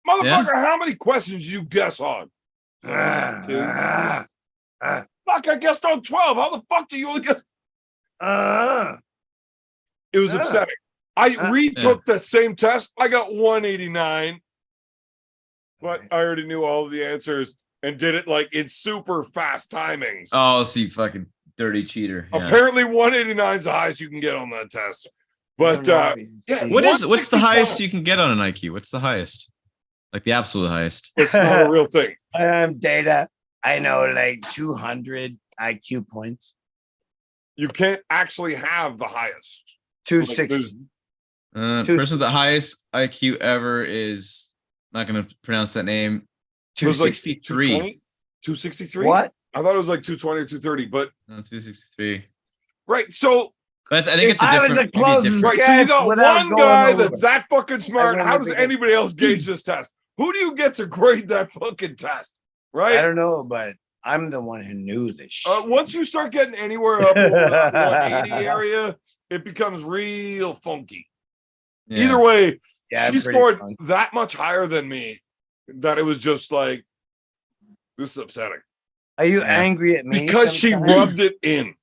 motherfucker, how many questions did you guess on? Two. Fuck, I guessed on 12. How the fuck do you only guess? It was upsetting. I retook the same test. I got 189. But I already knew all of the answers and did it like in super fast timings. Oh, see, fucking dirty cheater. Yeah. Apparently 189 is the highest you can get on that test. But yeah, what's the highest you can get on an IQ? What's the highest? Like the absolute highest? It's not a real thing. Data. I know like 200 IQ points. You can't actually have the highest. 260. Person with the highest IQ ever is not going to pronounce that name. 263. 263? What? I thought it was like 220 or 230, but no, 263. Right. So I think it's a different. was the closest right. So you got one guy that's that fucking smart. How does think anybody else gauge this test? Who do you get to grade that fucking test? Right. I don't know, but I'm the one who knew this shit. Once you start getting anywhere up over that 180 area, it becomes real funky. Yeah. Either way, Yeah, she pretty scored funky. that much higher than me that it was just like, this is upsetting. Are you angry at me? Because she sometimes? rubbed it in.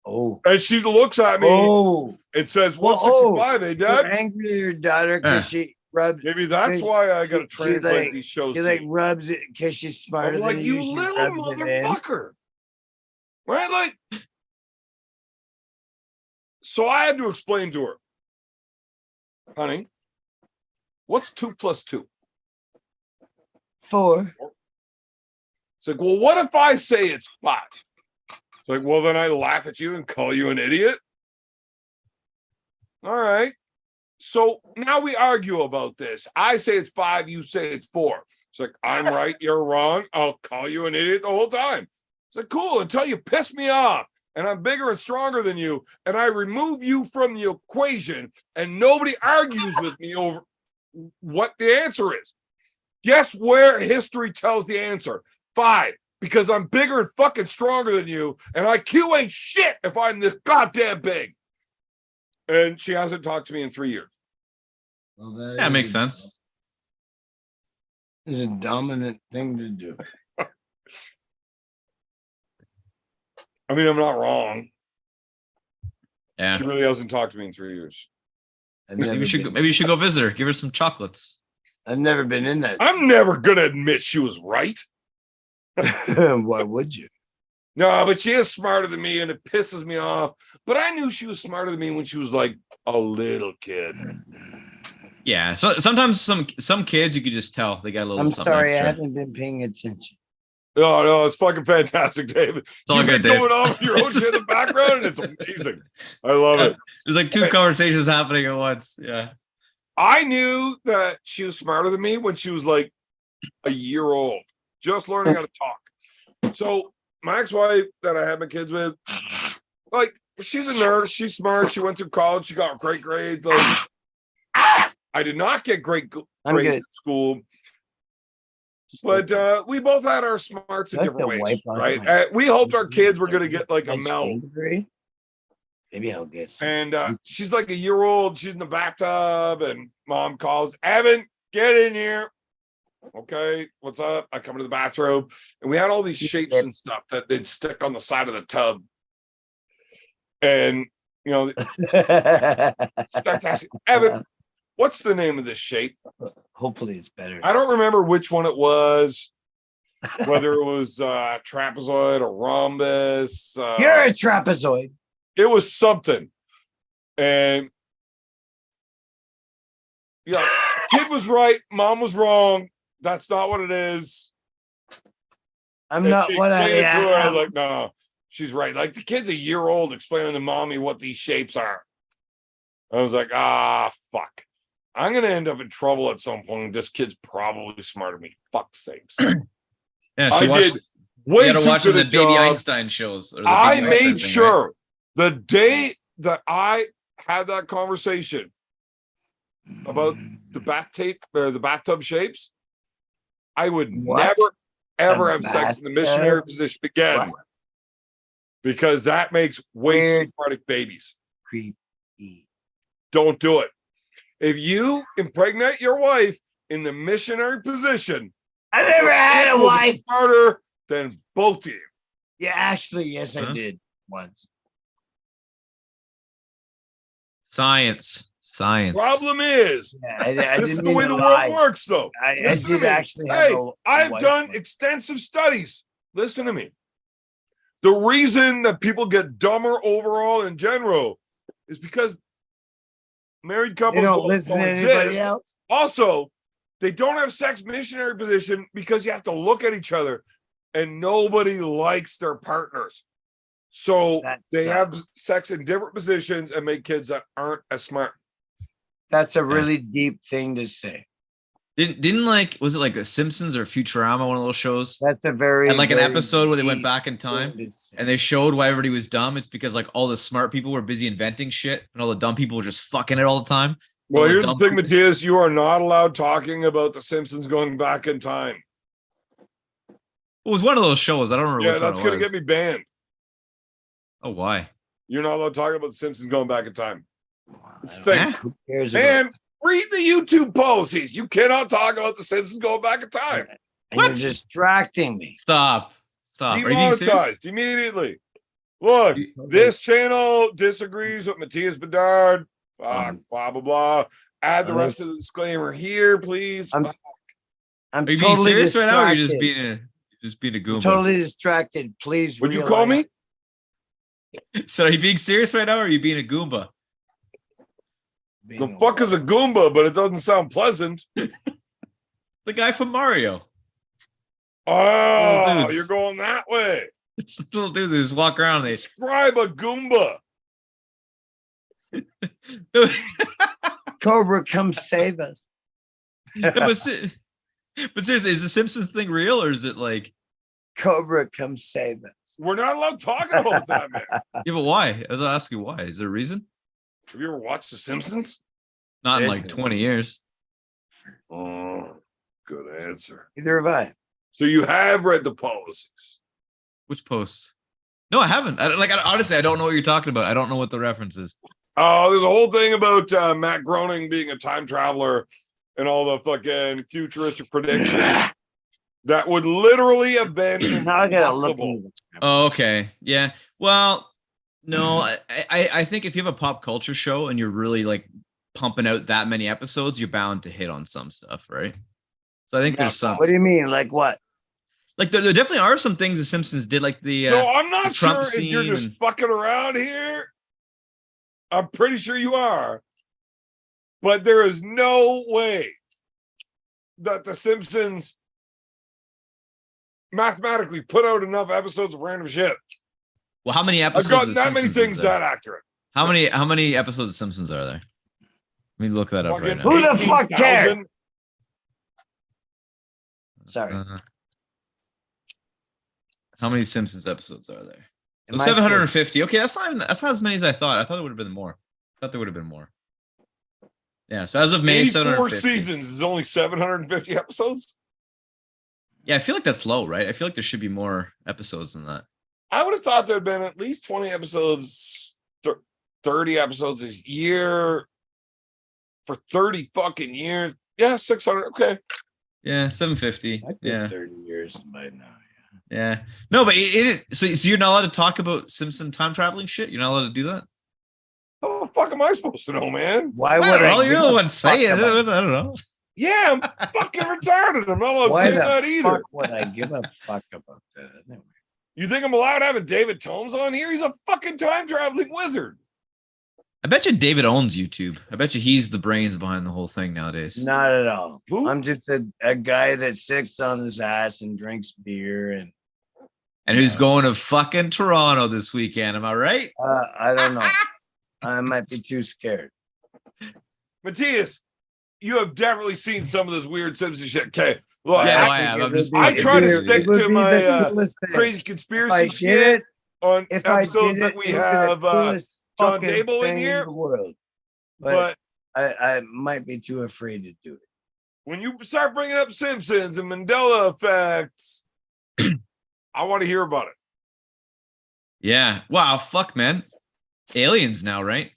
Oh. And she looks at me and says, 165, eh, Dad? You're angry at your daughter because she rubs. Maybe that's why I got to translate these shows. She like rubs it because she's smarter I'm than like, you. you She little rubs it in. motherfucker. Right? Like, so I had to explain to her, honey, what's 2 plus 2? 4. It's like, well, what if I say it's 5? It's like, well, then I laugh at you and call you an idiot. All right. So now we argue about this. I say it's 5, you say it's 4. It's like, I'm right, you're wrong. I'll call you an idiot the whole time. It's like, cool, until you piss me off and I'm bigger and stronger than you and I remove you from the equation and nobody argues with me over what the answer is. Guess where history tells the answer? 5, because I'm bigger and fucking stronger than you, and IQ ain't shit if I'm this goddamn big. And she hasn't talked to me in 3 years. Well, that makes sense. It's a dominant thing to do. I mean, I'm not wrong. Yeah. She really hasn't talked to me in 3 years. Maybe you should go visit her. Give her some chocolates. I've never been in that. I'm never gonna admit she was right. Why would you? No, but she is smarter than me, and it pisses me off. But I knew she was smarter than me when she was like a little kid. Yeah. So sometimes some kids you could just tell they got a little. I'm something sorry, extra. I haven't been paying attention. No, it's fucking fantastic, David. It's all You've good, been Dave. going on with your own shit in the background, and it's amazing. I love it. There's like 2 conversations happening at once. Yeah. I knew that she was smarter than me when she was like a year old, just learning how to talk. So my ex-wife that I had my kids with, like, she's a nerd. She's smart. She went through college. She got great grades. Like, I did not get great grades in school. But we both had our smarts in different ways, right? We hoped our kids were going to get like a Mel. Maybe I'll get some. And she's like a year old. She's in the bathtub, and mom calls, Evan, get in here. Okay, what's up? I come into the bathroom, and we had all these shapes and stuff that they'd stick on the side of the tub. And, you know, starts asking, Evan, what's the name of this shape? Hopefully it's better. I don't remember which one it was, whether it was trapezoid or rhombus. You're a trapezoid. It was something. And yeah, kid was right, mom was wrong. That's not what it is. I'm And not she what I explained it to her, I am. was like, no, she's right. Like the kid's a year old explaining to mommy what these shapes are. I was like, fuck. I'm gonna end up in trouble at some point. This kid's probably smarter than me. Fuck's sakes. Yeah, I she watched. did You way gotta too watch good the a Baby job. Einstein shows. Or the I Baby Einstein made thing, right? sure the day that I had that conversation about the bathtub shapes, I would What? never ever The have sex in the bathtub? missionary position again, What? because that makes way too Weird. many product babies. Creepy. Don't do it. If you impregnate your wife in the missionary position, I never had a you'll be wife. smarter than both of you. Yeah, actually, yes, I Huh? did once. Science. Problem is, Yeah, I this is didn't the way mean the to world lie. works, though. I Listen to did me. actually have Hey, a I've wife done once. extensive studies. Listen to me. The reason that people get dumber overall in general is because married They couples don't listen to anybody exist. else. Also, they don't have sex missionary position because you have to look at each other, and nobody likes their partners. So That they sucks. have sex in different positions and make kids that aren't as smart. That's a really deep thing to say. Didn't like, was it like The Simpsons or Futurama, one of those shows? That's a very And like an very episode where they went deep back in thing time to say. and they showed why everybody was dumb. It's because like all the smart people were busy inventing shit and all the dumb people were just fucking it all the time. Well, All here's the dumb thing, people- Matthias. You are not allowed talking about The Simpsons going back in time. It was one of those shows. I don't remember Yeah, which that's one going it to was. get me banned. Oh, why? You're not allowed talking about The Simpsons going back in time. Wow, It's I the don't- thing. Who cares about And read the YouTube policies. You cannot talk about The Simpsons going back in time. and you're distracting me. Stop. Are you being serious? Demonetized immediately. Look, this channel disagrees with Matthias Bedard. Fuck, blah, blah, blah. Add the rest of the disclaimer here, please. I'm Fuck. I'm Are you being totally serious right now, or are you distracted. just being a goomba? Totally distracted. Please. Would you call me? So are you being serious right now, or are you being a goomba? The fuck is a Goomba, but it doesn't sound pleasant. The guy from Mario. Oh, dudes. you're going that way. It's little dudes who just walk around. They Describe a Goomba. Cobra, come save us. but seriously, is the Simpsons thing real, or is it like? Cobra, come save us. We're not allowed talking all the time, man. Yeah, but why? I was asking why. Is there a reason? Have you ever watched The Simpsons? Not in There's like no 20 years. Oh, good answer. Neither have I. So you have read the policies. Which posts? No, I haven't. Honestly, I don't know what you're talking about. I don't know what the reference is. Oh, there's a whole thing about Matt Groening being a time traveler and all the fucking futuristic predictions that would literally have been Now I gotta look. impossible. Oh, okay. Yeah. Well, no, I think if you have a pop culture show and you're really like pumping out that many episodes, you're bound to hit on some stuff, right? So I think there's some. What do you mean? Like what? Like there definitely are some things the Simpsons did, like the. So I'm not the Trump sure if you're scene just and- fucking around here. I'm pretty sure you are. But there is no way that the Simpsons mathematically put out enough episodes of random shit. Well, how many I've episodes? gotten of that many Simpsons is things there? that accurate. How many episodes of Simpsons are there? Let me look that up right now. Who the fuck 18,000. cares? Sorry. How many Simpsons episodes are there? So Am I 750. Okay, that's not as many as I thought. I thought it would have been more. I thought there would have been more. Yeah, so as of May, 84 750. seasons is only 750 episodes. Yeah, I feel like that's low, right? I feel like there should be more episodes than that. I would have thought there had been at least 20 episodes 30 episodes this year for 30 fucking years. Yeah, 600. Okay. Yeah, 750. I've Yeah. 30 years by now. Yeah. No, but so you're not allowed to talk about Simpson time traveling shit? You're not allowed to do that? How the fuck am I supposed to know, man? Why I would don't know. I? You're give the a one saying fuck it. I about don't know. Yeah, I'm fucking retarded. I'm not allowed to Why say the that either. fuck would I give a fuck about that anyway? You think I'm allowed to have a David Tomes on here? He's a fucking time traveling wizard. I bet you David owns YouTube. I bet you he's the brains behind the whole thing nowadays. Not at all. Who? I'm just a guy that sits on his ass and drinks beer and Who's going to fucking Toronto this weekend? Am I right? I don't know. I might be too scared. Matthias, you have definitely seen some of this weird Simpson shit. Okay, look, Yeah, I, I have. I'm just I being try to idiotic. stick to my crazy If conspiracy I shit did it, on if I episodes did that it, we it would be the have coolest John fucking Dable in thing here. the world. But I might be too afraid to do it. when you start bringing up Simpsons and Mandela effects, I want to hear about it. Yeah. Wow. Fuck, man. Aliens now, right?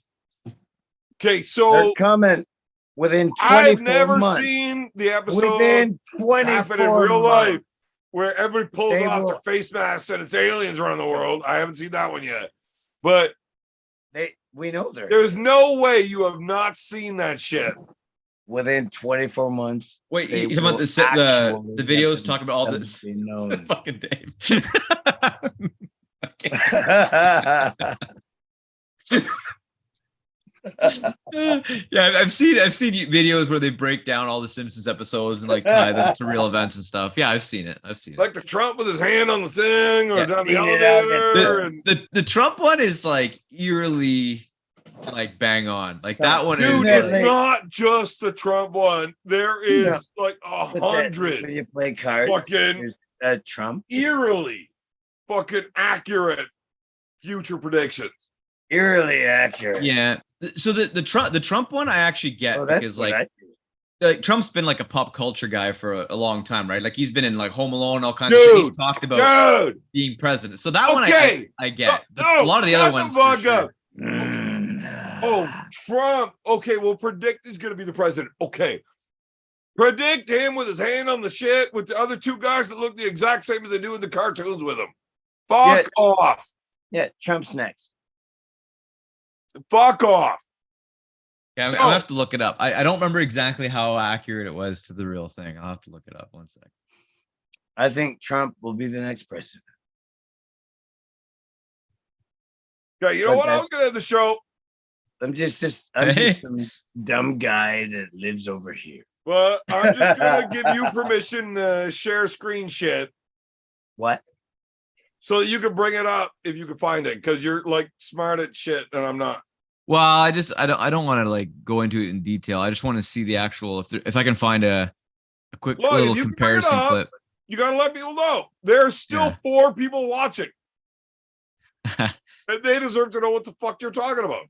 Okay, They're so coming within 24 I've never months. seen the episode Within 24 happen in real life months. where everybody pulls They off will- their face masks and it's aliens running the world. I haven't seen that one yet. But We know they're there's no way you have not seen that shit. within 24 months. Wait, they you talking about will the actually the get videos talking about all this? themselves be known. Fucking Dave. Yeah, I've seen videos where they break down all the Simpsons episodes and like tie them to real events and stuff. Yeah, I've seen it. Like the Trump with his hand on the thing or Yeah. down the Seen it out elevator. The Trump one is like eerily like bang on. Like So, that one Dude, is it's like, not just the Trump one. There is like When 100 you play cards, fucking there's Trump. eerily fucking accurate future predictions. Eerily accurate. yeah. So the Trump one I actually get Oh, that's because what like I do. Trump's been like a pop culture guy for a long time, right? Like he's been in like Home Alone, all kinds of Dude, shit. He's talked about Dude, being president. So that one Okay. I get. But no, a lot of the other shut ones. fuck For sure. up. Oh, Trump. Okay, we'll predict he's going to be the president. Okay. Predict him with his hand on the shit with the other two guys that look the exact same as they do in the cartoons with him. Fuck off. Yeah, Trump's next. Fuck off. Yeah, I'm gonna have to look it up. I don't remember exactly how accurate it was to the real thing. I'll have to look it up. One sec. I think Trump will be the next president. Okay, you know what? I was going to end the show, I'm just some dumb guy that lives over here. but I'm just going to give you permission to share screen shit What? so that you can bring it up if you can find it because you're like smart at shit and I'm not. Well, I don't want to like go into it in detail. I just want to see the actual if I can find a quick Look, little if you can bring it comparison up, clip. You got to let people know. There's still Yeah. 4 people watching. And they deserve to know what the fuck you're talking about.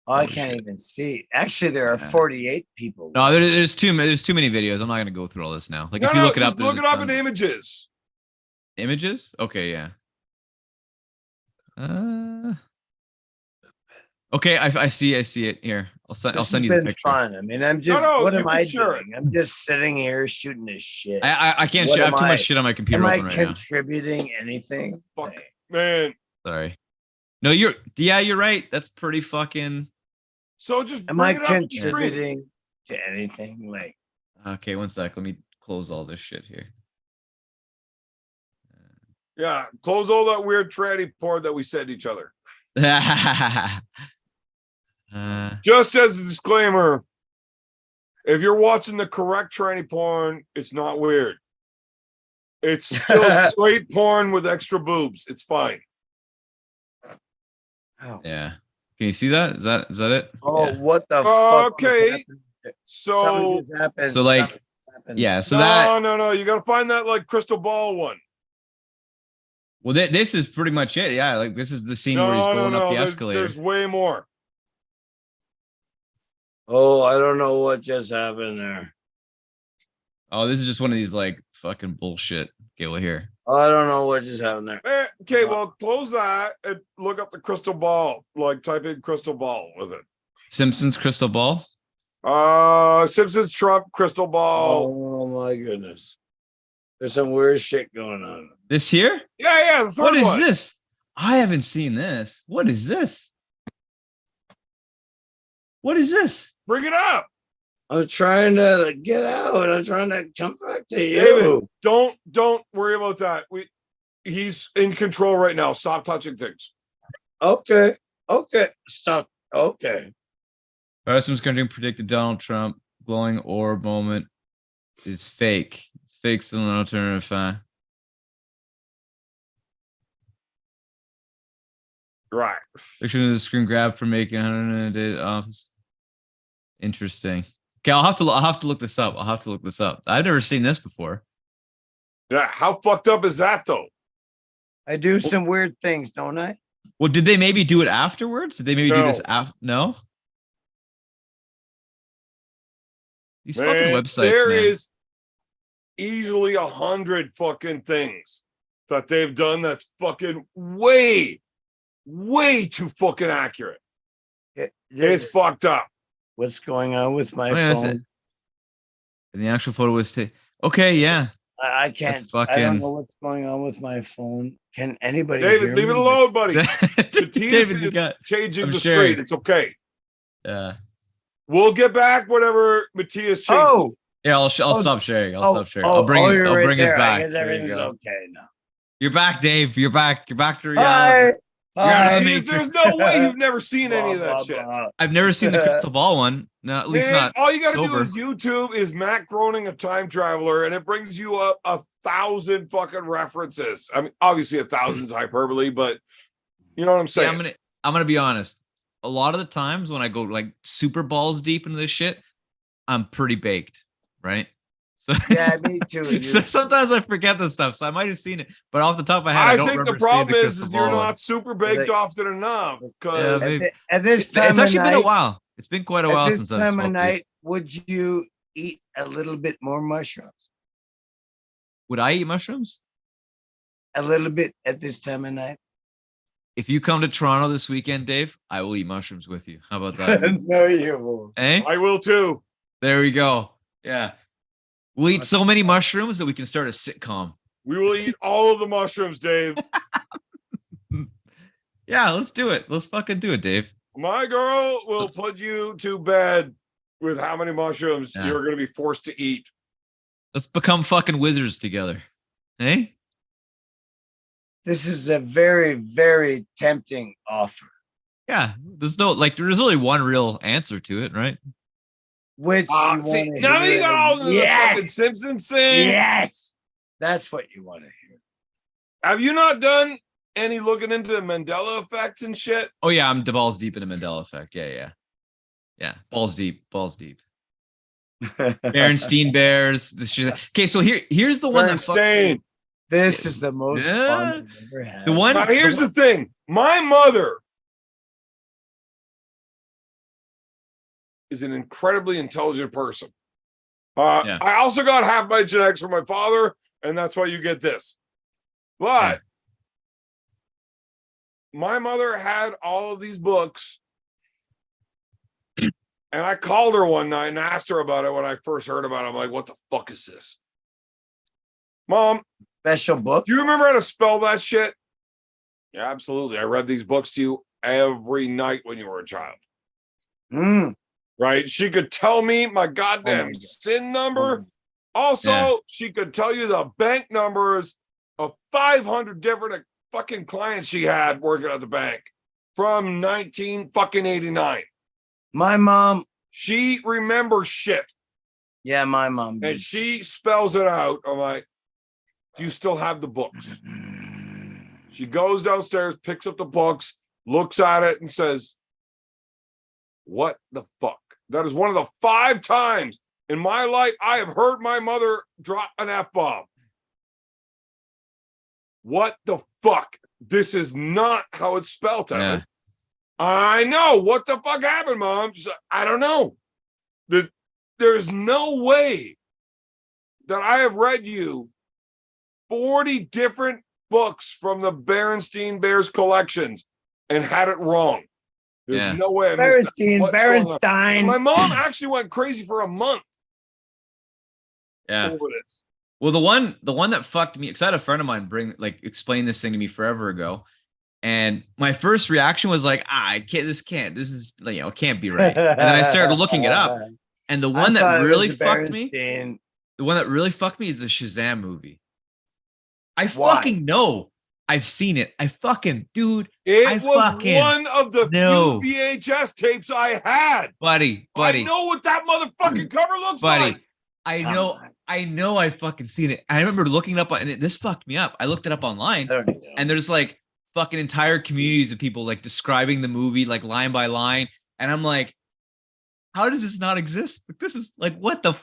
Oh, I Oh, can't shit. even see. Actually, there are Yeah. 48 people. No, there's too many videos. I'm not gonna go through all this now. Like No, if you no, look it up, just there's look it up in tons. images. Images. Okay, yeah. Okay, I see it here. I'll This send has you the been picture. fun. I mean, I'm just. no, what you am can I share it. doing? I'm just sitting here shooting this shit. I can't. What I have am too I- much shit on my computer Am I open right now. contributing anything? Fuck. Like, Man. Sorry. No, you're right. That's pretty fucking. So just am I bring it up on the screen. contributing to anything? Like, Okay, one sec. Let me close all this shit here. Yeah, close all that weird tranny porn that we sent each other. Just as a disclaimer, if you're watching the correct tranny porn, it's not weird. It's still straight porn with extra boobs. It's fine. oh, Yeah. Can you see that? Is that it? oh Yeah. what the fuck? Okay. Something So just happened. So, like, Something happened. Yeah. So no, that. no, you got to find that like crystal ball one. Well, this is pretty much it. Yeah. Like this is the scene where he's going up the escalator. There's way more. Oh, I don't know what just happened there. Oh, this is just one of these like fucking bullshit. Okay, well here. I don't know what just happened there. Okay, well, close that and look up the crystal ball. Like, type in crystal ball with it. Simpsons crystal ball. Simpsons Trump crystal ball. Oh my goodness. There's some weird shit going on. This here? Yeah, the third What is one. this? I haven't seen this. What is this? What is this? Bring it up. I'm trying to get out. I'm trying to come back to you. David, don't worry about that. He's in control right now. Stop touching things. Okay. Stop. Okay. Parsons going to predict the Donald Trump glowing orb moment is fake. It's fake, still an alternative fact. Right. Picture of the screen grab for making 100 in a day office. Interesting. Okay, I'll have to look this up. I've never seen this before. Yeah, how fucked up is that though? I do some weird things, don't I? Well, did they maybe do it afterwards? Did they maybe do this after? No. These fucking websites, there man. is easily 100 fucking things that they've done that's fucking way too fucking accurate. It's fucked up. What's going on with my yeah, phone? And the actual photo was okay, yeah. I can't. I don't know what's going on with my phone. Can anybody? David, leave it alone, buddy. David, you got changing I'm the sharing. screen. It's okay. Yeah. We'll get back whenever Matthias changes. Oh, yeah. I'll stop sharing. I'll bring us back. I guess everything's okay now. You're back, Dave. You're back to reality. Hi. There's no way you've never seen any of that shit. I've never seen the crystal ball one. No, at least not. All you gotta sober. do is YouTube is Matt Groening a time traveler, and it brings you up 1,000 fucking references. I mean, obviously 1,000's hyperbole, but you know what I'm saying. Yeah, I'm gonna be honest. A lot of the times when I go like super balls deep into this shit, I'm pretty baked, right? So yeah, me too. So sometimes I forget this stuff, so I might have seen it, but off the top of my head, I don't think the remember problem seeing is you're not super baked often enough. Because at this time, it's actually been a while. It's been quite a while since I've time smoked of weed. night. Would you eat a little bit more mushrooms? Would I eat mushrooms? A little bit at this time of night. If you come to Toronto this weekend, Dave, I will eat mushrooms with you. How about that? No, you won't. Eh? I will too. There we go. Yeah. We'll eat so many mushrooms that we can start a sitcom. We will eat all of the mushrooms, Dave. Yeah, let's do it. Let's fucking do it, Dave. My girl will put you to bed with how many mushrooms you're going to be forced to eat. Let's become fucking wizards together. Eh? This is a very, very tempting offer. Yeah. There's only one real answer to it, right? Which now that you got all the fucking Simpsons thing. Yes. That's what you want to hear. Have you not done any looking into the Mandela effects and shit? Oh yeah, I'm balls deep in the Mandela effect. Yeah. Balls deep. Berenstein Bears. This shit. Okay, so here's the one that This is the most fun I've ever had. The one. Now, here's the thing. My mother is an incredibly intelligent person. I also got half my genetics from my father, and that's why you get this. But my mother had all of these books, and I called her one night and asked her about it when I first heard about it. I'm like, what the fuck is this? Mom. Special book? Do you remember how to spell that shit? Yeah, absolutely. I read these books to you every night when you were a child. Right? She could tell me my goddamn SIN number. Also, she could tell you the bank numbers of 500 different fucking clients she had working at the bank from 1989. My mom. She remembers shit. Yeah, my mom did. And she spells it out. I'm like, do you still have the books? She goes downstairs, picks up the books, looks at it, and says, what the fuck? That is one of the 5 times in my life I have heard my mother drop an F-bomb. What the fuck? This is not how it's spelled, Evan. I know. What the fuck happened, Mom? She's like, I don't know. There's no way that I have read you 40 different books from the Berenstein Bears collections and had it wrong. There's no way I missed that. What's going on? And my mom actually went crazy for a month. Yeah. Over this. Well, the one that fucked me, because I had a friend of mine explain this thing to me forever ago. And my first reaction was like, this is, it can't be right. And then I started looking it up. And the one that really fucked me is the Shazam movie. I fucking know. I've seen it. It was one of the few VHS tapes I had. Buddy. I know what that motherfucking cover looks like. I know I fucking seen it. I remember looking it up and this fucked me up. I looked it up online and there's like fucking entire communities of people like describing the movie like line by line. And I'm like, how does this not exist? This is like, what the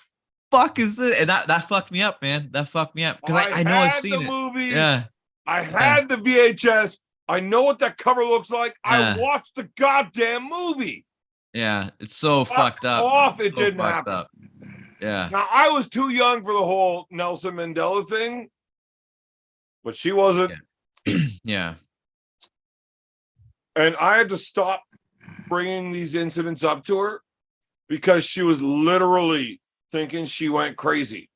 fuck is it? And that fucked me up, man. That fucked me up. Because I know I've seen the movie. Yeah. I had the VHS. I know what that cover looks like. I watched the goddamn movie. Yeah, it's so fucked up. Off, it didn't happen. Up. Yeah. Now I was too young for the whole Nelson Mandela thing, but she wasn't. Yeah. And I had to stop bringing these incidents up to her because she was literally thinking she went crazy.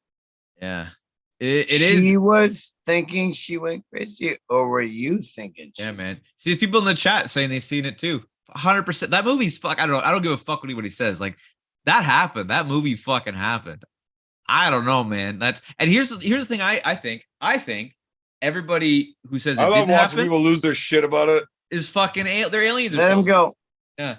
Yeah. She was thinking she went crazy, or were you thinking? Yeah, man. See, there's people in the chat saying they've seen it too. 100%. That movie's fuck. I don't give a fuck what anybody says. Like that happened. That movie fucking happened. I don't know, man. And here's the thing. I think everybody who says it didn't happen, people lose their shit about it, is fucking they're aliens. Let them go. Yeah,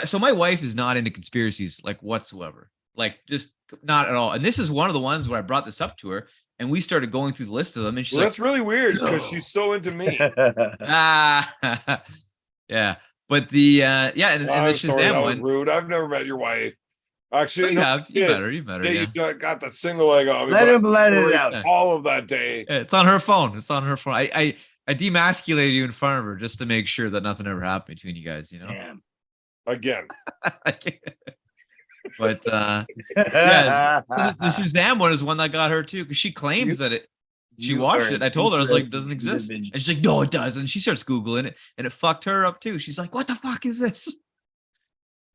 so my wife is not into conspiracies like whatsoever. Like just not at all. And this is one of the ones where I brought this up to her and we started going through the list of them. And she's like, that's really weird because she's so into me. Yeah. But the and the Shazam one. Rude. I've never met your wife. Actually, you met her. You got that single leg on me. Let it out. All of that day. Yeah, it's on her phone. I demasculated you in front of her just to make sure that nothing ever happened between you guys, Damn. Again. But the Shazam one is one that got her too, because she claims that she watched it. I told her, I was like, it doesn't exist. And she's like, no, it does. And she starts Googling it and it fucked her up too. She's like, what the fuck is this?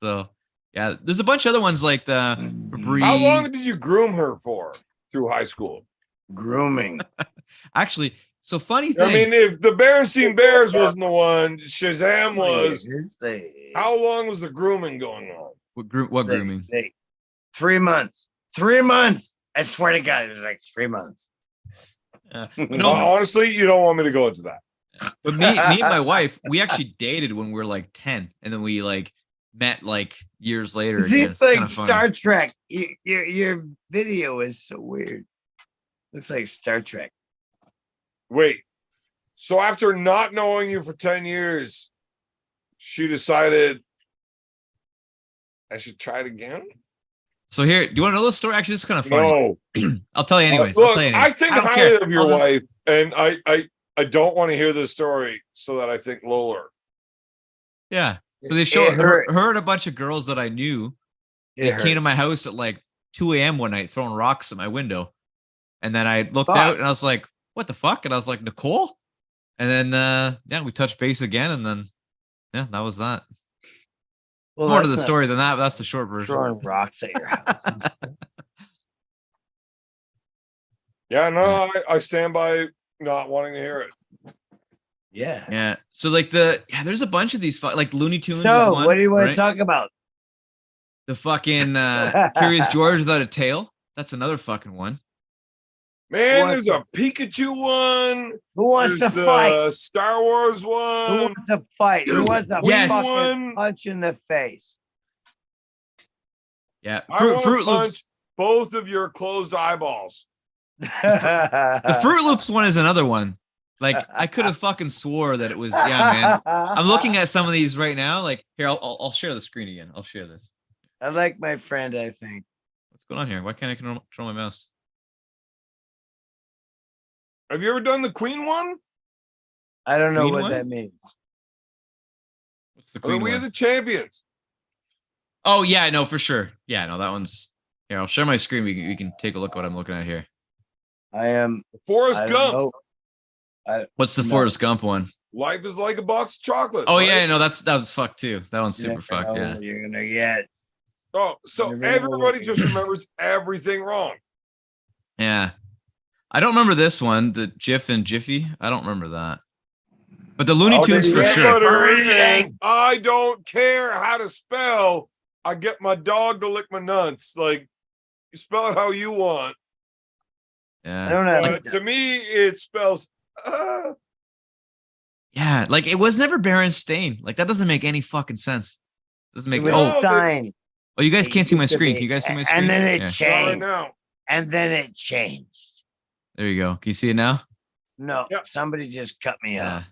So yeah, there's a bunch of other ones like the Febreze. How long did you groom her for through high school? Grooming. Actually, so funny thing. I mean, if the Berenstein Bears wasn't the one, Shazam was. How long was the grooming going on? What grooming? 3 months. 3 months. I swear to God, it was like 3 months. No, honestly, you don't want me to go into that. But me and my wife, we actually dated when we were like 10, and then we like met like years later. It's like Star Trek. Your video is so weird. Looks like Star Trek. Wait. So after not knowing you for 10 years, she decided I should try it again? So here, do you want to know the story? Actually, it's kind of funny. No. I'll tell you anyways. Look, I think highly of your wife, and I don't want to hear this story so that I think lower. Yeah. So they showed her and a bunch of girls that I knew. They came to my house at like 2 a.m. one night throwing rocks at my window. And then I looked out and I was like, what the fuck? And I was like, Nicole? And then, we touched base again. And then, that was that. Well, more to the story than that. But that's the short version. Throwing rocks at your house. Yeah, no, I stand by not wanting to hear it. Yeah. Yeah. So like there's a bunch of these like Looney Tunes. So is one, what do you want to talk about? The fucking Curious George Without a Tail. That's another fucking one. Man, there's a Pikachu one. Who wants to fight? Star Wars one. Who wants to fight? Who wants to fucking punch in the face? Yeah. Fruit Loops. Both of your closed eyeballs. The Fruit Loops one is another one. Like I could have fucking swore that it was. Yeah, man. I'm looking at some of these right now. Like here, I'll share the screen again. I'll share this. I like my friend. I think. What's going on here? Why can't I control my mouse? Have you ever done the Queen one? I don't know what that means. What's the Queen We one? are the champions. Oh yeah, no, for sure. Yeah, no, that one's. Here, I'll share my screen. We can take a look at what I'm looking at here. I am. Forrest I Gump. don't know. What's the No. Forrest Gump one? Life is like a box of chocolates. Oh right? yeah, no, that was fucked too. That one's You super never fucked. know Yeah. what you're gonna get. Oh, so Never know everybody what- just remembers everything wrong. Yeah. I don't remember this one, the Jif and Jiffy. I don't remember that. But the Looney Oh, Tunes did for you sure. ever- And I don't care how to spell. I get my dog to lick my nuts. Like, you spell it how you want. I Yeah. don't have. But to me, it spells. Yeah. Like it was never Berenstain. Like that doesn't make any fucking sense. Doesn't It make. was No, Stein. Oh, you guys It can't see my used to screen. be- Can you guys see my screen? And then it Yeah. Right changed. now. And then it changed. There you go. Can you see it now? No, Yeah. somebody just cut me Yeah. off.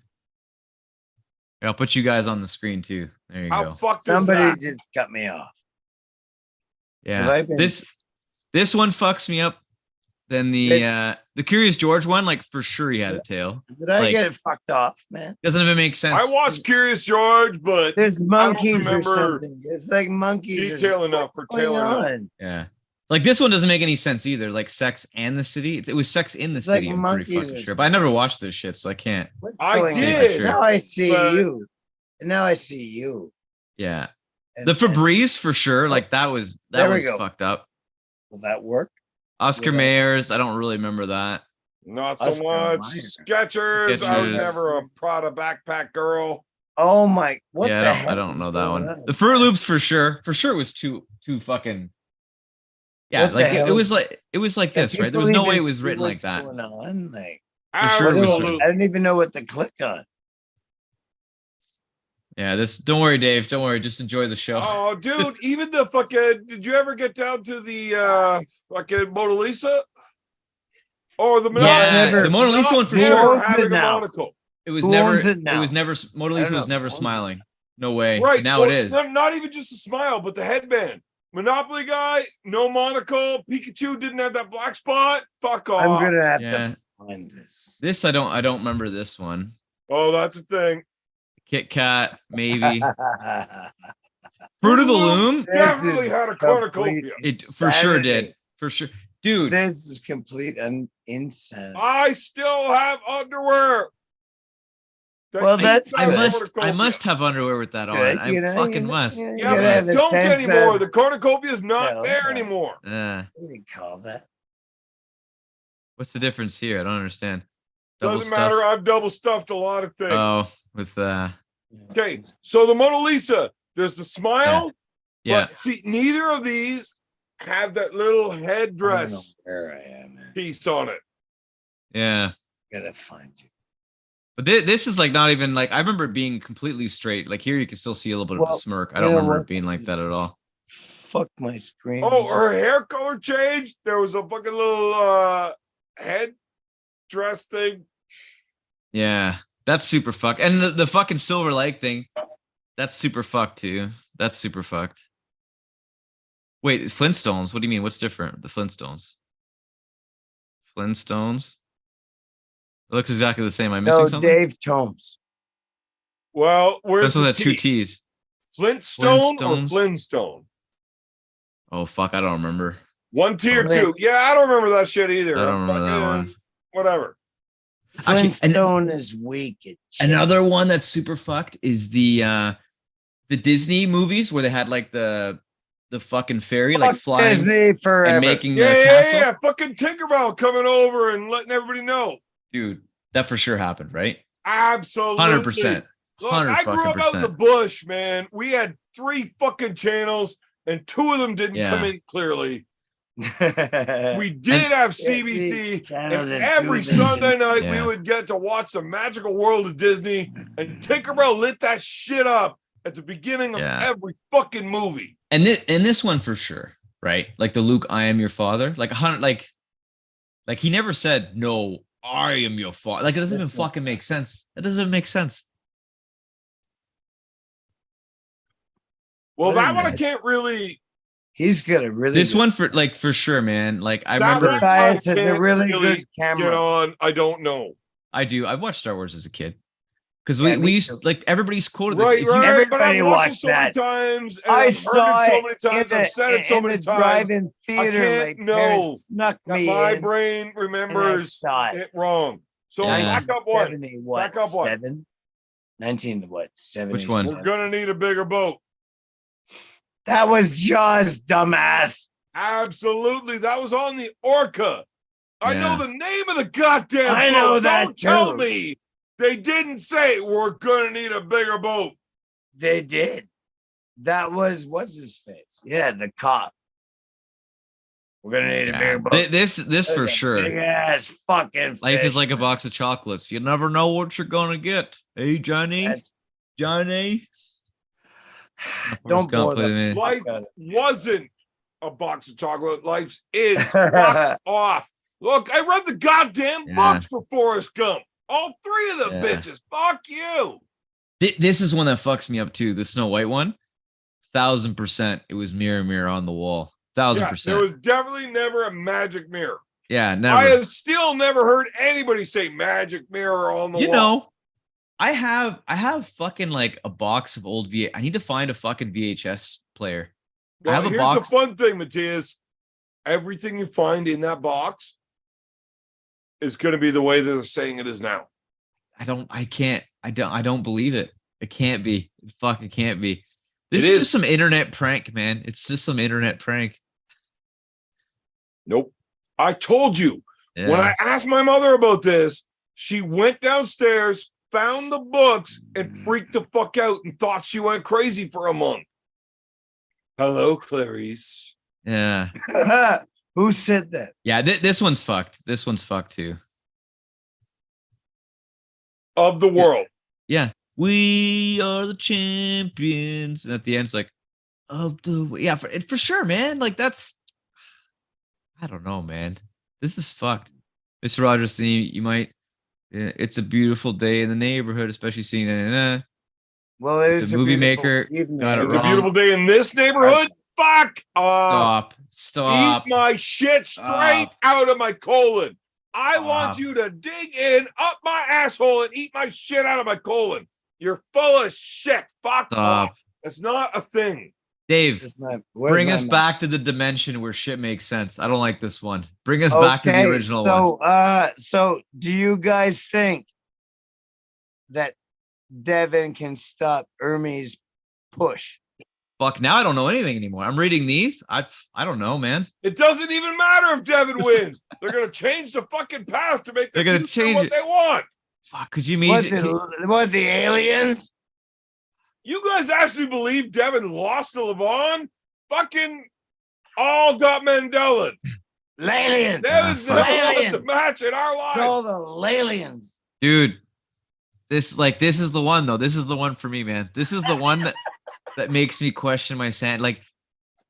Here, I'll put you guys on the screen too. There you How go. fucked is Somebody that? just cut me off. Have Yeah. I been- This one fucks me up. Then the Curious George one, like for sure he had a tail. Did I like- get it fucked off, man? Doesn't even make sense. I watched Curious George, but There's monkeys or remember something. It's like monkeys. or detail something. enough for What's tail going enough. on? Yeah. Like this one doesn't make any sense either. Like Sex and the City. It was Sex in the It's like City. I'm pretty monkeys fucking or sure. But I never watched this shit, so I can't. What's I going did, on? sure. Now I see but- you. Now I see you. Yeah. And- The and Febreze for sure. Like that was There we was go. fucked up. will that work? Oscar Yeah. Mayers. I don't really remember that. Not so Oscar much. Mayer. Skechers. I was Skechers. never a Prada backpack girl. Oh my! What yeah, the I hell don't is know that going one. on? The Fur Loops for sure. For sure it was too fucking. Yeah, What the like it hell? was like Can this, right? There people was no way it even was see written like what's that. going on? Like, For sure it was Absolutely. I didn't even know what to click on. Yeah, this don't worry, Dave. Don't worry. Just enjoy the show. Oh, dude, even the fucking. Did you ever get down to the fucking Mona Lisa? Or the yeah, never- the Mona Lisa one for Who sure. owns it having a now? monocle. It was Who never. owns it It now? was never. Mona Lisa know. was never Who owns it? smiling. No way. Right. But now well, it is. Not even just a smile, but the headband. Monopoly guy, no monocle. Pikachu didn't have that black spot. Fuck off. I'm gonna have Yeah. to find this. This I don't remember this one. Oh, that's a thing. Kit Kat, maybe. Fruit of the Loom. Definitely is had a cornucopia. complete It for sure insanity. did. For sure. Dude. This is complete and insanity. I still have underwear. Well, that's I good. must have underwear with that on. Good, I you know, fucking you know, must. you know, Yeah, you but gotta have I a don't sense anymore. of- The cornucopia is not No, there no. anymore. Uh, What do you call that? what's the difference here? I don't understand. Double Doesn't stuff. matter. I've double stuffed a lot of things. Oh, with Okay, so the Mona Lisa, there's the smile, yeah. but see, neither of these have that little I don't know headdress where I am, man. piece on it. Yeah. Gotta find you. But this is like not even like I remember it being completely straight. Like here you can still see a little bit of Well, a smirk. I you don't know remember what? it being like that at all. Fuck my screen. Oh, her hair color changed. There was a fucking little head dress thing. Yeah. That's super fucked. And the fucking Silver Lake thing, that's super fucked too. That's super fucked. Wait, it's Flintstones. What do you mean? What's different? The Flintstones. Flintstones. It looks exactly the same. Am I missing no, something? Dave Tomes. Well, where's Flintstones the had two T? T's. Flintstone or Flintstones. Flintstone? Oh fuck, I don't remember. One T or Flint. two? Yeah, I don't remember that shit either. I don't I'm remember that fucking- one. Whatever. Actually, and- Flintstone is weak. It Another cheats. one that's super fucked is the Disney movies where they had like the fucking fairy like Fuck flying Disney forever. and making the Yeah, yeah, castle. yeah. Fucking Tinkerbell coming over and letting everybody know. Dude, that for sure happened, right? Absolutely. 100%. Look, I grew up out in the bush, man. We had 3 fucking channels, and 2 of them didn't Yeah. come in clearly. We did have CBC, channels and and every 2 didn't. Sunday night we Yeah. would get to watch the magical world of Disney, and Tinkerbell lit that shit up at the beginning of Yeah. every fucking movie. And this one for sure, right? Like the Luke, I am your father. Like 100, like he never said no. I am your father. Like it doesn't even fucking make sense. It doesn't make sense. Well, What that a one I night. can't really. He's got a really This good- one for sure, man. Like I That remember, one Bias I has a can't really really good camera. Get on. I don't know. I do. I've watched Star Wars as a kid. Because Yeah, we me used too. like everybody's quoted this. Right, If you- right. But Everybody I've watched it watched so many that. times. And I I've heard saw it so it many times. in I've said it so in many the times. drive-in I theater. can't My know parents snuck that me my in, brain and I remembers saw it. it wrong. So Yeah. back up one. 1970, what? Back up one. 7? 19 what? 70. Which one? We're gonna need a bigger boat. That was Jaws, dumbass. Absolutely. That was on the Orca. I know Yeah. the name of the goddamn I boat. know that Don't tell too. me they didn't say we're gonna need a bigger boat. They did. That was what's his face? Yeah, the cop. We're gonna need a Yeah. bigger boat. This for sure. Big ass fucking Life is fish. like a box of chocolates. You never know what you're gonna get. Hey, Johnny. That's- Johnny. Don't bore play them. me. Life Fuck out wasn't a box of chocolate. Life's is. of Fuck off. Look, I read the goddamn Yeah. books for Forrest Gump. All three of them Yeah. bitches. Fuck you. This is one that fucks me up too. The Snow White one. 1000%. It was mirror, mirror on the wall. Yeah, 1000%. there was definitely never a magic mirror. Yeah, never. I have still never heard anybody say magic mirror on the You wall. know, I have fucking like a box of old I need to find a fucking VHS player. I Well, have a here's box. the fun thing, Matthias. Everything you find in that box is going to be the way they're saying it is now. I don't believe it. It can't be. Fuck, it can't be. This It is is. just some internet prank, man. It's just some internet prank. Nope. I told you. Yeah. When I asked my mother about this, she went downstairs, found the books, and freaked the fuck out and thought she went crazy for a month. Hello, Clarice. Yeah. Who said that? Yeah, this one's fucked. This one's fucked too. Of the world. Yeah. We are the champions. And at the end, it's like, of the yeah, for sure, man. Like that's I don't know, man. This is fucked. Mr. Rogers, you might it's a beautiful day in the neighborhood, especially seeing Well, it is the a movie beautiful maker evening. got it It's a wrong. beautiful day in this neighborhood. Fuck off. Stop. Eat my shit straight Stop. out of my colon. I want Stop. you to dig in up my asshole and eat my shit out of my colon. You're full of shit. Fuck off. Stop. It's not a thing. Dave, Where's bring my us mic? back to the dimension where shit makes sense. I don't like this one. Bring us back to the original one. So do you guys think that Devin can stop Hermes' push? Fuck, now I don't know anything anymore. I'm reading these. I don't know, man. It doesn't even matter if Devin wins. They're gonna change the fucking past to make They're them gonna change what it. they want. Fuck, could you What imagine? the aliens? You guys actually believe Devin lost to LeVon? Fucking all got Mandela. Aliens. Devin's fuck. never lost a Alien. match in our It's all lives. the aliens. Dude, this is the one though. This is the one for me, man. This is the one that makes me question my sanity. Like,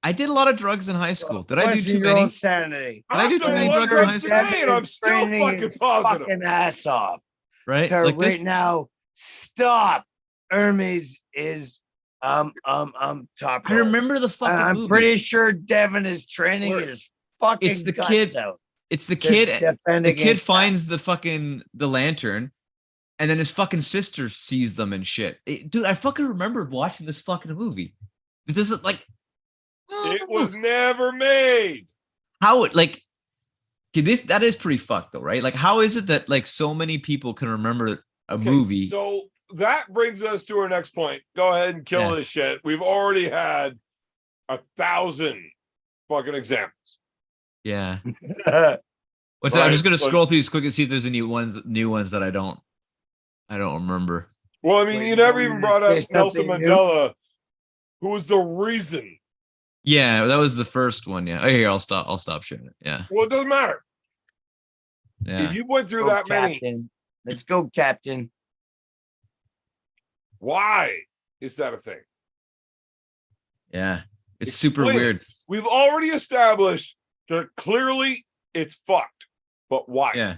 I did a lot of drugs in high school. Did I do Question too your many? own sanity. Did I do too doing many one drugs in high drug school? today, and I'm still Training fucking his positive. Fucking ass off. Right? So Like right this. now, stop. Hermes is top. I remember the fucking I'm movie. pretty sure Devin is training Where- his fucking It's the guts kid- out. It's the to kid. defend The kid against that. finds the lantern, and then his fucking sister sees them and shit. Dude, I fucking remember watching this fucking movie. This is like It was never made. how it like okay, that is pretty fucked though, right? Like, how is it that like so many people can remember a Okay, movie? So that brings us to our next point. Go ahead and kill Yeah. this shit. We've already had 1,000 fucking examples. Yeah. What's that? I'm Right, just gonna but- scroll through these quick and see if there's any new ones that I don't remember. Well, I mean, Wait, you never you even wanna brought up say Nelson something new? Mandela, who was the reason. Yeah, that was the first one. Yeah. Oh, here, I'll stop sharing it. Yeah. Well, it doesn't matter. Yeah. If you went through Go, that many, Captain. Let's go, Captain. why is that a thing? Yeah. It's super Explain it. weird. We've already established that clearly it's fucked. But why? Yeah.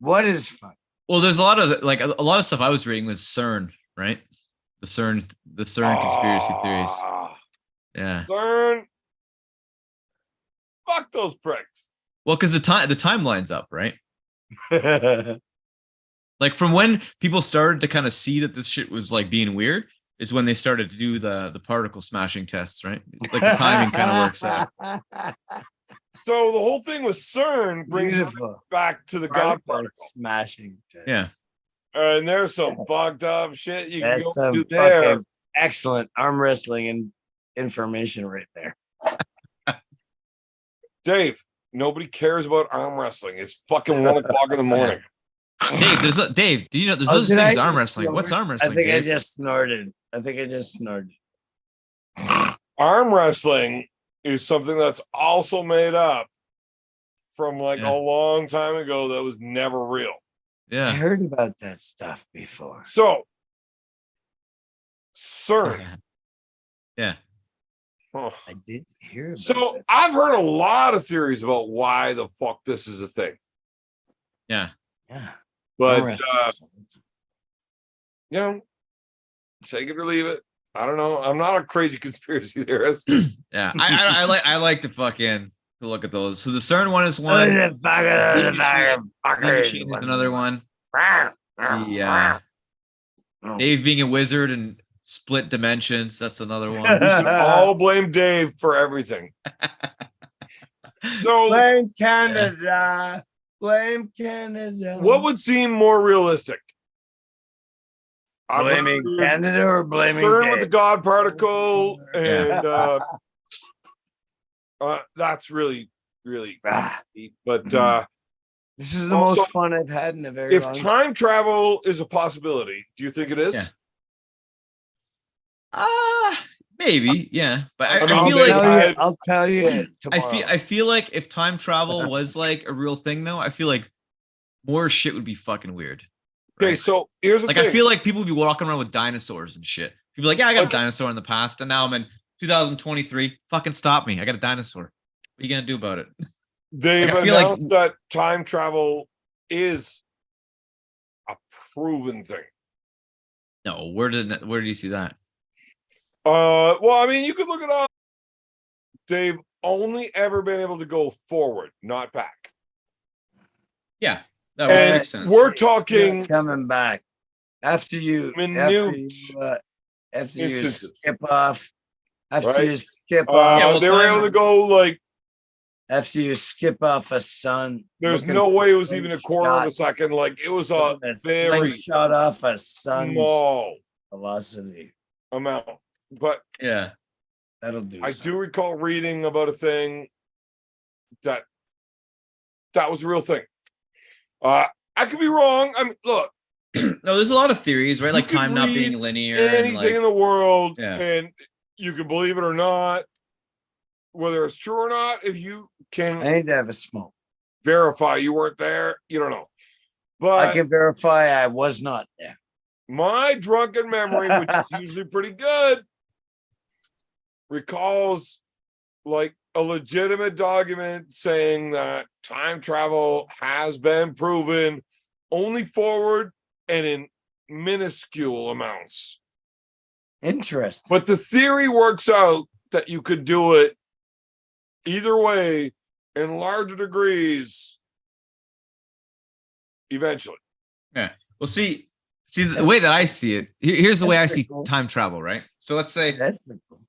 What is fun? Well, there's a lot of stuff I was reading was CERN, right? The CERN conspiracy theories. Ah, Yeah. CERN. Fuck those pricks. Well, because the timeline's up, right? Like from when people started to kind of see that this shit was like being weird is when they started to do the particle smashing tests, right? It's like the timing kind of works out. So the whole thing with CERN brings it Beautiful. back to the God Particle particle. smashing test. Yeah. And there's some fucked up shit you can That's go some do there. fucking excellent arm wrestling and information right there. Dave, nobody cares about arm wrestling. It's fucking 1 o'clock in the morning. Dave, Dave, do you know there's Oh, those did things I arm just wrestling? What's snort? arm I wrestling, think I Dave? just snorted. Arm wrestling is something that's also made up from like Yeah. a long time ago that was never real. I Yeah. heard about that stuff before. So, CERN. Yeah. Huh. I did hear about So that. I've heard a lot of theories about why the fuck this is a thing. Yeah. Yeah. But Arm wrestling. you know, take it or leave it. I don't know. I'm not a crazy conspiracy theorist. Yeah. I like to fucking to look at those. So the CERN one is one. Mean Machine is another one. Yeah. Dave being a wizard and split dimensions. That's another one. We should all blame Dave for everything. So Blame Canada. Blame Canada. what would seem more realistic? I've Blaming heard Canada or blaming CERN with the Dave? God particle, and that's really Ah, deep. But this is the Also, most fun I've had in a very if long time. time travel is a possibility, do you think it is? Yeah. Maybe, yeah. But I, I mean, I feel they like had- I'll tell you tomorrow. I feel like if time travel was like a real thing though, I feel like more shit would be fucking weird. Okay, right? so here's the Like thing. I feel like people would be walking around with dinosaurs and shit. People be like, yeah, I got a Okay. dinosaur in the past, and now I'm in 2023. Fucking stop me! I got a dinosaur. What are you gonna do about it? They've like, I feel like- announced that time travel is a proven thing. No, where did you see that? Well, I mean, you could look it up. They've only ever been able to go forward, not back. Yeah, that would And make sense. we're You're talking coming back after you minute after you instances. skip off. After Right? you skip Uh, off. well, they were time- able to go like After you skip off a sun. there's looking no for way it was even a quarter of a slingshot- second. Like it was a looking at very slingshot off a sun's small velocity. amount. But Yeah, That'll do. I something. do recall reading about a thing that was a real thing. I could be wrong. I mean, look, no, there's a lot of theories, right? You Like could time not being read linear. anything And like, in the world, Yeah. and you can believe it or not, whether it's true or not. If you can I need to have a smoke. verify you weren't there, you don't know. I But can verify I was not there. my drunken memory, which is usually pretty good, recalls like a legitimate document saying that time travel has been proven only forward and in minuscule amounts. Interesting. But the theory works out that you could do it either way in larger degrees eventually. well, see the way that I see it. Here's the way I That's see pretty cool. time travel, right? So let's say That's pretty cool.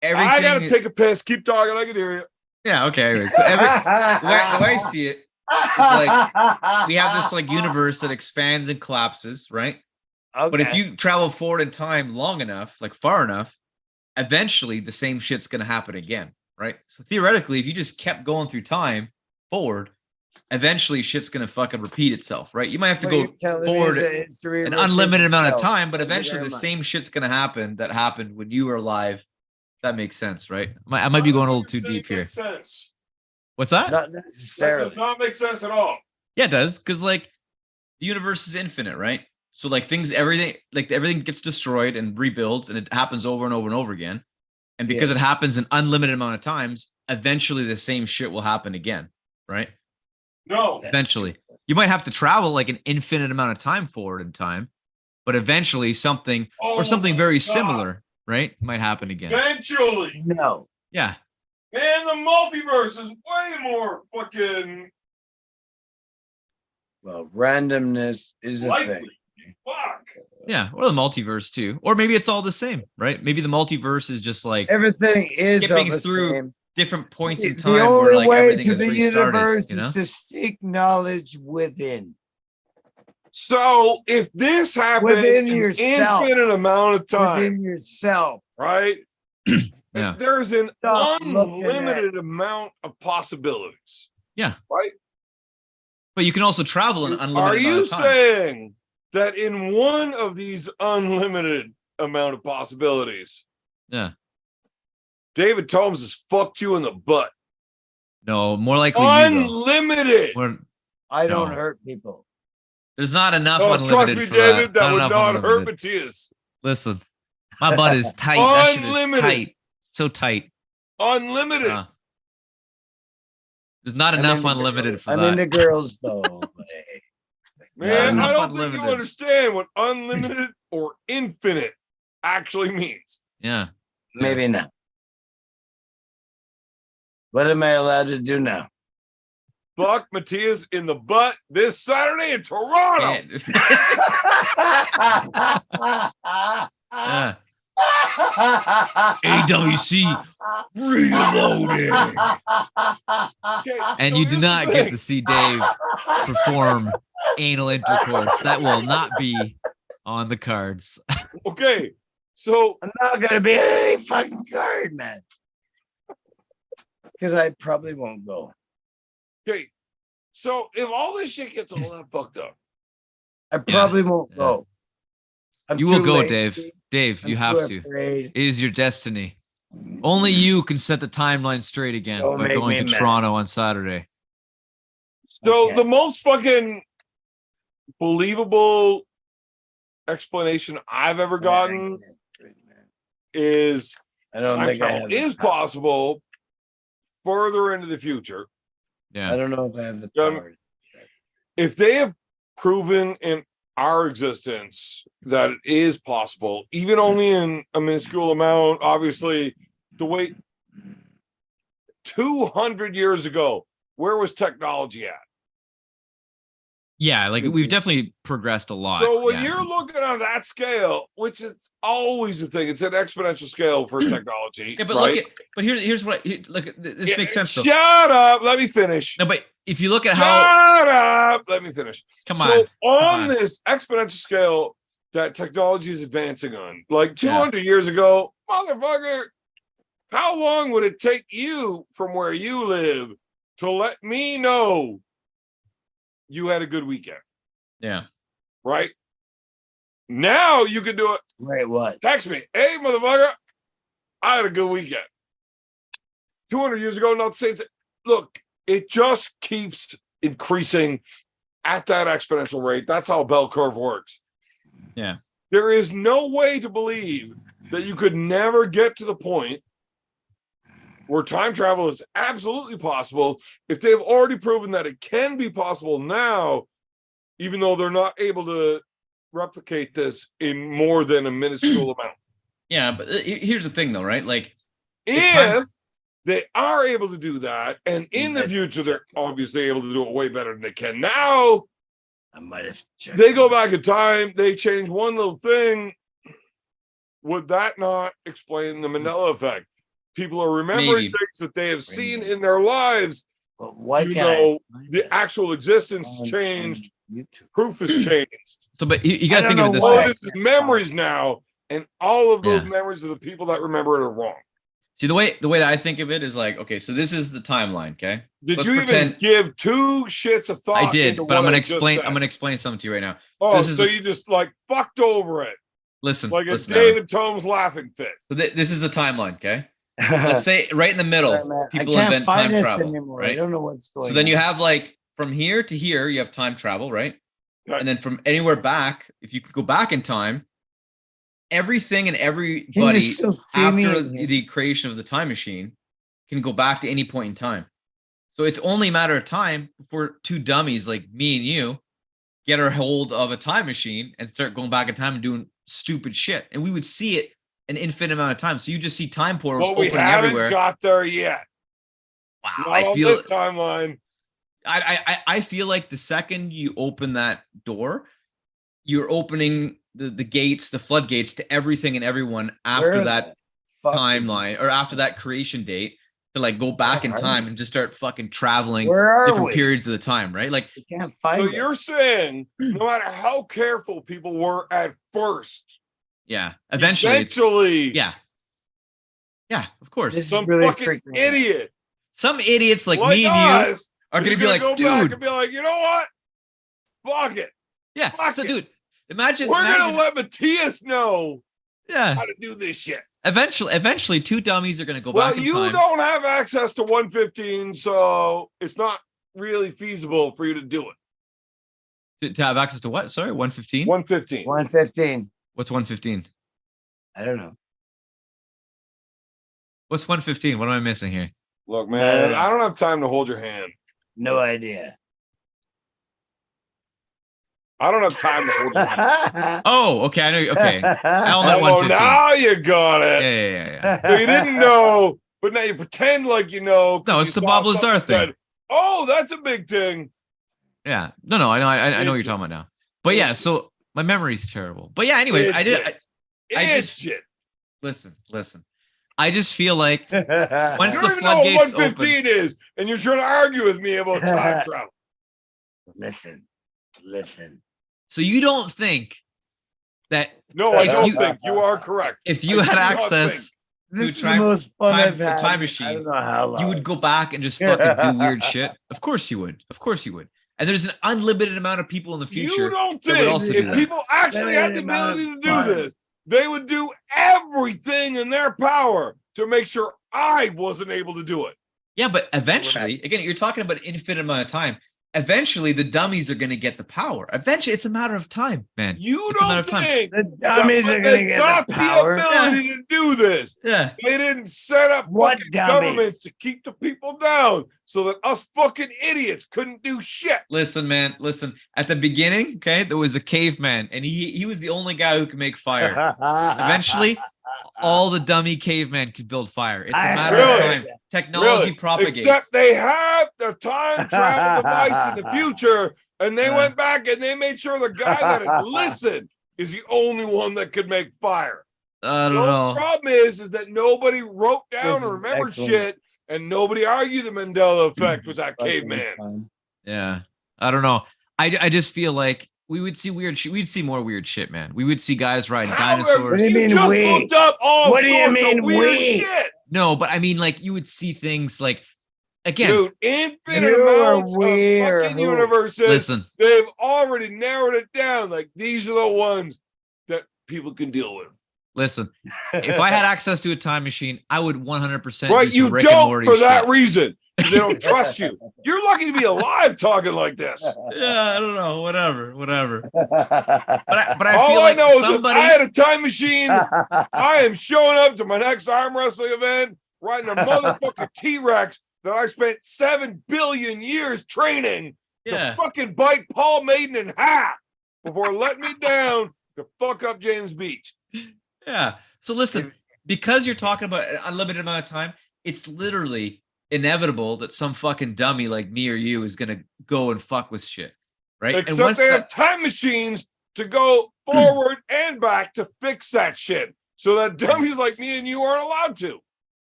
everything. I gotta take a piss. Keep talking. I can hear you. Yeah. Okay. Anyways, so the way I see it, like, we have this like universe that expands and collapses, right? But if Okay. you travel forward in time long enough, like far enough, eventually the same shit's gonna happen again, right? So theoretically, if you just kept going through time forward, eventually shit's gonna fucking repeat itself, right? You might have to What go you're telling me forward is that history an repeats unlimited amount of itself. time, but Thank you eventually very the much. same shit's gonna happen that happened when you were alive. That makes sense, right? I might be going a little too deep here. Makes sense. What's that? Not That necessarily. does not make sense at all. Yeah, it does, because like the universe is infinite, right? So like everything gets destroyed and rebuilds, and it happens over and over and over again. And because Yeah. it happens an unlimited amount of times, eventually the same shit will happen again, right? No. Eventually, you might have to travel like an infinite amount of time forward in time, but eventually something or something very similar, right, might happen again. Eventually. No. Yeah, Man, the multiverse is way more fucking Well, randomness is a thing. Likely. Fuck. Yeah, or the multiverse too, or maybe it's all the same, right? Maybe the multiverse is just like Everything is skipping of the through same. different points in The time only where like way everything to is the restarted. universe You know, is to seek knowledge within. So if this happened Within an yourself. infinite amount of time, Within yourself. right? Yeah. There's an Stop looking at- unlimited amount of possibilities. Yeah. Right? But you can also travel an unlimited Are amount you of time. saying that in one of these unlimited amount of possibilities, Yeah. David Tomes has fucked you in the butt? No, more likely you though. Unlimited. I don't No. hurt people. There's not enough Oh, unlimited trust me, for David, that would enough not hurt unlimited. Matthias. Listen, my butt is tight. That shit is Unlimited. tight. So tight. Unlimited. There's not enough unlimited for I'm that. into girls though. But hey, Man, Not I enough don't think you unlimited. understand what unlimited or infinite actually means. Yeah. maybe not. What am I allowed to do now? Fuck Matthias in the butt this Saturday in Toronto. And- yeah. AWC reloaded. Okay, And so you do here's not the get thing. to see Dave perform anal intercourse. That will not be on the cards. Okay, so I'm not gonna be at any fucking card, man. Because I probably won't go. okay, so if all this shit gets all that fucked up, I probably won't Yeah. go. I'm You will too go, lazy. Dave. Dave, you I'm have too to. afraid. It is your destiny. Only you can set the timeline straight again Don't by make going me to mad. Toronto on Saturday. so Okay. the most fucking believable explanation I've ever gotten is I don't time think I travel have the is power. possible further into the future. I Yeah. don't know if I have the Um, power. If they have proven in our existence that it is possible, even only in a minuscule amount, obviously, to wait 200 years ago, where was technology at? Yeah, like we've definitely progressed a lot. So when yeah. you're looking on that scale, which is always a thing, it's an exponential scale for technology. Yeah, but right? look at here's what look at this Yeah, makes sense though. Shut up. Let me finish. No, but if you look at how Shut up. Let me finish. come So on. on this exponential scale that technology is advancing on, like 200 years ago, motherfucker, how long would it take you from where you live to let me know you had a good weekend? Yeah. Right? Now you can do it. Wait, what? Text me. Hey, motherfucker, I had a good weekend. 200 years ago, not the same thing. Look, it just keeps increasing at that exponential rate. That's how a bell curve works. Yeah. There is no way to believe that you could never get to the point where time travel is absolutely possible if they've already proven that it can be possible now, even though they're not able to replicate this in more than a minuscule amount. Yeah, but here's the thing though, right? Like If they are able to do that, and in the future they're obviously able to do it way better than they can now, I might have checked. they go back in time, they change one little thing. Would that not explain the Mandela effect? People are remembering Maybe. things that they have seen in their lives, But why even can't though I find the this actual existence on changed, YouTube? proof has changed. so but you got to I think don't of it this know All way. it is memories now, and all of those Yeah. memories of the people that remember it are wrong. See the way that I think of it is like, okay, so this is the timeline, okay? Did Let's you pretend- even give two shits of thought? I did, into but I'm what gonna I just explain. said? I'm gonna explain something to you right now. Oh, this is so the- you just like fucked over it, Listen, like a listen, Evan. David Tomes laughing fit. So this is the timeline, okay? Let's say right in the middle, people I can't invent find time this travel, anymore. I right? don't know what's going on. So then you have like from here to here, you have time travel, right? Okay. And then from anywhere back, if you could go back in time, everything and Can you everybody still see me after in here? the creation of the time machine can go back to any point in time. So it's only a matter of time before two dummies like me and you get our hold of a time machine and start going back in time and doing stupid shit. And we would see it an infinite amount of time. So you just see time portals But we opening haven't everywhere. got there yet. Wow, Not I on feel this timeline. I feel like the second you open that door, you're opening the gates, the floodgates to everything and everyone after that timeline or after that creation date to like go back in time and just start fucking traveling different periods of the time, right? Like you can't find So it. you're saying no matter how careful people were at first, yeah, eventually, yeah, of course. This is some really fucking freaking idiot Some idiots like me and you us are is gonna be like, go back dude, and be like, you know what? Fuck it. yeah. fuck So, it. dude, imagine We're gonna let Matthias know yeah. how to do this shit. Eventually, two dummies are gonna go Well, back in you time. don't have access to 115, so it's not really feasible for you to do it. To have access to what? Sorry, 115. 115. 115. What's 115? I don't know. What's 115? What am I missing here? Look, man, No. I don't have time to hold your hand. No idea. I don't have time to hold your hand. Oh, okay. I know. Okay. Element Oh, 115. now you got it. Yeah. So you didn't know, but now you pretend like you know. 'cause No, you it's the saw Bob something Lazar and said, thing. oh, that's a big thing. Yeah. No. I know. I know what you're talking about now. But yeah. So my memory's terrible. But yeah. Anyways, I just shit. listen. I just feel like You once the don't even know what floodgates 115 open. is, and you're trying to argue with me about time travel. Listen. So you don't think that No, I If don't you- think you are correct. if you I had do not access, This is time- the most fun time- I've had. time I machine, don't know how long. you would go back and just fucking do weird shit? Of course you would. And there's an unlimited amount of people in the future. You don't that would think also do if that. people actually had the ability to do this, they would do everything in their power to make sure I wasn't able to do it. Yeah, but eventually, again, you're talking about an infinite amount of time. Eventually, the dummies are going to get the power. Eventually, it's a matter of time, man. You It's a matter don't of time. think The dummies are going to they get got the power. ability to do this. Yeah. They didn't set up What fucking dummies? governments to keep the people down so that us fucking idiots couldn't do shit. Listen, man. Listen. At the beginning, okay, there was a caveman, and he was the only guy who could make fire. Eventually, all the dummy cavemen could build fire. It's a matter of Really? time. Technology Really? propagates. Except they have the time travel device in the future, and they went back and they made sure the guy that had listened is the only one that could make fire. I don't The know. problem is that nobody wrote down This or is remembered excellent. shit, and nobody argued the Mandela effect with that caveman. Yeah, I don't know. I just feel like we would see weird shit. We'd see more weird shit, man. We would see guys riding However, dinosaurs. What do you mean just we? looked up all What do you sorts mean of weird we? shit. No, but I mean, like you would see things like, again, Dude, infinite You or amounts of we or fucking who? universes. listen. They've already narrowed it down. Like these are the ones that people can deal with. Listen, if I had access to a time machine, I would 100% Right? do You some Rick and don't Morty for that shit. reason. 'Cause they don't trust you. You're lucky to be alive talking like this. Yeah, I don't know. Whatever. But I All feel I like know is somebody. if I had a time machine, I am showing up to my next arm wrestling event riding a motherfucking T-Rex that I spent 7 billion years training Yeah. to fucking bite Paul Maiden in half before letting me down to fuck up James Beach. Yeah. So listen, because you're talking about an unlimited amount of time, it's literally inevitable that some fucking dummy like me or you is gonna go and fuck with shit, right? And Except once they the- have time machines to go forward and back to fix that shit so that dummies like me and you aren't allowed to.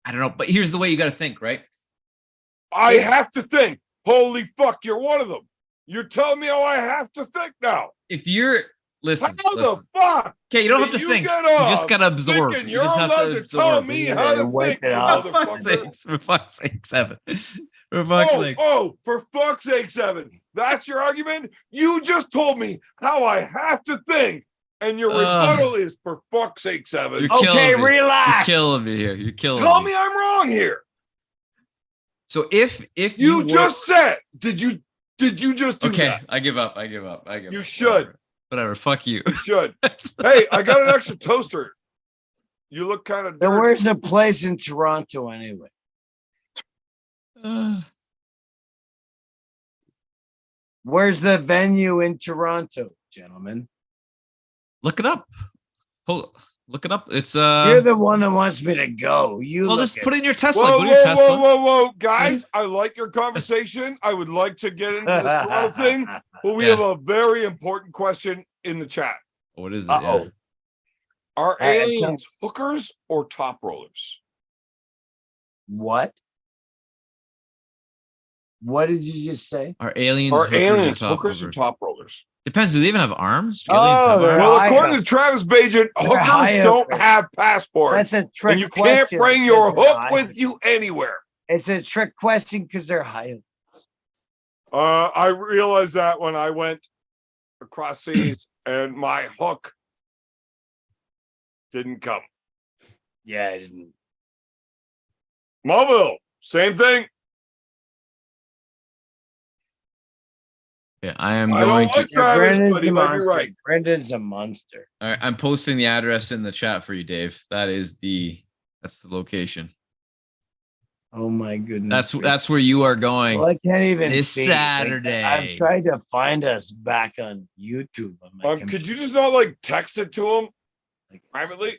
I don't know, but here's the way you got to think, right? I have to think, holy fuck, you're one of them. You're telling me how I have to think now. If you're listen, How the fuck? okay, you don't have do to you think. get You off just gotta absorb. thinking You you're just have allowed to to tell absorb. me You how to wipe think, it you out. For fuck's motherfucker. sake, for fuck's sake, Seven. For fuck's sake. For fuck's sake, Seven. That's your argument? You just told me how I have to think, and your rebuttal is for fuck's sake, Seven. You're Okay, killing me. relax. You're killing me here. You're killing Tell me. me I'm wrong here. So if You were- just said, did you just do okay, that? I give up. You should. Whatever. Fuck you. You should. Hey, I got an extra toaster. You look kind of Then dirty. where's the place in Toronto anyway? Where's the venue in Toronto, gentlemen? Look it up. Look it up. It's You're the one that wants me to go. You well, look just at put it in your Tesla. Whoa, Go to your Tesla. whoa, guys! I like your conversation. I would like to get into this Toronto thing, but we Yeah. have a very important question in the chat. What is it? Uh-oh. Yeah. Are I aliens hookers or top rollers? What? What did you just say? Are aliens Are hookers, aliens or top hookers or rollers? top rollers? Depends. Do they even have arms? Do Oh, aliens have they're arms? Well, high according up. to Travis Bajan, They're high hookers up don't there. have passports, That's a trick and you question. can't bring because your they're hook high with up. you anywhere. It's a trick question because they're high up. I realized that when I went across seas and my hook didn't come. Yeah, I didn't. Mobile, same thing. Yeah, I am I don't going to. like Travis, Brendan's but he a might be monster. right. Brendan's a monster. All right, I'm posting the address in the chat for you, Dave. That's the location. Oh my goodness. That's where you are going. Well, I can't even this see. Saturday. I've tried to find us back on YouTube. On my Could you computer. just not like text it to him Like, privately?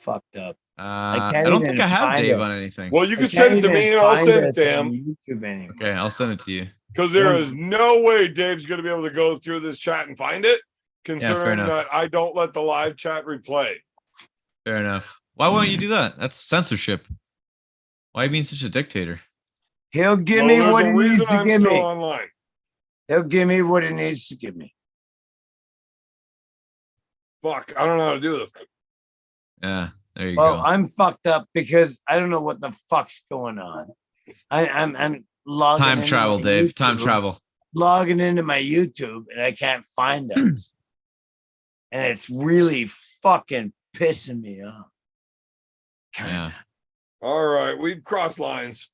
fucked up. I can't don't even think I have find Dave us. on anything. Well, you I can can't send it to even me and I'll find send it us to on him YouTube anymore. Okay, I'll send it to you. because there is no way Dave's going to be able to go through this chat and find it, considering enough. that I don't let the live chat replay. Fair enough. Why won't you do that? That's censorship. Why are you being such a dictator? He'll give Well, me there's what a he reason needs to I'm give still me. online. He'll give me what he needs to give me. Fuck, I don't know how to do this. Yeah, there you Well, go. I'm fucked up because I don't know what the fuck's going on. I'm logging Time into travel, my Dave. Time YouTube, travel. Logging into my YouTube and I can't find us. And it's really fucking pissing me off. Yeah. All right, we've crossed lines.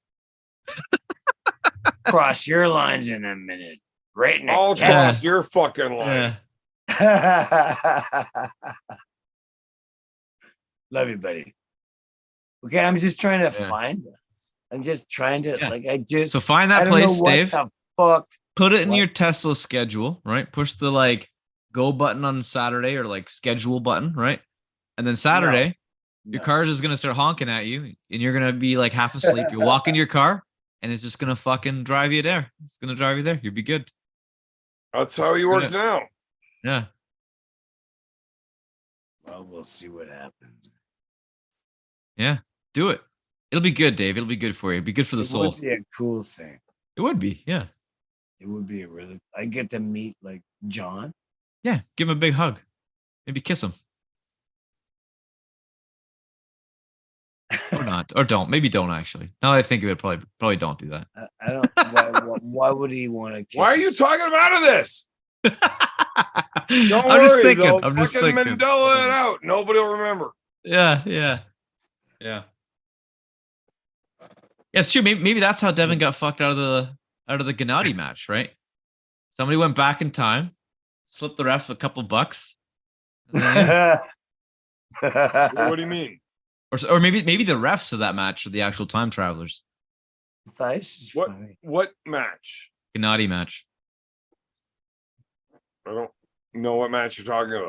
Cross your lines in a minute. Right in the I'll cat. cross your fucking line. Yeah. Love you, buddy. Okay, I'm just trying to Yeah. find us. I'm just trying to Yeah. like I just So find I that don't know place, what Dave. the fuck. Put it in What? your Tesla schedule, right? Push the like go button on Saturday or like schedule button, right? And then Saturday, your No. car is just gonna start honking at you, and you're gonna be like half asleep. You walk in your car, and it's just gonna fucking drive you there. It's gonna drive you there. You'll be good. That's how he works now. Yeah. Well, we'll see what happens. Yeah. Do it. It'll be good, Dave. It'll be good for you. It'll be good for the It soul. would be a cool thing. It would be. Yeah. It would be a really. I get to meet like John. Yeah. Give him a big hug. Maybe kiss him. Or not. Or don't. Maybe don't actually. Now that I think of it, probably don't do that. I don't. Why would he want to? Kiss Why are you us? talking about of this? Don't I'm worry, just thinking. they'll I'm just fucking thinking. Mandela it out. Nobody will remember. Yeah. Yeah. Yeah. Yeah, it's true. Maybe that's how Devin got fucked out of the Gennady match, right? Somebody went back in time, slipped the ref a couple bucks. and then, yeah. What do you mean? Or maybe the refs of that match are the actual time travelers. Thice is What funny. what match? Gennady match. I don't know what match you're talking about.